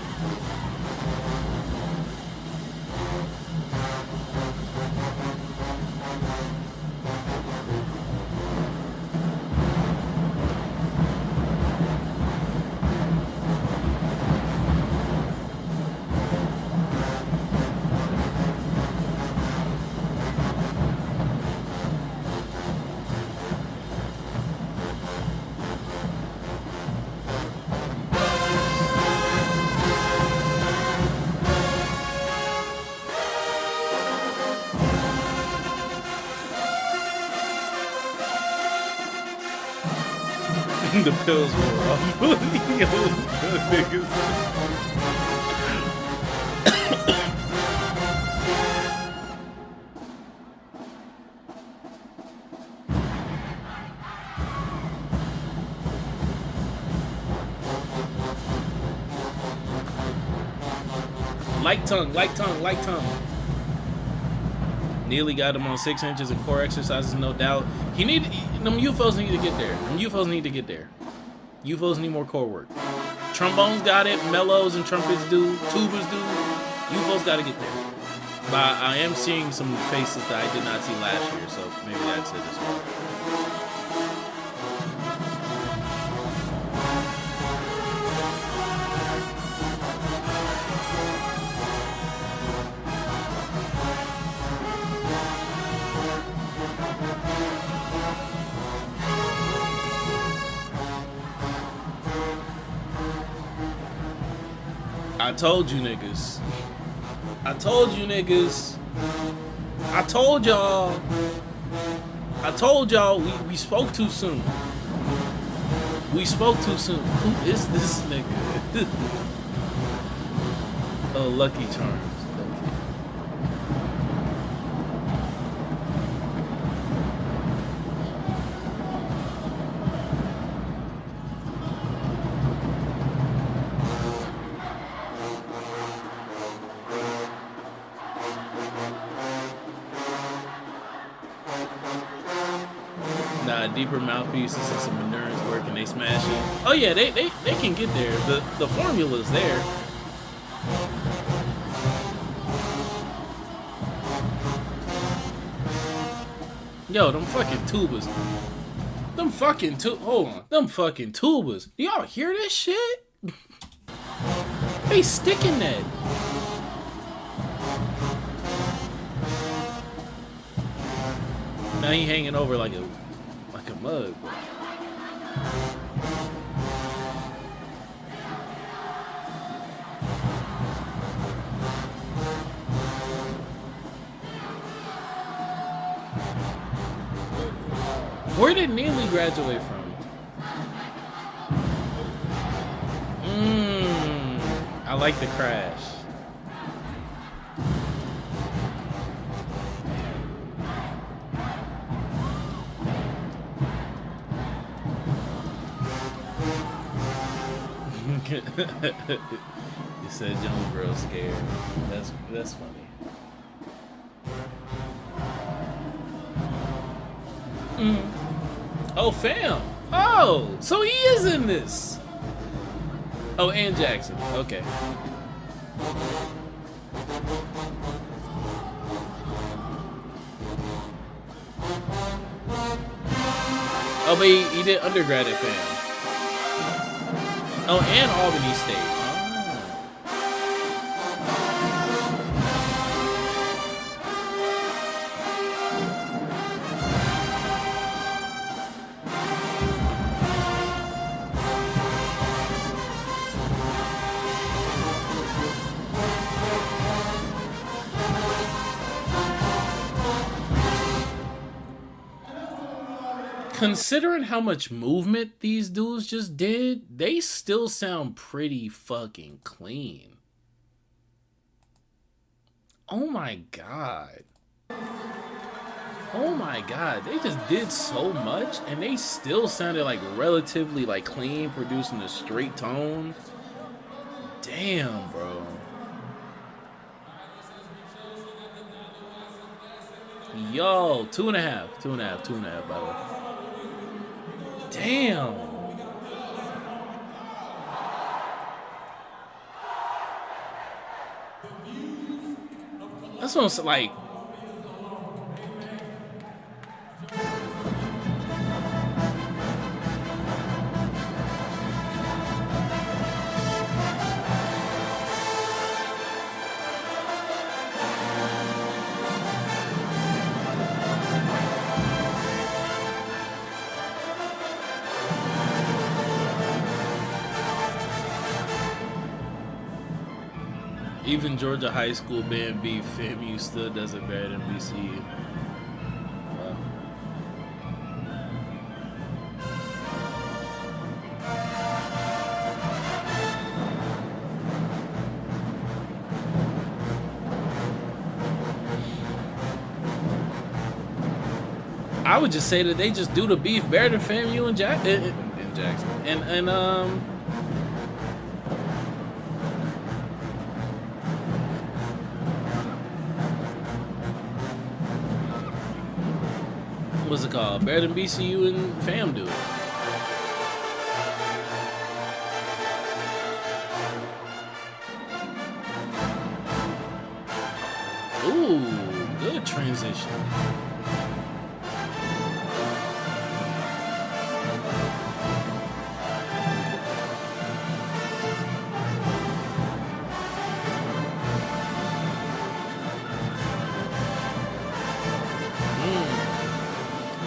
The pills were off. Yo, niggas. Light tongue, light tongue, light tongue. Neely got him on 6 inches and core exercises, no doubt. Them UFOs need to get there. Them UFOs need to get there. UFOs need more core work. Trombones got it. Mellows and trumpets do. Tubas do. UFOs got to get there. But I am seeing some faces that I did not see last year, so maybe that's it as well. I told you niggas. I told you niggas. I told y'all. I told y'all we spoke too soon. We spoke too soon. Who is this nigga? Oh, Lucky Charms. Deeper mouthpieces and some endurance work, and they smash it. Oh yeah, they can get there. The formula's there. Yo, them fucking tubas. Hold on. Them fucking tubas. Do y'all hear this shit? They sticking that. Now he hanging over like a mug. Where did Neely graduate from? I like the crash. You said Jonesboro scared. That's funny. Oh, fam. Oh, so he is in this. Oh, and Jackson. Okay. Oh, but he did undergrad at FAM. Oh, and Albany State. Considering how much movement these dudes just did, they still sound pretty fucking clean. Oh my god. Oh my god. They just did so much and they still sounded like relatively like clean, producing a straight tone. Damn, bro. Yo, 2.5, 2.5, 2.5, by the way. Damn. That's what I'm like. Even Georgia High School band beat FAMU still does it better than BCU. Wow. I would just say that they just do the beef better than FAMU and Jackson. What's it called? Better than BCU and FAM do it. Ooh, good transition.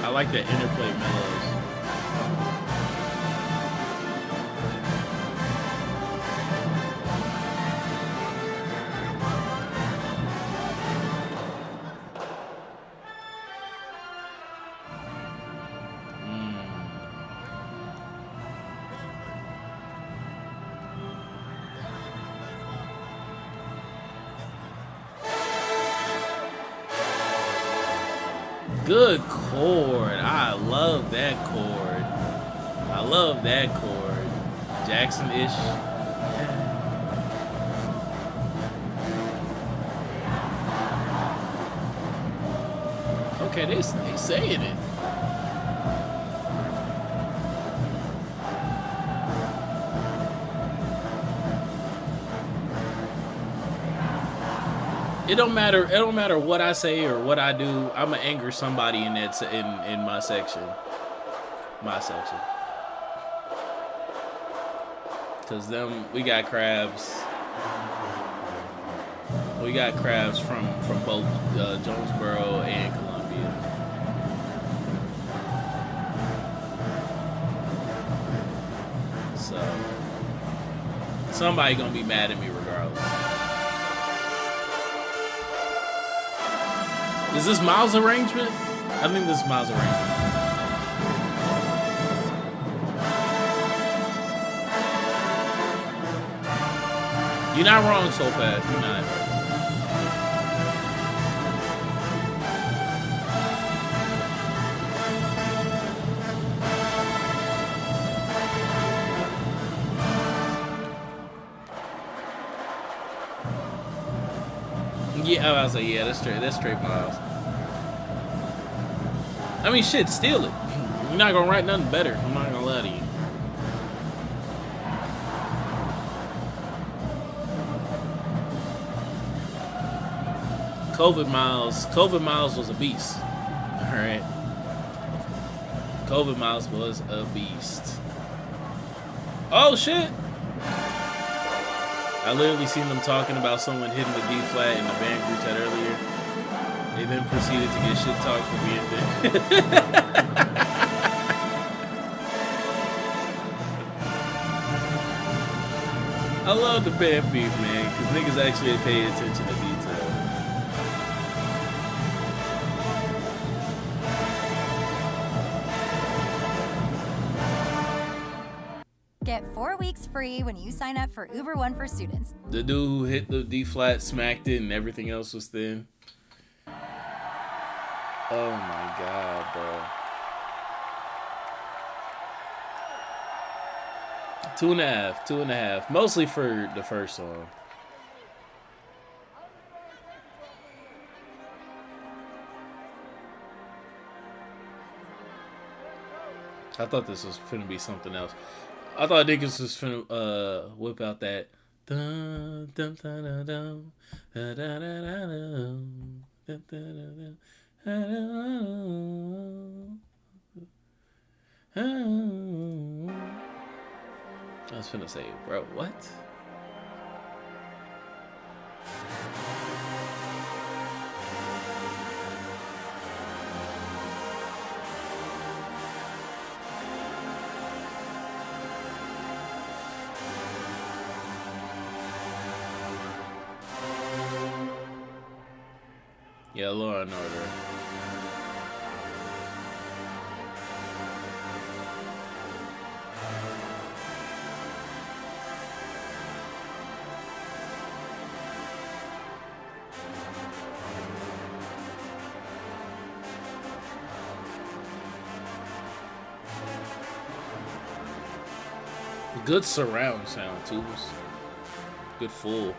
I like the interplay mellows. Good chord. I love that chord. I love that chord. Jackson-ish. Okay, they saying it. It don't matter what I say or what I do. I'ma anger somebody in that in my section. Cause we got crabs. We got crabs from both Jonesboro and Columbia. So somebody gonna be mad at me regardless. Is this Miles' arrangement? I think this is Miles' arrangement. You're not wrong, Soulpad. You're not. Yeah, I was like, yeah, that's straight Miles. I mean, shit, steal it. You're not gonna write nothing better. I'm not gonna lie to you. COVID Miles was a beast. All right. COVID Miles was a beast. Oh shit! I literally seen them talking about someone hitting the D flat in the band group chat earlier. They then proceeded to get shit talked for being dead. I love the band beef, man, because niggas actually pay attention to detail. Get 4 weeks free when you sign up for Uber One for students. The dude who hit the D flat smacked it and everything else was thin. Oh my god, bro. 2.5, 2.5. Mostly for the first song. I thought this was finna be something else. I thought niggas was finna whip out that dun dun dun dun dun dun dun dun dun dun. I was finna say, bro, what? Yeah, Law and Order. Good surround sound too. Good full.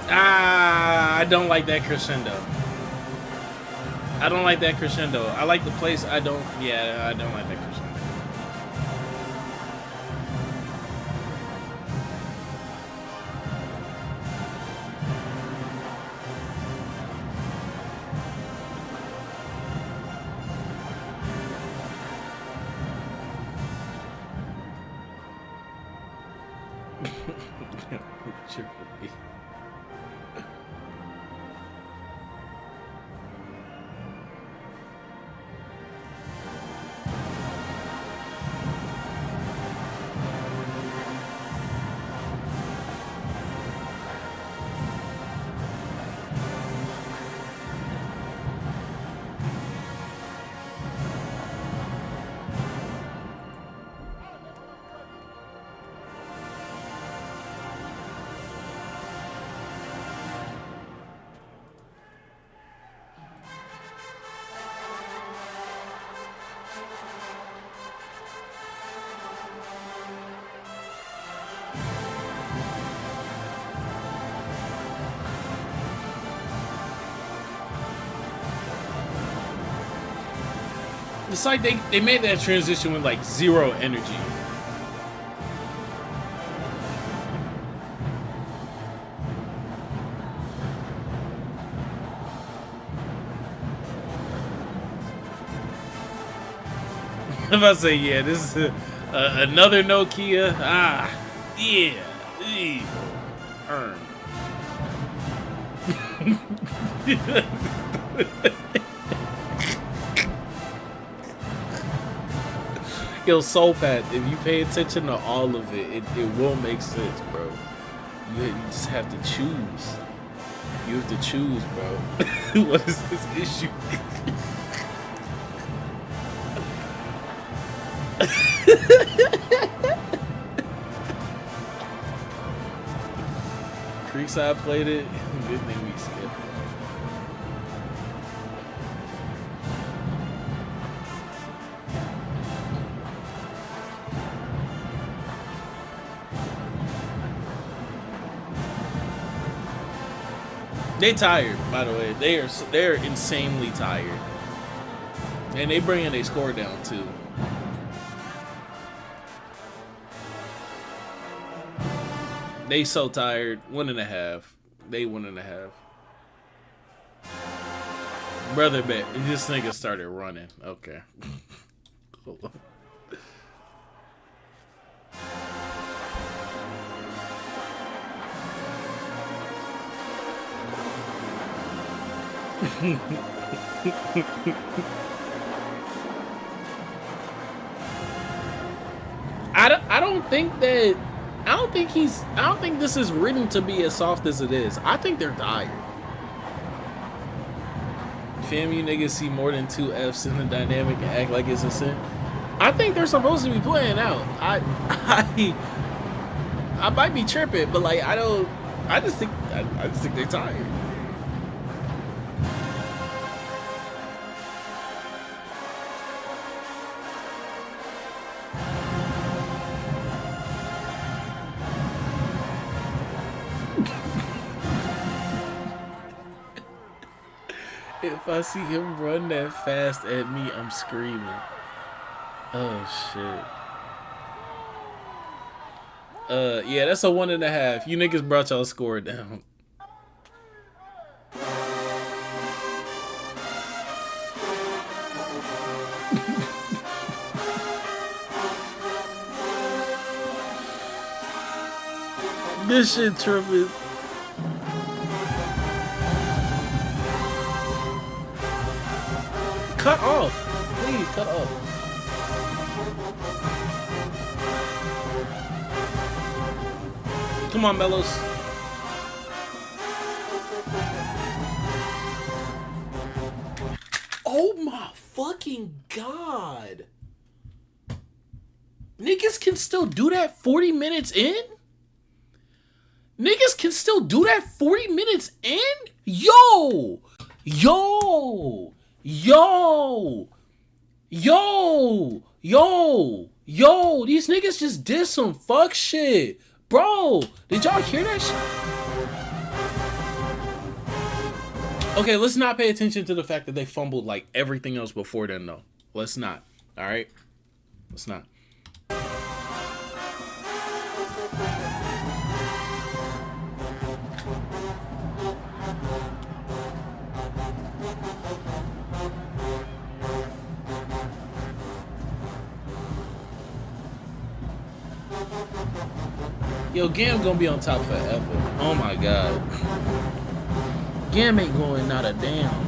I don't like that crescendo. I don't like that crescendo. I like the place. I don't like that crescendo. It's like they made that transition with like zero energy. I'm about to say, yeah, this is another Nokia. Ah, yeah. Earn. Yo, Soul Path, if you pay attention to all of it, it will make sense, bro. You just have to choose. You have to choose, bro. What is this issue? Creekside played it. Good thing we skipped it. They tired, by the way. They're insanely tired. And they bringing their score down too. They so tired. 1.5. They 1.5. Brother bet. This nigga started running. Okay. Hold on. I don't think this is written to be as soft as it is. I think they're tired. Fam, you niggas see more than 2 F's in the dynamic and act like it's a sin. I think they're supposed to be playing out. I might be tripping, but like I just think they're tired. If I see him run that fast at me, I'm screaming. Oh shit. Yeah, that's a 1.5. You niggas brought y'all score down. This shit tripping. Cut off. Please, cut off. Come on, Mellows. Oh my fucking God. Niggas can still do that 40 minutes in? Niggas can still do that 40 minutes in? Yo! Yo! Yo! Yo! Yo! Yo! These niggas just did some fuck shit. Bro, did y'all hear that shit? Okay, let's not pay attention to the fact that they fumbled like everything else before then, though. Let's not. Alright? Let's not. Yo, Gam gonna be on top forever. Oh my God. Gam ain't going not a damn.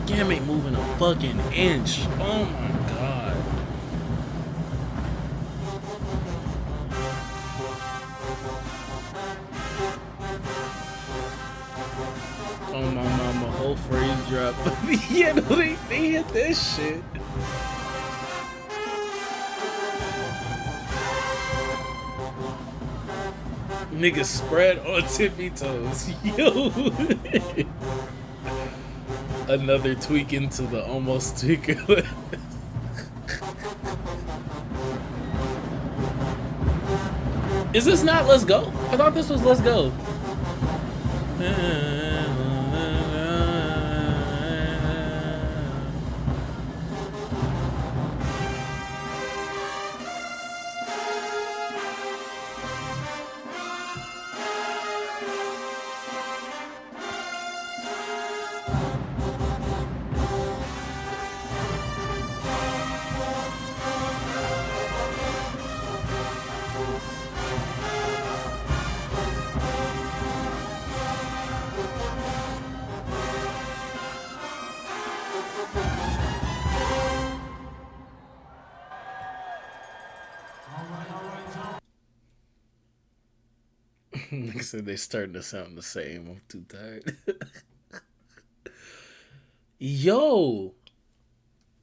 Gam ain't moving a fucking inch. Oh my God. Oh my mama, whole phrase drop. Yeah, no, they hit this shit. Niggas spread on tippy toes. Yo. Another tweak into the almost tweaker. Is this not Let's Go? I thought this was Let's Go. Nigga said they starting to sound the same. I'm too tired. Yo,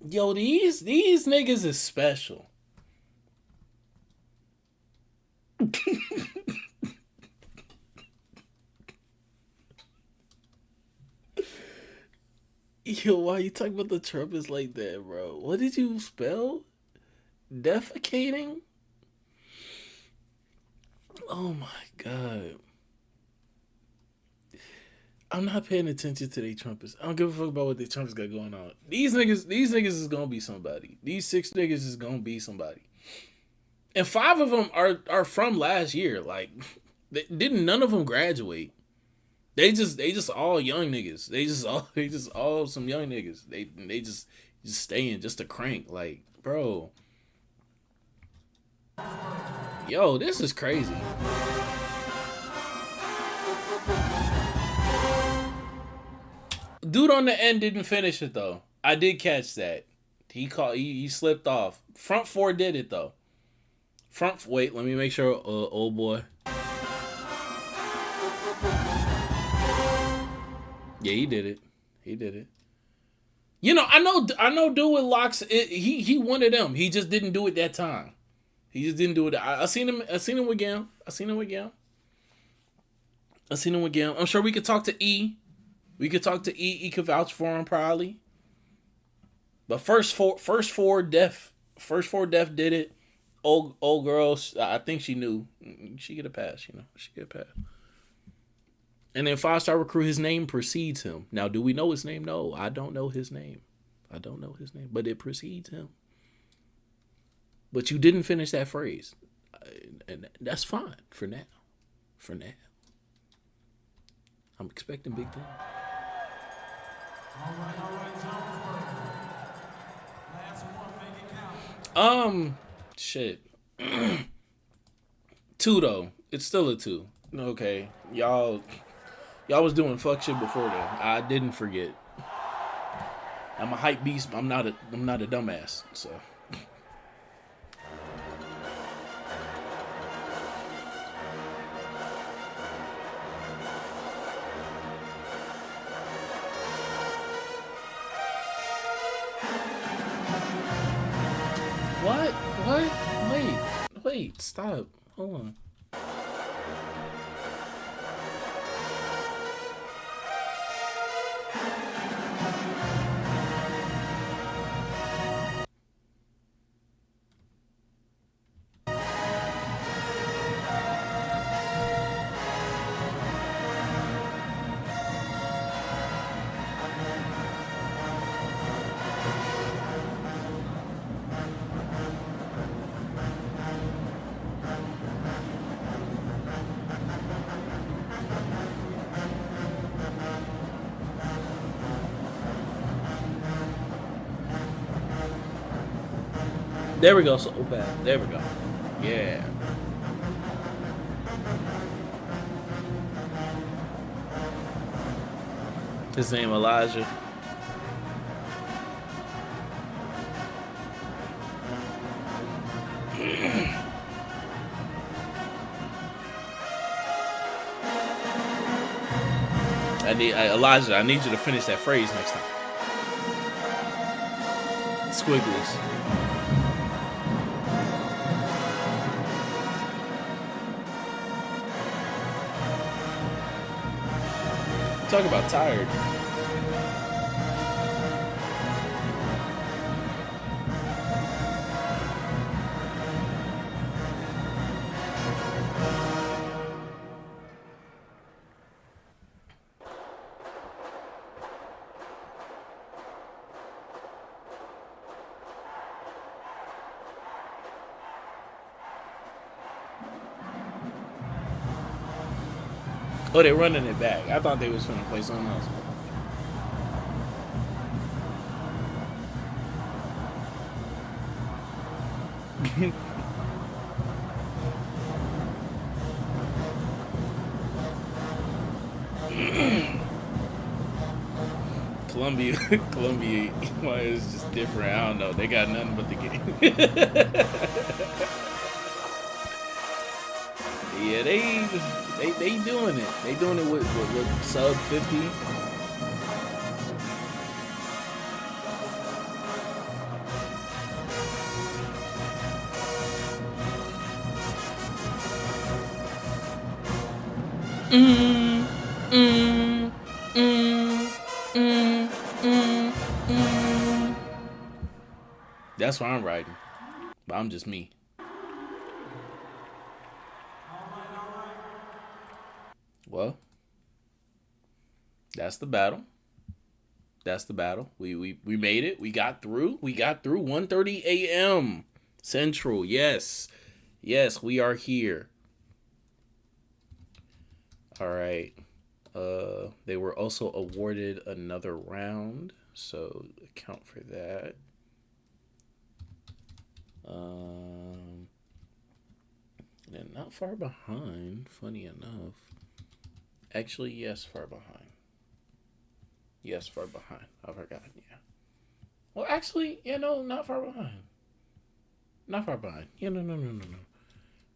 these niggas is special. Yo, why you talking about the trumpets like that, bro? What did you spell? Defecating? Oh my God. I'm not paying attention to they trumpets. I don't give a fuck about what they trumpets got going on. These niggas is gonna be somebody. These 6 niggas is gonna be somebody. And 5 of them are from last year. Like, none of them graduate. They just all young niggas. They just all some young niggas. They just staying just to crank. Like, bro. Yo, this is crazy. Dude on the end didn't finish it though. I did catch that. He slipped off. Front 4 did it though. Wait, let me make sure. Old boy. Yeah, he did it. He did it. You know, I know. Dude with locks. He one of them. He just didn't do it that time. He just didn't do it. I seen him again. I'm sure we could talk to E. We could talk to E. E could vouch for him probably. But first four deaf did it. Old girl, I think she knew. She get a pass, you know. She get a pass. And then 5-star recruit, his name precedes him. Now, do we know his name? No, I don't know his name. But it precedes him. But you didn't finish that phrase. And that's fine for now. I'm expecting big things. All right, Jonesboro. Last one, make it count. Shit. 2 though. It's still a 2. Okay. Y'all was doing fuck shit before that. I didn't forget. I'm a hype beast, but I'm not a dumbass, so. What? Wait, stop. Hold on. There we go. So bad. There we go. Yeah. His name Elijah. Elijah, I need you to finish that phrase next time. Squigglies. Talk about tired. Oh, they're running it back. I thought they was going to play something else. Columbia is just different. I don't know. They got nothing but the game. Yeah, they doing it. They doing it with sub 50. That's why I'm writing. But I'm just me. Well, That's the battle. That's the battle. We made it. We got through. 1:30 a.m. Central. Yes. Yes, we are here. All right. They were also awarded another round, so account for that. And not far behind, funny enough. Actually, yes, far behind. Yes, far behind. I forgot, yeah. Well, actually, not far behind. Not far behind. Yeah, no.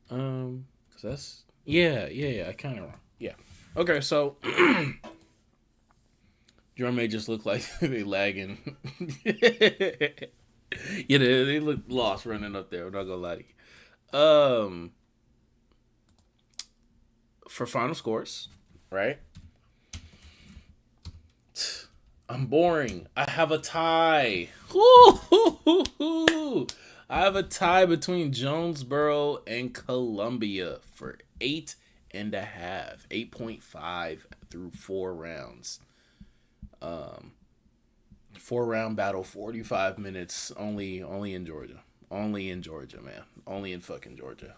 Because that's... Yeah, I kind of wrong. Yeah. Okay, so... Drum may just look like they lagging. Yeah, they look lost running up there. I'm not gonna lie to you. For final scores, right? I'm boring. I have a tie. I have a tie between Jonesboro and Columbia for 8.5, 8.5 through 4 rounds. 4-round battle, 45 minutes, only in Georgia. Only in Georgia, man. Only in fucking Georgia.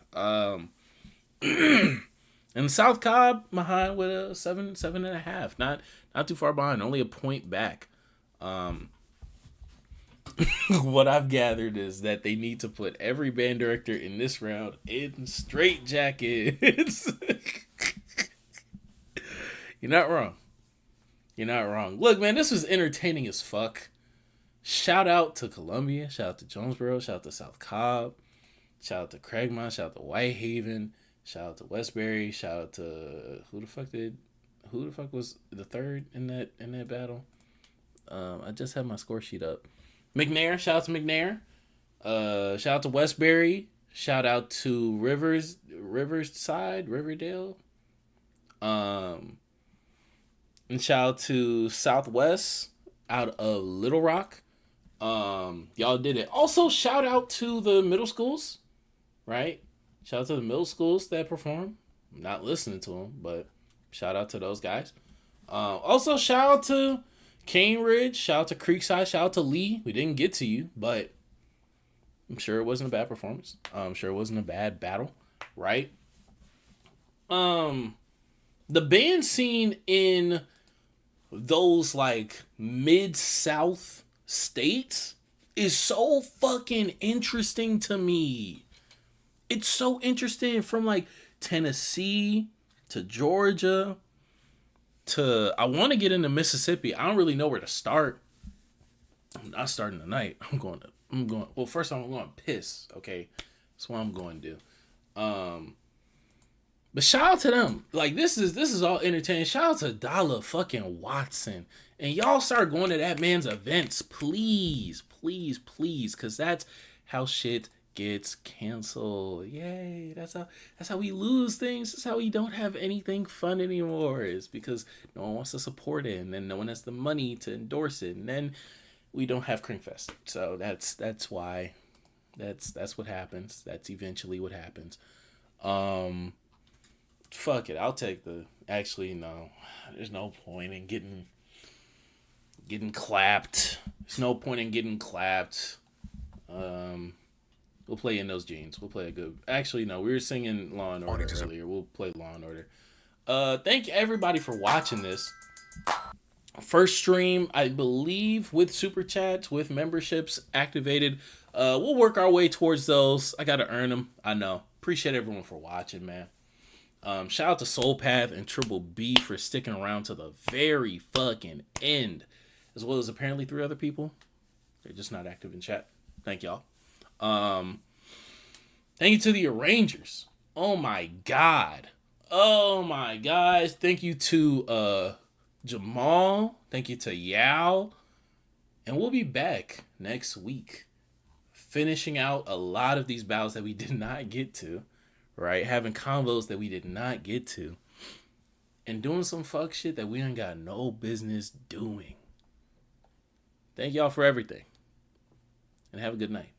And South Cobb behind with a 7.5. Not too far behind, only a point back. What I've gathered is that they need to put every band director in this round in straight jackets. You're not wrong. You're not wrong. Look, man, this was entertaining as fuck. Shout out to Columbia. Shout out to Jonesboro. Shout out to South Cobb. Shout out to Craigmont. Shout out to WhiteHaven. Shout out to Westbury. Shout out to who the fuck was the third in that battle? I just had my score sheet up. McNair. Shout out to McNair. Shout out to Westbury. Shout out to Riverdale. And shout out to Southwest out of Little Rock. Y'all did it. Also, shout out to the middle schools, right? Shout out to the middle schools that perform. I'm not listening to them, but shout out to those guys. Also, shout out to Cane Ridge. Shout out to Creekside. Shout out to Lee. We didn't get to you, but I'm sure it wasn't a bad performance. I'm sure it wasn't a bad battle, right? The band scene in those like mid-south states is so fucking interesting to me. It's so interesting, from like Tennessee to Georgia to, I want to get into Mississippi. I don't really know where to start. I'm not starting tonight. Well, first I'm going to piss. Okay. That's what I'm going to do. But shout out to them. Like, this is all entertaining. Shout out to Dolla fucking Watson. And y'all start going to that man's events, please. Because that's how shit gets canceled. Yay. That's how we lose things. That's how we don't have anything fun anymore. Is because no one wants to support it. And then no one has the money to endorse it. And then we don't have Creamfest. So that's why. That's what happens. That's eventually what happens. Fuck it. I'll take the... Actually, no. There's no point in getting clapped. There's no point in getting clapped. We'll play In Those Jeans. We'll play a good... Actually, no. We were singing Law and Order earlier. We'll play Law and Order. Thank everybody for watching this. First stream, I believe, with Super Chats, with memberships activated. We'll work our way towards those. I gotta earn them. I know. Appreciate everyone for watching, man. Shout out to Soul Path and Triple B for sticking around to the very fucking end, as well as apparently 3 other people. They're just not active in chat. Thank y'all. Thank you to the arrangers. Oh my god. Thank you to Jamal. Thank you to Yao. And we'll be back next week, finishing out a lot of these battles that we did not get to. Right? Having combos that we did not get to. And doing some fuck shit that we ain't got no business doing. Thank y'all for everything. And have a good night.